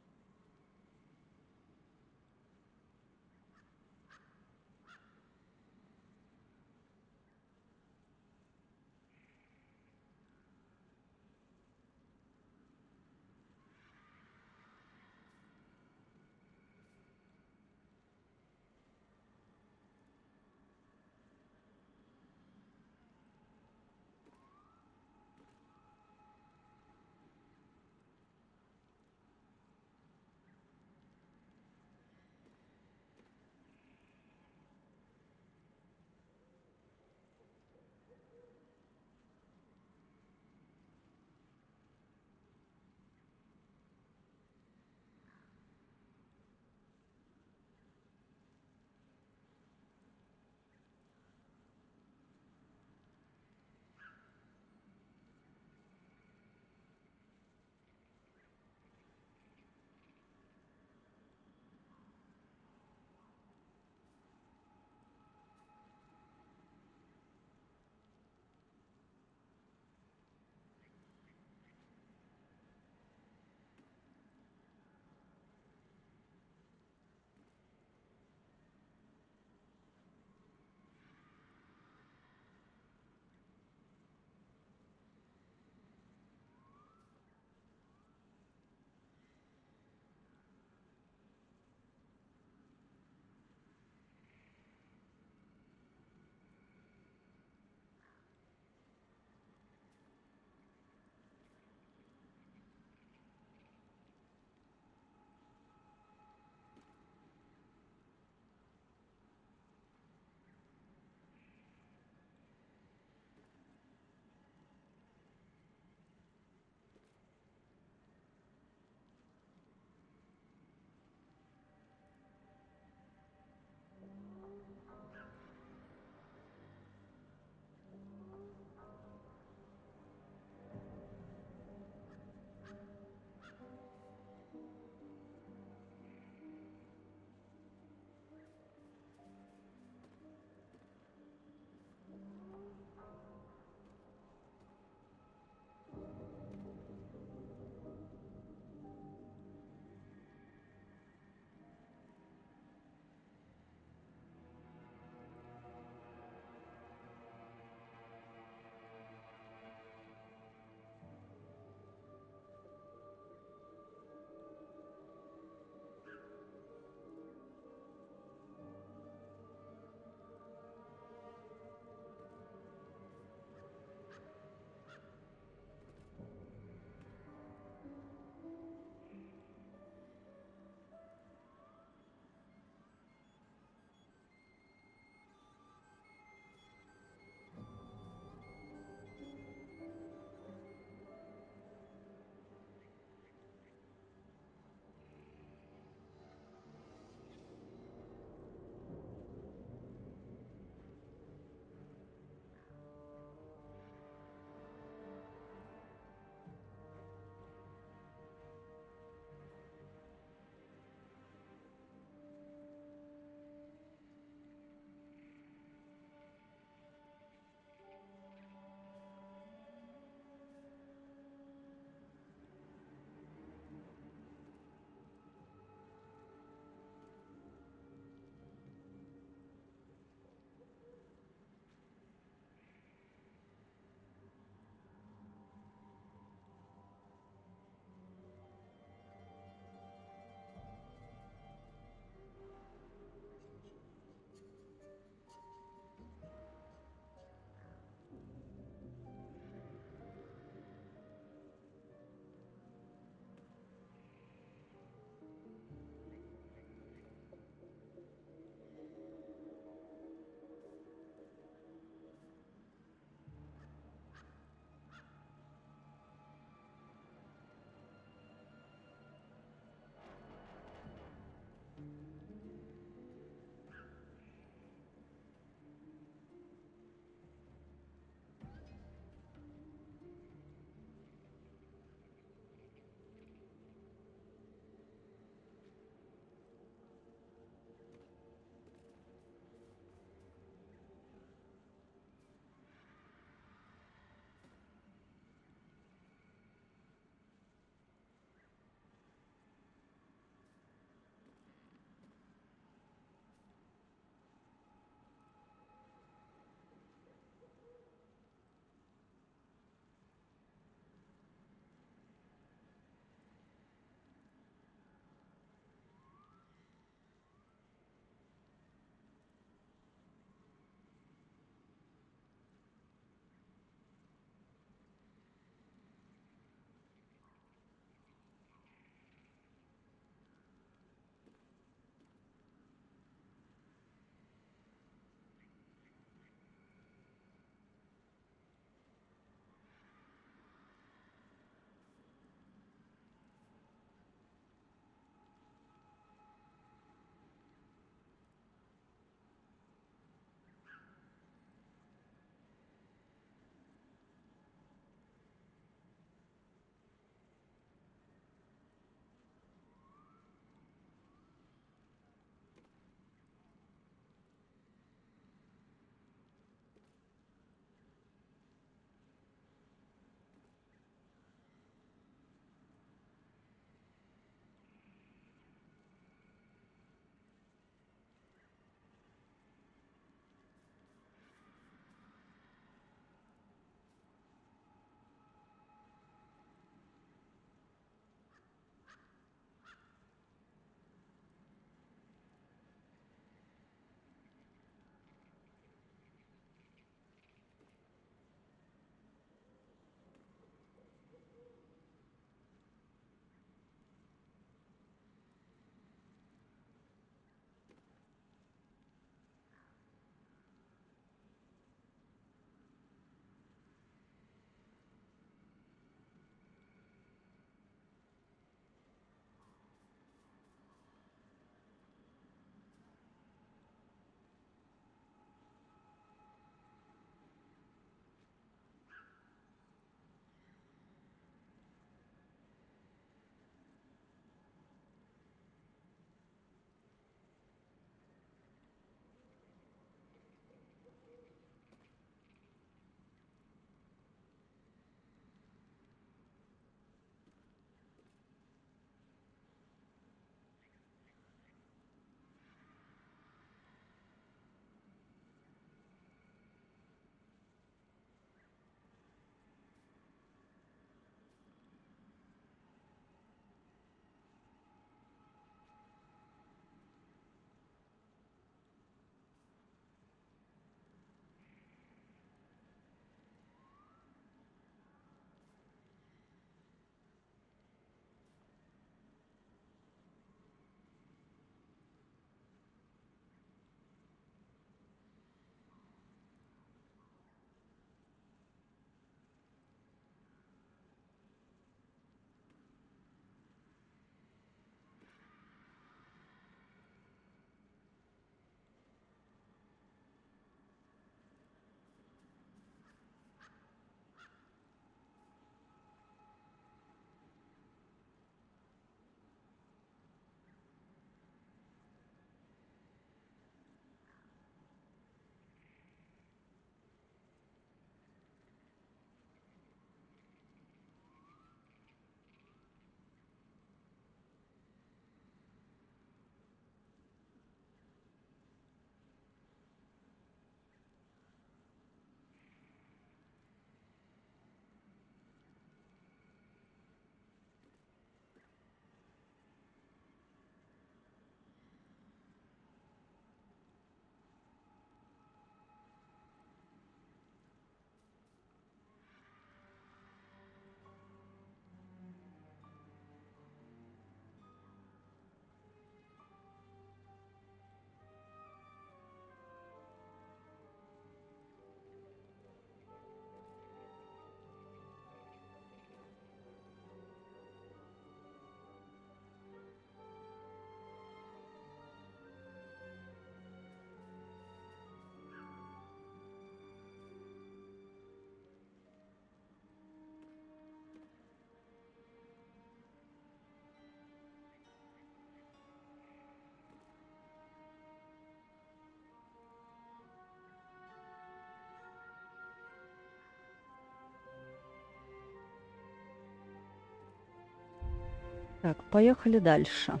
Так, поехали дальше.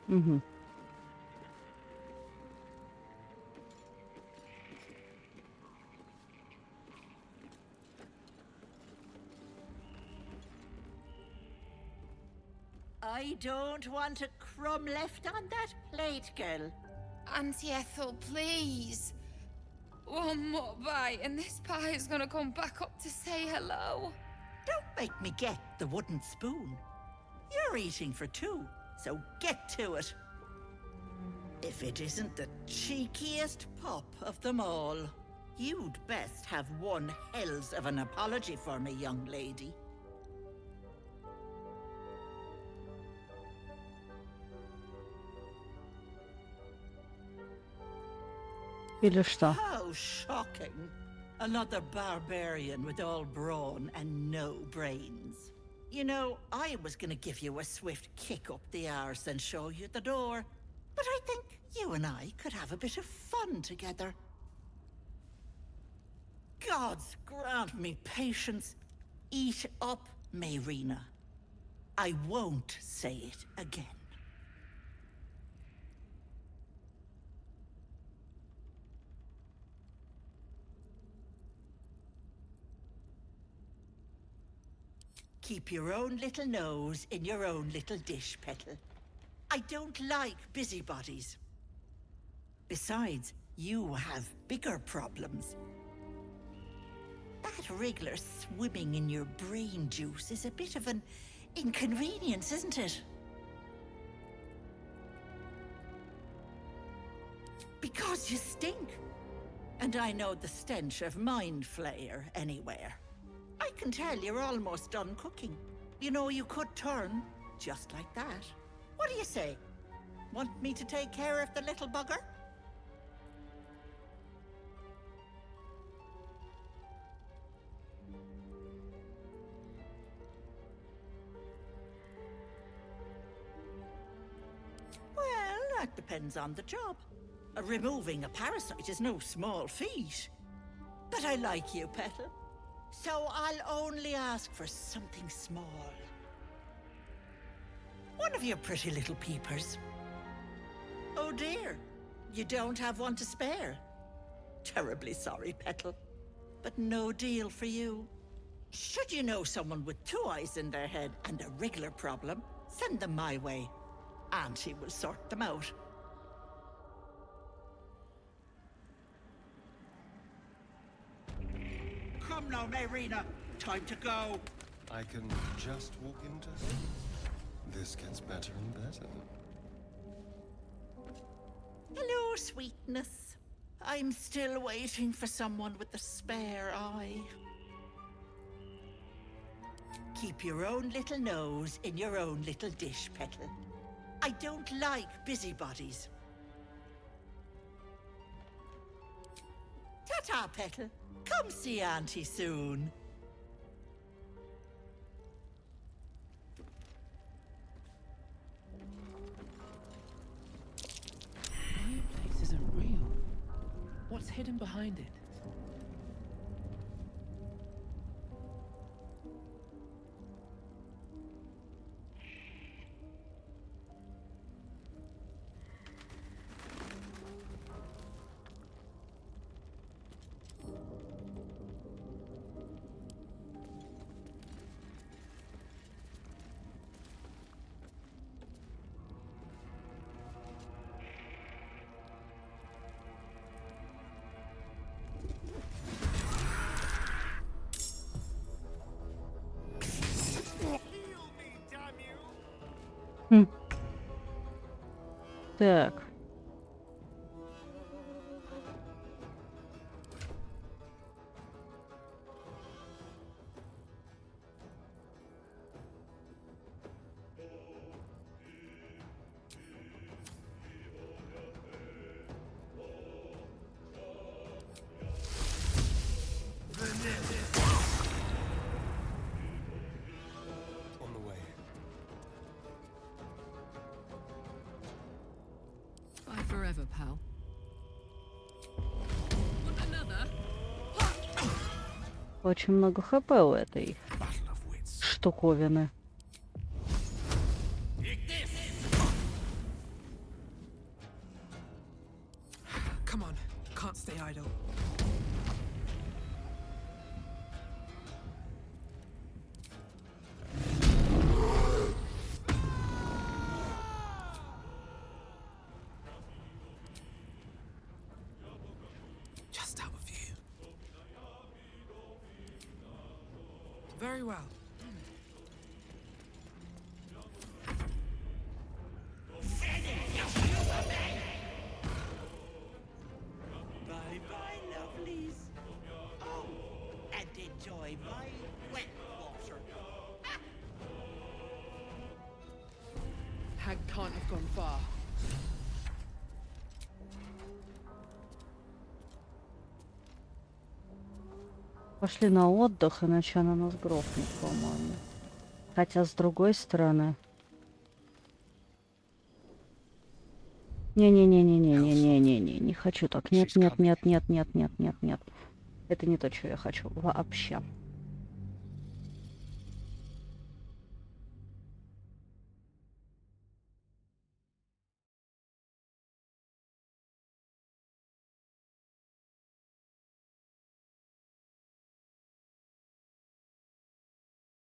Угу. I don't want a crumb left on that plate, girl. Auntie Ethel, please. One more bite and this pie is gonna come back up to say hello. Don't make me get the wooden spoon. You're eating for two, so get to it. If it isn't the cheekiest pup of them all, you'd best have one hells of an apology for me, young lady. Или что? How shocking. Another barbarian with all brawn and no brains. You know, I was gonna give you a swift kick up the arse and show you the door. But I think you and I could have a bit of fun together. Gods grant me patience. Eat up, Mayrina. I won't say it again. Keep your own little nose in your own little dish, Petal. I don't like busybodies. Besides, you have bigger problems. That wriggler swimming in your brain juice is a bit of an inconvenience, isn't it? Because you stink. And I know the stench of mind flayer anywhere. I can tell you're almost done cooking. You know, you could turn just like that. What do you say? Want me to take care of the little bugger? Well, that depends on the job. Removing a parasite is no small feat. But I like you, Petal. So I'll only ask for something small. One of your pretty little peepers. Oh dear, you don't have one to spare. Terribly sorry, Petal, but no deal for you. Should you know someone with two eyes in their head and a wriggler problem, send them my way. Auntie will sort them out. Come now, Mayrina. Time to go. I can just walk into her. This gets better and better. Hello, sweetness. I'm still waiting for someone with a spare eye. Keep your own little nose in your own little dish, Petal. I don't like busybodies. Ta-ta, Petal. Come see Auntie soon. Fireplace isn't real. What's hidden behind it? Так. On the way. Bye forever, pal. Want another? Очень много хп у этой штуковины. Come on, can't stay idle. Just out of view. Very well. Bye-bye, lovelies. Oh, and enjoy my wet water. Hag can't have gone far. Пошли на отдых, иначе она нас грохнет, по-моему. Хотя, с другой стороны... Не-не-не-не-не-не-не-не-не, не хочу так. Нет, нет, нет, нет, нет, нет, нет, нет. Это не то, что я хочу вообще.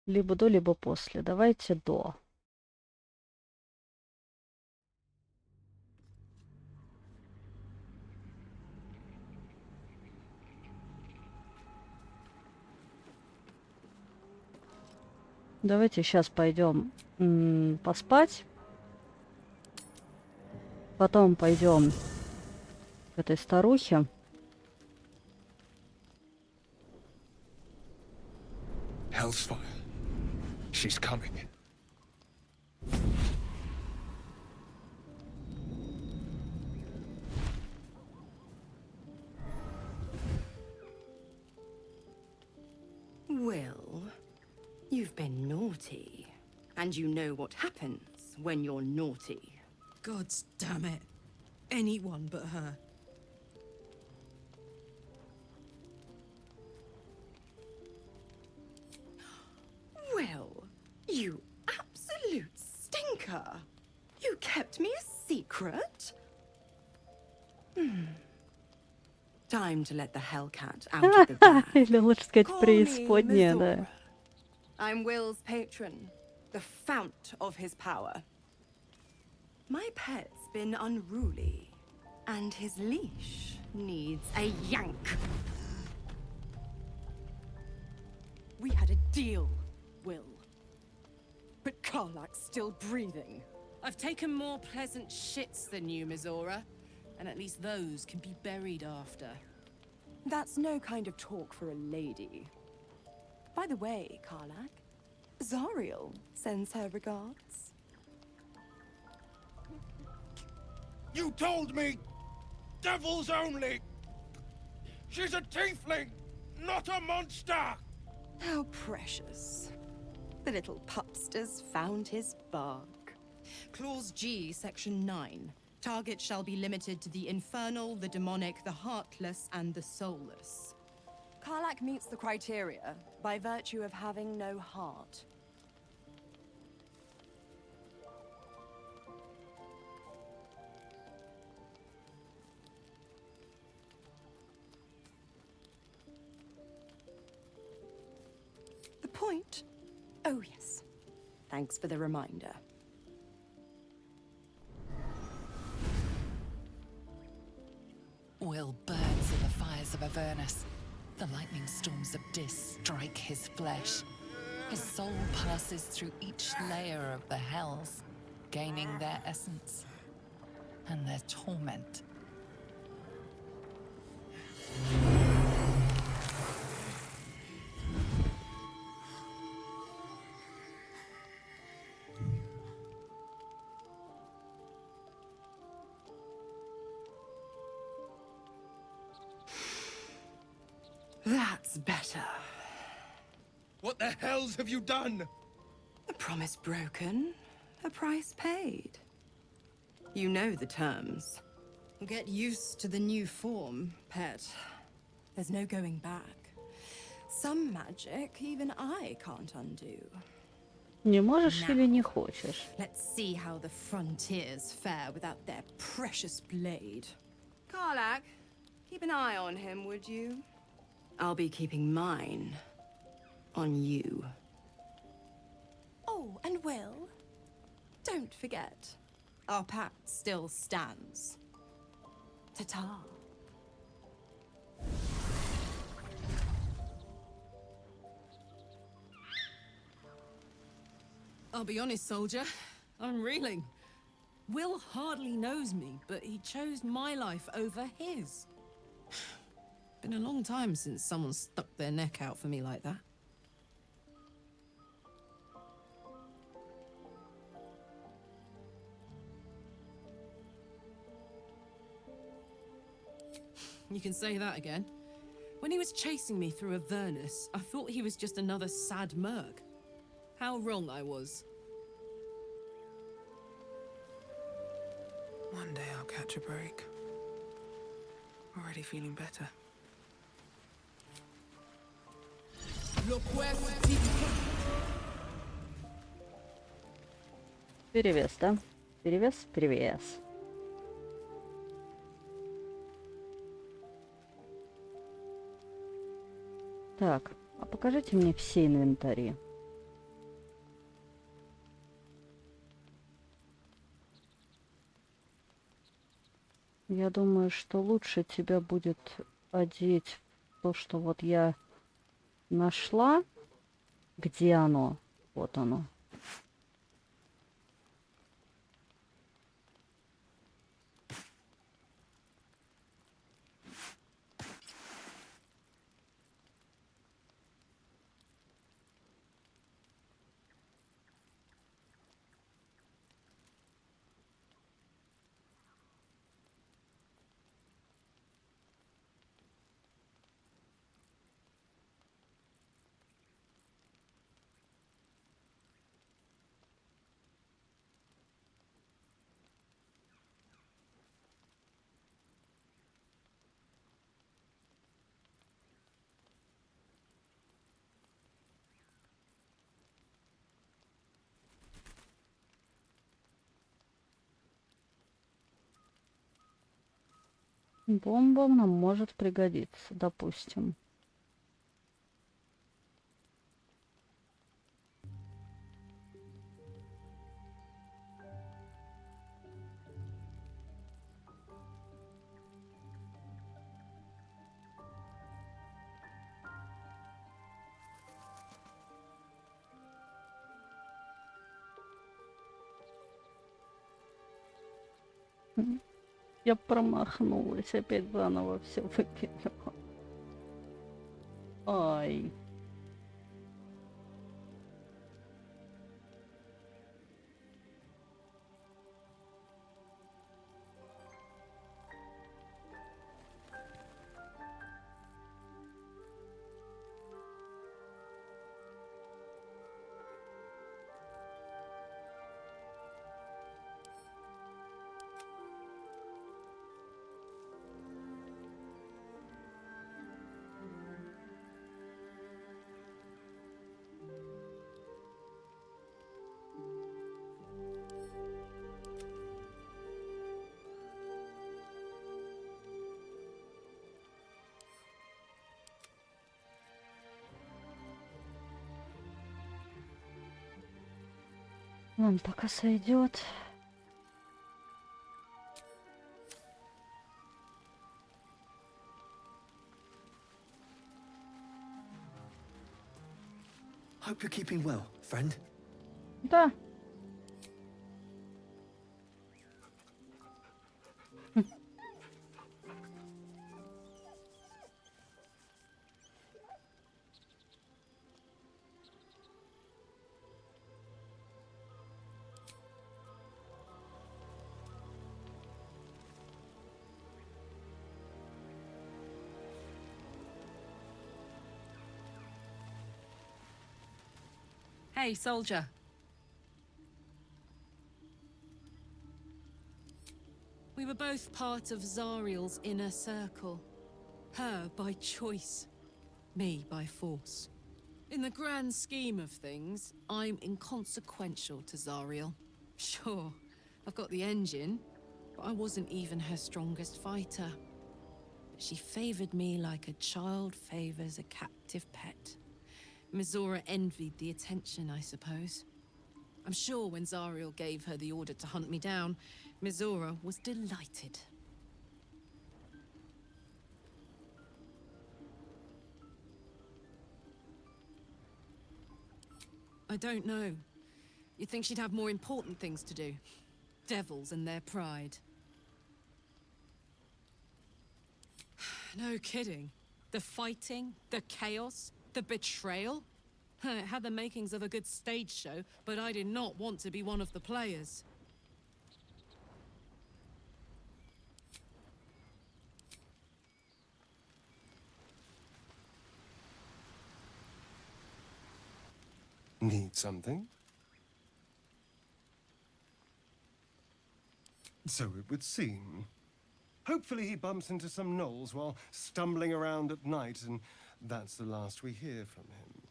Либо до, либо после. Давайте до. Давайте сейчас пойдем поспать. Потом пойдем к этой старухе. Hell's fire. She's coming. Will, you've been naughty. And you know what happens when you're naughty. God damn it. Anyone but her. Will, you absolute stinker. You kept me a secret? Time to let the Hellcat out of the bag. Или лучше сказать Call me преисподняя, да. Mizora. I'm Will's patron, the fount of his power. My pet's been unruly, and his leash needs a yank. We had a deal, Will. But Karlak's still breathing. I've taken more pleasant shits than you, Mizora. And at least those can be buried after. That's no kind of talk for a lady. By the way, Karlak, Zariel sends her regards. You told me! Devils only! She's a tiefling, not a monster! How precious. The little pupster's found his bark. Clause G, Section 9. Target shall be limited to the infernal, the demonic, the heartless, and the soulless. Karlak meets the criteria by virtue of having no heart. The point? Oh, yes. Thanks for the reminder. Will burns in the fires of Avernus. The lightning storms of Dis strike his flesh. His soul passes through each layer of the hells, gaining their essence and their torment. That's better. What the hells have you done? A promise broken, a price paid. You know the terms. Get used to the new form, pet. There's no going back. Some magic even I can't undo. Не можешь или не хочешь? Let's see how the frontiers fare without their precious blade. Karlak, keep an eye on him, would you? I'll be keeping mine on you. Oh, and Will, don't forget, our pact still stands. Ta-ta. I'll be honest, soldier. I'm reeling. Will hardly knows me, but he chose my life over his. Been a long time since someone stuck their neck out for me like that. You can say that again. When he was chasing me through Avernus, I thought he was just another sad merc. How wrong I was. One day I'll catch a break. Already feeling better. Перевес, да? Перевес, перевес. Так, а покажите мне все инвентари. Я думаю, что лучше тебя будет одеть в то, что вот я нашла. Где оно? Вот оно. Бомба нам может пригодиться, допустим. Я промахнулась, опять заново все выкинула. Ай. Вон пока сойдет. Hope you're keeping well, friend. Да. Hey, soldier. We were both part of Zariel's inner circle. Her by choice, me by force. In the grand scheme of things, I'm inconsequential to Zariel. Sure, I've got the engine, but I wasn't even her strongest fighter. But she favored me like a child favors a captive pet. Mizora envied the attention, I suppose. I'm sure when Zariel gave her the order to hunt me down, Mizora was delighted. I don't know. You'd think she'd have more important things to do. Devils and their pride. No kidding. The fighting, the chaos, the betrayal. It had the makings of a good stage show, but I did not want to be one of the players. Need something? So it would seem. Hopefully he bumps into some gnolls while stumbling around at night, and that's the last we hear from him.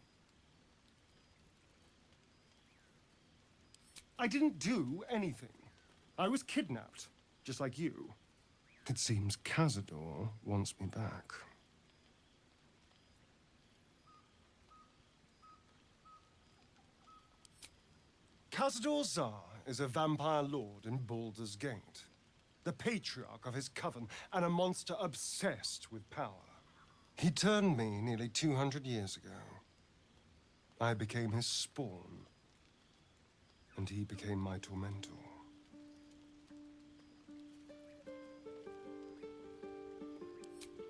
I didn't do anything. I was kidnapped, just like you. It seems Cazador wants me back. Cazador Zar is a vampire lord in Baldur's Gate, the patriarch of his coven, and a monster obsessed with power. He turned me nearly 200 years ago. I became his spawn, and he became my tormentor.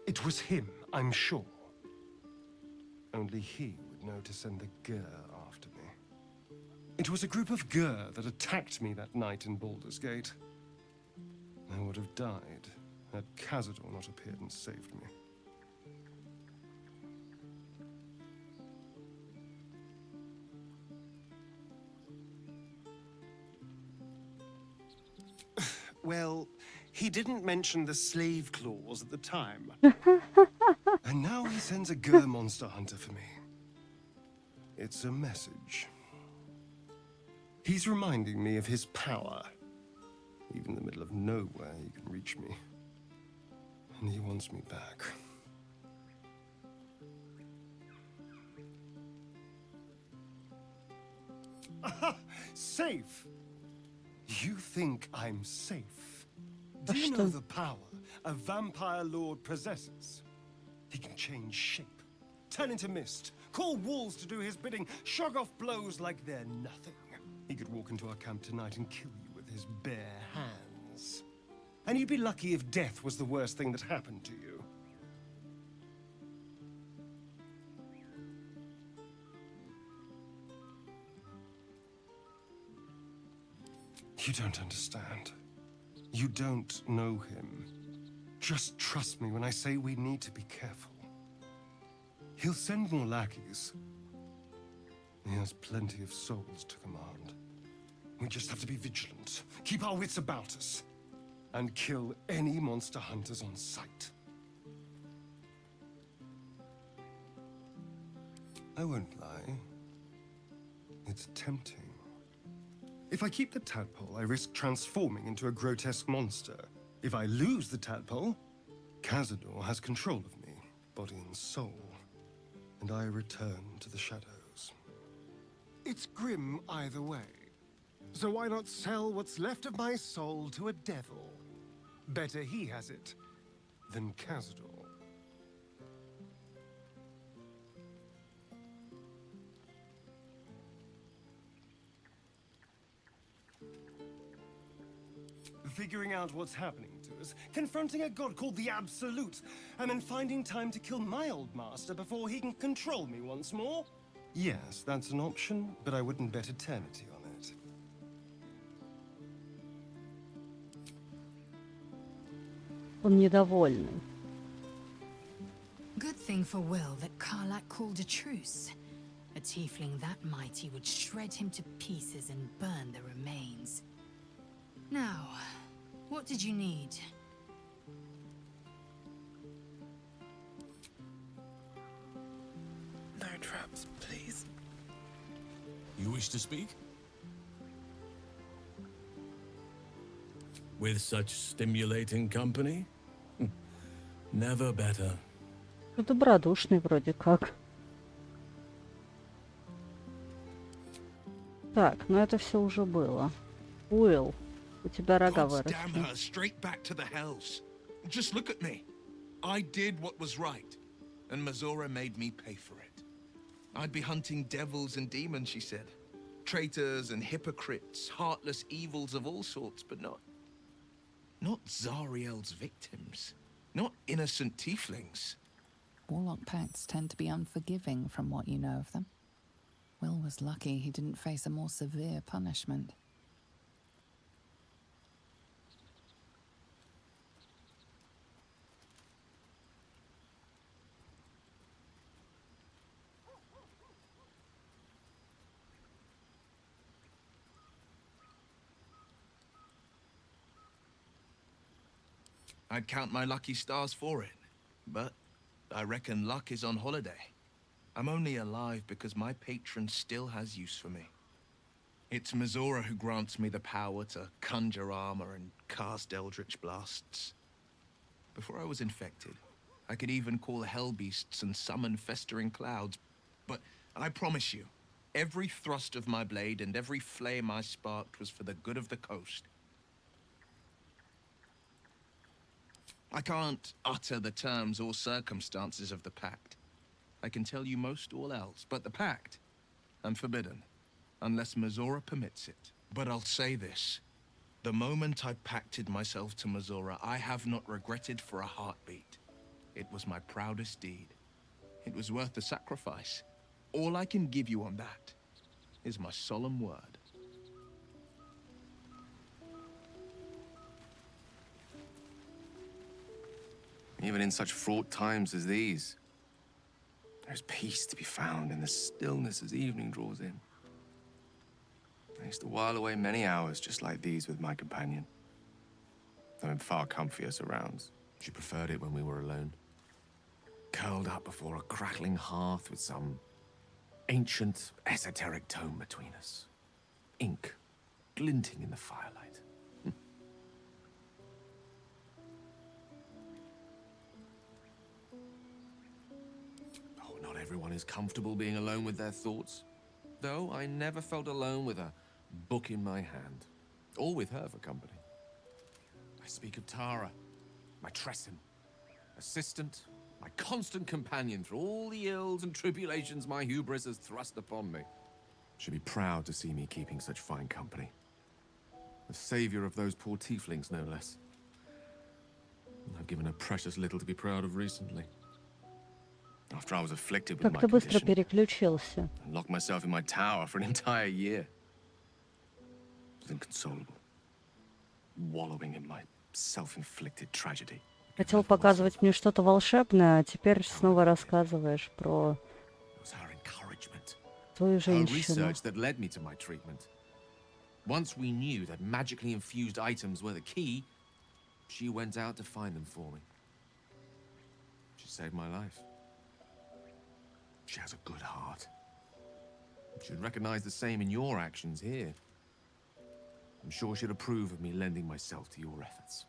It was him, I'm sure. Only he would know to send the Gur after me. It was a group of Gur that attacked me that night in Baldur's Gate. I would have died had Cazador not appeared and saved me. Well, he didn't mention the slave clause at the time. And now he sends a Gur monster hunter for me. It's a message. He's reminding me of his power. Even in the middle of nowhere, he can reach me. And he wants me back. Aha! Safe! You think I'm safe? Do you know the power a vampire lord possesses? He can change shape, turn into mist, call wolves to do his bidding, shrug off blows like they're nothing. He could walk into our camp tonight and kill you with his bare hands. And you'd be lucky if death was the worst thing that happened to you. You don't understand. You don't know him. Just trust me when I say we need to be careful. He'll send more lackeys. He has plenty of souls to command. We just have to be vigilant, keep our wits about us, and kill any monster hunters on sight. I won't lie. It's tempting. If I keep the tadpole, I risk transforming into a grotesque monster. If I lose the tadpole, Cazador has control of me, body and soul, and I return to the shadows. It's grim either way. So why not sell what's left of my soul to a devil? Better he has it than Cazador. Figuring out what's happening to us, confronting a god called the Absolute, and then finding time to kill my old master before he can control me once more? Yes, that's an option, but I wouldn't bet eternity on it. Он недовольный. Good thing for Will that Karlak called a truce. A tiefling that mighty would shred him to pieces and burn the remains. Now, what did you need? No traps, please. Wish to speak? With such stimulating company? Never better. Добродушный вроде как. Так, но это все уже было. Уилл, у тебя рога God's damn выросли. her straight back to the hells. Just look at me. I did what was right, and Mazora made me pay for it. I'd be hunting devils and demons, she said. Traitors and hypocrites, heartless evils of all sorts, but not Zariel's victims. Not innocent tieflings. Warlock pacts tend to be unforgiving from what you know of them. Will was lucky he didn't face a more severe punishment. I'd count my lucky stars for it, but I reckon luck is on holiday. I'm only alive because my patron still has use for me. It's Mazora who grants me the power to conjure armor and cast eldritch blasts. Before I was infected, I could even call hell beasts and summon festering clouds, but I promise you, every thrust of my blade and every flame I sparked was for the good of the coast. I can't utter the terms or circumstances of the pact. I can tell you most all else, but the pact, I'm forbidden, unless Mazora permits it. But I'll say this. The moment I pacted myself to Mazora, I have not regretted for a heartbeat. It was my proudest deed. It was worth the sacrifice. All I can give you on that is my solemn word. Even in such fraught times as these, there's peace to be found in the stillness as evening draws in. I used to while away many hours just like these with my companion, though in far comfier surrounds. She preferred it when we were alone, curled up before a crackling hearth with some ancient, esoteric tome between us, ink glinting in the firelight. Not everyone is comfortable being alone with their thoughts, though I never felt alone with a book in my hand, or with her for company. I speak of Tara, my Tressin, assistant, my constant companion through all the ills and tribulations my hubris has thrust upon me. She'd be proud to see me keeping such fine company. The savior of those poor tieflings, no less. I've given her precious little to be proud of recently. After I was afflicted with my Как ты быстро condition, переключился. and locked myself in my tower for an entire year. I was inconsolable, wallowing in my self-inflicted tragedy. Хотел показывать мне что-то волшебное, а теперь снова рассказываешь про It was her encouragement, твою her женщину. research that led me to my treatment. Once we knew that magically infused items were the key, she went out to find them for me. She saved my life. She has a good heart. She'd recognize the same in your actions here. I'm sure she'd approve of me lending myself to your efforts.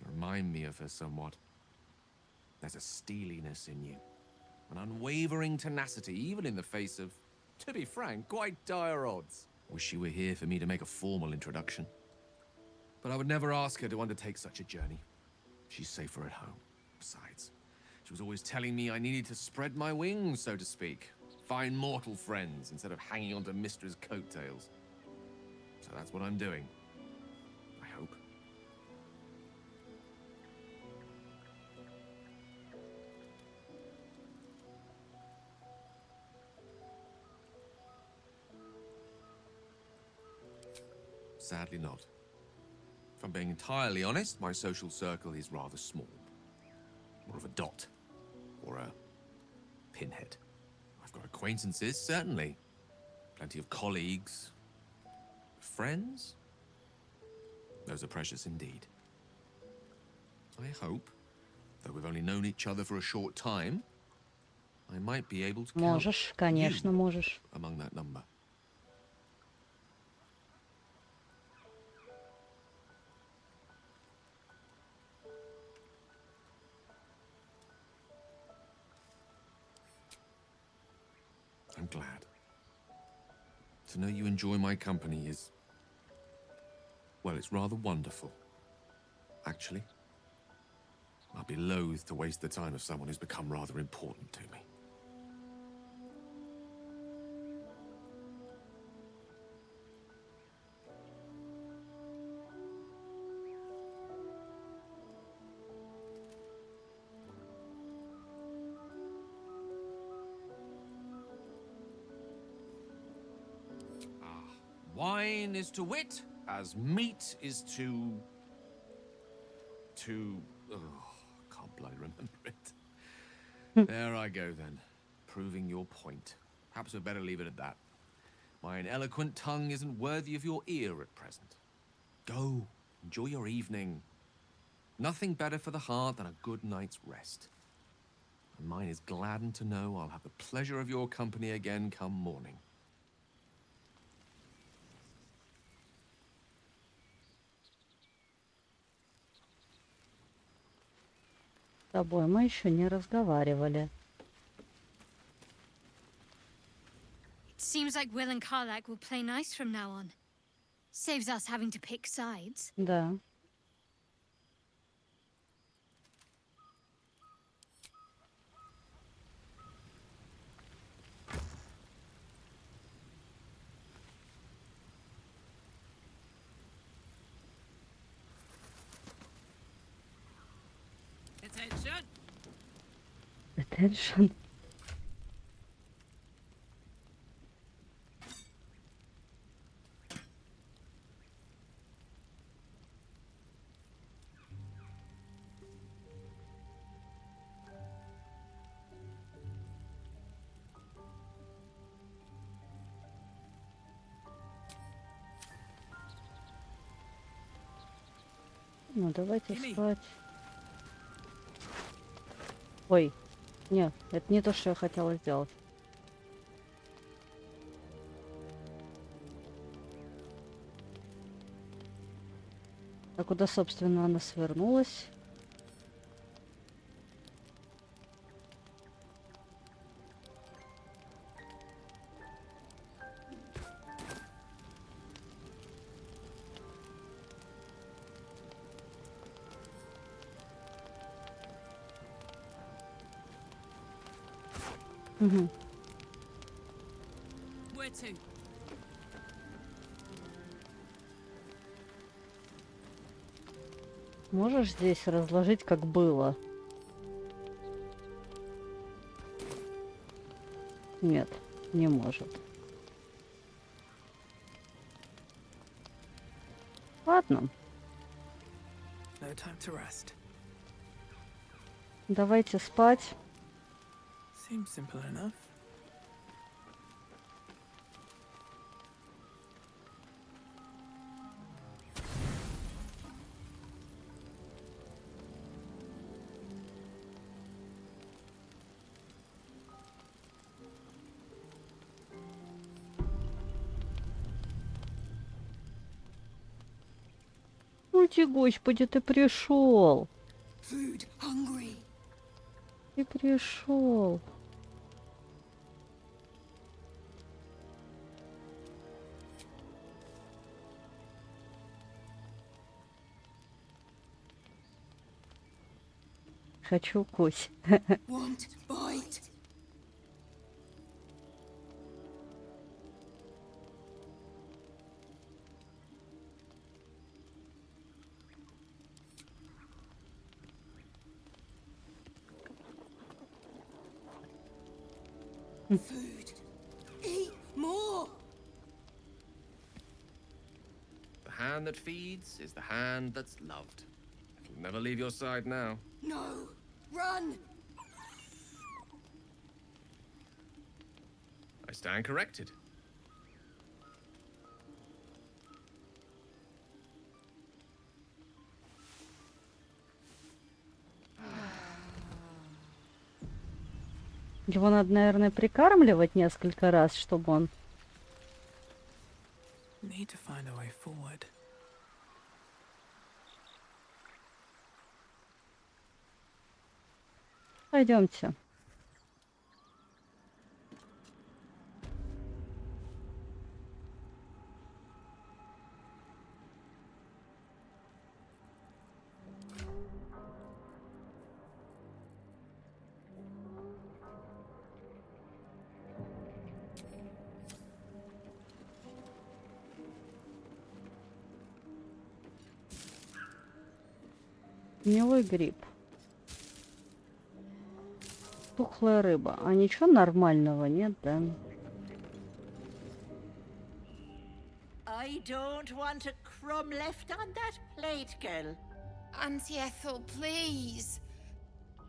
You remind me of her somewhat. There's a steeliness in you, an unwavering tenacity, even in the face of, to be frank, quite dire odds. Wish she were here for me to make a formal introduction. But I would never ask her to undertake such a journey. She's safer at home. Besides, she was always telling me I needed to spread my wings, so to speak. Find mortal friends instead of hanging onto Mistra's coattails. So that's what I'm doing. I hope. Sadly not. If I'm being entirely honest, my social circle is rather small. More of a dot. Or a pinhead. I've got acquaintances, certainly. Plenty of colleagues. Friends? Those are precious indeed. I hope Though we've only known each other for a short time, I might be able to count Можешь, конечно, можешь. among that number. I'm glad. To know you enjoy my company is... well, it's rather wonderful. Actually, I'd be loath to waste the time of someone who's become rather important to me. Wine is to wit as meat is to... oh, can't bloody remember it. There I go then, proving your point. Perhaps we'd better leave it at that. Mine eloquent tongue isn't worthy of your ear at present. Go, enjoy your evening. Nothing better for the heart than a good night's rest. And mine is gladdened to know I'll have the pleasure of your company again come morning. С тобой мы еще не разговаривали. It seems like Will and Karlak will play nice from now on. Saves us having to pick sides. Да. Attention! Attention. Ну, давайте спать. Ой, нет, это не то, что я хотела сделать. А куда, собственно, она свернулась? Угу. Where to? Можешь здесь разложить, как было? Нет, не может. Ладно, No time to rest. давайте спать. Seems simple enough. Ну, ты, господи, ты пришел. Food hungry. Ты пришел. Хочу кость. Want bite. Food. Eat more. The hand that feeds is the hand that's loved. It'll never leave your side now. No. Run. I stand corrected. Его надо, наверное, прикармливать несколько раз, чтобы он... Need to find a way forward. Пойдемте. Гнилой гриб. Тухлая рыба. А ничего нормального нет, да? I don't want a crumb left on that plate, girl. Auntie Ethel, please.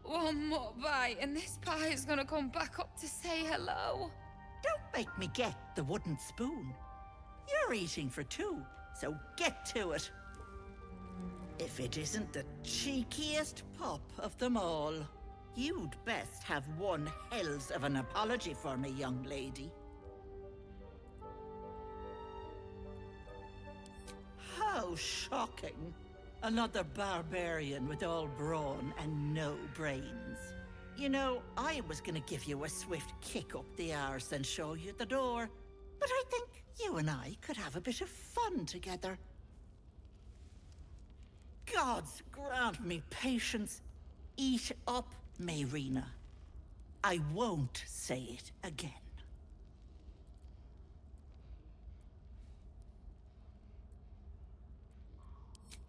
One more bite and this pie is gonna come back up to say hello. Don't make me get the wooden spoon. You're eating for two, so get to it. If it isn't the cheekiest pup of them all, you'd best have one hells of an apology for me, young lady. How shocking. Another barbarian with all brawn and no brains. You know, I was gonna give you a swift kick up the arse and show you the door, but I think you and I could have a bit of fun together. Gods grant me patience. Eat up, Mayrina. I won't say it again.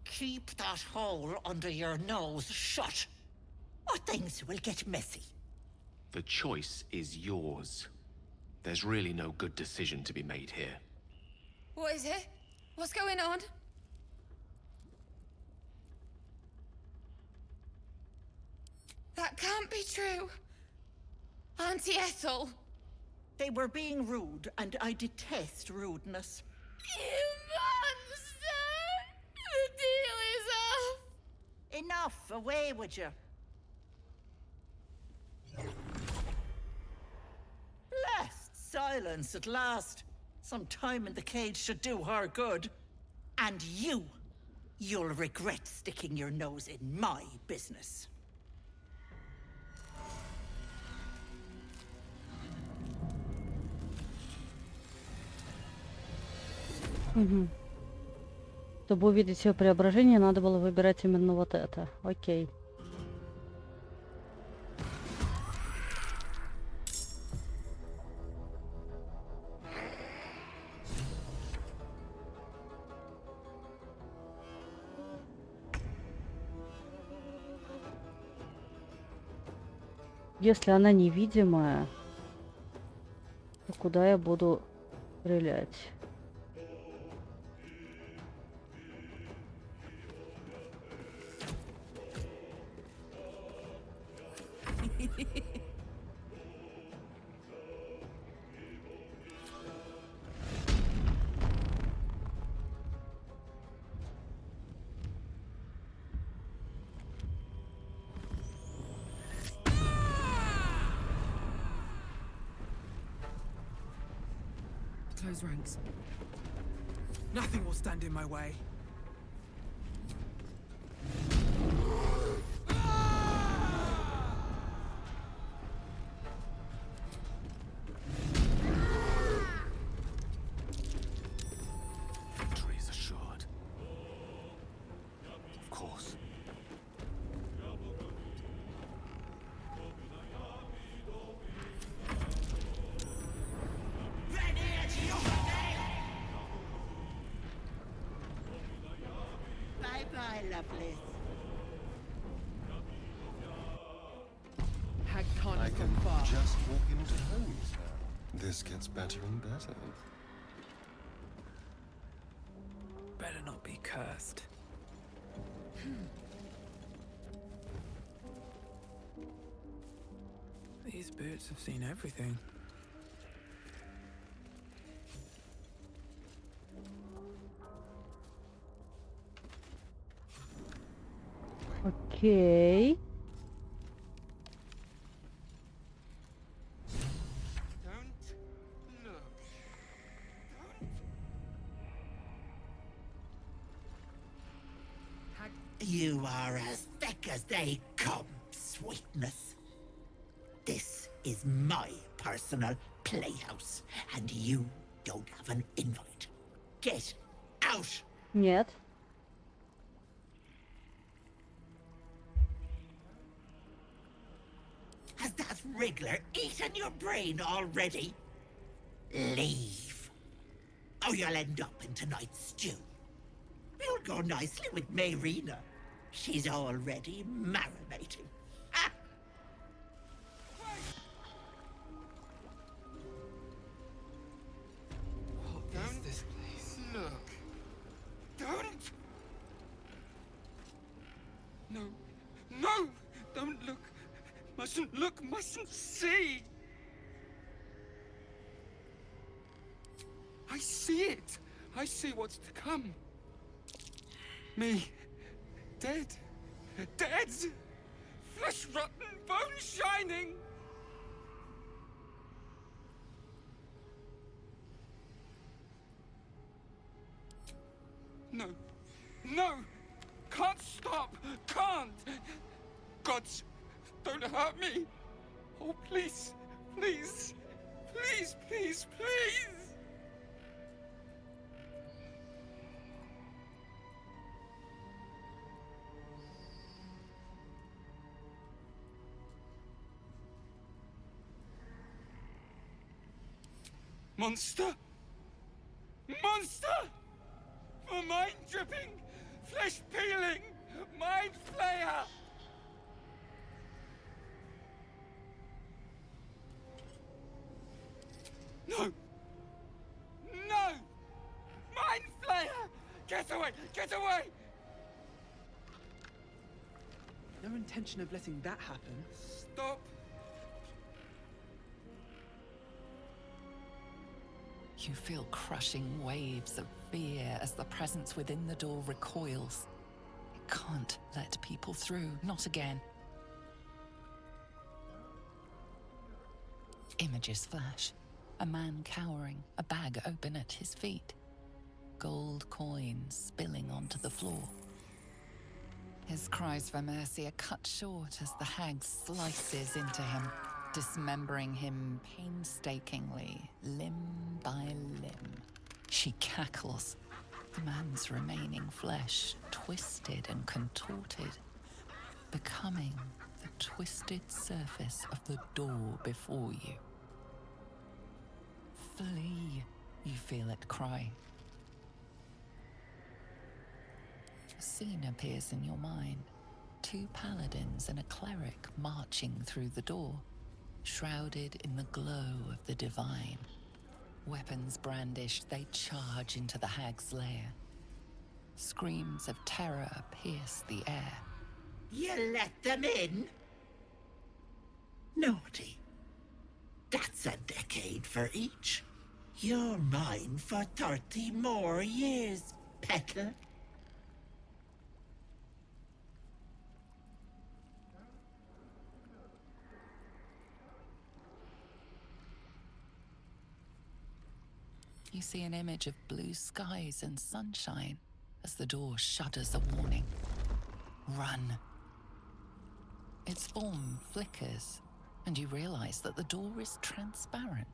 Keep that hole under your nose shut, or things will get messy. The choice is yours. There's really no good decision to be made here. What is it? What's going on? That can't be true. Auntie Ethel. They were being rude, and I detest rudeness. You monster! The deal is off! Enough, away with you. Blessed silence at last. Some time in the cage should do her good. And you'll regret sticking your nose in my business. Угу. Чтобы увидеть ее преображение, надо было выбирать именно вот это. Окей. Если она невидимая, то куда я буду стрелять? Close ranks. Nothing will stand in my way. Victory is assured. Of course. Bye-bye, lovely. Hag can't I have can gone far. just walk into homes now. This gets better and better. Better not be cursed. These boots have seen everything. Окей. You are as thick as they come, sweetness. This is my personal playhouse, and you don't have an invite. Get out! Нет. Has that wriggler eaten your brain already? Leave. Or you'll end up in tonight's stew. You'll go nicely with Mayrina. She's already marinating. Ah! What is this place? Look. Don't! No. No! Don't look. Mustn't look, mustn't see! I see it! I see what's to come. Me. Dead. Dead! Flesh rotten, bone shining! No. No! Can't stop! Can't! Gods, don't hurt me! Oh, please, please, please, please, please! Monster! Monster! For mind dripping, flesh peeling, mind flayer! No! No! Mind flayer! Get away! Get away! No intention of letting that happen. Stop! You feel crushing waves of fear as the presence within the door recoils. It can't let people through, not again. Images flash. A man cowering, a bag open at his feet. Gold coins spilling onto the floor. His cries for mercy are cut short as the hag slices into him, dismembering him painstakingly, limb by limb. She cackles, the man's remaining flesh twisted and contorted, becoming the twisted surface of the door before you. Flee, you feel it cry. A scene appears in your mind. Two paladins and a cleric marching through the door, shrouded in the glow of the divine. Weapons brandished, they charge into the hag's lair. Screams of terror pierce the air. You let them in? Naughty. That's a decade for each. You're mine for 30 more years, Petal. You see an image of blue skies and sunshine as the door shudders a warning. Run. Its form flickers, and you realize that the door is transparent.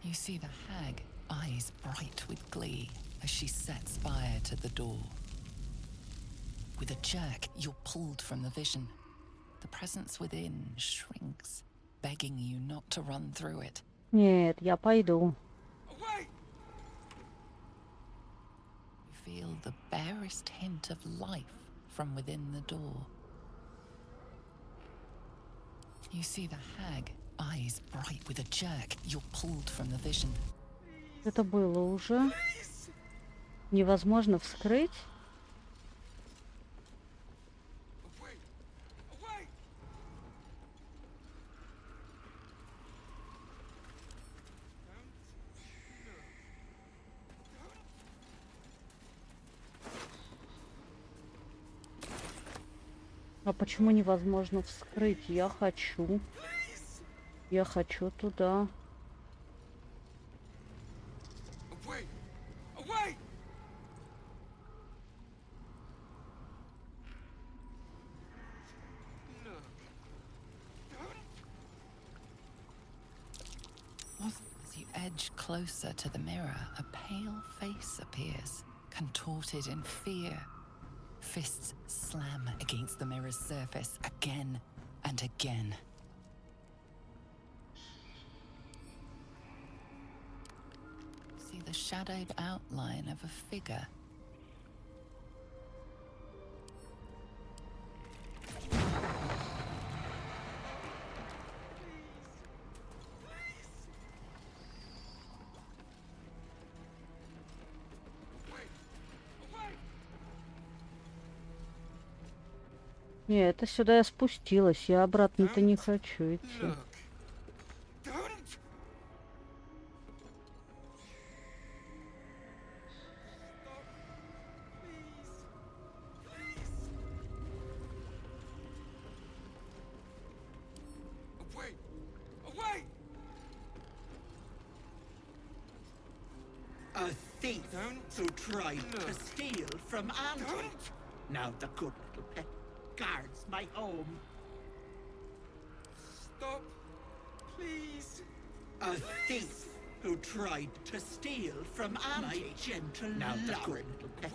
You see the hag, eyes bright with glee, as she sets fire to the door. With a jerk, you're pulled from the vision. The presence within shrinks, begging you not to run through it. Нет, я пойду. You feel the barest hint of life from within the door. You see the hag, eyes bright with a jerk. You're pulled from the vision. Это было уже. Невозможно вскрыть. А почему невозможно вскрыть? Я хочу. Я хочу туда. As you edge closer to the mirror, a pale face appears, contorted in fear. Fists slam against the mirror's surface again and again. See the shadowed outline of a figure. Не, это сюда я спустилась. Я обратно-то не хочу идти. A thief who tried to steal from Auntie. Now the good little pet guards my home. Stop, please. A thief who tried to steal from Auntie. My gentle now the good little pet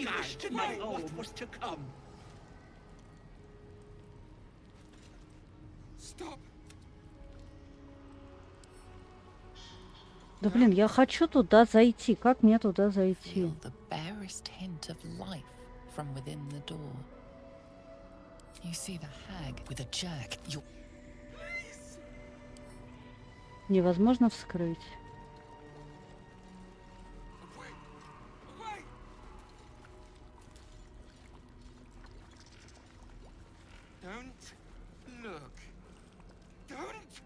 guards my home. What was to come? Stop. Да блин, я хочу туда зайти. Как мне туда зайти? Feel the barest hint of life from within the door. You see the hag with a jerk. Невозможно вскрыть. Don't look. Don't.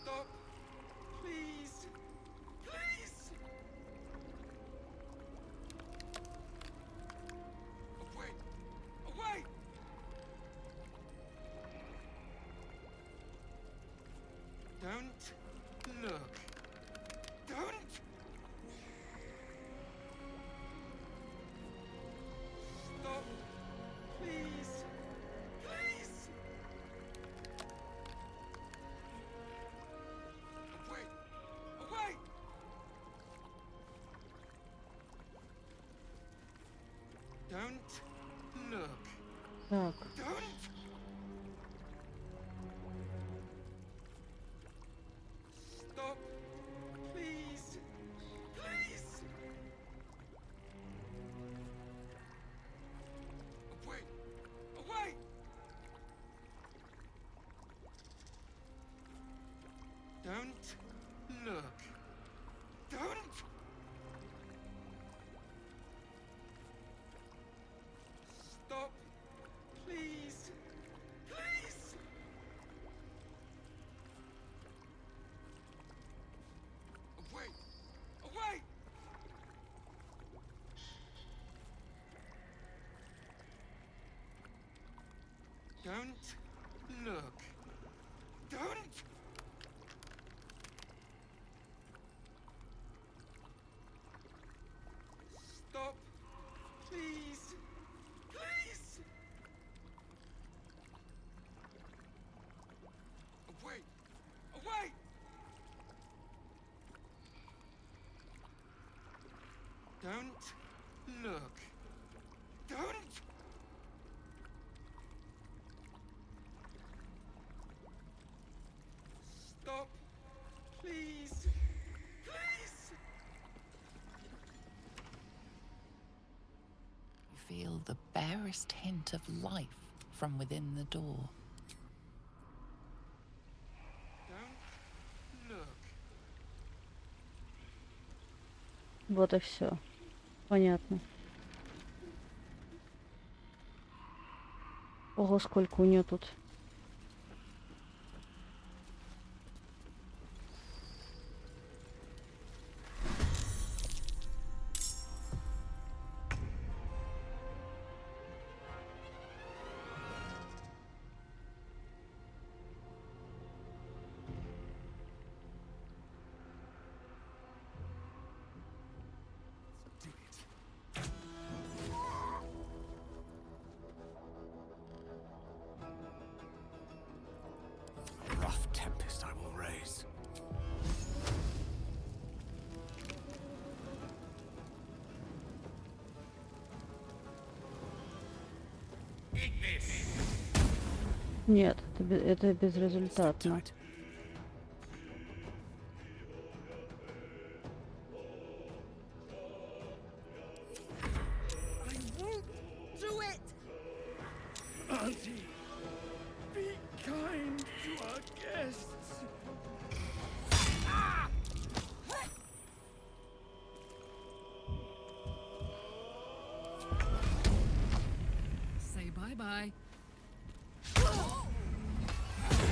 Stop, please. Please. Away. Away. Don't look. Don't. Stop, please. Please. Away. Away. Don't look. Так. Don't. Stop, please. Please. Away. Away. Don't look. Don't. Stop, please. Please. Away. Away. Don't look. Don't. Stop, please. Please. Away. Away. Don't look. Don't. Stop, please. Please. You feel the barest hint of life from within the door. Don't look. Вот и все. Понятно. Ого, сколько у нее тут. tempest I will raise. Нет, это безрезультатно. Auntie, be kind to our guests. Say bye-bye.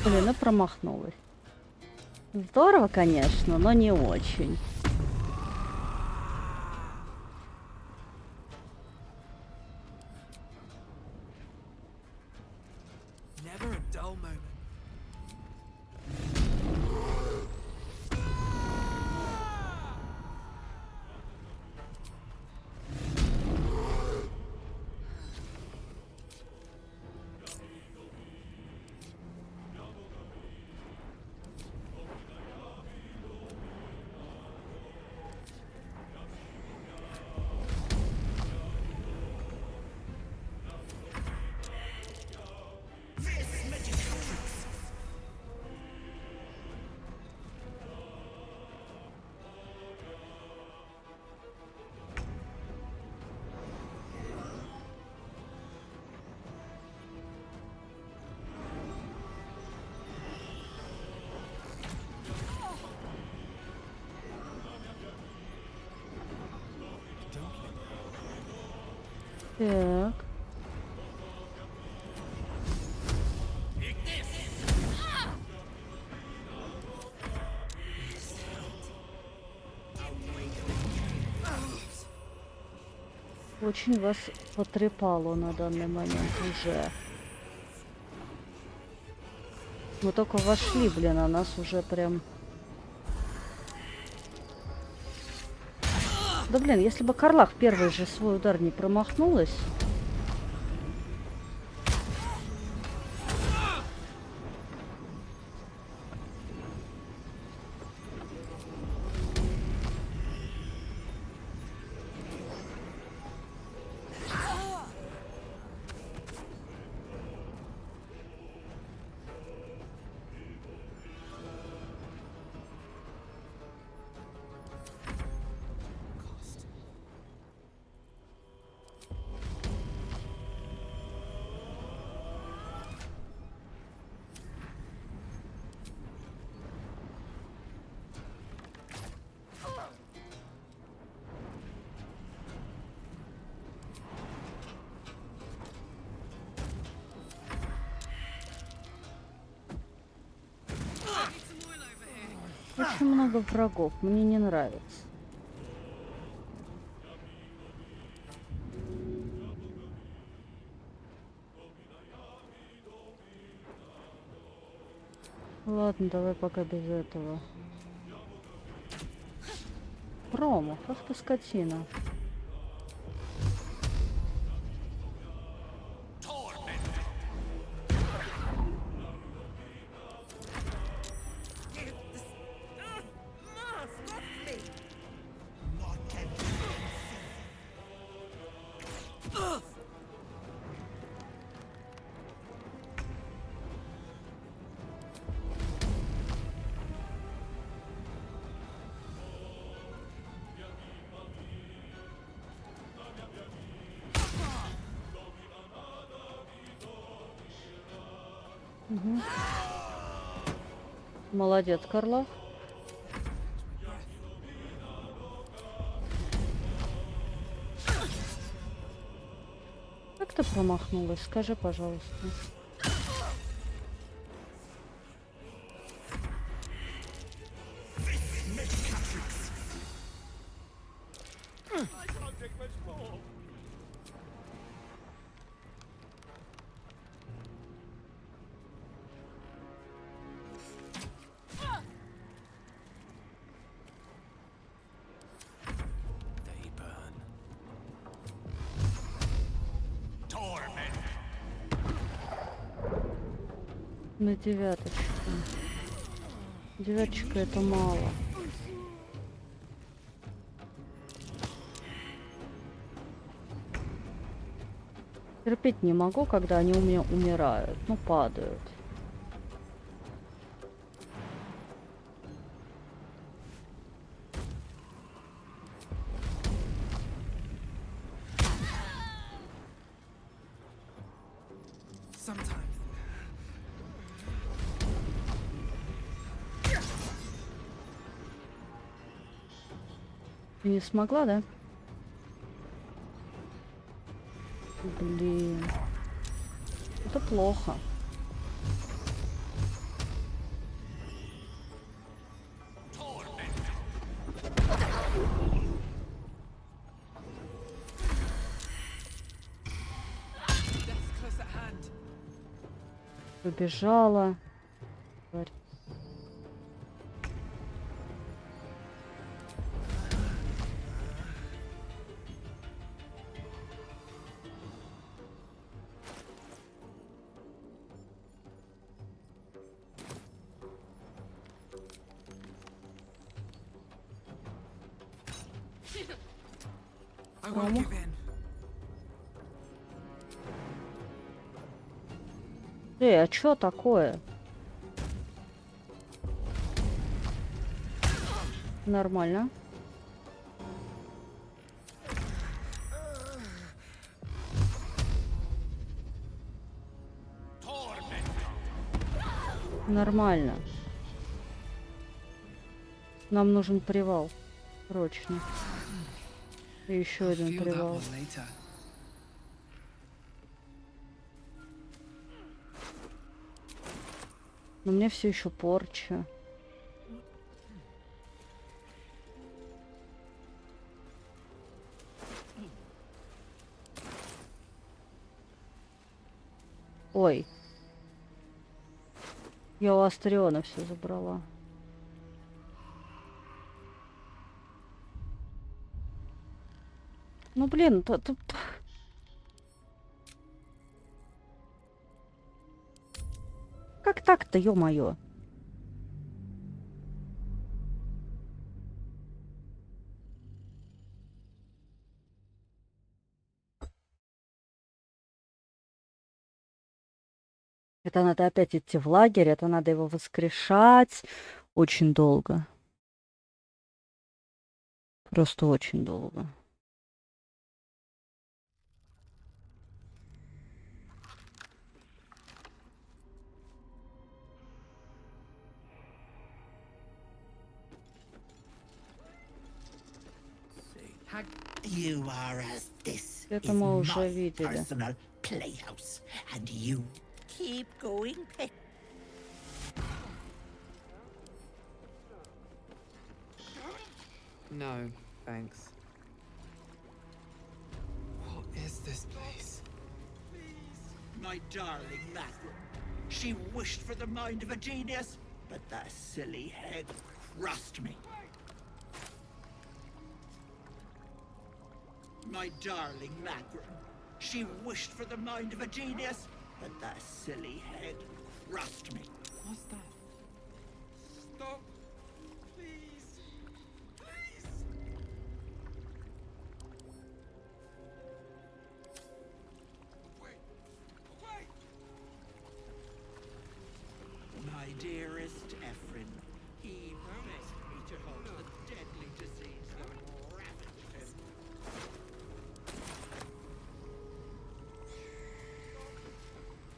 Блин, промахнулась. Здорово, конечно, но не очень. Never a dull moment. Так. Очень вас потрепало на данный момент уже. Мы только вошли, блин, а нас уже прям... Да блин, если бы Карлах первый же свой удар не промахнулась... Очень много врагов, мне не нравится. Ладно, давай пока без этого. Промах, ах ты скотина. Угу. Молодец, Карлах. Как ты промахнулась? Скажи, пожалуйста. На девяточку. Девяточка, это мало. Терпеть не могу, когда они у меня умирают. Ну, падают. Ты не смогла, да? Блин. Это плохо. Побежала. Тварь. I won't give in. А чё такое? Нормально. Нормально. Нам нужен привал. Срочно. И еще один привал. Но мне все еще порча. Ой. Я у Астриона все забрала. Ну блин, тут... Как так-то, ё-моё? Это надо опять идти в лагерь, это надо его воскрешать. Очень долго. Просто очень долго. You are as this Это is мы уже my видели. personal playhouse, and you keep going pet. No, thanks. What is this place? My darling Matthew. She wished for the mind of a genius, but the silly head crushed me. My darling Matthew. She wished for the mind of a genius, but the silly head crushed me. What's that? Stop. Please. Please. Wait. Wait. My dearest Ephraim, he begged me to hold the deadly disease that ravaged him.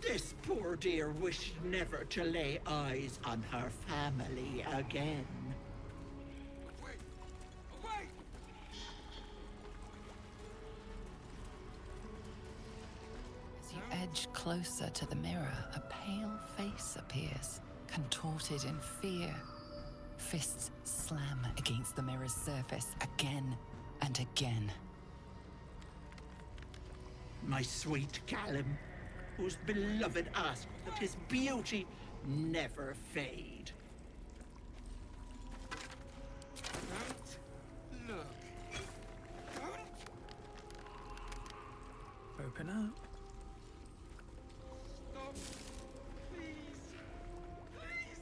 This poor dear wished never to lay eyes on her family again. Wait. Wait. As you edge closer to the mirror, a pale face appears, contorted in fear. Fists slam against the mirror's surface again and again. My sweet Callum, whose beloved asked that his beauty never fade. Don't look. Don't. Open up. Stop. Please. Please.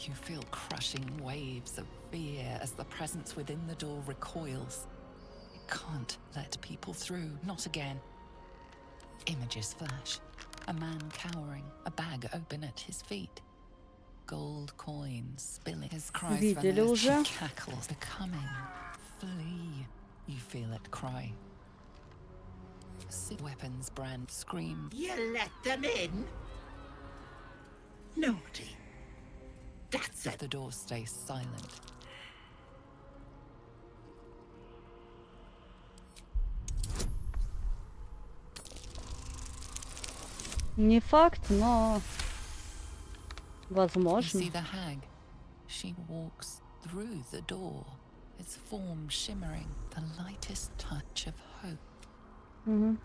You feel crushing waves of fear as the presence within the door recoils. It can't let people through, not again. Images flash. A man cowering, a bag open at his feet. Gold coins spilling. His cries Видели for уже. mercy cackles. They're coming. Flee. You feel it cry. Weapons brand scream. You let them in? Naughty. That's it. The door stays silent. Не факт, но You возможно. see the hag. She walks through the door, its form shimmering, the lightest touch of hope. Мгм.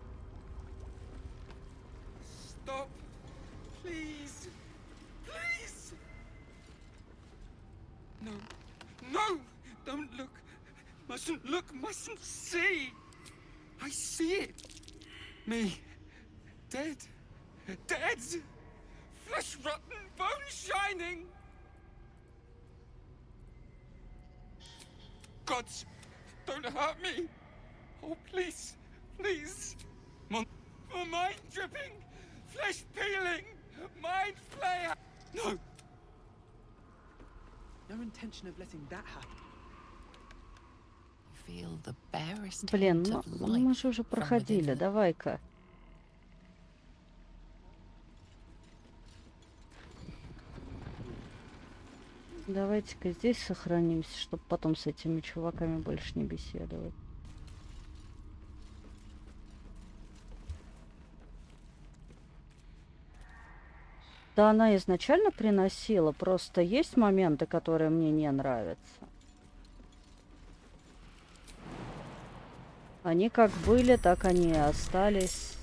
Stop. Please. Please. No. No. Don't look. Mustn't look. Mustn't see. I see it. Me. Dead. Dead. Flesh rotten, bone shining. Gods, don't hurt me. Oh, please. Please. My mind dripping. Flesh peeling. Mind flayer. No. No intention of letting that happen. You feel the barest Блин, hint ну of мы life же уже from проходили. within. Давай-ка. Давайте-ка здесь сохранимся, чтобы потом с этими чуваками больше не беседовать. Да, она изначально приносила, просто есть моменты, которые мне не нравятся. Они как были, так они и остались.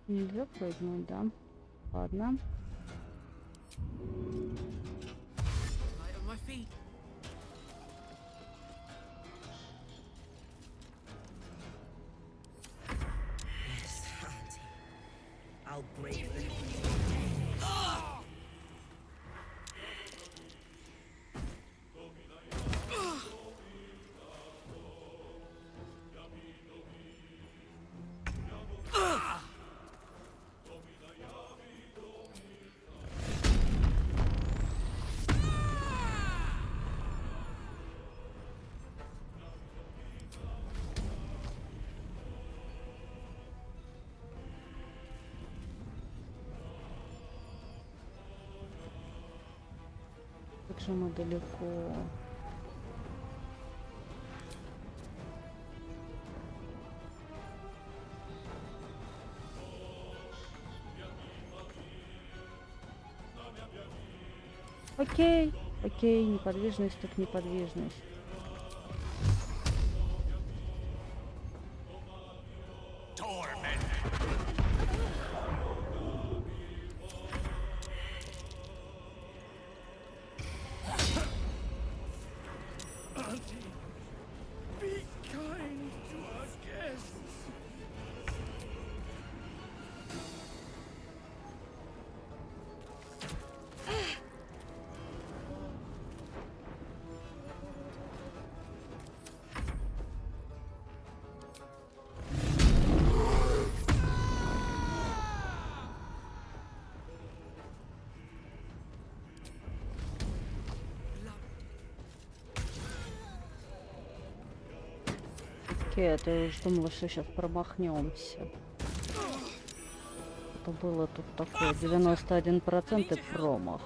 Нельзя прыгнуть, да? Ладно. Light on my feet. Yes, Auntie. I'll brave them. Как же мы далеко. Окей, окей, неподвижность так неподвижность. Be kind to our guests. Окей, а то я уж думала, что сейчас промахнемся. что было тут такое 91% и промах.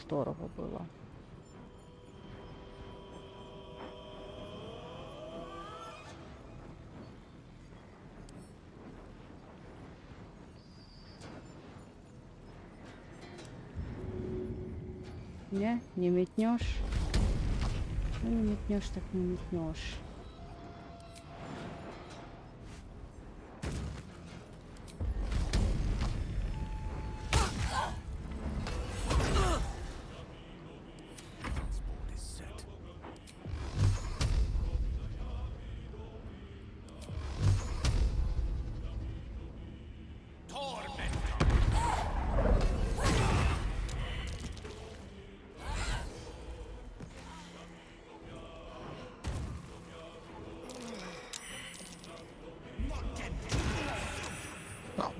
Здорово было. Не метнешь. Ну, не метнешь, так не метнешь.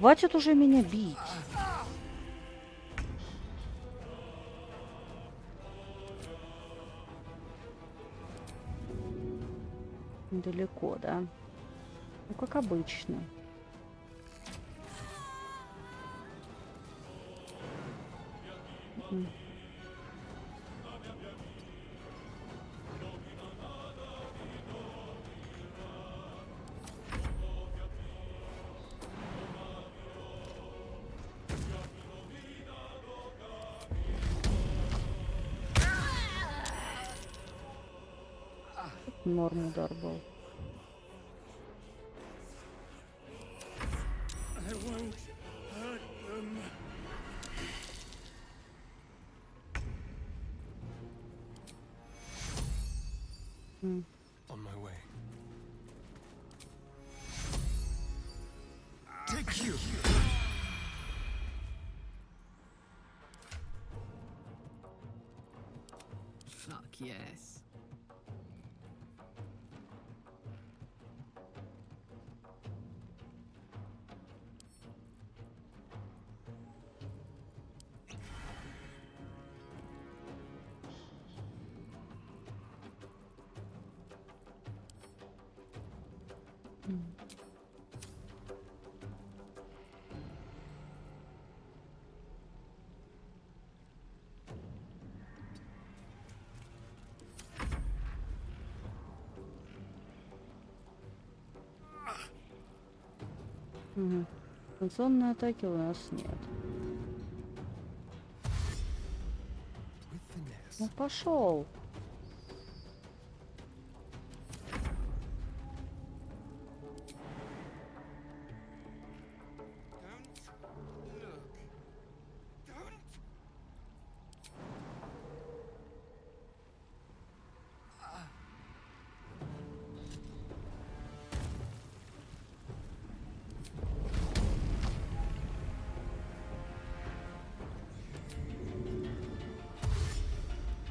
Хватит уже меня бить. Далеко, да? Ну, как обычно. Норм удар был. On my way. Take you. Fuck yes. Угу. Дистанционной атаки у нас нет. Ну пошел.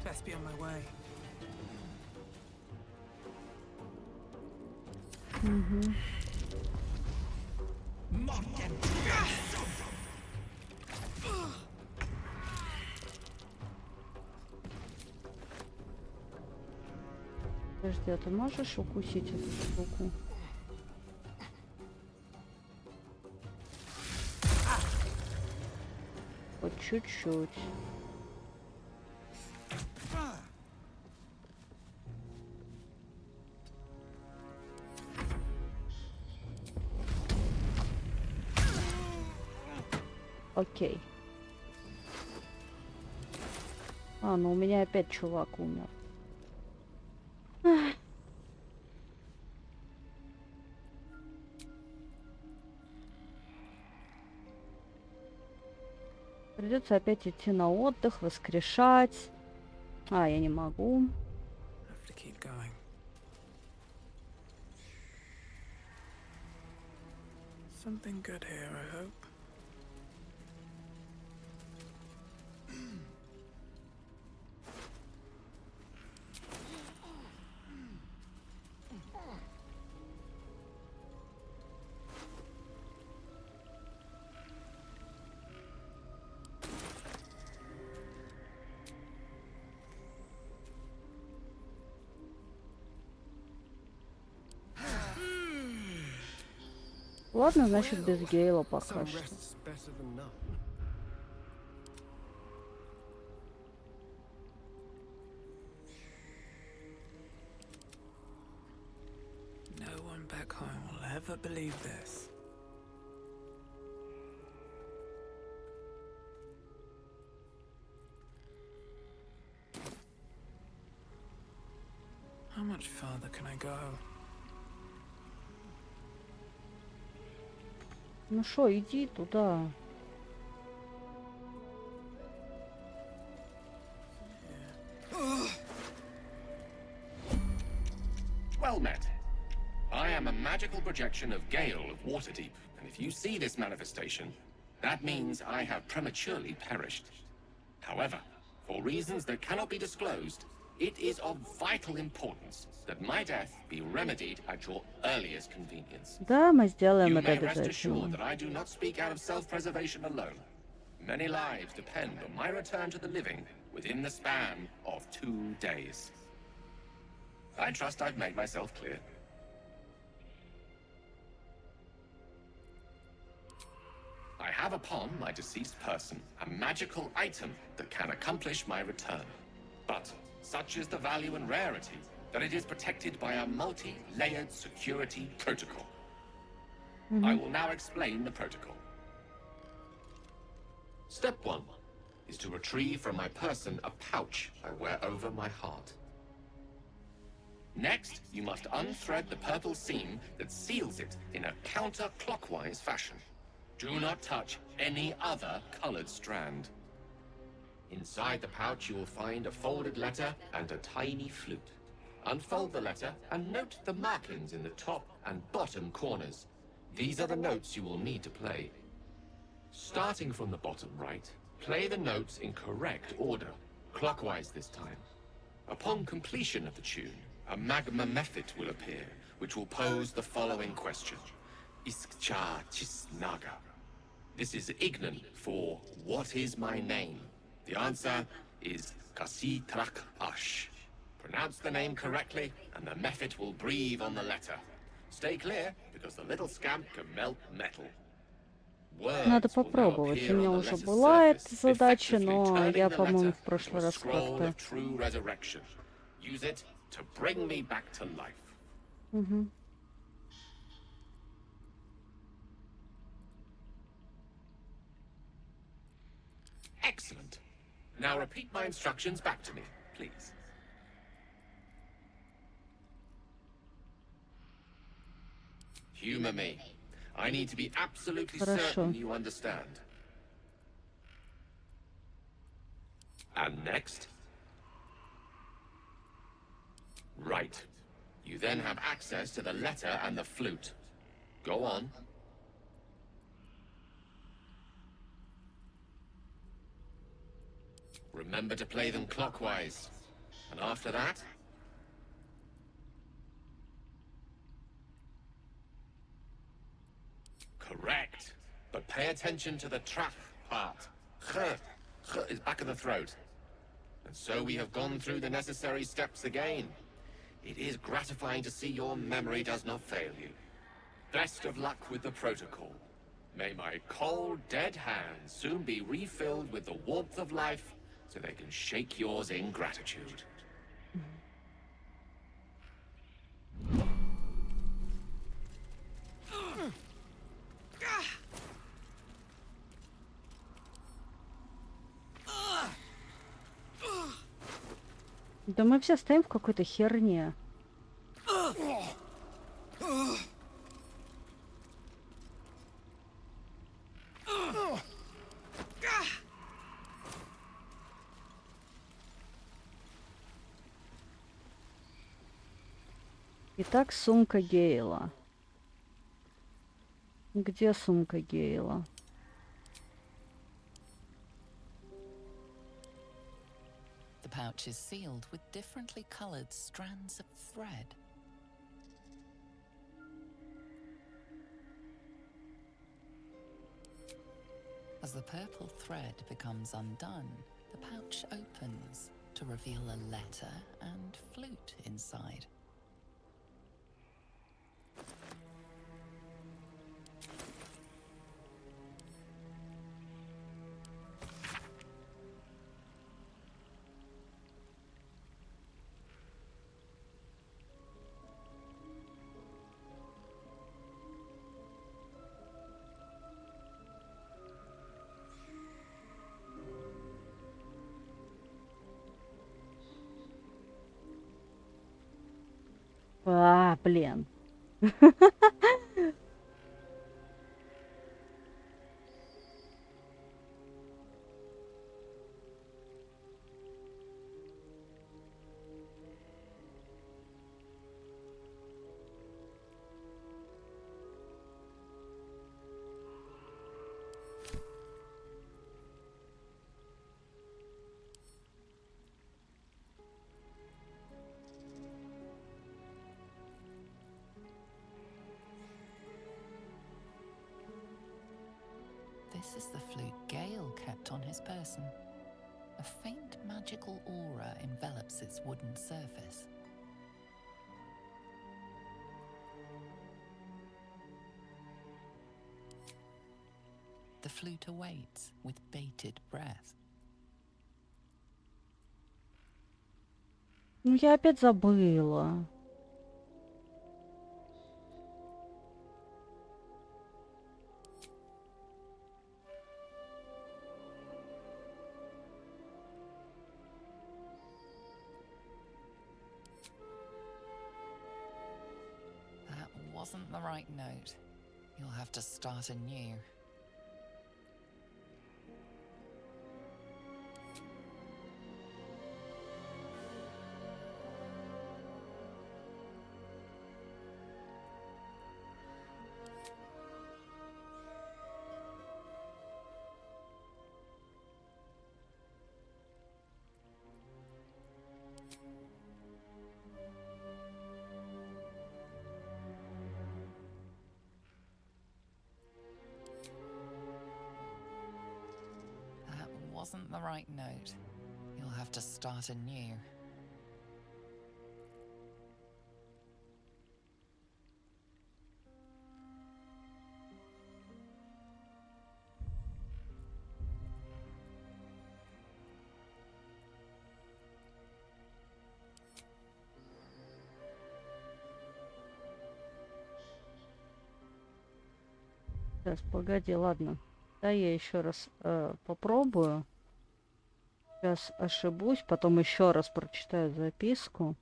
Best be on my way. Угу. Подожди, а ты можешь укусить эту штуку? Вот чуть-чуть. Окей. А, ну у меня опять чувак умер. Ах. Придется опять идти на отдых, воскрешать. А, я не могу. Have to keep going. Something good here, I hope. Ладно, значит, без Гейла пока что. No one back home will ever believe this. How much further can I go? Ну шо, иди туда. Well met. I am a magical projection of Gale of Waterdeep, and if you see this manifestation, that means I have prematurely perished. However, for reasons that cannot be disclosed, it is of vital importance that my death be remedied at your earliest convenience. Да, мы сделаем You это may rest assured обязательно. that I do not speak out of self-preservation alone. Many lives depend on my return to the living within the span of 2 days. I trust I've made myself clear. I have upon my deceased person a magical item that can accomplish my return. But such is the value and rarity that it is protected by a multi-layered security protocol. I will now explain the protocol. Step 1 is to retrieve from my person a pouch I wear over my heart. Next, you must unthread the purple seam that seals it in a counterclockwise fashion. Do not touch any other colored strand. Inside the pouch, you will find a folded letter and a tiny flute. Unfold the letter and note the markings in the top and bottom corners. These are the notes you will need to play. Starting from the bottom right, play the notes in correct order, clockwise this time. Upon completion of the tune, a magma method will appear, which will pose the following question. Iskcha Chisnaga. This is Ignan for what is my name? The answer is Kasitrak Ash. Pronounce the name correctly, and the method will breathe on the letter. Stay clear, because the little scamp can melt metal. Надо попробовать. У меня уже была эта задача, но я, по-моему, в прошлый раз как-то... Use it to bring me back to life. Excellent. Now repeat my instructions back to me, please. Humor me. I need to be absolutely certain you understand. And next? Right. You then have access to the letter and the flute. Go on. Remember to play them clockwise. And after that? Correct. But pay attention to the trap part. Ch is back of the throat. And so we have gone through the necessary steps again. It is gratifying to see your memory does not fail you. Best of luck with the protocol. May my cold, dead hands soon be refilled with the warmth of life so they can shake yours in gratitude. Да мы все стоим в какой-то херне. Итак, сумка Гейла. Где сумка Гейла? The pouch is sealed with differently colored strands of thread. As the purple thread becomes undone, the pouch opens to reveal a letter and flute inside. А, блин. This is the flute Gale kept on his person. A faint magical aura envelops its wooden surface. The flute awaits with bated breath. Ну, я опять забыла. That wasn't the right note. You'll have to start anew. Wasn't the right note. You'll have to start anew. Сейчас, погоди, ладно. Да, я еще раз попробую. Сейчас ошибусь, потом еще раз прочитаю записку.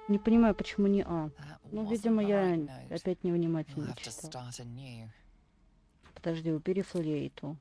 Не понимаю, почему не А. Ну, видимо, я опять невнимательно читала. Подожди, убери флейту.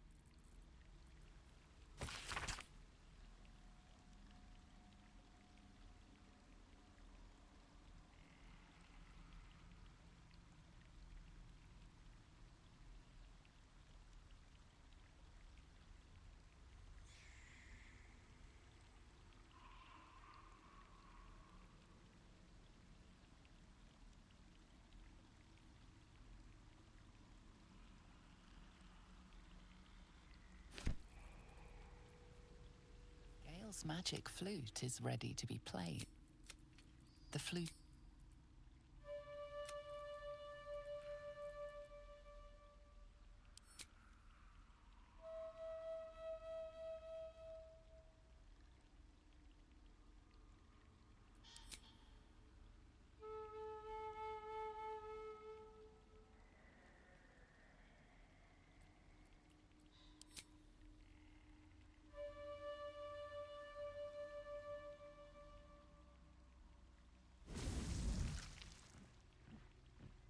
Gale's magic flute is ready to be played. The flute.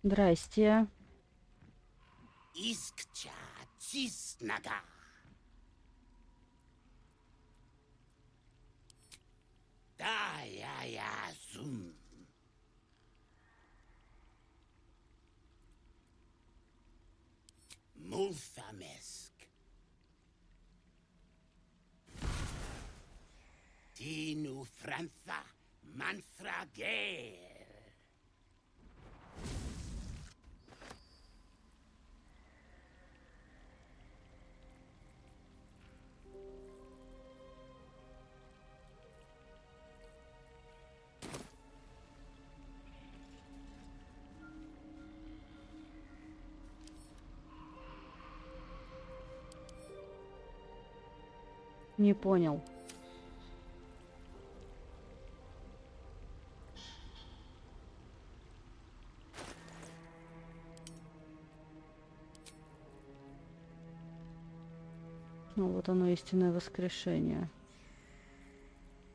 Здрасте. Искча циснага. Да, я зум. Multhamesc. Tinu frantha manthra gale. Не понял. Ну вот оно, истинное воскрешение.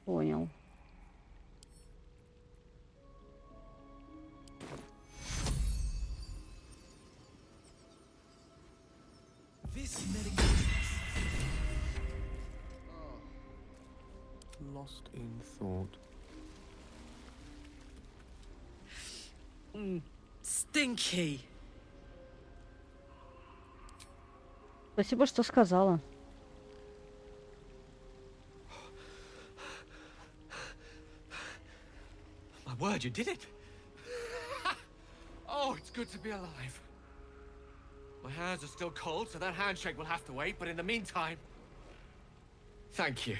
Понял. Lost in thought. Stinky. Спасибо, что сказала. My word, you did it! Oh, it's good to be alive. My hands are still cold, so that handshake will have to wait, but in the meantime... Thank you.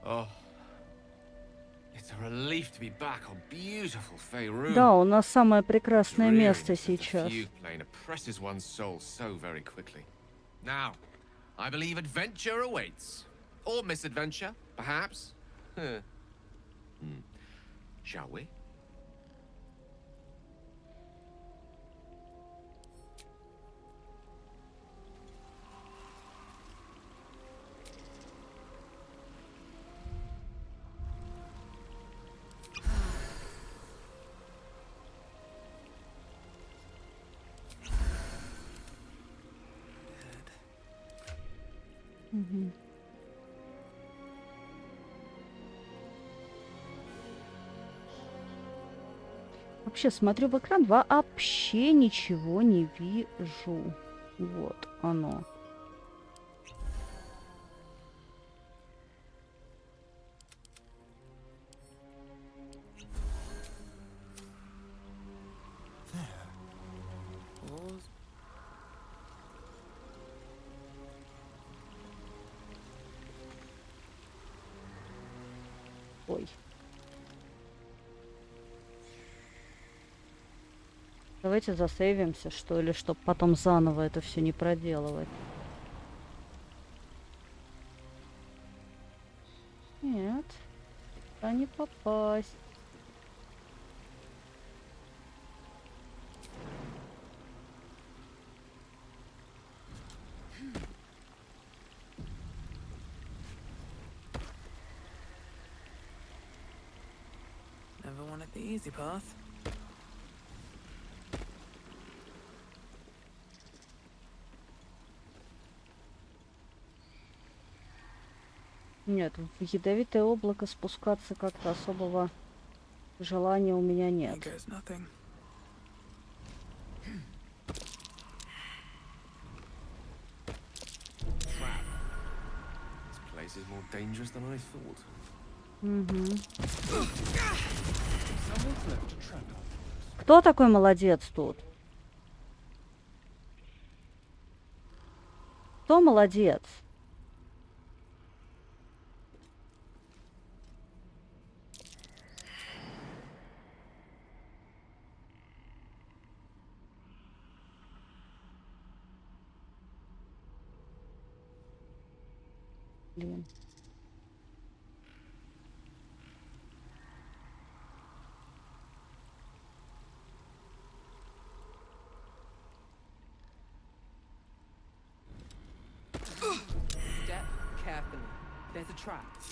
Oh, it's a relief to be back on beautiful Faerun. Да, у нас самое прекрасное место сейчас. Plane oppresses one's soul so very quickly. Now, I believe adventure awaits, or misadventure, perhaps. Shall we? Угу. Вообще, смотрю в экран, вообще ничего не вижу. Вот оно. Ой. Давайте засейвимся, что ли, чтобы потом заново это все не проделывать. Нет, туда не попасть. Never wanted the easy path. Нет, в ядовитое облако спускаться как-то особого желания у меня нет. Угу. Кто такой молодец тут? Кто молодец? Блин.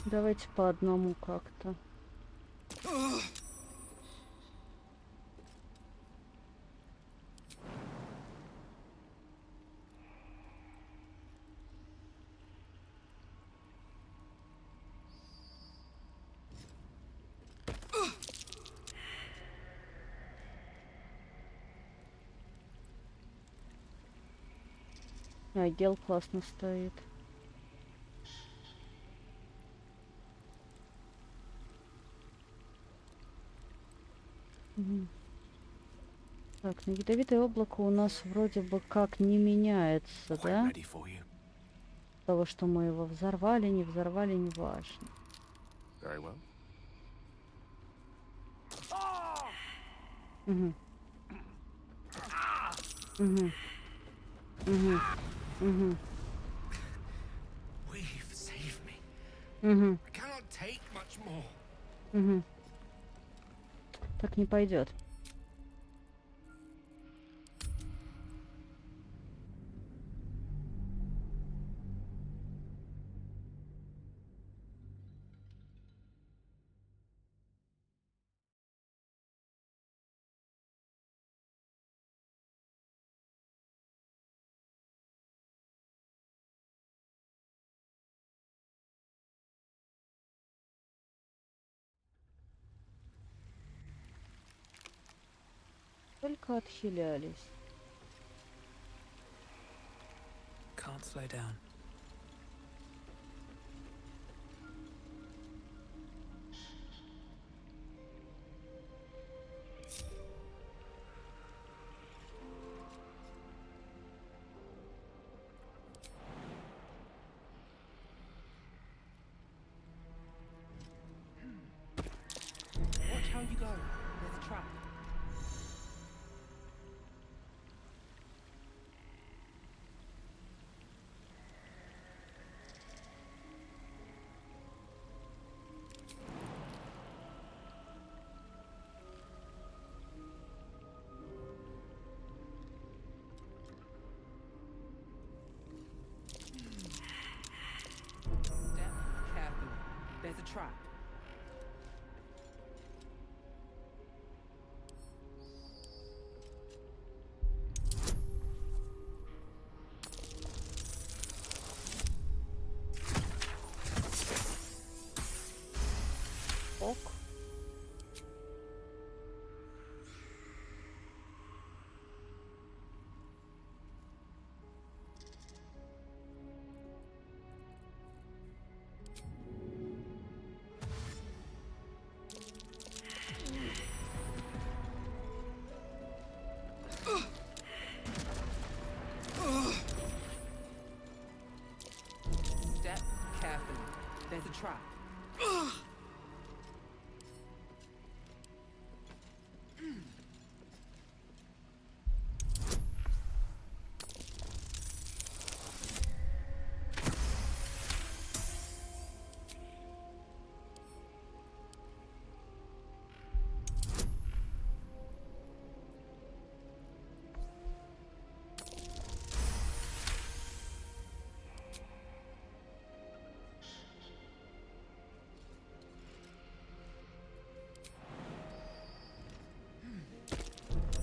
Давайте по одному как-то. Гел классно стоит. Угу. Так, ну ядовитое облако у нас вроде бы как не меняется, да? Того, что мы его взорвали, не важно. Угу. Угу. Угу. Угу. Угу. I cannot take much more. Угу. Так не пойдет. Только отхилялись. Can't slow down. Watch how you go. There's a trap. Step carefully. There's a trap. Ок. Step carefully. There's a trap.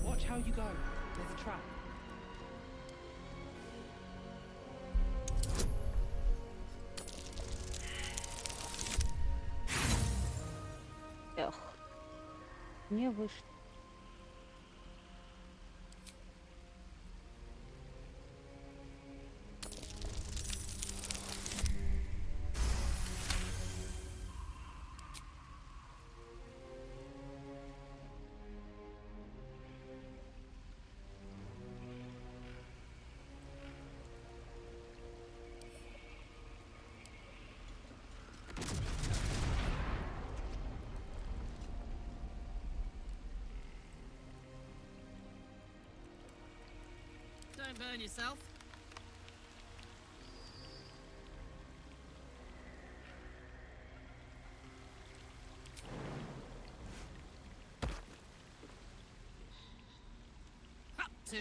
Watch how you go. There's a trap. Эх. Не вышло. Don't burn yourself. Up to.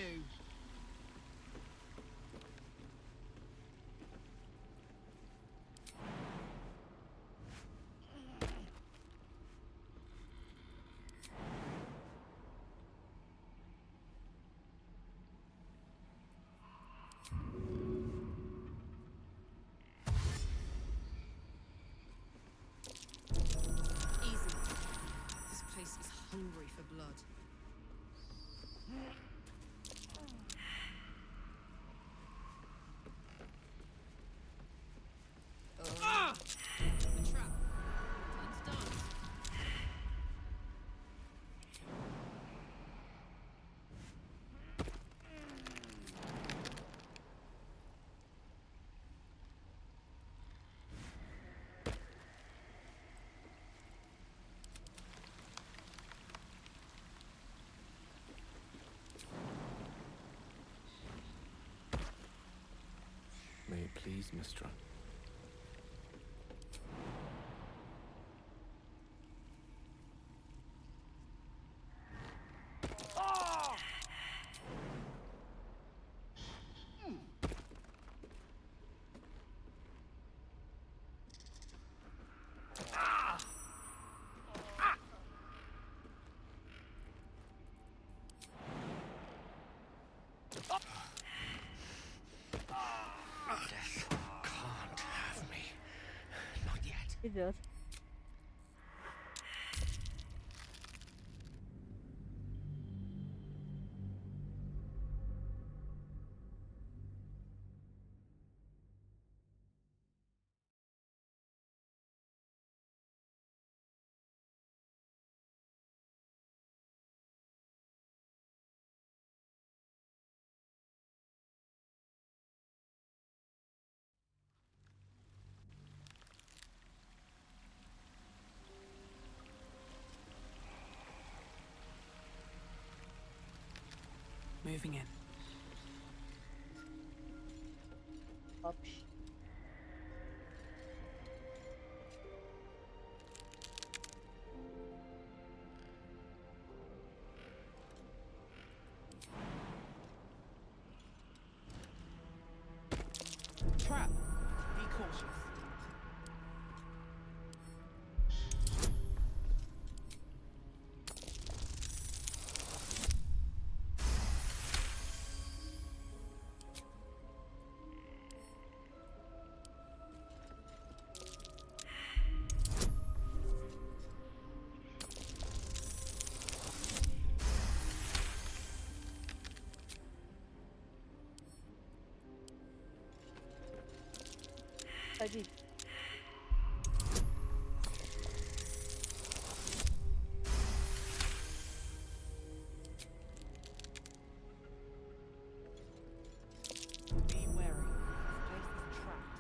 Easy. This place is hungry for blood. Ah! The trap. Time's done. May it please, Mistra. Идет. Moving in. Вообще. Trap. Be cautious. Ходить. Be wary. This place is trapped.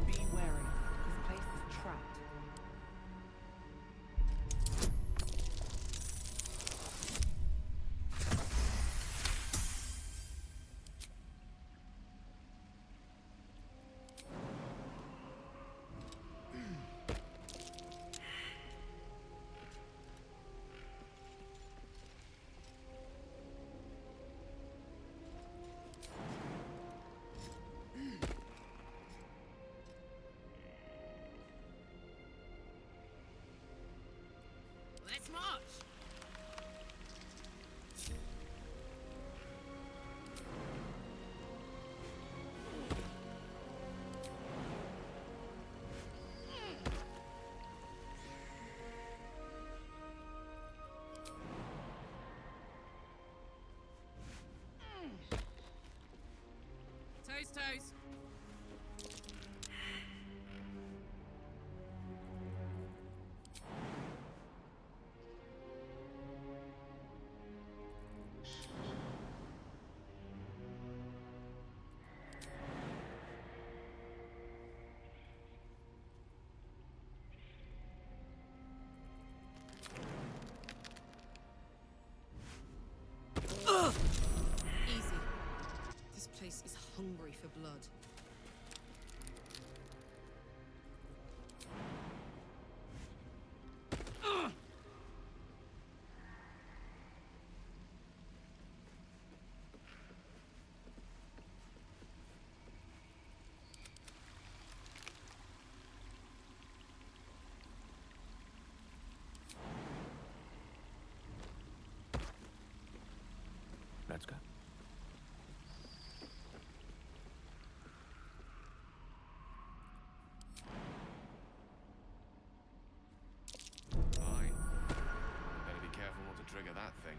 Be wary. This place is trapped. Let's march! Toes, toes. Easy. This place is hungry for blood. Let's go. Fine. Better be careful not to trigger that thing.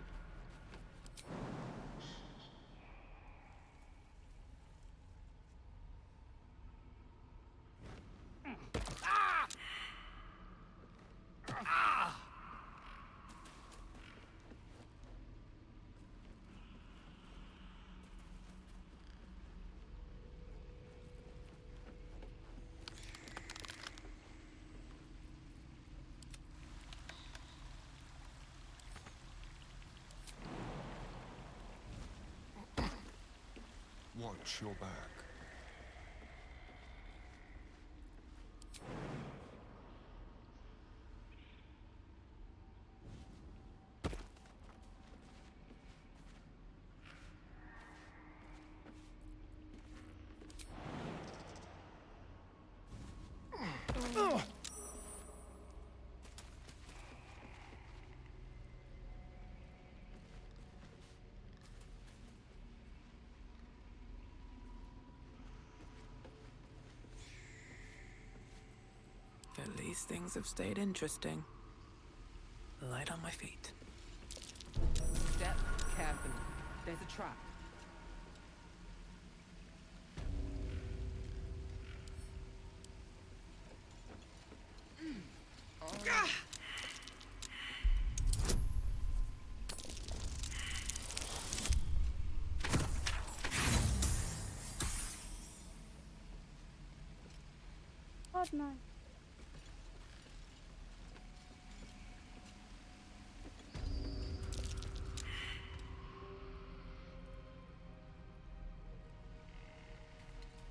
Watch your back. least things have stayed interesting. Light on my feet. Step carefully. There's a trap. Ладно.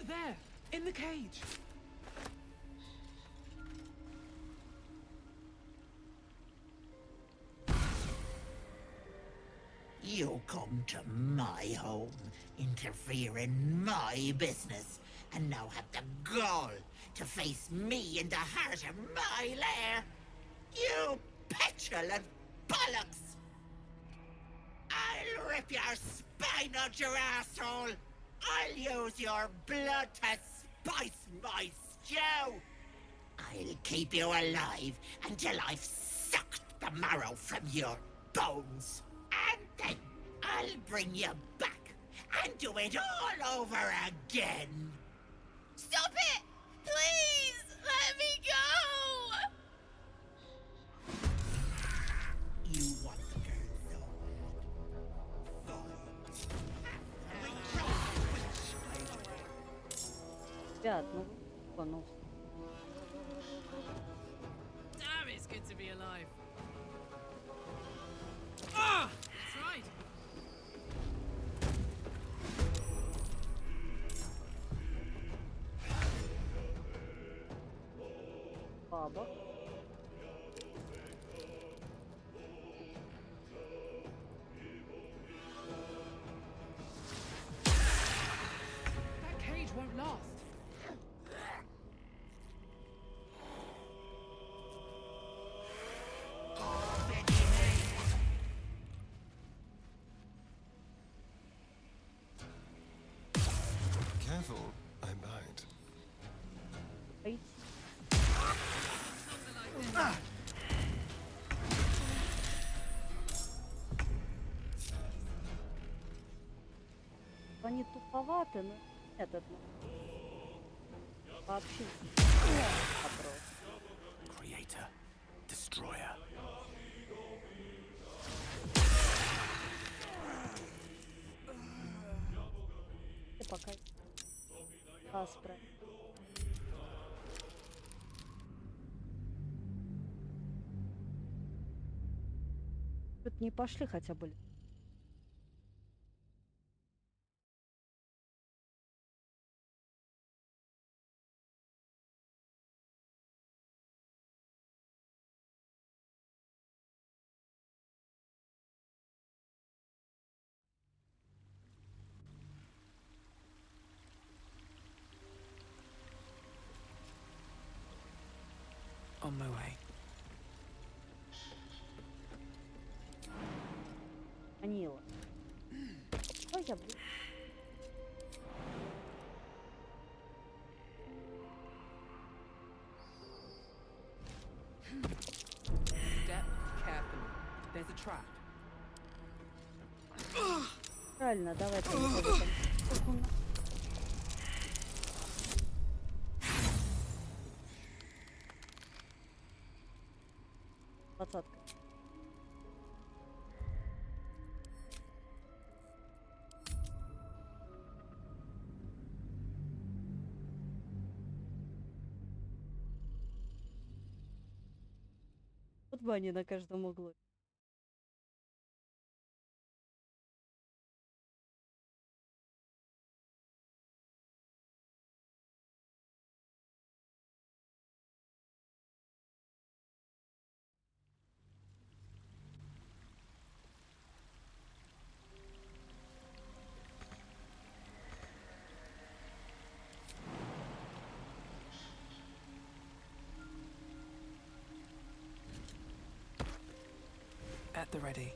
There! In the cage! You come to my home, interfere in my business, and now have the gall to face me in the heart of my lair? You petulant bollocks! I'll rip your spine out your asshole! I'll use your blood to spice my stew! I'll keep you alive until I've sucked the marrow from your bones. And then I'll bring you back and do it all over again. Stop it! Please! Let me go! You want the girl Ребят, ну понял. Damn, it's good to be alive. Ah! That's right. Баба. That cage won't last. Careful, I bite. Ай. Они туповаты, но этот вообще вопрос. Creator, destroyer. Ты пока Аспра. Тут не пошли хотя бы. On my way. Анила. Что я, блин? Step carefully. There's a trap. Правильно, давайте не будем. Двадцатка. Вот бы они на каждом углу. At the ready.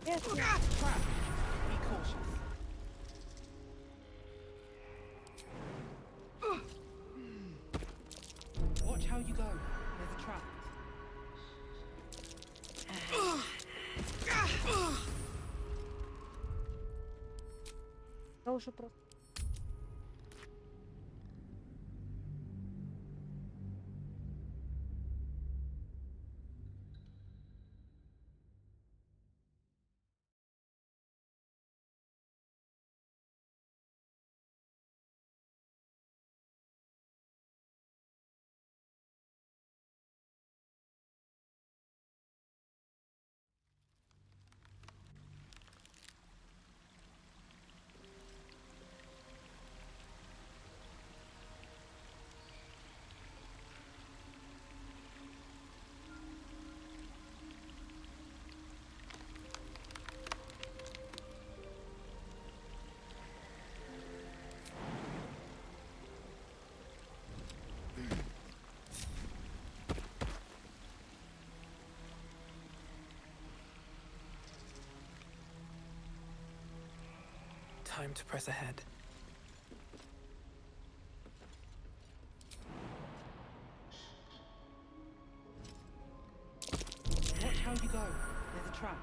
Yes, yes. Trap! Be cautious. Watch how you go. There's a trap. Я уже просто... Time to press ahead. Watch how you go. There's a trap.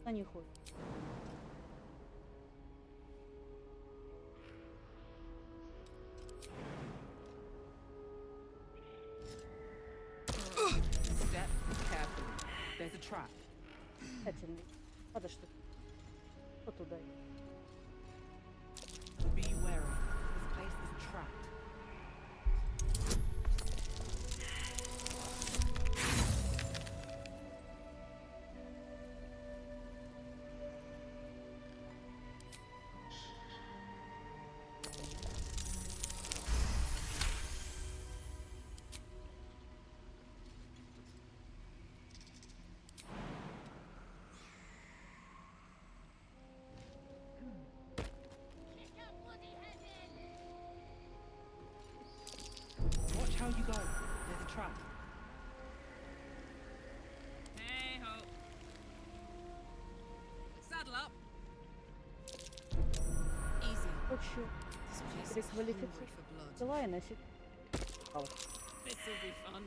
На не ходит. Step carefully. There's a trap. Тщательный. Надо что-то. Вот туда. Be wary. This place is trapped. Watch how you go. There's a trap. Hey ho. Saddle up. Easy. Хочу This place is hungry переквалифицировать for blood. дела и носить. This'll be fun.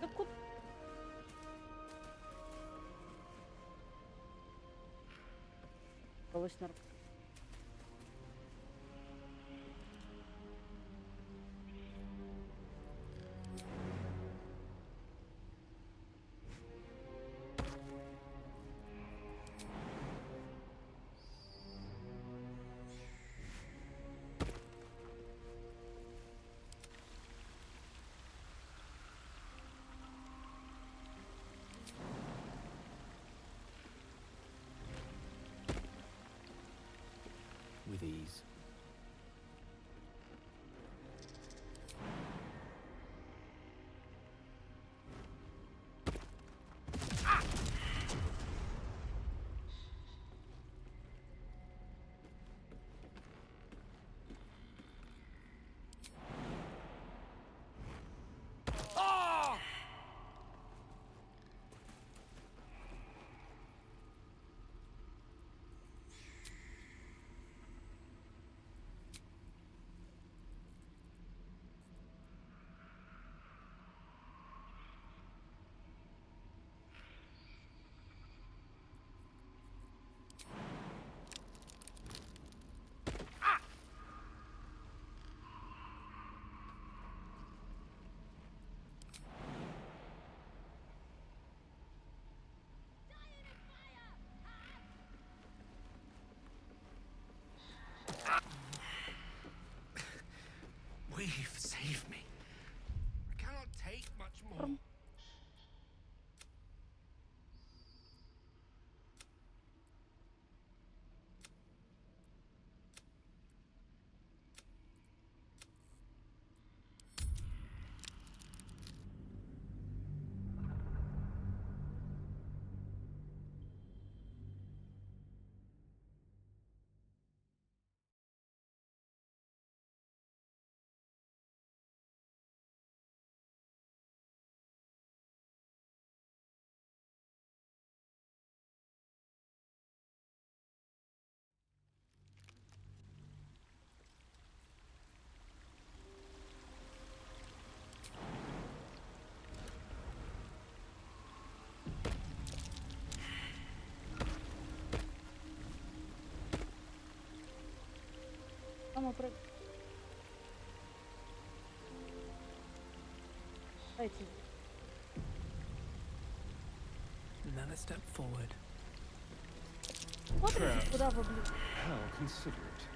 Да куда? Удалось нормально. With ease. Мама про... Дайте. Another step forward. Смотрите, куда вы, блин. How considerate.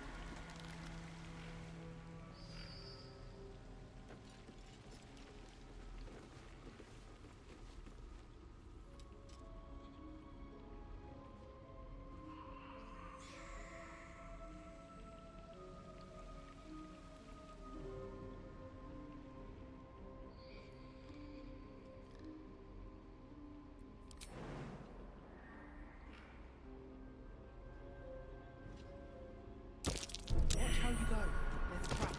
Watch how you go. There's a trap.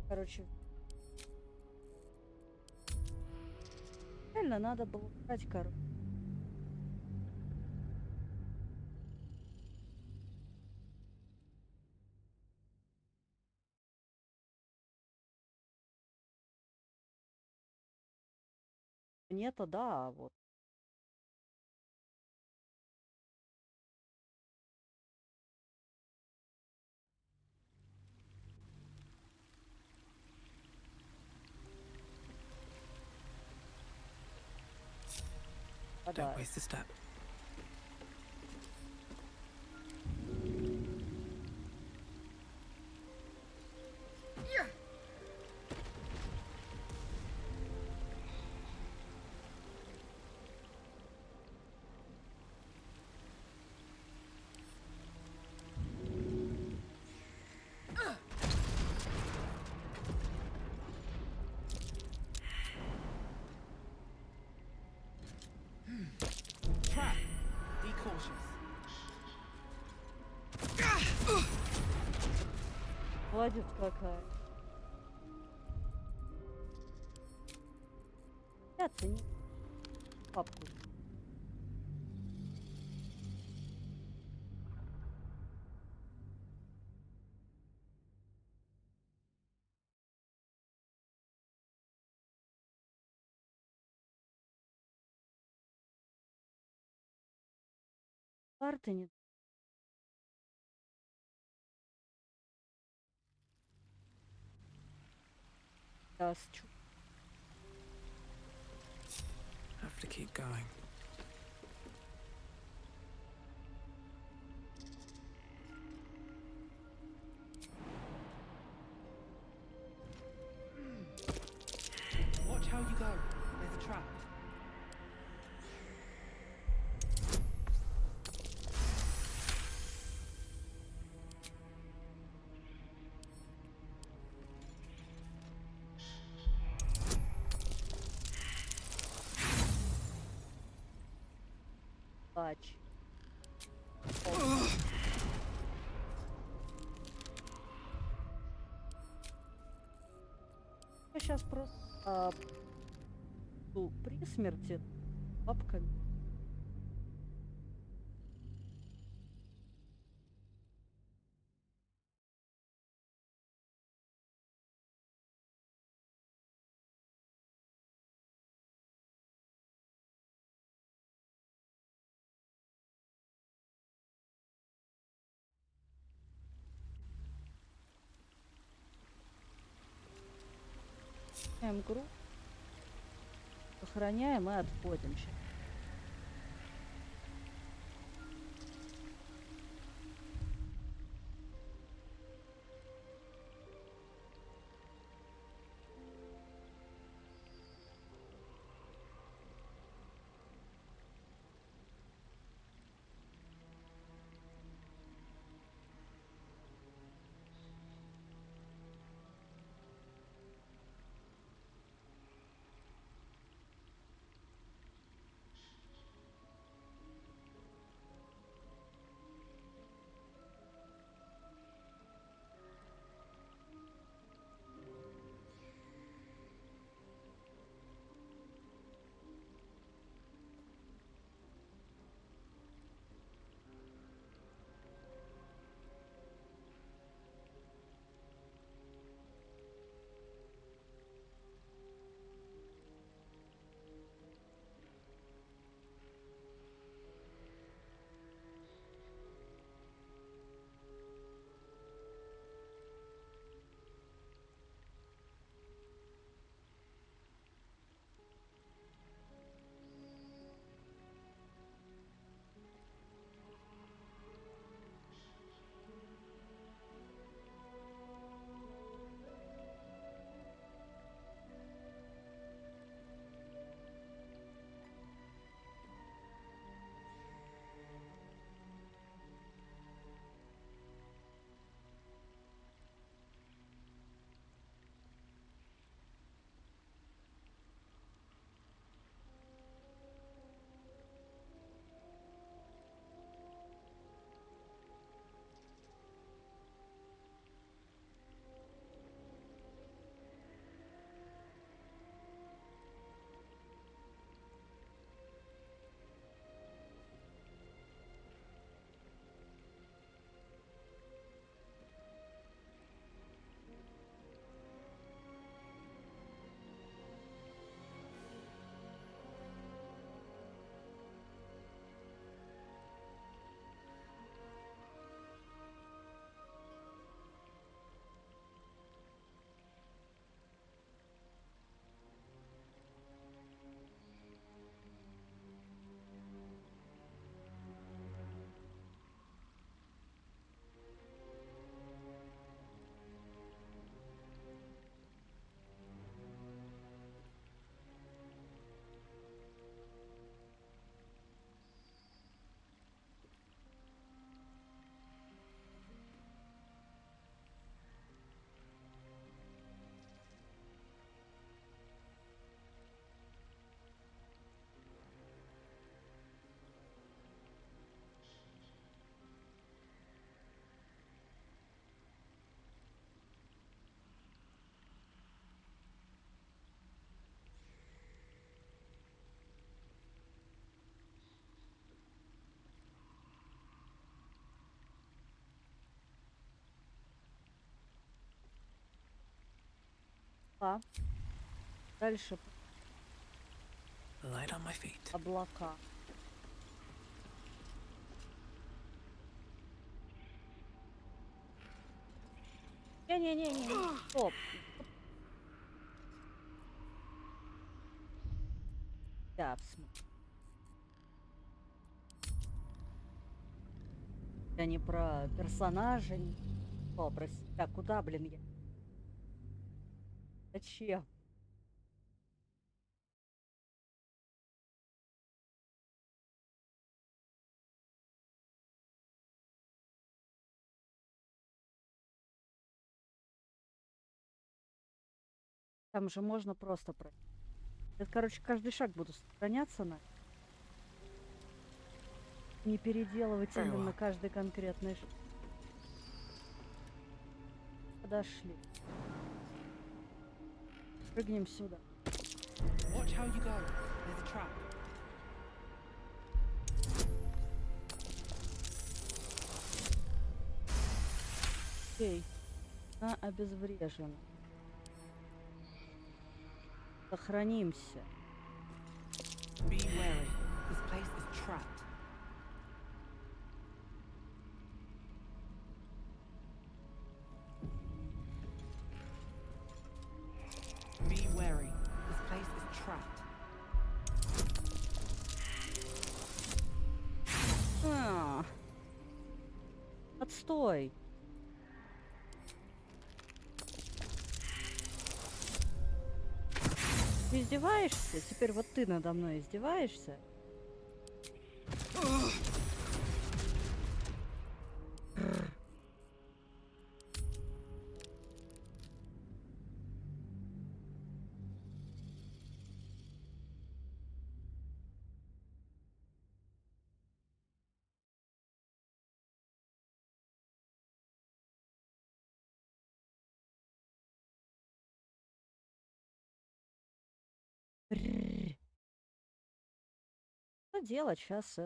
Короче. Реально надо было брать кору. Нет-то да, вот. Don't waste a step. Trap. Be cautious. Молодец какая. Я оценю папку. Карты не... Just Have to keep going. Watch how you go. There's a trap. Плач. Я сейчас просто при смерти папками. Игру. Сохраняем и отходим сейчас. облака. Дальше Light on my feet. облака. Не-не-не-не, стоп. Да, в смысле. Я не про персонажей. О, прости. Так, куда, блин, я? Зачем? Там же можно просто пройти. Это, короче, каждый шаг буду сохраняться на. Не переделывать именно каждый конкретный шаг. Подошли. Прыгнем сюда. Watch how you go. There's a trap. Окей. Она обезврежена. Сохранимся. Be wary. This place is trapped. Be wary. This place is trapped. Отстой. Ты издеваешься? Теперь вот ты надо мной издеваешься? Что делать сейчас?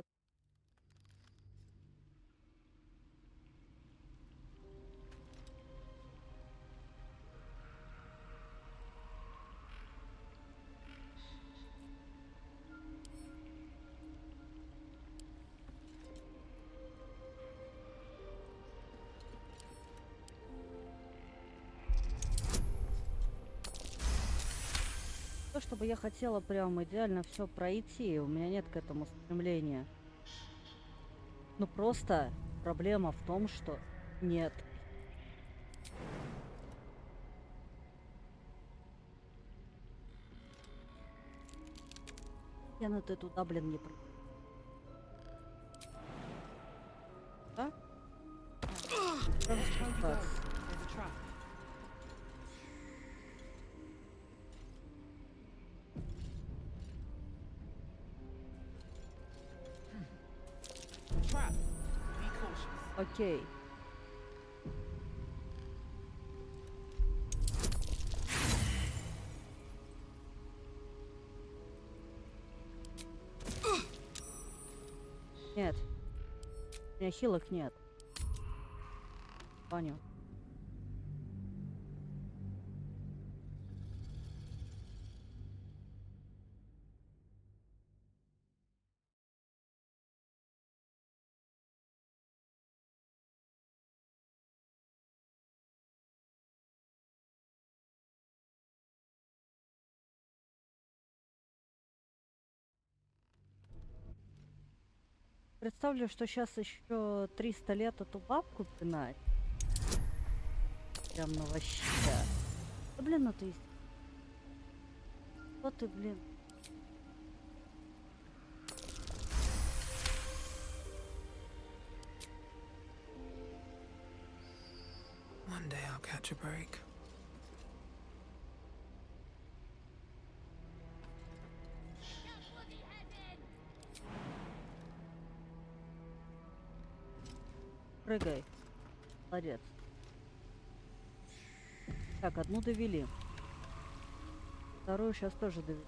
То, чтобы я хотела прям идеально все пройти, у меня нет к этому стремления. Ну просто проблема в том, что нет. Я ты туда, блин, не про. Да? Окей. Нет. У меня хилок нет. Понял. Представлю, что сейчас еще 300 лет эту бабку пинать. Прям ну вообще. Да блин, ну ты... Вот ты, блин. One day I'll catch a break. Прыгай. Молодец. Так, одну довели. Вторую сейчас тоже довели.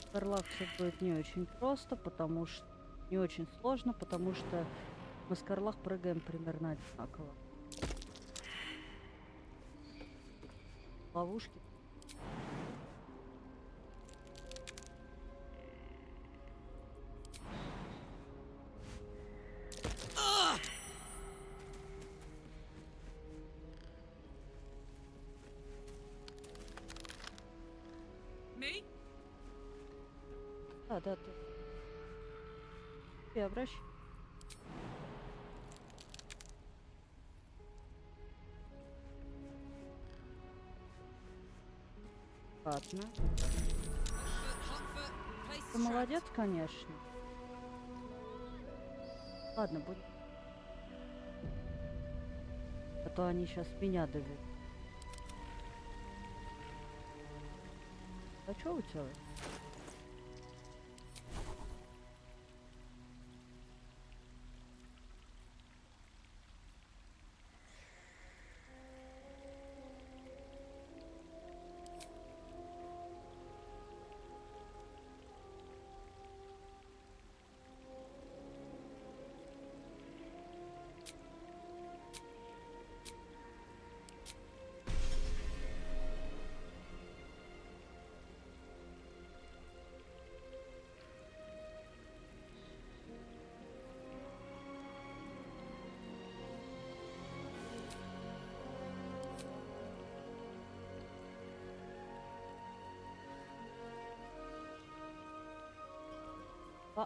Скарлак все будет не очень просто, потому что... Не очень сложно, потому что мы с Скарлак прыгаем примерно одинаково. ловушки. Me? Да, да, ты. Ты обращай. Ладно. Ты молодец, конечно. Ладно, будет. А то они сейчас меня доведут. А что у тебя?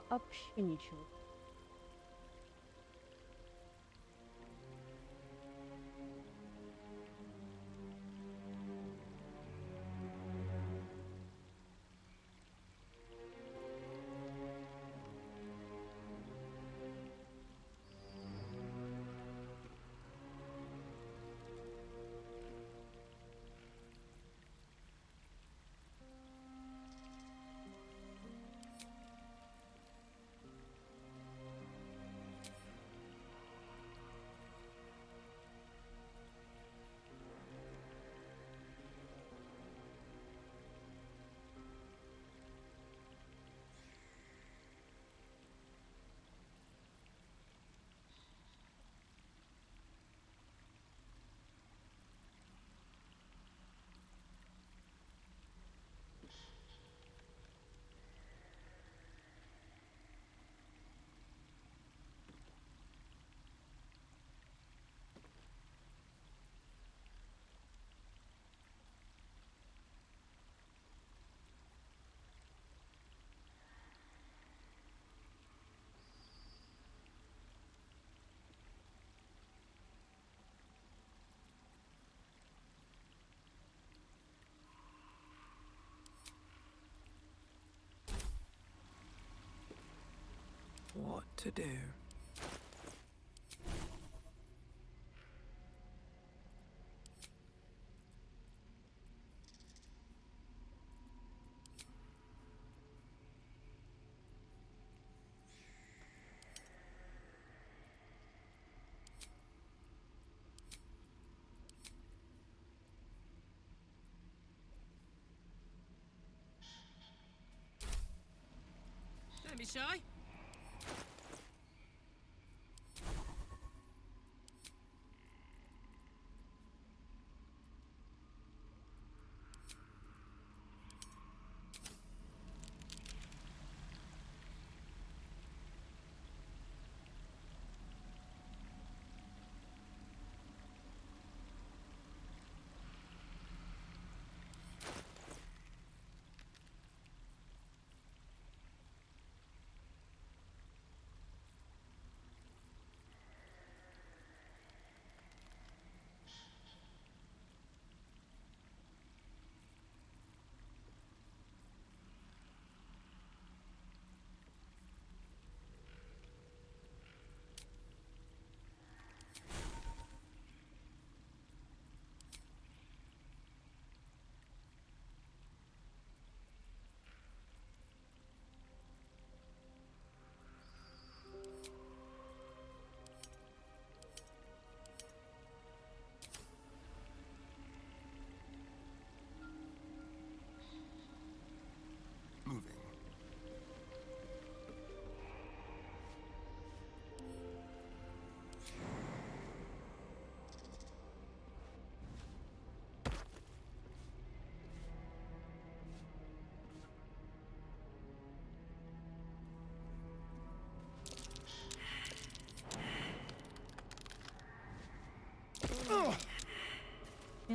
Вообще ничего. What to do? Don't be shy.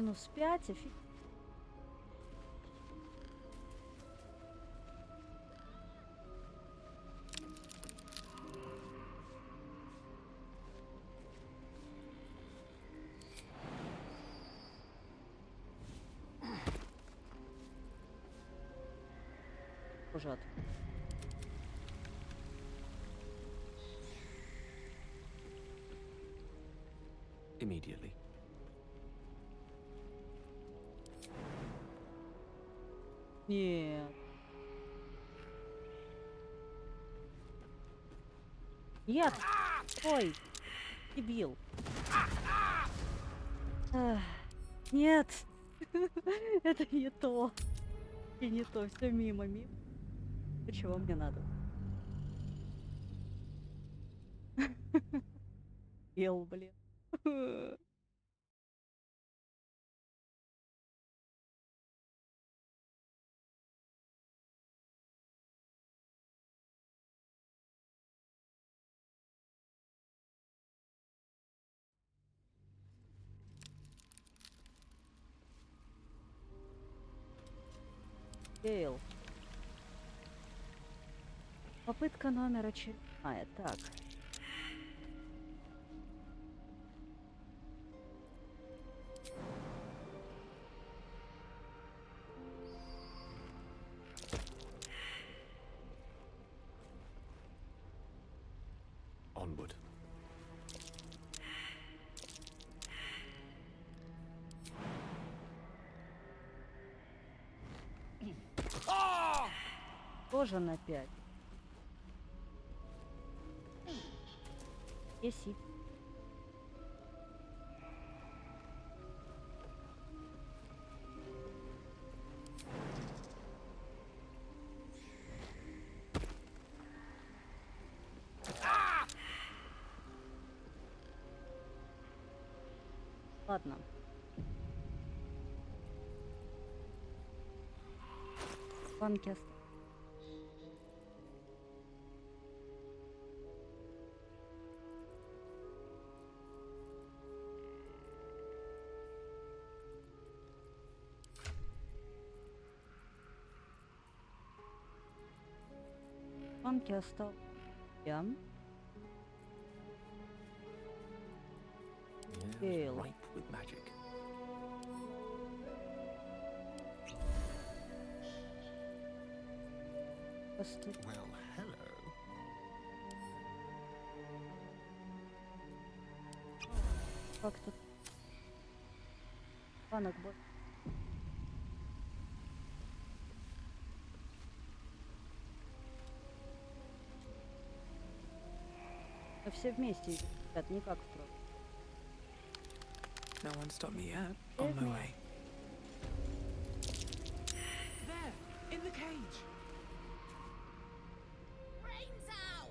-5, офиг. Ужат. Immediately. Нет. Нет! Ой! Дебил. Ах, нет! Это не то. И не то. Все мимо. Чего мне надо? Ел, блин. Гейл. Попытка номер очередная. Так. Onward. Тоже на 5. Еси. Ладно. Банки оставим. Банки оставил я. Гейл. Ripe with magic. Well, hello. Как тут? Банок больше. Мы все вместе идем, ребят, не как в прошлом. No one stopped me yet. On my way. There, in the cage. Brains out!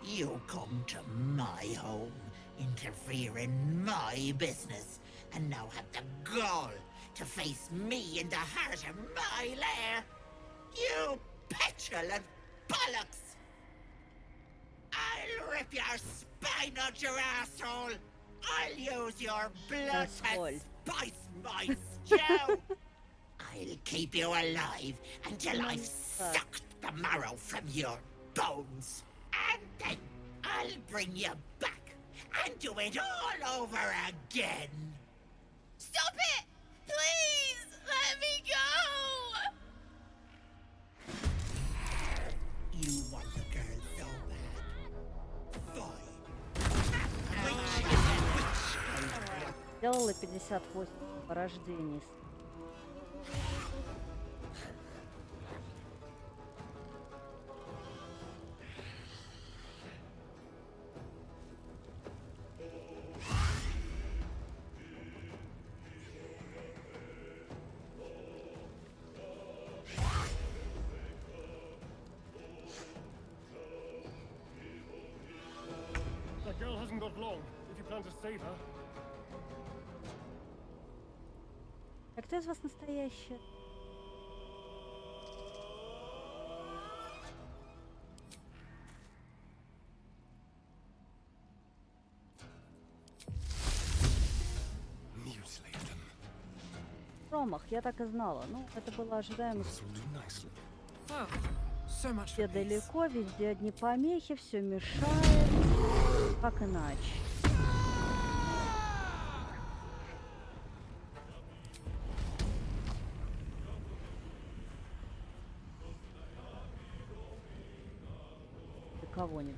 You come to my home, interfere in my business, and now have the gall to face me in the heart of my lair. You petulant bollocks! I'll rip your spine out your asshole! I'll use your blood to spice my stew! I'll keep you alive until I've sucked the marrow from your bones. And then I'll bring you back and do it all over again! Stop it! Please! Let me go! You want the girl so bad. Fine. Сделала 58 порождений. That girl hasn't got long, if you plan to save her. А кто из вас настоящий? Промах, я так и знала. Ну, это было ожидаемо. Oh, so much Все for peace. далеко, везде одни помехи, все мешает. Как иначе? Ты кого-нибудь.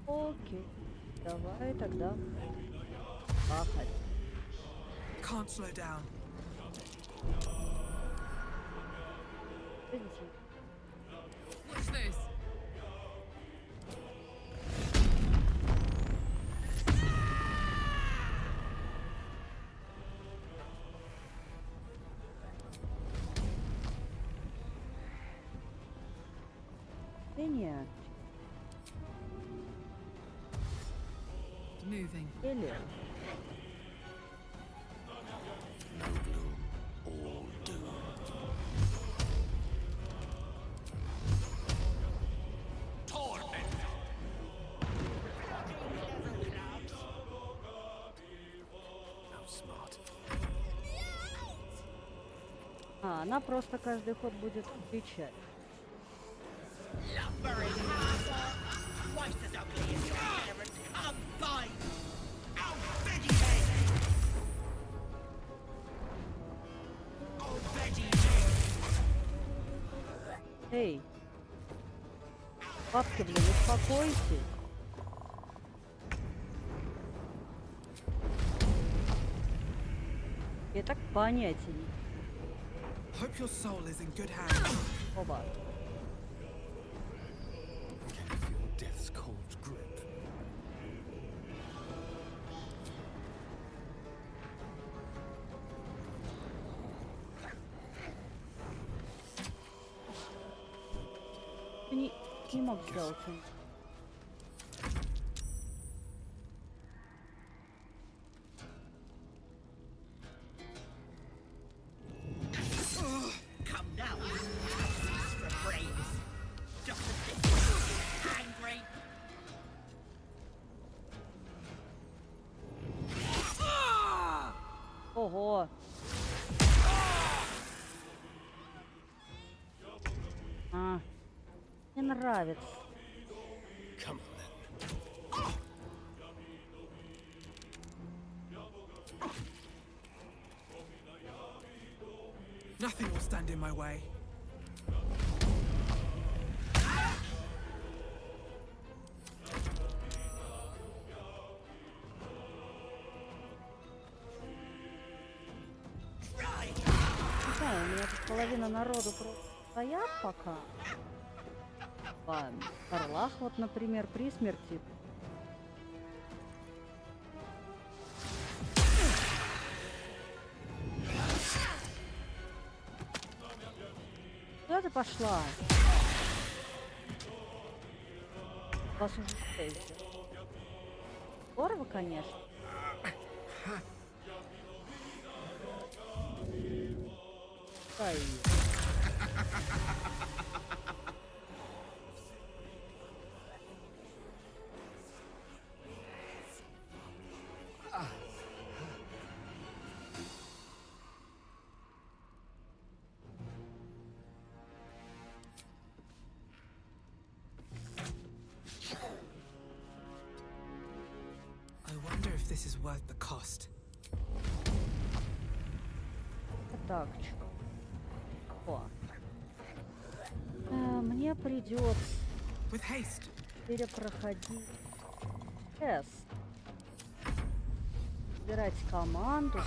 Окей. Давай тогда. Ахать. Can't slow down. Видите? What's this? Нет. Moving. Или... А, она просто каждый ход будет кричать. Lumbering castle, twice as ugly as your parents. Come by! Oh, Betty Head! Oh, Betty Head! Эй! Бабки, блин, успокойтесь. Я так понятия не... Hope your soul is in good hands. Оба. Can you feel death's cold grip? Ты не мог сделать. Come now, for brains. Just a bit angry. Ого! А, мне нравится. Come on then. Nothing will stand in my way. Не знаю, у меня тут половина народу просто стоят пока. Орлах, вот, например, при смерти. Куда ты пошла? Вас уже стоите. Здорово, конечно. Ай. I wonder if this is worth the cost. Такчик. О. Мне придется With haste. перепроходить тест. Собирать команду.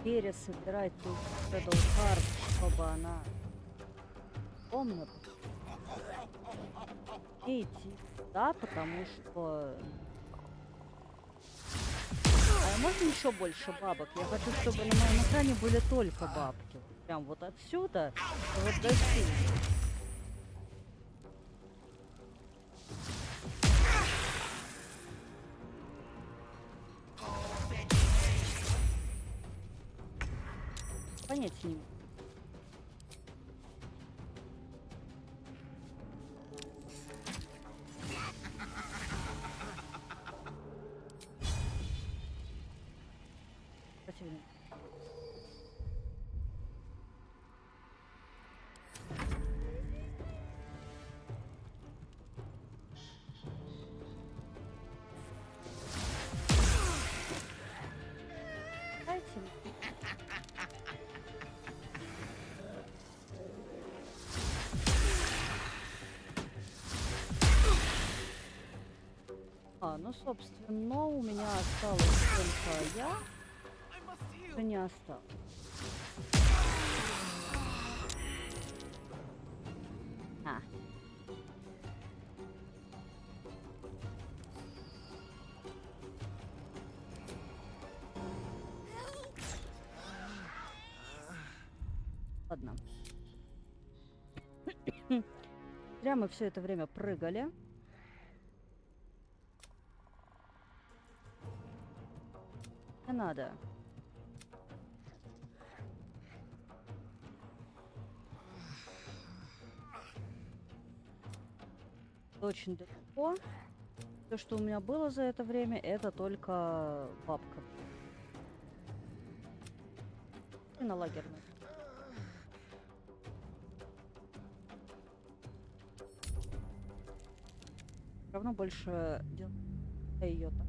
Пересобирать ту Shadow Heart, чтобы она помнила. И идти туда, потому что... А можно еще больше бабок? Я хочу, чтобы на моем экране были только бабки. Прям вот отсюда, вот до сюда. Понятия не могу. ну, собственно, у меня осталось только я. Уже не осталось. А. Ладно. Зря мы все это время прыгали. Не надо. Очень далеко. Все, что у меня было за это время, это только бабка. И на лагерную. Все равно больше дел ее так.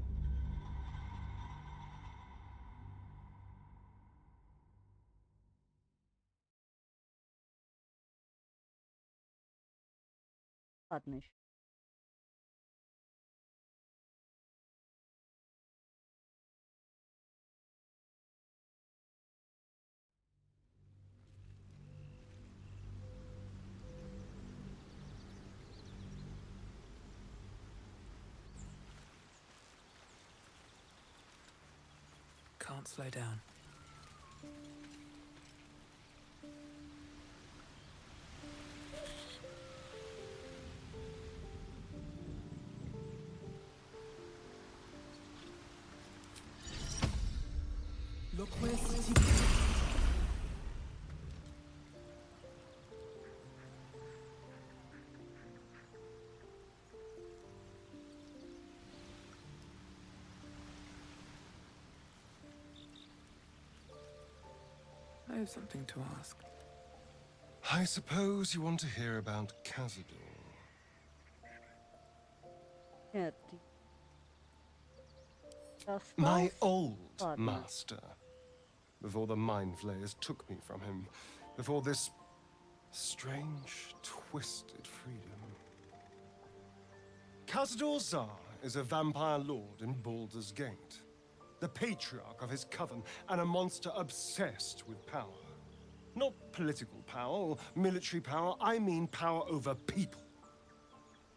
Ладно еще. Can't slow down. Look where's City. I have something to ask. I suppose you want to hear about Cazador. Нет. My old master. Before the mind flayers took me from him. Before this strange, twisted freedom. Cazador Zar is a vampire lord in Baldur's Gate. The patriarch of his coven, and a monster obsessed with power. Not political power or military power, I mean power over people.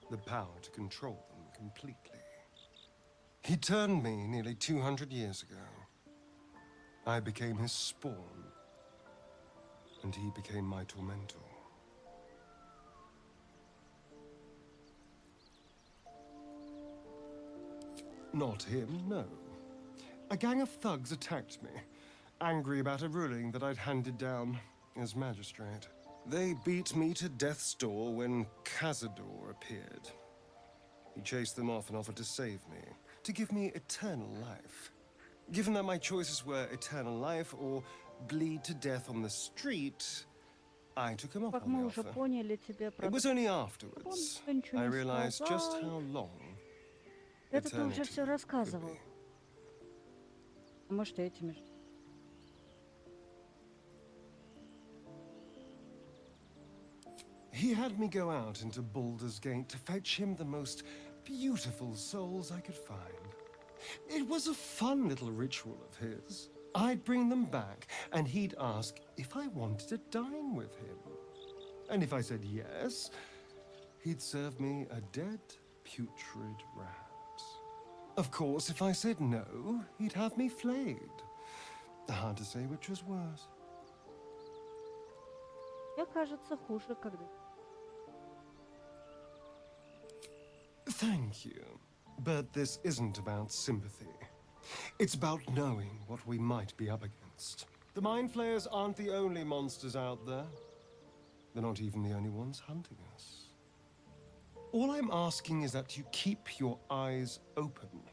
The power to control them completely. He turned me nearly 200 years ago. I became his spawn, and he became my tormentor. Not him, no. A gang of thugs attacked me, angry about a ruling that I'd handed down as magistrate. They beat me to death's door when Cazador appeared. He chased them off and offered to save me, to give me eternal life. Given that my choices were eternal life or bleed to death on the street, I took him up on the offer. It was only afterwards I realized just how long Это ты уже все рассказывал. Может, этими же. He had me go out into Baldur's Gate to fetch him the most beautiful souls I could find. It was a fun little ritual of his. I'd bring them back, and he'd ask if I wanted to dine with him. And if I said yes, he'd serve me a dead, putrid rat. Of course, if I said no, he'd have me flayed. Hard to say which was worse. Мне кажется, хуже, когда... Thank you. But this isn't about sympathy. It's about knowing what we might be up against. The Mind Flayers aren't the only monsters out there. They're not even the only ones hunting us. All I'm asking is that you keep your eyes open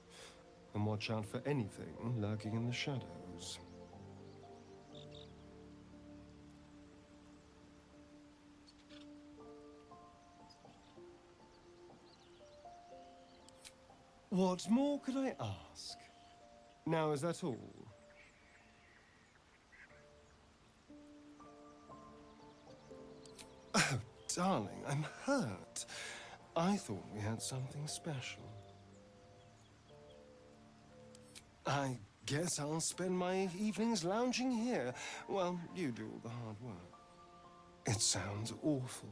and watch out for anything lurking in the shadows. What more could I ask? Now, is that all? Oh, darling, I'm hurt. I thought we had something special. I guess I'll spend my evenings lounging here while you do all the hard work. It sounds awful.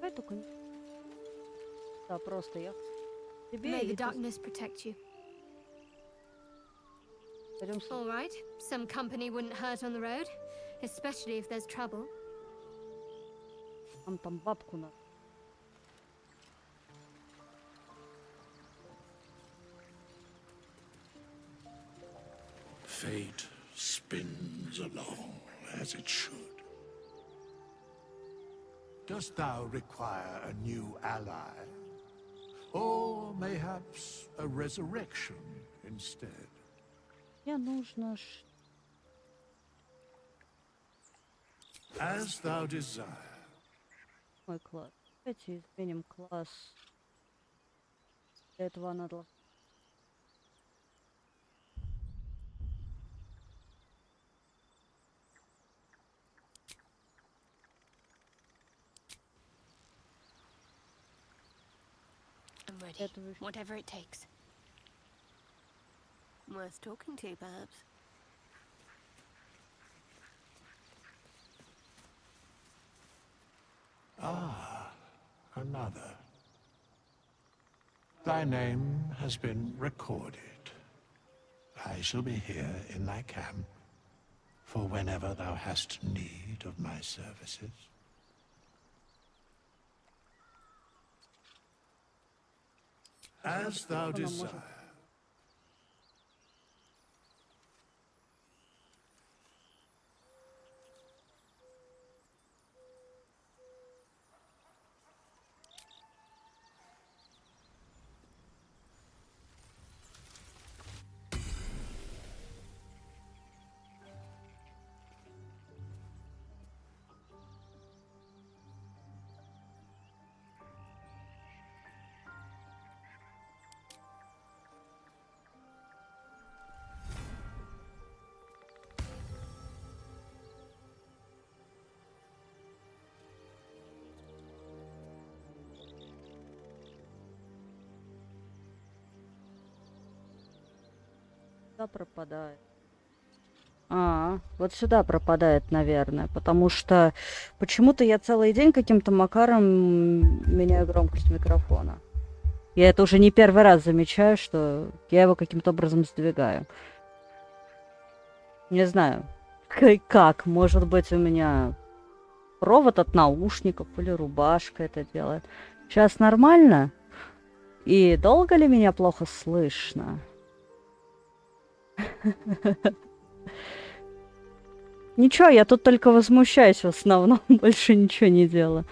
Давай только... Да, просто я... Тебе May и the darkness protect you. Пойдем с... All right. Some company wouldn't hurt on the road, especially if there's trouble. Там бабку надо. Fate spins along as it should. Dost thou require a new ally? Or mayhaps a resurrection instead? Мне нужно... As thou desire. Мой класс. Давайте изменим класс. Для этого надо... I'm ready. Whatever it takes. Worth talking to, perhaps. Ah, another. Thy name has been recorded. I shall be here in thy camp for whenever thou hast need of my services. As thou desire. Сюда пропадает. Вот сюда пропадает, наверное, потому что почему-то я целый день каким-то макаром меняю громкость микрофона. Я это уже не первый раз замечаю, что я его каким-то образом сдвигаю. Не знаю, как. Может быть, у меня провод от наушников или рубашка это делает. Сейчас нормально? И долго ли меня плохо слышно? Ничего, я тут только возмущаюсь в основном, больше ничего не делаю.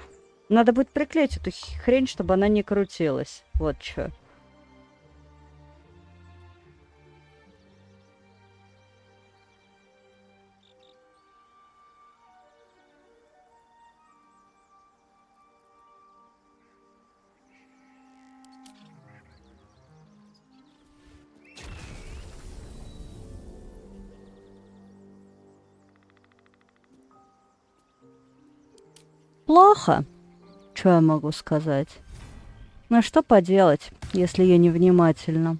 Надо будет приклеить эту хрень, чтобы она не крутилась. Вот что. Плохо. Что я могу сказать? Ну что поделать, если я невнимательна?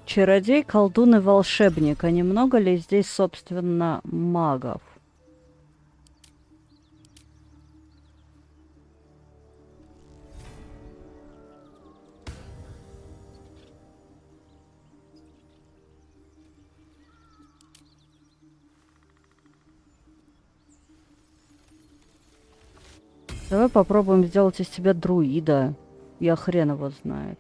Чародей, колдун и волшебник. А немного ли здесь, собственно, магов? Давай попробуем сделать из тебя друида. Я хрен его знает.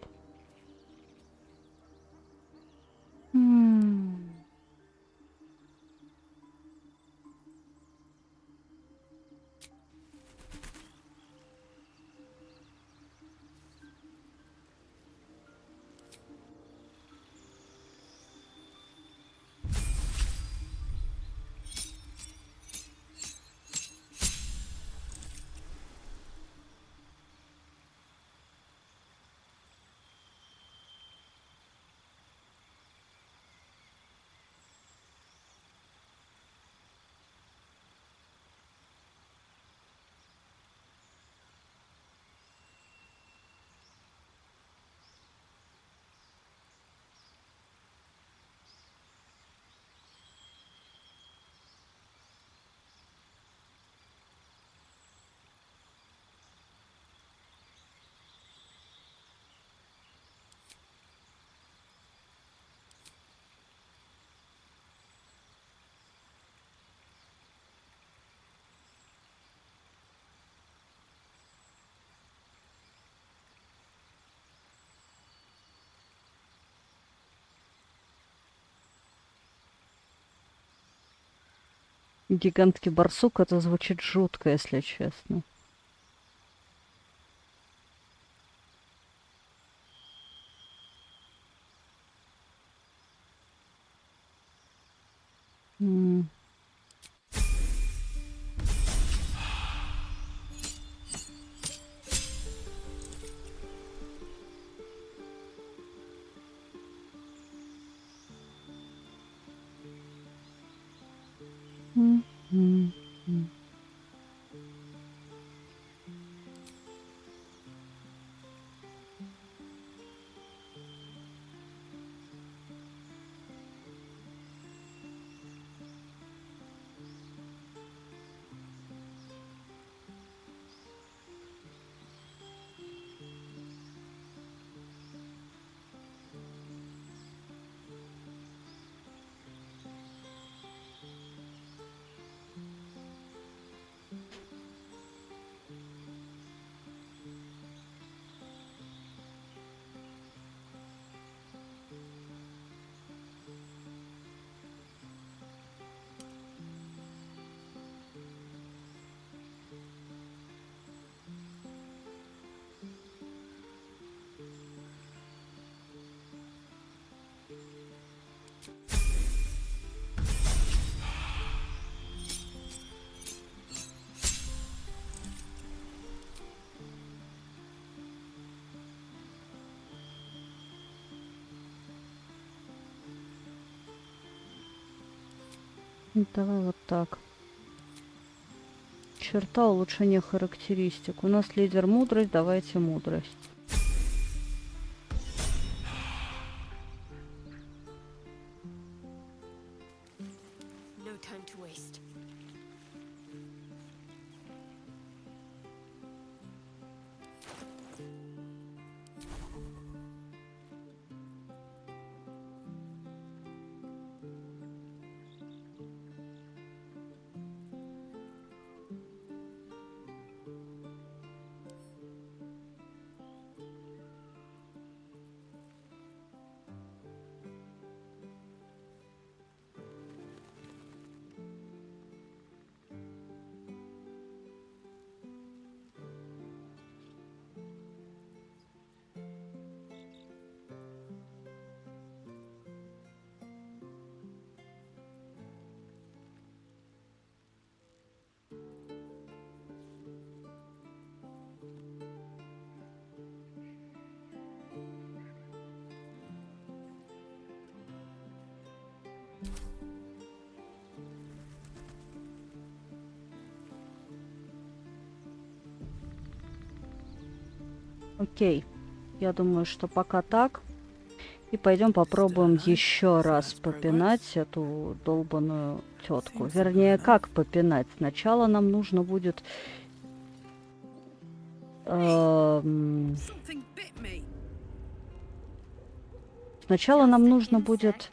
Гигантский барсук, это звучит жутко, если честно. М. М. Давай вот так. Черта улучшения характеристик. У нас лидер мудрость, давайте мудрость. No time to waste. Окей. Я думаю, что пока так. И пойдем попробуем еще раз попинать эту долбаную тетку. Вернее, как попинать? Сначала нам нужно будет... Сначала нам нужно будет...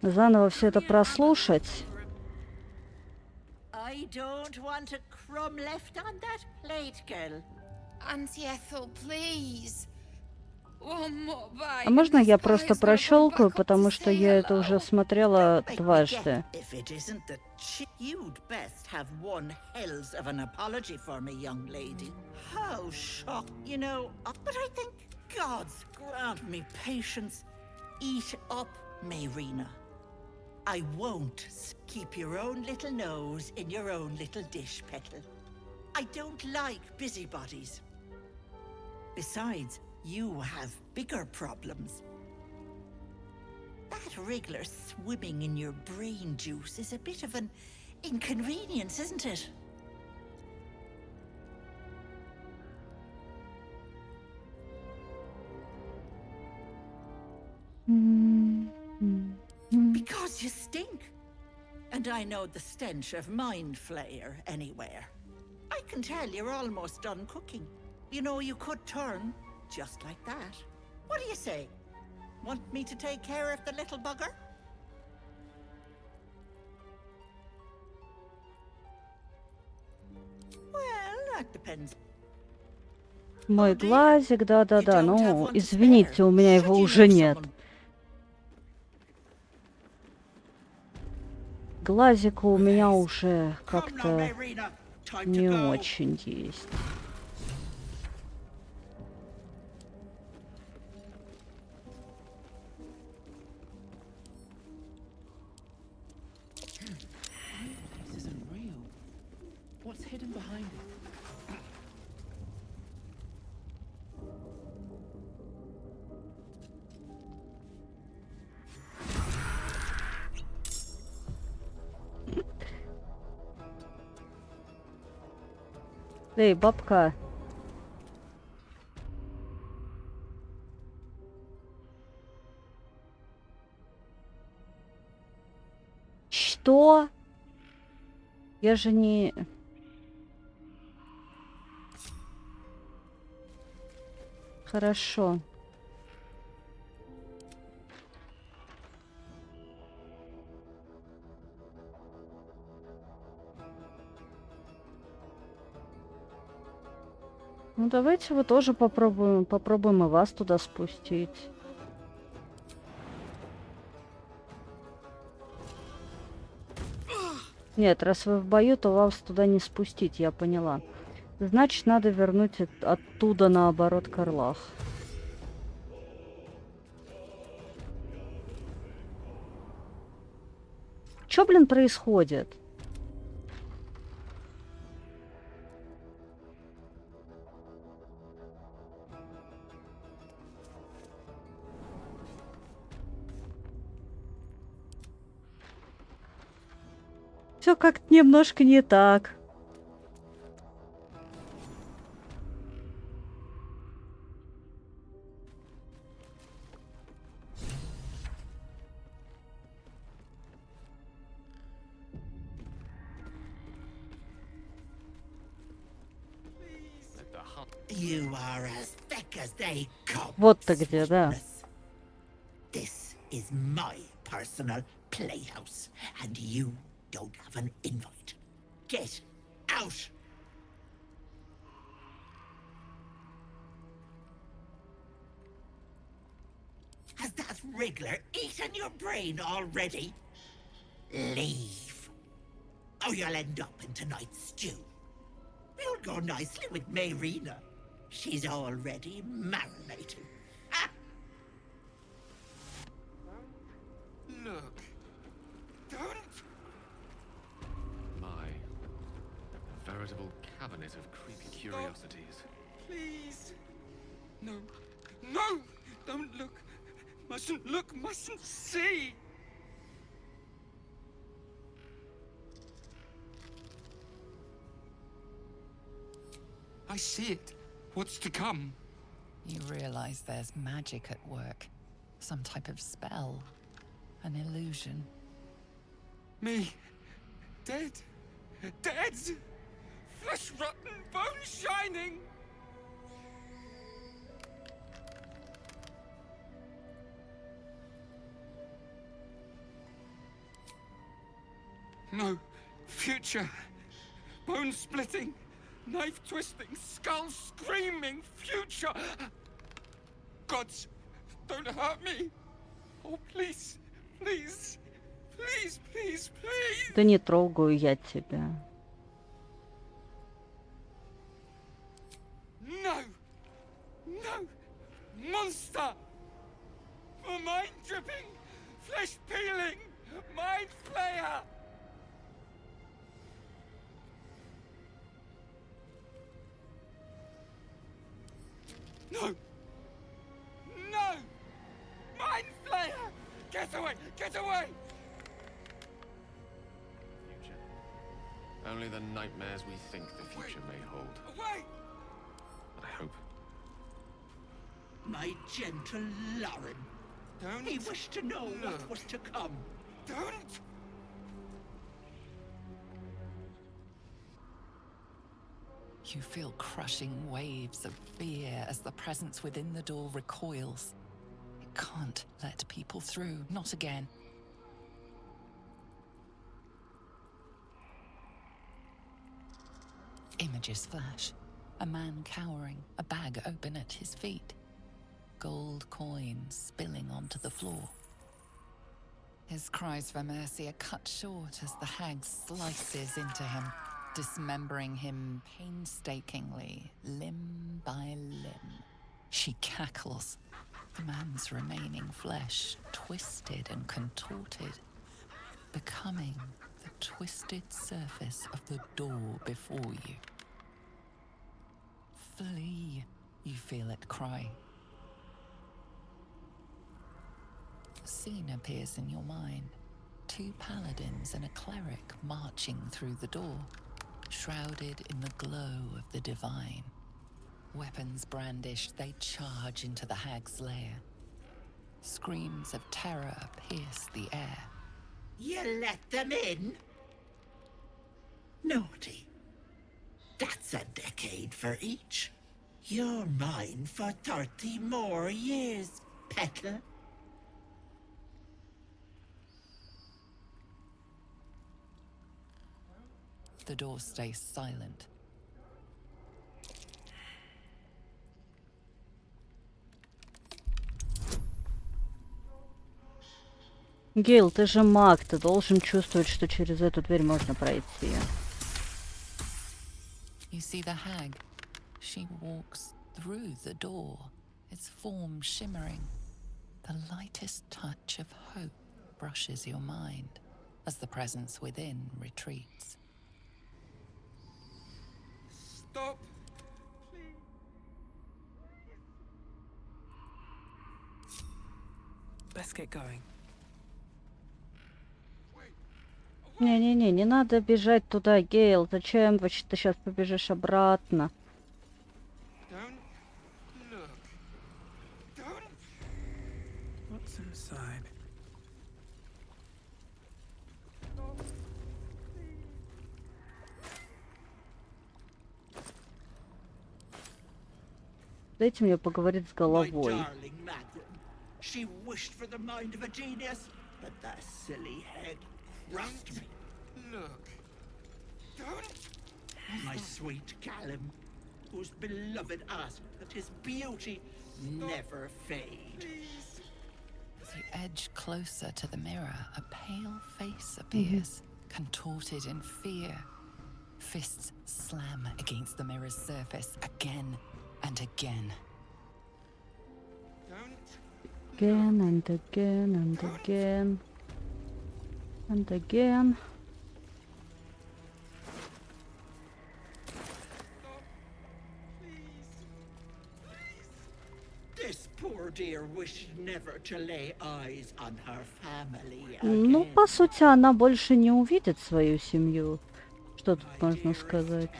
Заново все это прослушать. I don't want a crumb left on that plate, girl. Auntie Ethel, please. One more bite. А можно я просто прощелкаю, потому что я это уже смотрела дважды. If it isn't the you'd best have one hells of an apology for me, young lady. How shocked, you know. But I think God's grant me patience. Eat up, Mayrina. I won't keep your own little nose in your own little dish, Petal. I don't like busybodies. Besides, you have bigger problems. That wriggler swimming in your brain juice is a bit of an inconvenience, isn't it? Because you stink. And I know the stench of mind flayer anywhere. I can tell you're almost done cooking. You know, you could turn just like that. What do you say? Want me to take care of the little bugger? Well, that depends. Мой глазик, да-да-да, ну, извините, у меня его уже нет. глазика у меня уже как-то не очень есть. This isn't real. What's hidden behind it? Эй, бабка. Что? Я же не... Хорошо. Ну, давайте вы тоже попробуем. Попробуем и вас туда спустить. Нет, раз вы в бою, то вас туда не спустить, я поняла. Значит, надо вернуть оттуда наоборот к орлах. Чё, блин, происходит? Все как-то немножко не так. You are as thick as they come. Вот ты где, да. This is my personal playhouse, and you don't have an invite. Get out! Has that wriggler eaten your brain already? Leave. Or you'll end up in tonight's stew. It'll go nicely with Mayrina. She's already marinating. Look. Don't. My, a veritable cabinet of creepy curiosities. Please. No. No! Don't look. Mustn't look, mustn't see. I see it. What's to come? You realize there's magic at work. Some type of spell. An illusion. Me. Dead. Dead! Flesh rotten, bone shining! No. Future. Bone splitting. Knife twisting. Skull screaming. Future. Gods, don't hurt me. Oh, please. Please. Please, please, please. Да не трогаю я тебя. No. No. Monster. For mind dripping. Flesh peeling. Mind flayer. No! No! Mind flayer! Get away! Get away! Future. Only the nightmares we think the future may hold. Away! But I hope. My gentle Lauren. Don't. He wished to know what was to come. Don't! You feel crushing waves of fear as the presence within the door recoils. It can't let people through, not again. Images flash. A man cowering, a bag open at his feet. Gold coins spilling onto the floor. His cries for mercy are cut short as the hag slices into him, dismembering him painstakingly, limb by limb. She cackles, the man's remaining flesh twisted and contorted, becoming the twisted surface of the door before you. Flee, you feel it cry. A scene appears in your mind. 2 paladins and a cleric marching through the door, shrouded in the glow of the divine. Weapons brandished, they charge into the hag's lair. Screams of terror pierce the air. You let them in? Naughty. That's a decade for each. You're mine for 30 more years, Petal. The door stays silent. Гейл, ты же маг, ты должен чувствовать, что через эту дверь можно пройти. You see the hag. She walks through the door, its form shimmering. The lightest touch of hope brushes your mind as the presence within retreats. Stop. Let's get going. Не-не-не, не надо бежать туда, Гейл. Зачем вообще ты сейчас побежишь обратно? What's inside? Дайте мне поговорить с My головой. darling madam. She wished for the mind of a genius, but that silly head crushed me. Look. Don't. My sweet Callum, whose beloved asked that his beauty never fade. As you edge closer to the mirror, a pale face appears, contorted in fear. Fists slam against the mirror's surface again and again. Again and again and again. And again. This poor dear wished never to lay eyes on her family Ну, again. по сути, она больше не увидит свою семью. Что тут можно сказать?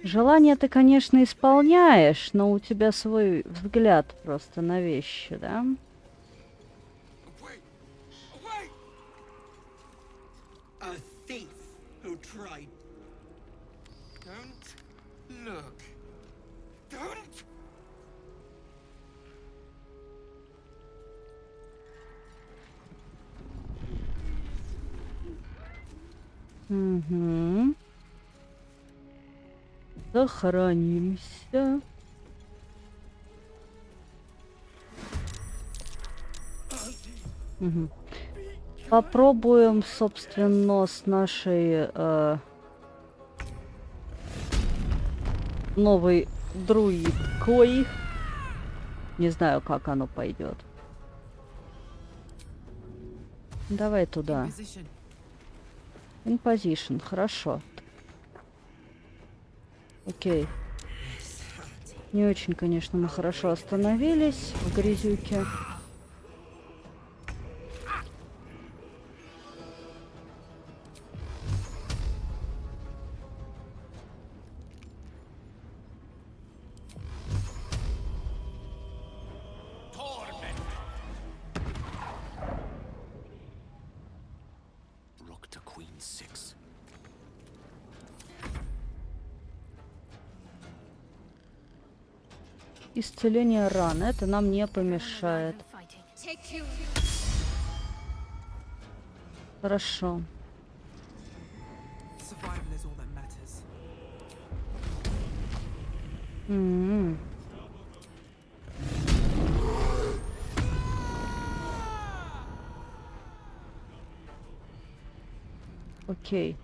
Желание ты, конечно, исполняешь, но у тебя свой взгляд просто на вещи, да? A thief who tried. Don't look. Don't. Угу. Сохранимся. Угу. Попробуем, собственно, с нашей новой друидкой. Не знаю, как оно пойдет. Давай туда. In position, хорошо. Окей. Не очень, конечно, мы хорошо остановились в грязюке. Исцеление ран. Это нам не помешает. Survival Хорошо. is all that matters. Окей.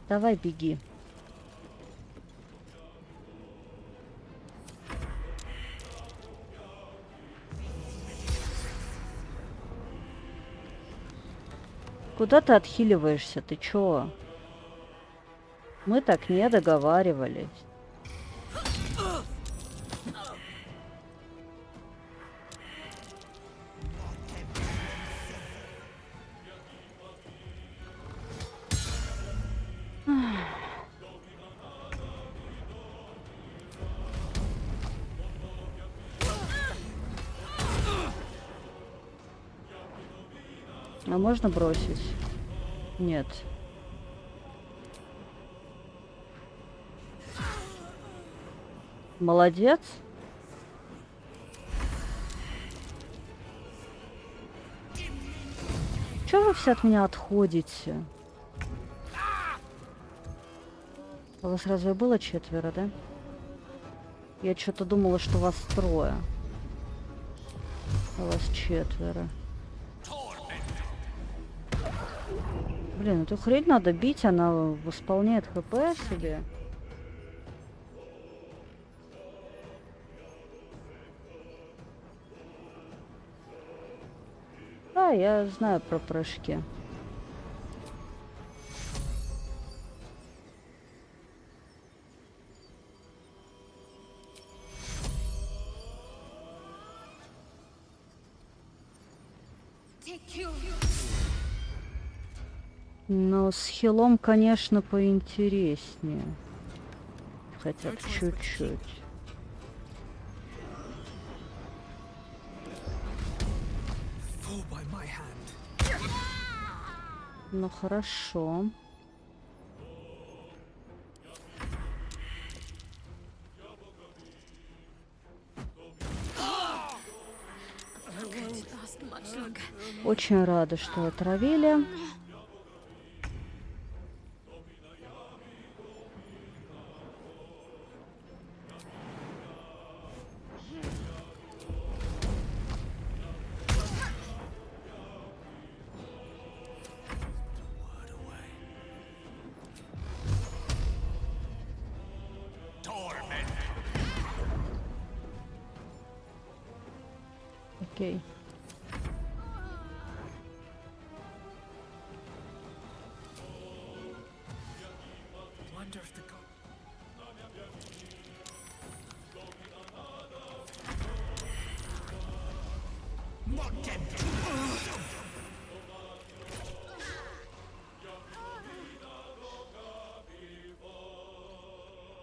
Давай беги. Куда ты отхиливаешься? Ты чё? Мы так не договаривались. А можно бросить? Нет. Молодец. Чё вы все от меня отходите? А вас разве было 4, да? Я что-то думала, что вас 3. А вас 4. Блин, эту хрень надо бить, она восполняет хп себе. Да, я знаю про прыжки. Но с хилом, конечно, поинтереснее. Хотя бы чуть-чуть. Ну хорошо. Очень рада, что отравили. Окей.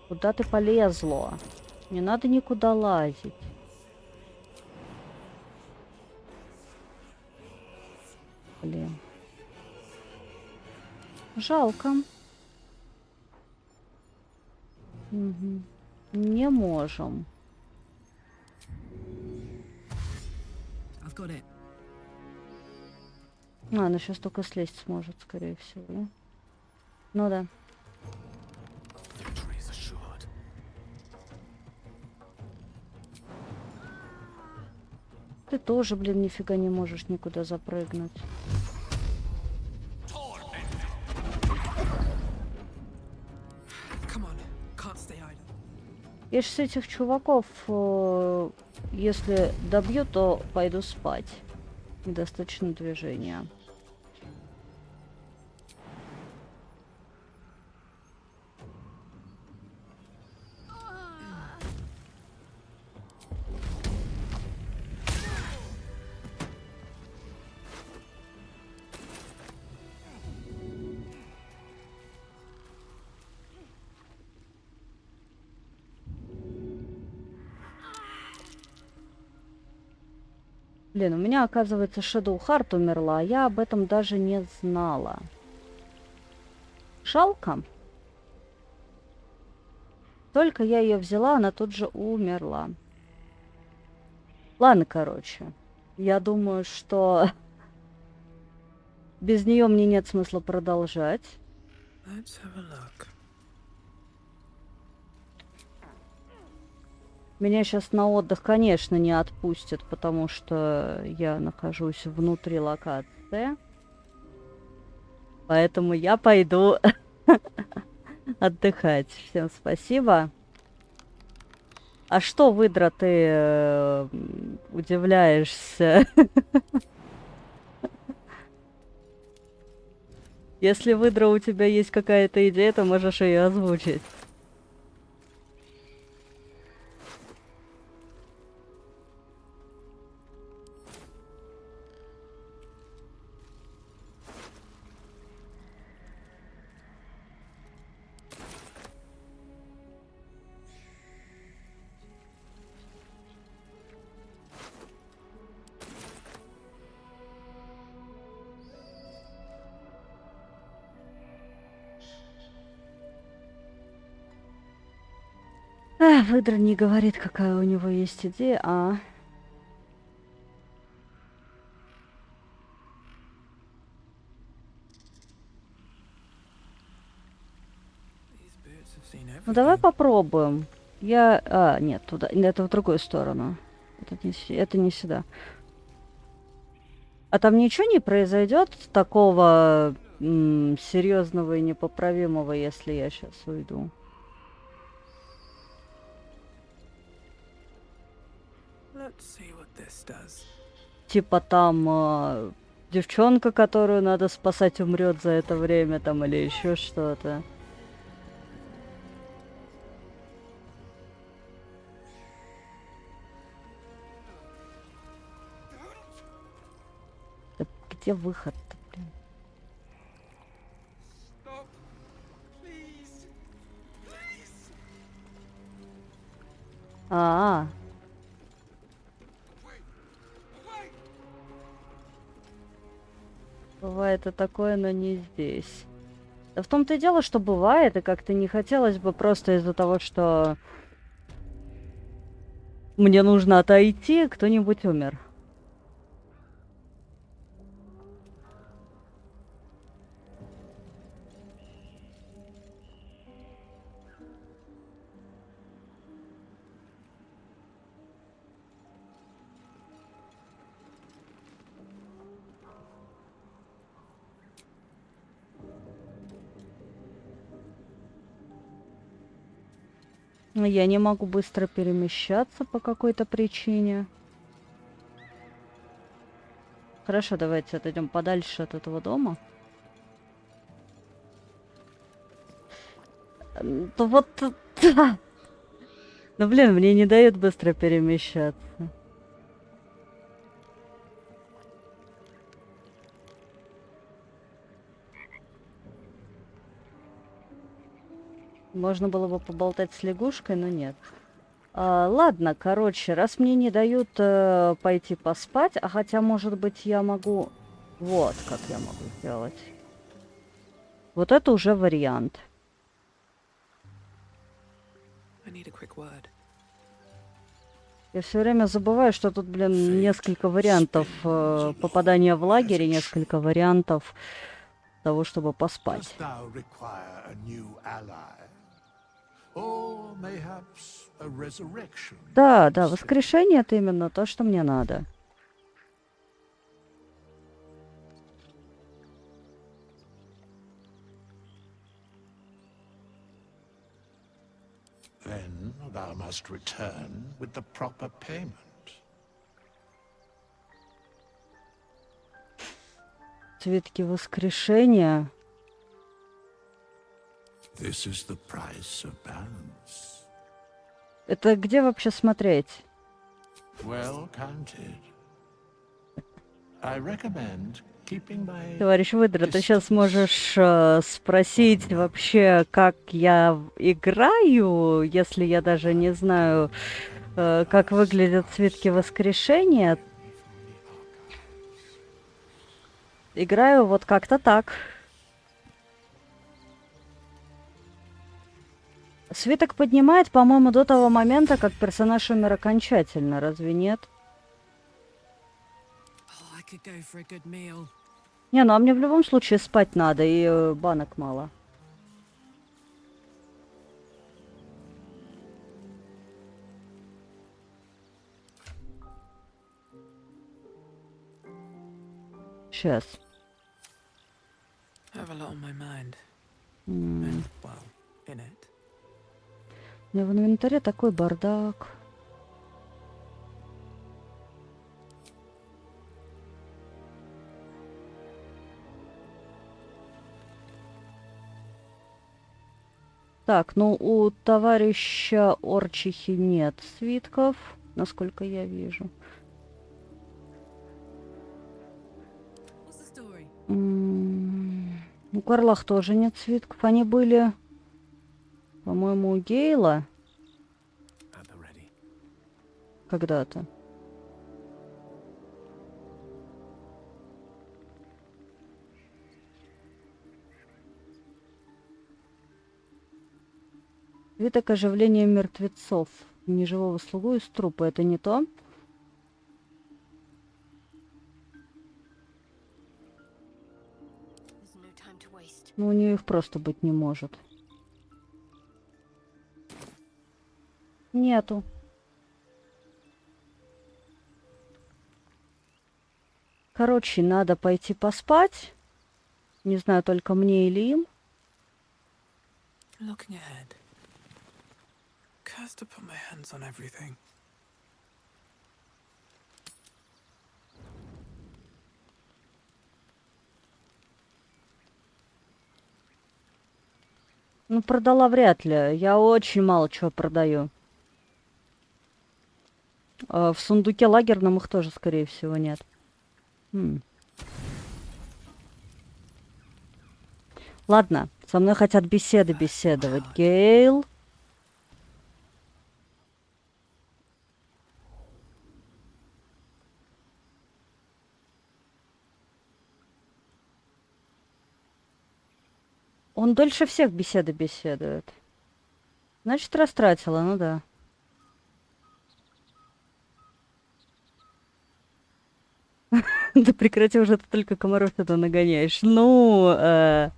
Куда ты полезла? Не надо никуда лазить. Блин. Жалко. Угу. Не можем. Она сейчас только слезть сможет, скорее всего, да? Ну да. Ты тоже, блин, нифига не можешь никуда запрыгнуть. Я ж с этих чуваков, если добью, то пойду спать. Недостаточно движения. Блин, у меня, оказывается, Shadow Heart умерла, а я об этом даже не знала. Жалко. Только я ее взяла, она тут же умерла. Ладно, короче. Я думаю, что без нее мне нет смысла продолжать. Let's have a look. Меня сейчас на отдых, конечно, не отпустят, потому что я нахожусь внутри локации. Поэтому я пойду отдыхать. Всем спасибо. А что, выдра, ты удивляешься? Если, выдра, у тебя есть какая-то идея, то можешь ее озвучить. Выдра не говорит, какая у него есть идея, а... Ну давай попробуем. Нет, туда. Это в другую сторону. Это не сюда. А там ничего не произойдет такого серьезного и непоправимого, если я сейчас уйду? Типа там девчонка, которую надо спасать, умрет за это время, там, или еще что-то. Да где выход-то, блин? Бывает и такое, но не здесь. Да в том-то и дело, что бывает, и как-то не хотелось бы просто из-за того, что мне нужно отойти, кто-нибудь умер. Я не могу быстро перемещаться по какой-то причине. Хорошо, давайте отойдем подальше от этого дома. То вот... Да. Ну, блин, мне не дают быстро перемещаться. Можно было бы поболтать с лягушкой, но нет. Ладно, короче, раз мне не дают пойти поспать, а хотя, может быть, я могу... Вот как я могу сделать. Вот это уже вариант. Я все время забываю, что тут, блин, несколько вариантов попадания в лагерь и несколько вариантов того, чтобы поспать. Да, воскрешение — это именно то, что мне надо. Then thou must return with the proper payment. Цветки воскрешения. This is the price of balance. Это где вообще смотреть? Well counted. I recommend keeping my... Товарищ Выдра, ты сейчас можешь спросить вообще, как я играю, если я даже не знаю, как выглядят цветки воскрешения. Играю вот как-то так. Свиток поднимает, по-моему, до того момента, как персонаж умер окончательно, разве нет? Не, ну а мне в любом случае спать надо, и банок мало. Сейчас. I have a lot on my mind. М. And, well, in it. У меня в инвентаре такой бардак. Так, ну у товарища Орчихи нет свитков, насколько я вижу. У Карлах тоже нет свитков. Они были, по-моему, у Гейла когда-то. Свиток оживления мертвецов. Неживого слугу из трупа. Это не то? Ну, у нее их просто быть не может. Нету. Короче, надо пойти поспать. Не знаю, только мне или им. Looking ahead. Cursed to put my hands on everything. Ну, продала вряд ли. Я очень мало чего продаю. В сундуке лагерном их тоже, скорее всего, нет. Ладно, со мной хотят беседовать. Гейл. Он дольше всех беседует. Значит, растратила, ну да. Да прекрати уже, ты только комаров это нагоняешь. Ну,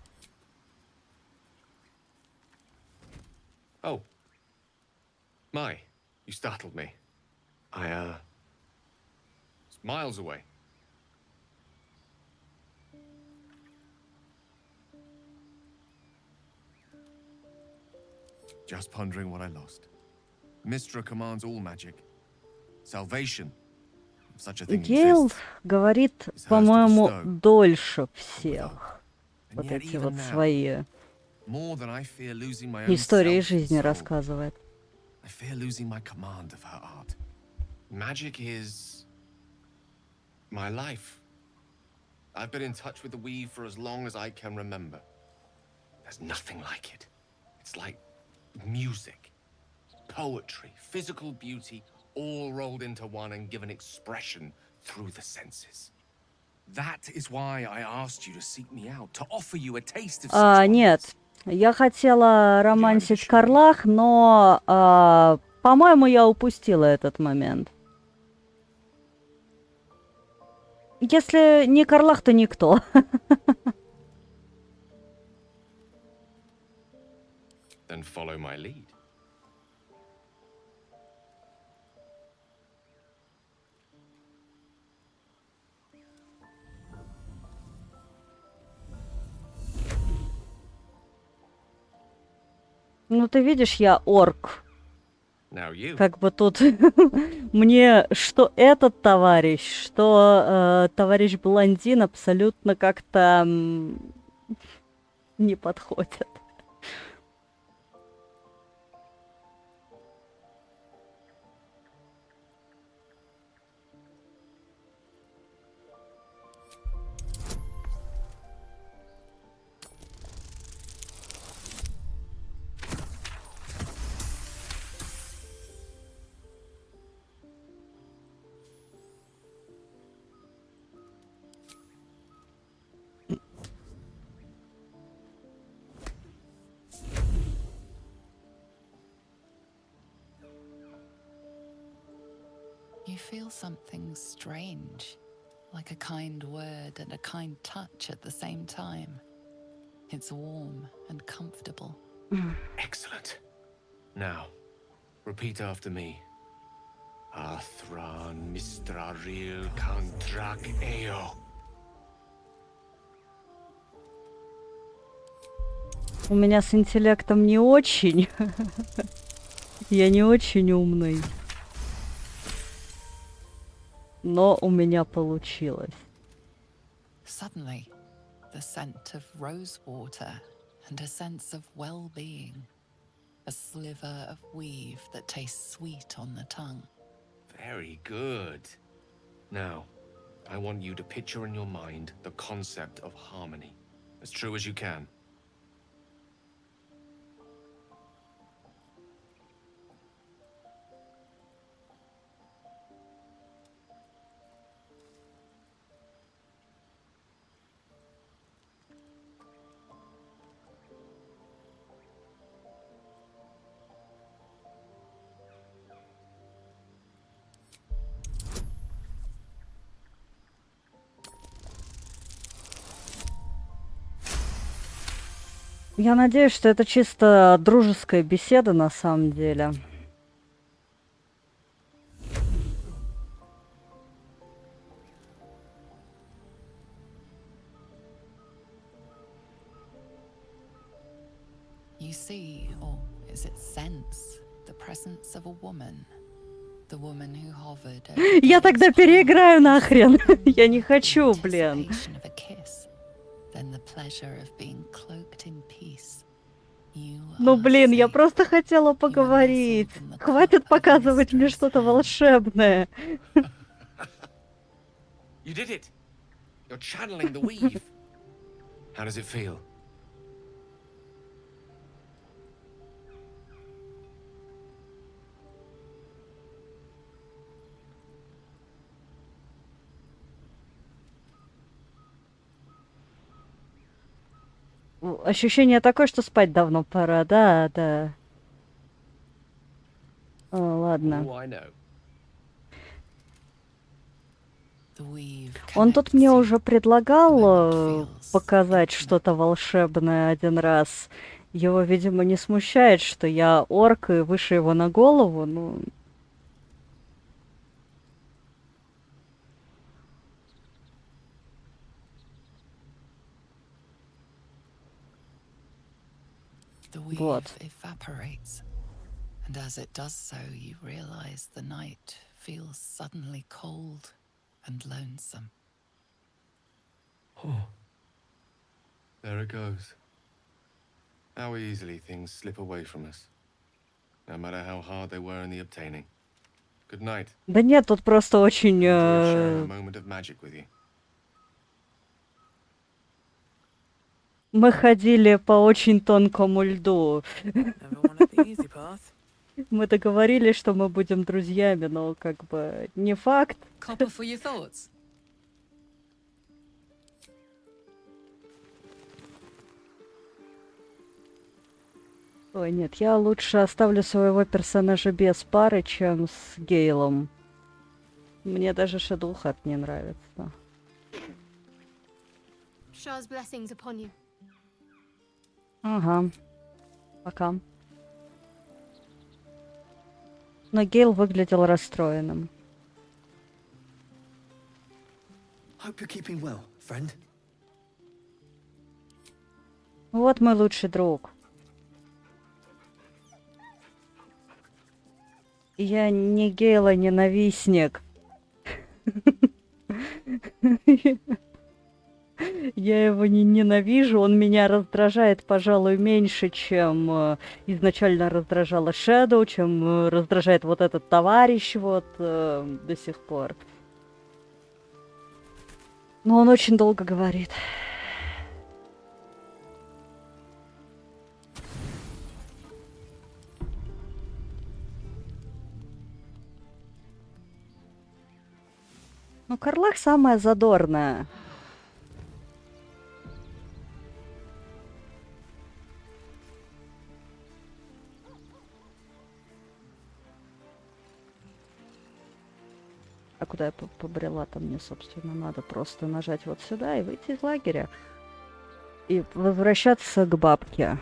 Oh. My, you startled me. It's miles away. Just pondering what I lost. Mistra commands all magic. Salvation. If such a thing Гейл exists. говорит, по-моему, дольше всех. Вот эти вот свои More than I fear losing my own истории self and жизни soul. рассказывает. I fear losing my command of her art. Magic is my life. I've been in touch with the weave for as long as I can remember. There's nothing like it. It's like music, poetry, physical beauty, all rolled into one and given expression through the senses. That is why I asked you to seek me out, to offer you a taste of such Нет, я хотела романсить в Карлах, но, по-моему, я упустила этот момент. Если не Карлах, то никто. Then follow my lead. Ну, ты видишь, я орк. Now you. Как бы тут мне что этот товарищ, что товарищ блондин абсолютно как-то не подходят. You feel something strange, like a kind word and a kind touch at the same time. It's warm and comfortable. Excellent. Now, repeat after me. Athran Mistraril Kantrak Eo. У меня с интеллектом не очень. Я не очень умный. Но у меня получилось. Suddenly, the scent of rose water and a sense of well-being. A sliver of weave that tastes sweet on the tongue. Very good. Now, I want you to picture in your mind the concept of harmony, as true as you can. Я надеюсь, что это чисто дружеская беседа на самом деле. You see, or is it sense, the presence of a woman. The woman who hovered over Я тогда переиграю нахрен. Я не хочу, блин. anticipation of a kiss, then the pleasure of being cloaked in peace. You Ну, блин, я просто хотела поговорить. Хватит показывать мне что-то волшебное. You did it! You're channeling the weave. How does it feel? Ощущение такое, что спать давно пора. Да, да. О, ладно. Oh, I know. Он тут мне уже предлагал показать что-то волшебное один раз. Его, видимо, не смущает, что я орк и выше его на голову. Ну, The weave evaporates, and as it does so, you realize the night feels suddenly cold and lonesome. Oh. There it goes. How easily things slip away from us, no matter how hard they were in the obtaining. Good night. Да нет, тут просто очень... Sharing a moment of magic with you. Мы ходили по очень тонкому льду. Мы договорились, что мы будем друзьями, но как бы не факт. Copper for your thoughts. Ой, нет, я лучше оставлю своего персонажа без пары, чем с Гейлом. Мне даже Shadowheart не нравится. Shah's blessings upon you. Ага. Пока. Но Гейл выглядел расстроенным. Hope you're keeping well, friend. Вот мой лучший друг. Я не Гейла-ненавистник. Я его не ненавижу, он меня раздражает, пожалуй, меньше, чем изначально раздражала Shadow, чем раздражает вот этот товарищ вот до сих пор. Но он очень долго говорит. Ну, Карлах самая задорная. А куда я побрела-то? Мне, собственно, надо просто нажать вот сюда и выйти из лагеря. И возвращаться к бабке.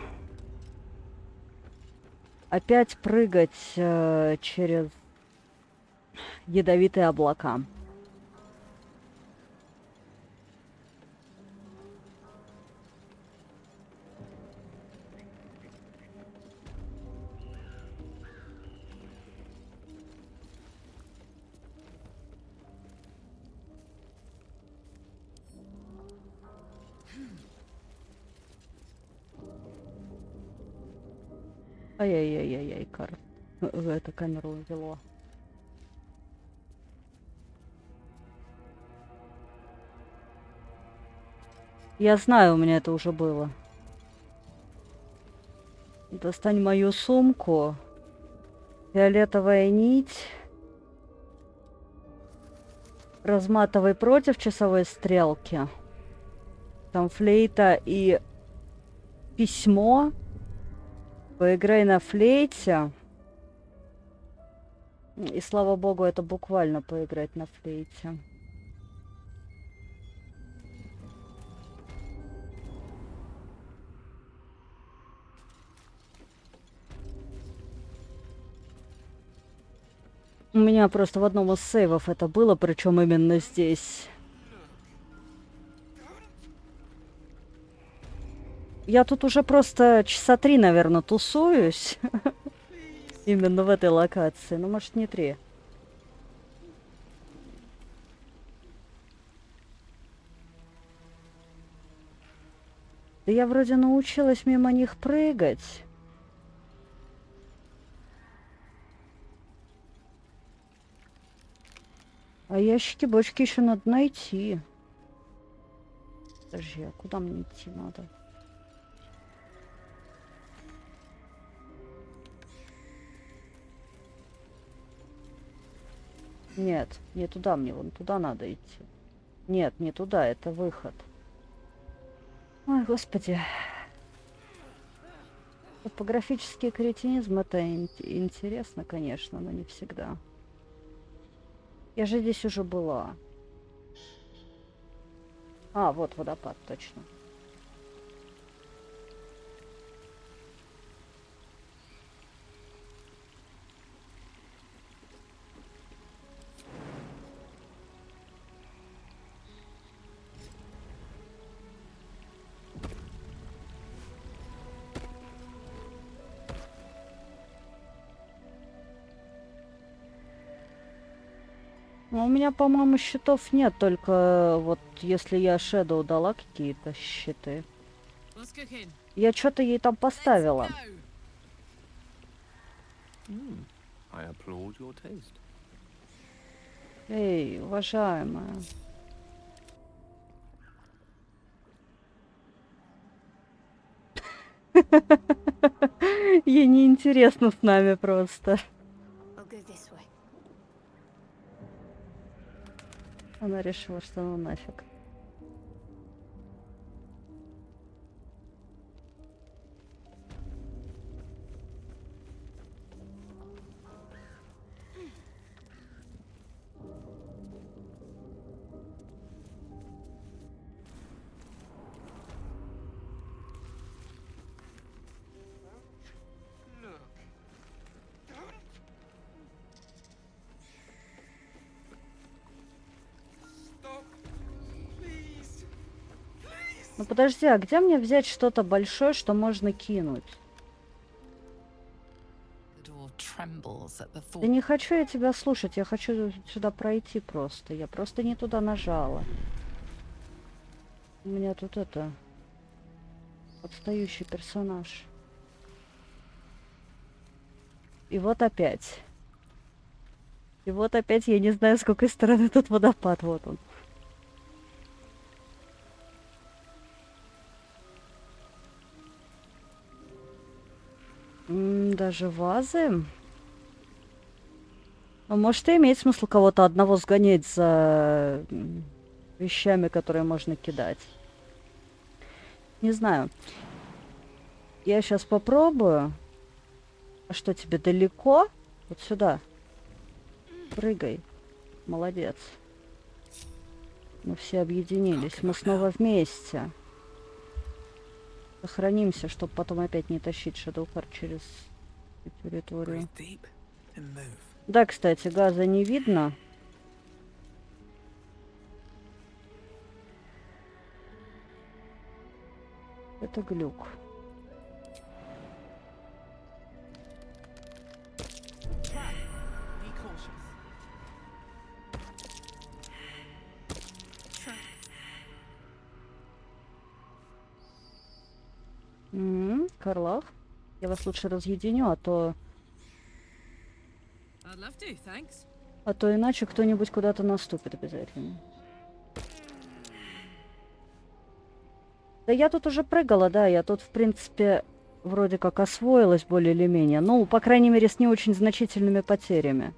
Опять прыгать через ядовитые облака. Ай-яй-яй-яй-яй, это камеру увело. Я знаю, у меня это уже было. Достань мою сумку. Фиолетовая нить. Разматывай против часовой стрелки. Там флейта и письмо. Поиграй на флейте. И слава богу, это буквально поиграть на флейте. У меня просто в одном из сейвов это было, причем именно здесь. Я тут уже просто часа 3, наверное, тусуюсь. Именно в этой локации. Ну, может, не 3. Да я вроде научилась мимо них прыгать. А ящики-бочки еще надо найти. Подожди, а куда мне идти надо? Нет, не туда мне, вон туда надо идти. Нет, не туда, это выход. Ой, господи. Топографический кретинизм — это интересно, конечно, но не всегда. Я же здесь уже была. А, вот водопад, точно. Ну, у меня, по-моему, щитов нет, только вот если я Shadow дала какие-то щиты. Я что-то ей там поставила. I applaud your taste. Эй, уважаемая. Ей неинтересно с нами просто. Она решила, что ну нафиг. Ну подожди, а где мне взять что-то большое, что можно кинуть? Да не хочу я тебя слушать, я хочу сюда пройти просто. Я просто не туда нажала. У меня тут это... Отстающий персонаж. И вот опять. И вот опять я не знаю, с какой стороны тут водопад. Вот он. Даже вазы? Ну, может, и имеет смысл кого-то одного сгонять за вещами, которые можно кидать. Не знаю. Я сейчас попробую. А что, тебе далеко? Вот сюда. Прыгай. Молодец. Мы все объединились. Мы снова вместе. Сохранимся, чтобы потом опять не тащить Shadowheart через территорию. Да, кстати, газа не видно. Это глюк. Карлах, Я вас лучше разъединю, а то I'd love to, thanks. иначе кто-нибудь куда-то наступит обязательно. Да я тут уже прыгала, да, я тут, в принципе, вроде как освоилась более или менее. Ну, по крайней мере, с не очень значительными потерями.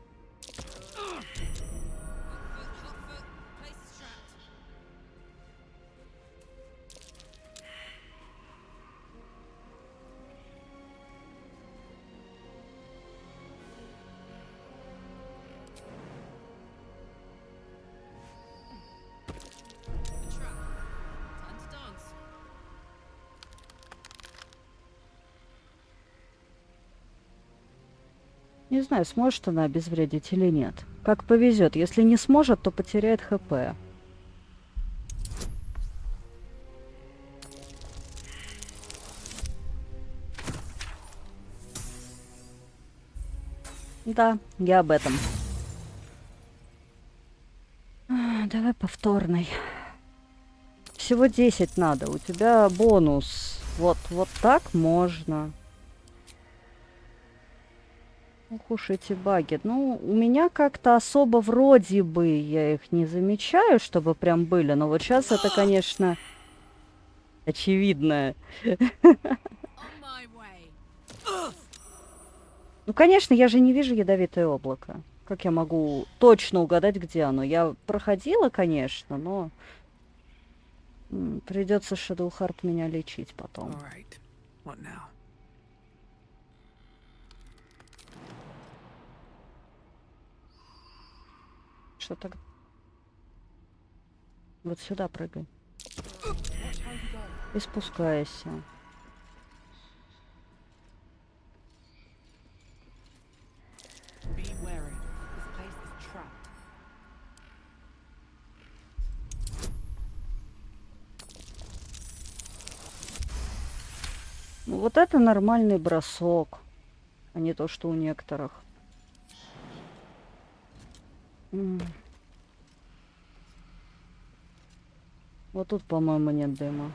Не знаю, сможет она обезвредить или нет. Как повезет. Если не сможет, то потеряет ХП. Да, я об этом. Давай повторный. Всего 10 надо. У тебя бонус. Вот так можно. Ух уж эти баги. Ну, у меня как-то особо вроде бы я их не замечаю, чтобы прям были. Но вот сейчас это, конечно, очевидно. Ну, конечно, я же не вижу ядовитое облако. Как я могу точно угадать, где оно? Я проходила, конечно, но придется Shadowheart меня лечить потом. Что так? Вот сюда прыгай. И спускайся. Ну, вот это нормальный бросок, а не то, что у некоторых. Вот тут, по-моему, нет дыма.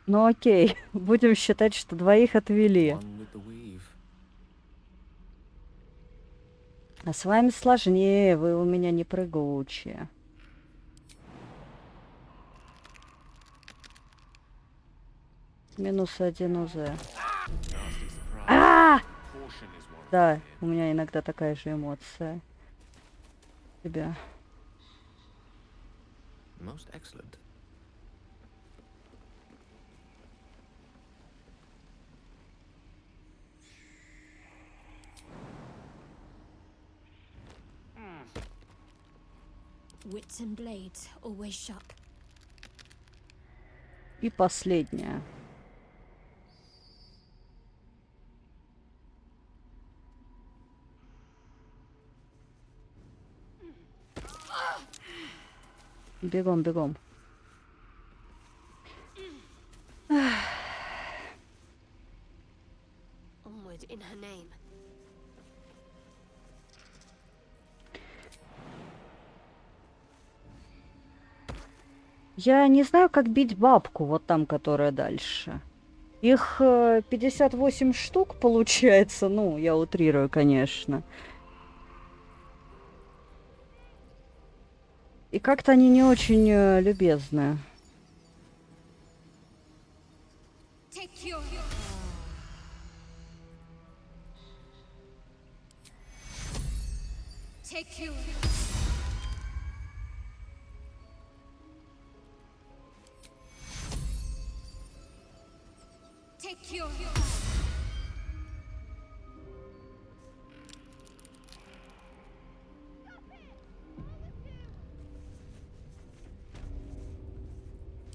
Ну окей, будем считать, что двоих отвели. А с вами сложнее, вы у меня не прыгучие. -1 УЗ. Да, у меня иногда такая же эмоция. Тебя. Wits and blades always sharp. И последняя. Бегом, бегом. Onward in her name. Я не знаю, как бить бабку, вот там, которая дальше. Их 58 штук получается. Ну, я утрирую, конечно. И как-то они не очень любезны.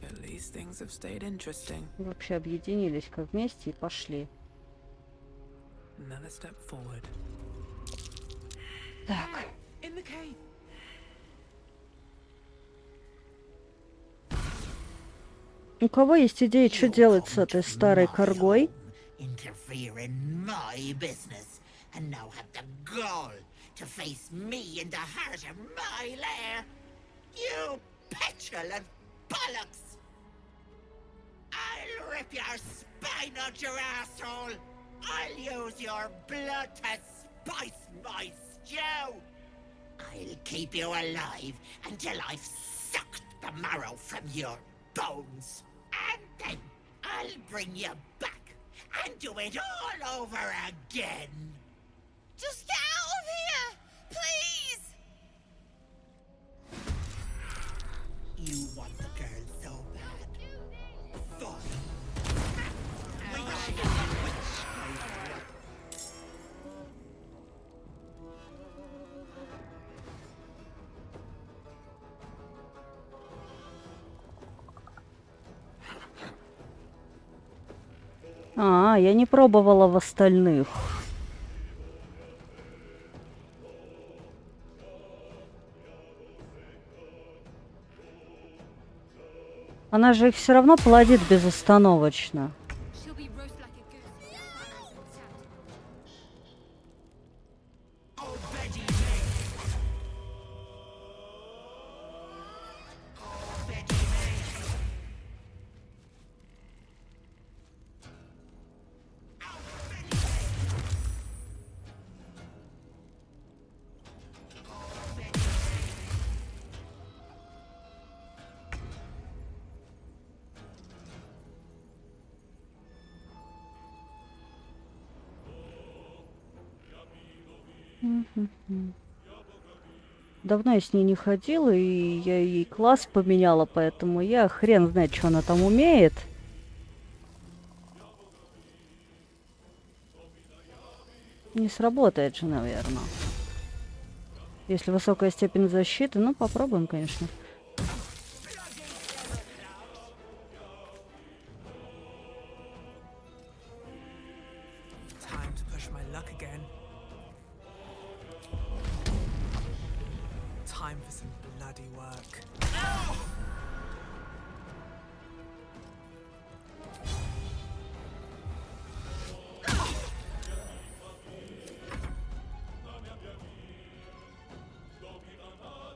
At least things have stayed interesting. Вообще объединились как вместе и пошли. Another step forward. Так. In the cave. У кого есть идеи, что делать с этой старой коргой? Interfere in my business and now have the gall to face me in the heart of my lair? You petulant bollocks! I'll rip your spine out your asshole! I'll use your blood to spice my stew! I'll keep you alive until I've sucked the marrow from your bones. And then I'll bring you back and do it all over again. Just get out of here! Please! You want the girl so bad. Fine. Я не пробовала в остальных. Она же их все равно плодит безостановочно. Давно я с ней не ходила, и я ей класс поменяла, поэтому я хрен знает, что она там умеет. Не сработает же, наверное. Если высокая степень защиты, ну попробуем, конечно.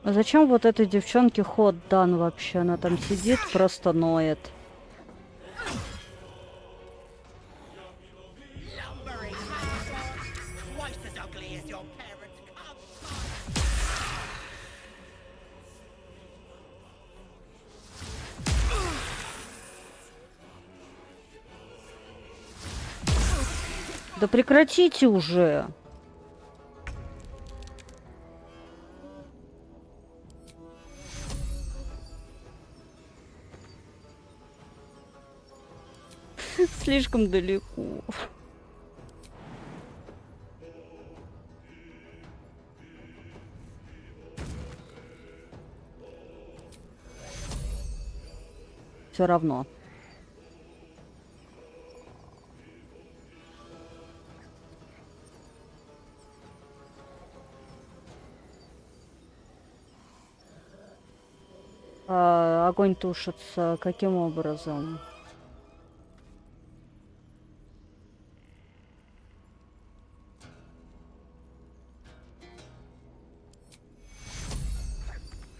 А зачем вот этой девчонке ход дан вообще? Она там сидит, просто ноет. Да прекратите уже! Слишком далеко. Все равно. Огонь тушится каким образом?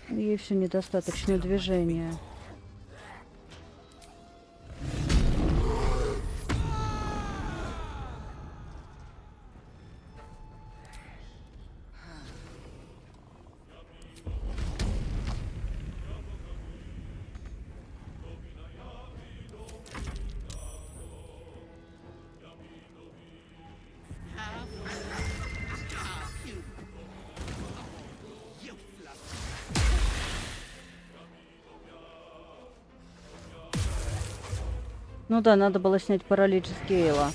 Ей все недостаточно движения. Ну да, надо было снять паралич с Гейла.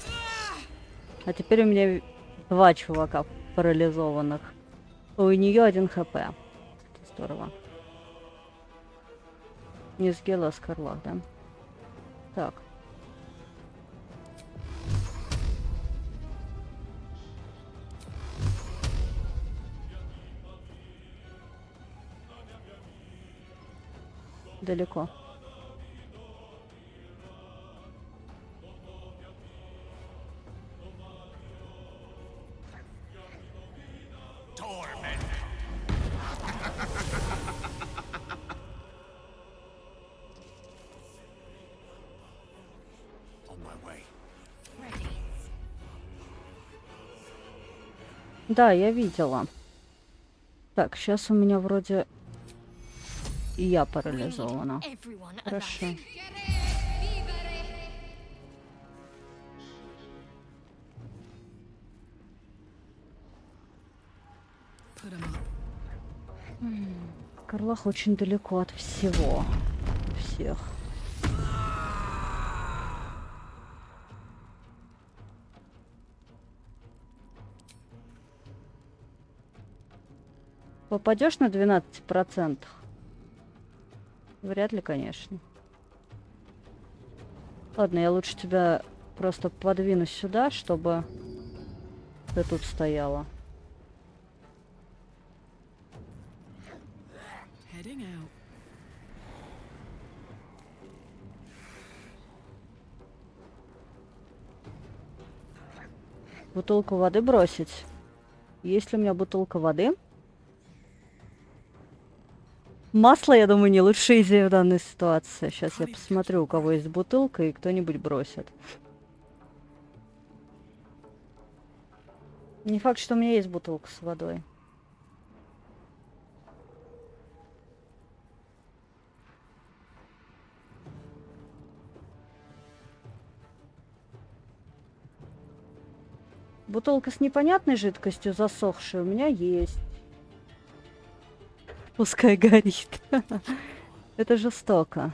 А теперь у меня 2 чувака парализованных. У нее 1 хп. Это здорово. Не с Гейла, а с Карла, да? Так. Далеко. Да, я видела. Так, сейчас у меня вроде и я парализована. Хорошо. Карлах очень далеко от всего. Всех. Попадешь на 12%? Вряд ли, конечно. Ладно, я лучше тебя просто подвину сюда, чтобы ты тут стояла. Бутылку воды бросить. Есть ли у меня бутылка воды? Масло, я думаю, не лучшая идея в данной ситуации. Сейчас я посмотрю, у кого есть бутылка, и кто-нибудь бросит. Не факт, что у меня есть бутылка с водой. Бутылка с непонятной жидкостью засохшей у меня есть. Пускай горит. Это жестоко.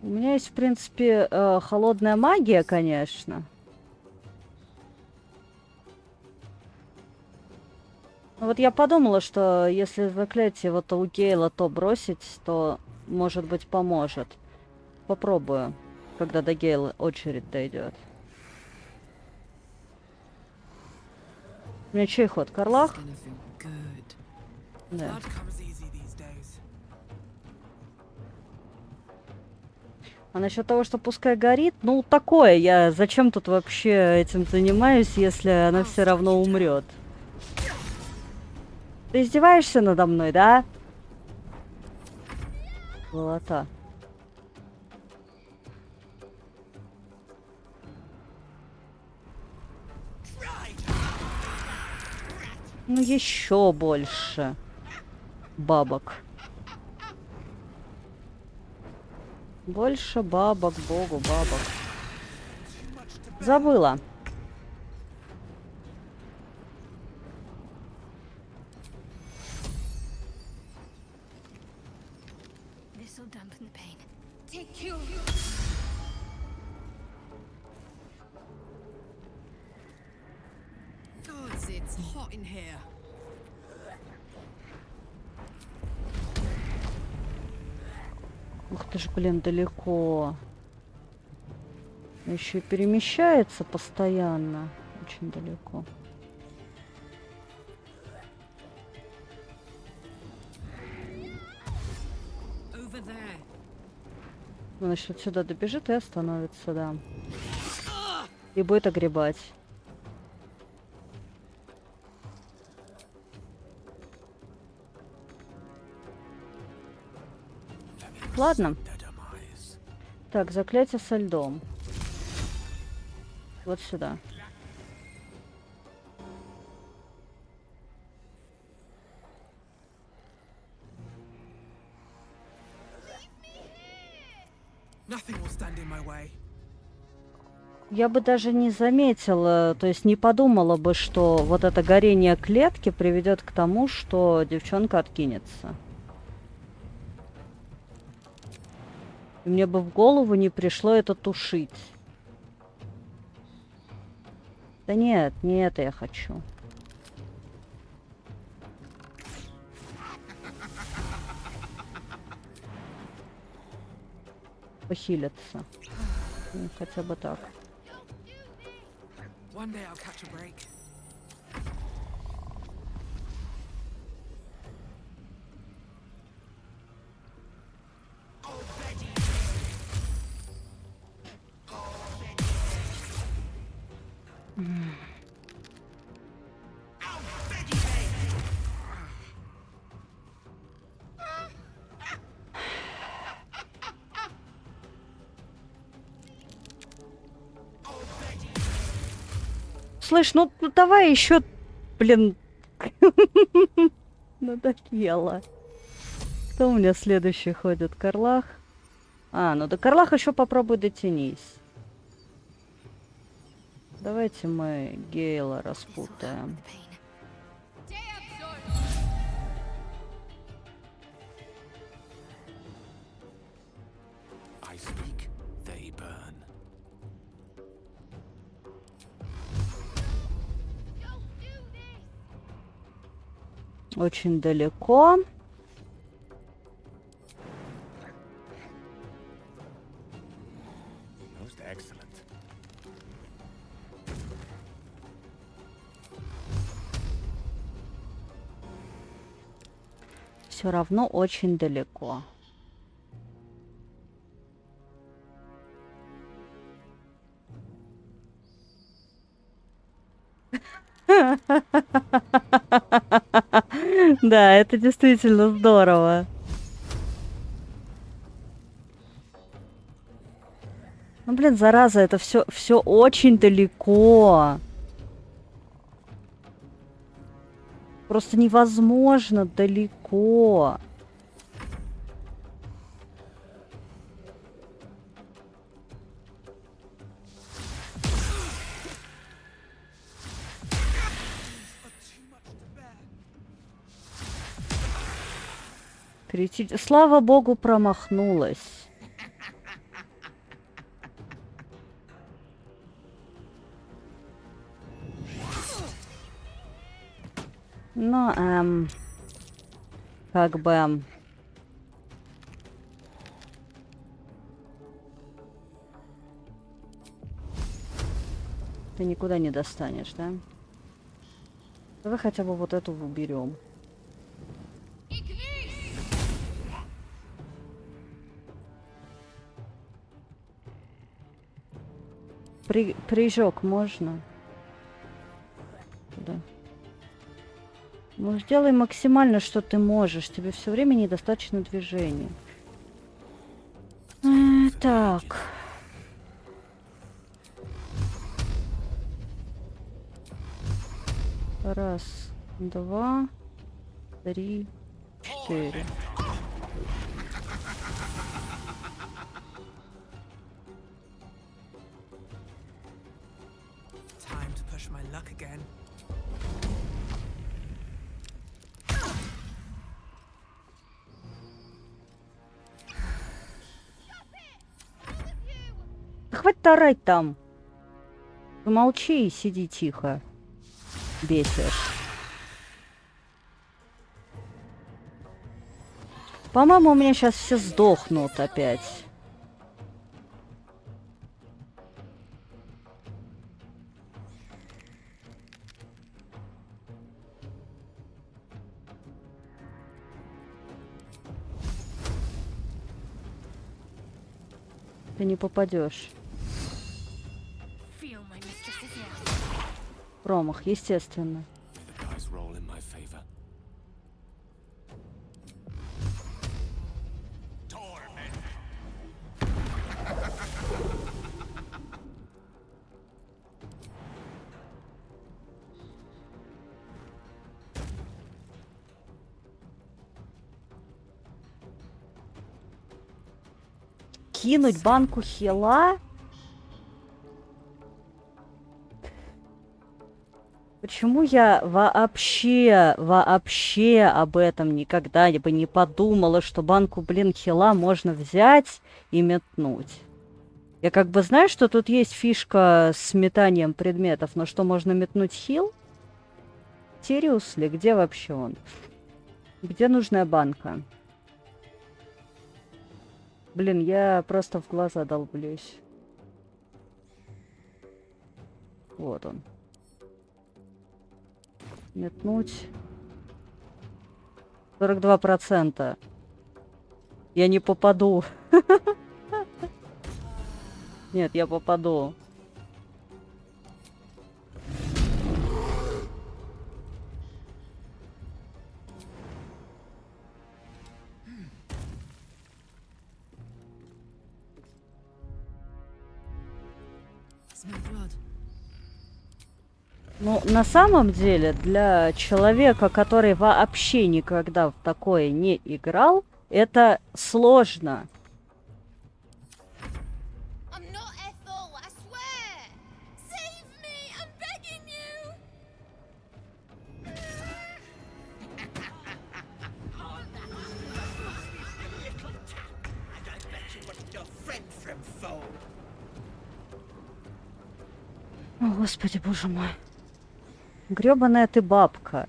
У меня есть, в принципе, холодная магия, конечно. Вот я подумала, что если заклятие вот у Гейла то бросить, то, может быть, поможет. Попробую, когда до Гейла очередь дойдет. У меня чей ход? Карлах? Да. А насчет того, что пускай горит, ну такое, я зачем тут вообще этим занимаюсь, если она все равно умрет? Ты издеваешься надо мной, да? Золота. Ну еще больше бабок. Больше бабок, богу бабок. Забыла. Ух ты ж, блин, далеко. Еще и перемещается постоянно. Очень далеко. Значит, отсюда добежит и остановится, да. И будет огребать. Ладно. Так, заклятие со льдом. Вот сюда. Я бы даже не заметила, то есть не подумала бы, что вот это горение клетки приведет к тому, что девчонка откинется. И мне бы в голову не пришло это тушить. Да нет, не это я хочу. Похилиться. Ну, хотя бы так. слышь, ну давай еще, блин. Надоело. Кто у меня следующий ходит? Карлах? А, ну до Карлах еще попробуй дотянись. Давайте мы Гейла распутаем. I speak, they burn. Очень далеко. Most excellent. Все равно очень далеко. Да, это действительно здорово. Ну, блин, зараза, это все очень далеко. Просто невозможно далеко. Слава богу, промахнулась. Ну, как бы... Ты никуда не достанешь, да? Давай хотя бы вот эту уберем. Прыжок можно? Да. Ну, сделай максимально, что ты можешь. Тебе все время недостаточно движения. Так. Раз, два, три, 4. Time to push my luck again. Да хватит орать там. Помолчи и сиди тихо. Бесишь. По-моему, у меня сейчас все сдохнут опять. Ты не попадешь. Промах, естественно. Кинуть банку хила? Почему я вообще об этом никогда бы не подумала, что банку, блин, хила можно взять и метнуть? Я как бы знаю, что тут есть фишка с метанием предметов, но что можно метнуть хил? Серьезно, где вообще он? Где нужная банка? Блин, я просто в глаза долблюсь. Вот он. Метнуть. 42%. Я не попаду. Нет, я попаду. Smell blood. Ну, на самом деле, для человека, который вообще никогда в такое не играл, это сложно. О, Господи, боже мой. Грёбаная ты бабка.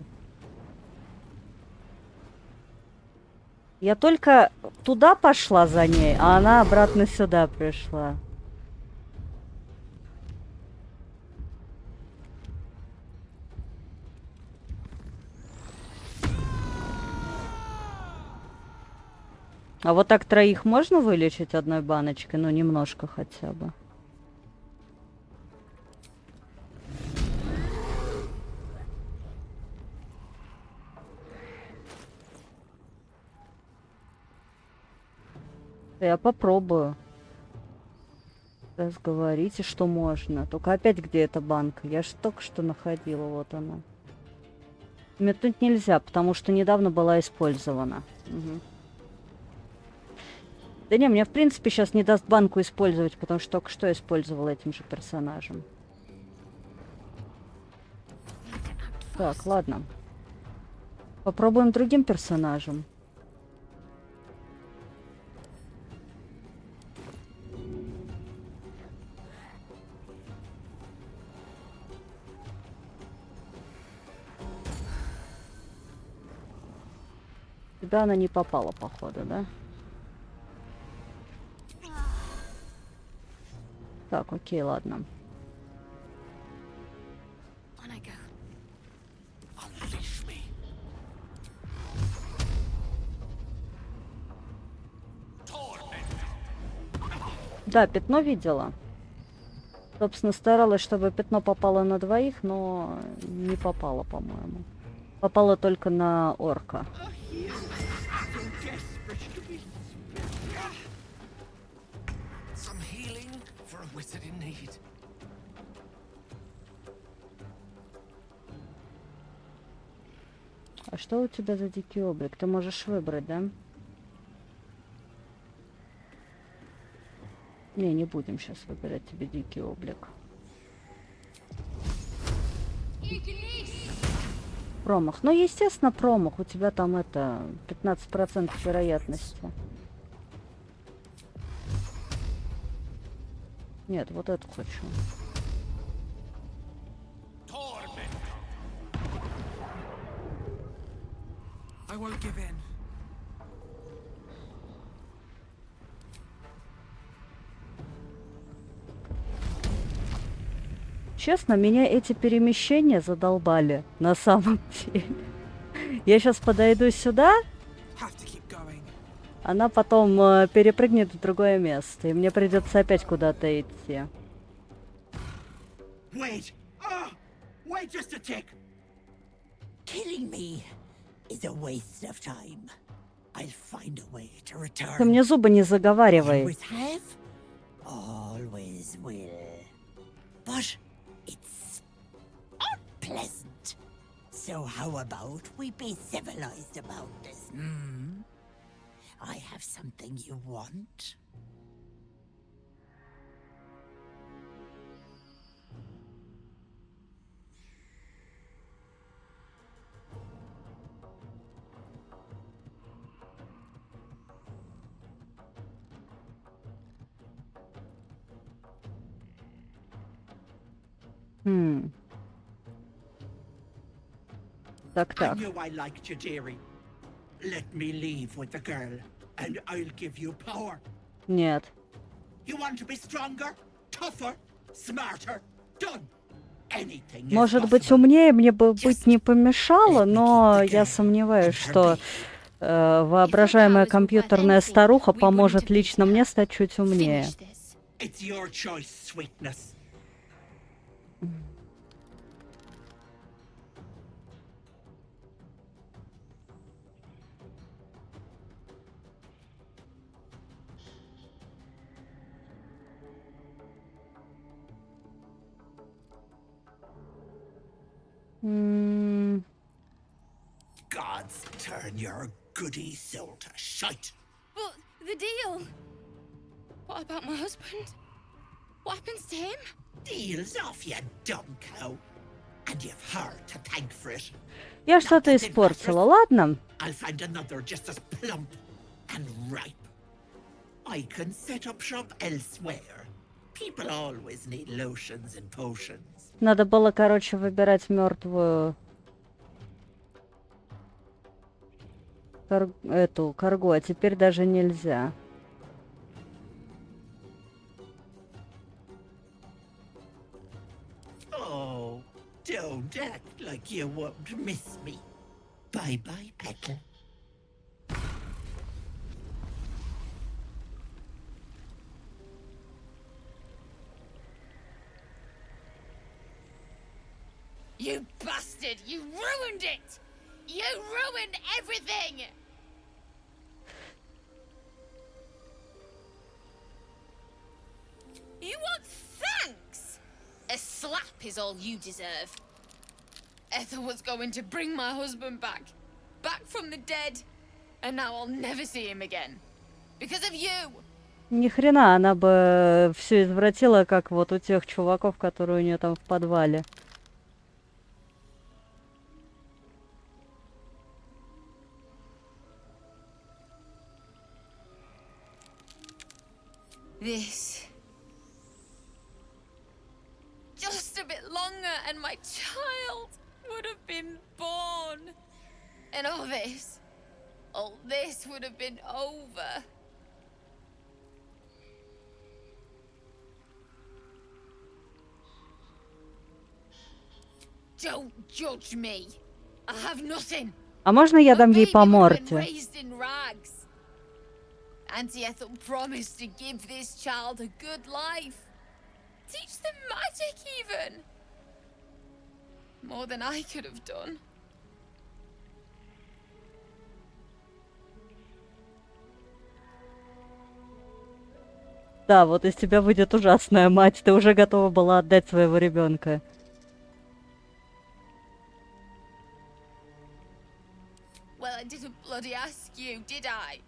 Я только туда пошла за ней, а она обратно сюда пришла. А вот так троих можно вылечить одной баночкой? Ну, немножко хотя бы. Я попробую. Сейчас говорите, что можно. Только опять где эта банка? Я ж только что находила, вот она. Метнуть нельзя, потому что недавно была использована. Угу. Да не, мне в принципе сейчас не даст банку использовать, потому что только что использовала этим же персонажем. Так, ладно. Попробуем другим персонажем. Сюда она не попала, походу, да? Так, окей, ладно. Да, пятно видела. Собственно, старалась, чтобы пятно попало на двоих, но не попало, по-моему. Попало только на орка. А что у тебя за дикий облик? Ты можешь выбрать, да? Не будем сейчас выбирать тебе дикий облик. Промах. Ну, естественно, промах. У тебя там это 15% вероятности. Нет, вот эту хочу. I won't give in. Честно, меня эти перемещения задолбали на самом деле. Я сейчас подойду сюда, она потом перепрыгнет в другое место, и мне придется опять куда-то идти. Wait! Wait just a tick! Killing me is a waste of time. I'll find a way to return. Ты мне зубы не заговаривай. Always have, always will. But it's unpleasant. So how about we be civilized about this, hmm? I have something you want? Так. I knew I liked you, dearie. Let me leave with the girl, and I'll give you power. Нет. You want to be stronger, tougher, smarter? Done. Anything is Может быть, possible. умнее мне бы быть не помешало, но я сомневаюсь, что воображаемая компьютерная старуха поможет лично мне стать чуть умнее. It's your choice, sweetness. Gods turn your goody soul to shite. But the deal. What about my husband? What happens to him? Deal's off, you dumb cow. And you've her to thank for it. Я что-то испортила, ладно? I'll find another just as plump and ripe. I can set up shop elsewhere. People always need lotions and potions. Надо было, короче, выбирать мертвую эту каргу, а теперь даже нельзя. Oh, don't act like you won't miss me. Bye-bye, Petal. You bastard! You ruined it! You ruined everything! You want thanks? A slap is all you deserve. Ethel was going to bring my husband back. Back from the dead. And now I'll never see him again. Because of you! Ни хрена, она бы все извратила, как вот у тех чуваков, которые у нее там в подвале. This. Just a bit longer and my child would have been born. And all this would have been over. Don't judge me. I have nothing. А можно я дам ей по морде? Raised in rags. Auntie Ethel promised to give this child a good life. Teach them magic even. More than I could have done. Да, вот из тебя выйдет ужасная мать. Ты уже готова была отдать своего ребенка. Well, I didn't bloody ask you, did I?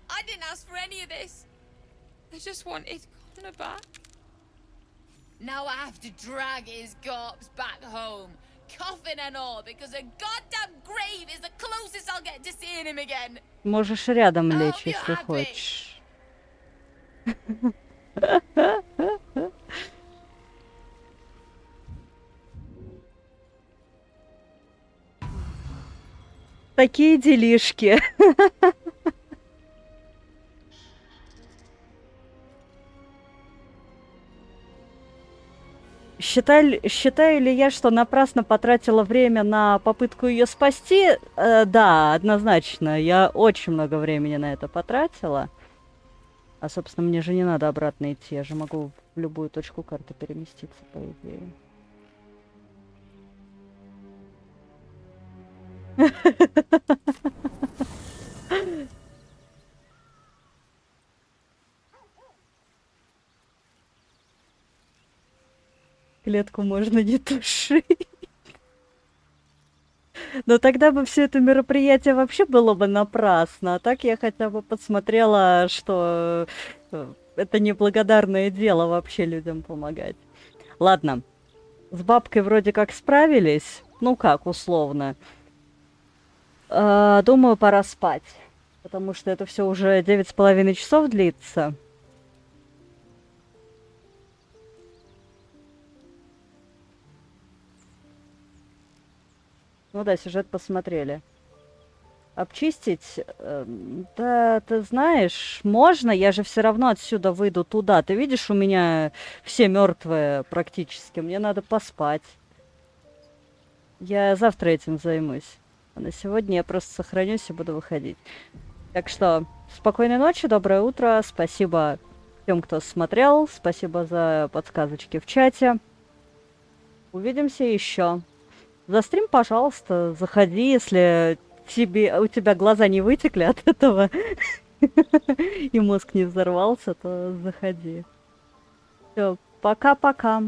I didn't ask for any of this. I just wanted Connor back. Now I have to drag his corpse back home, coffin and all, because a goddamn grave is the closest I'll get to seeing him again. Можешь рядом лечь, если хочешь. Такие делишки. Считаю ли я, что напрасно потратила время на попытку ее спасти? Да, однозначно. Я очень много времени на это потратила. А, собственно, мне же не надо обратно идти. Я же могу в любую точку карты переместиться, по идее. Клетку можно не тушить. Но тогда бы все это мероприятие вообще было бы напрасно. А так я хотя бы подсмотрела, что это неблагодарное дело вообще людям помогать. Ладно. С бабкой вроде как справились. Ну как, условно. Думаю, пора спать. Потому что это все уже 9,5 часов длится. Ну да, сюжет посмотрели. Обчистить? Да, ты знаешь, можно, я же все равно отсюда выйду туда. Ты видишь, у меня все мертвые практически. Мне надо поспать. Я завтра этим займусь. А на сегодня я просто сохранюсь и буду выходить. Так что, спокойной ночи, доброе утро. Спасибо тем, кто смотрел. Спасибо за подсказочки в чате. Увидимся еще. За стрим, пожалуйста, заходи, если у тебя глаза не вытекли от этого и мозг не взорвался, то заходи. Все, пока-пока.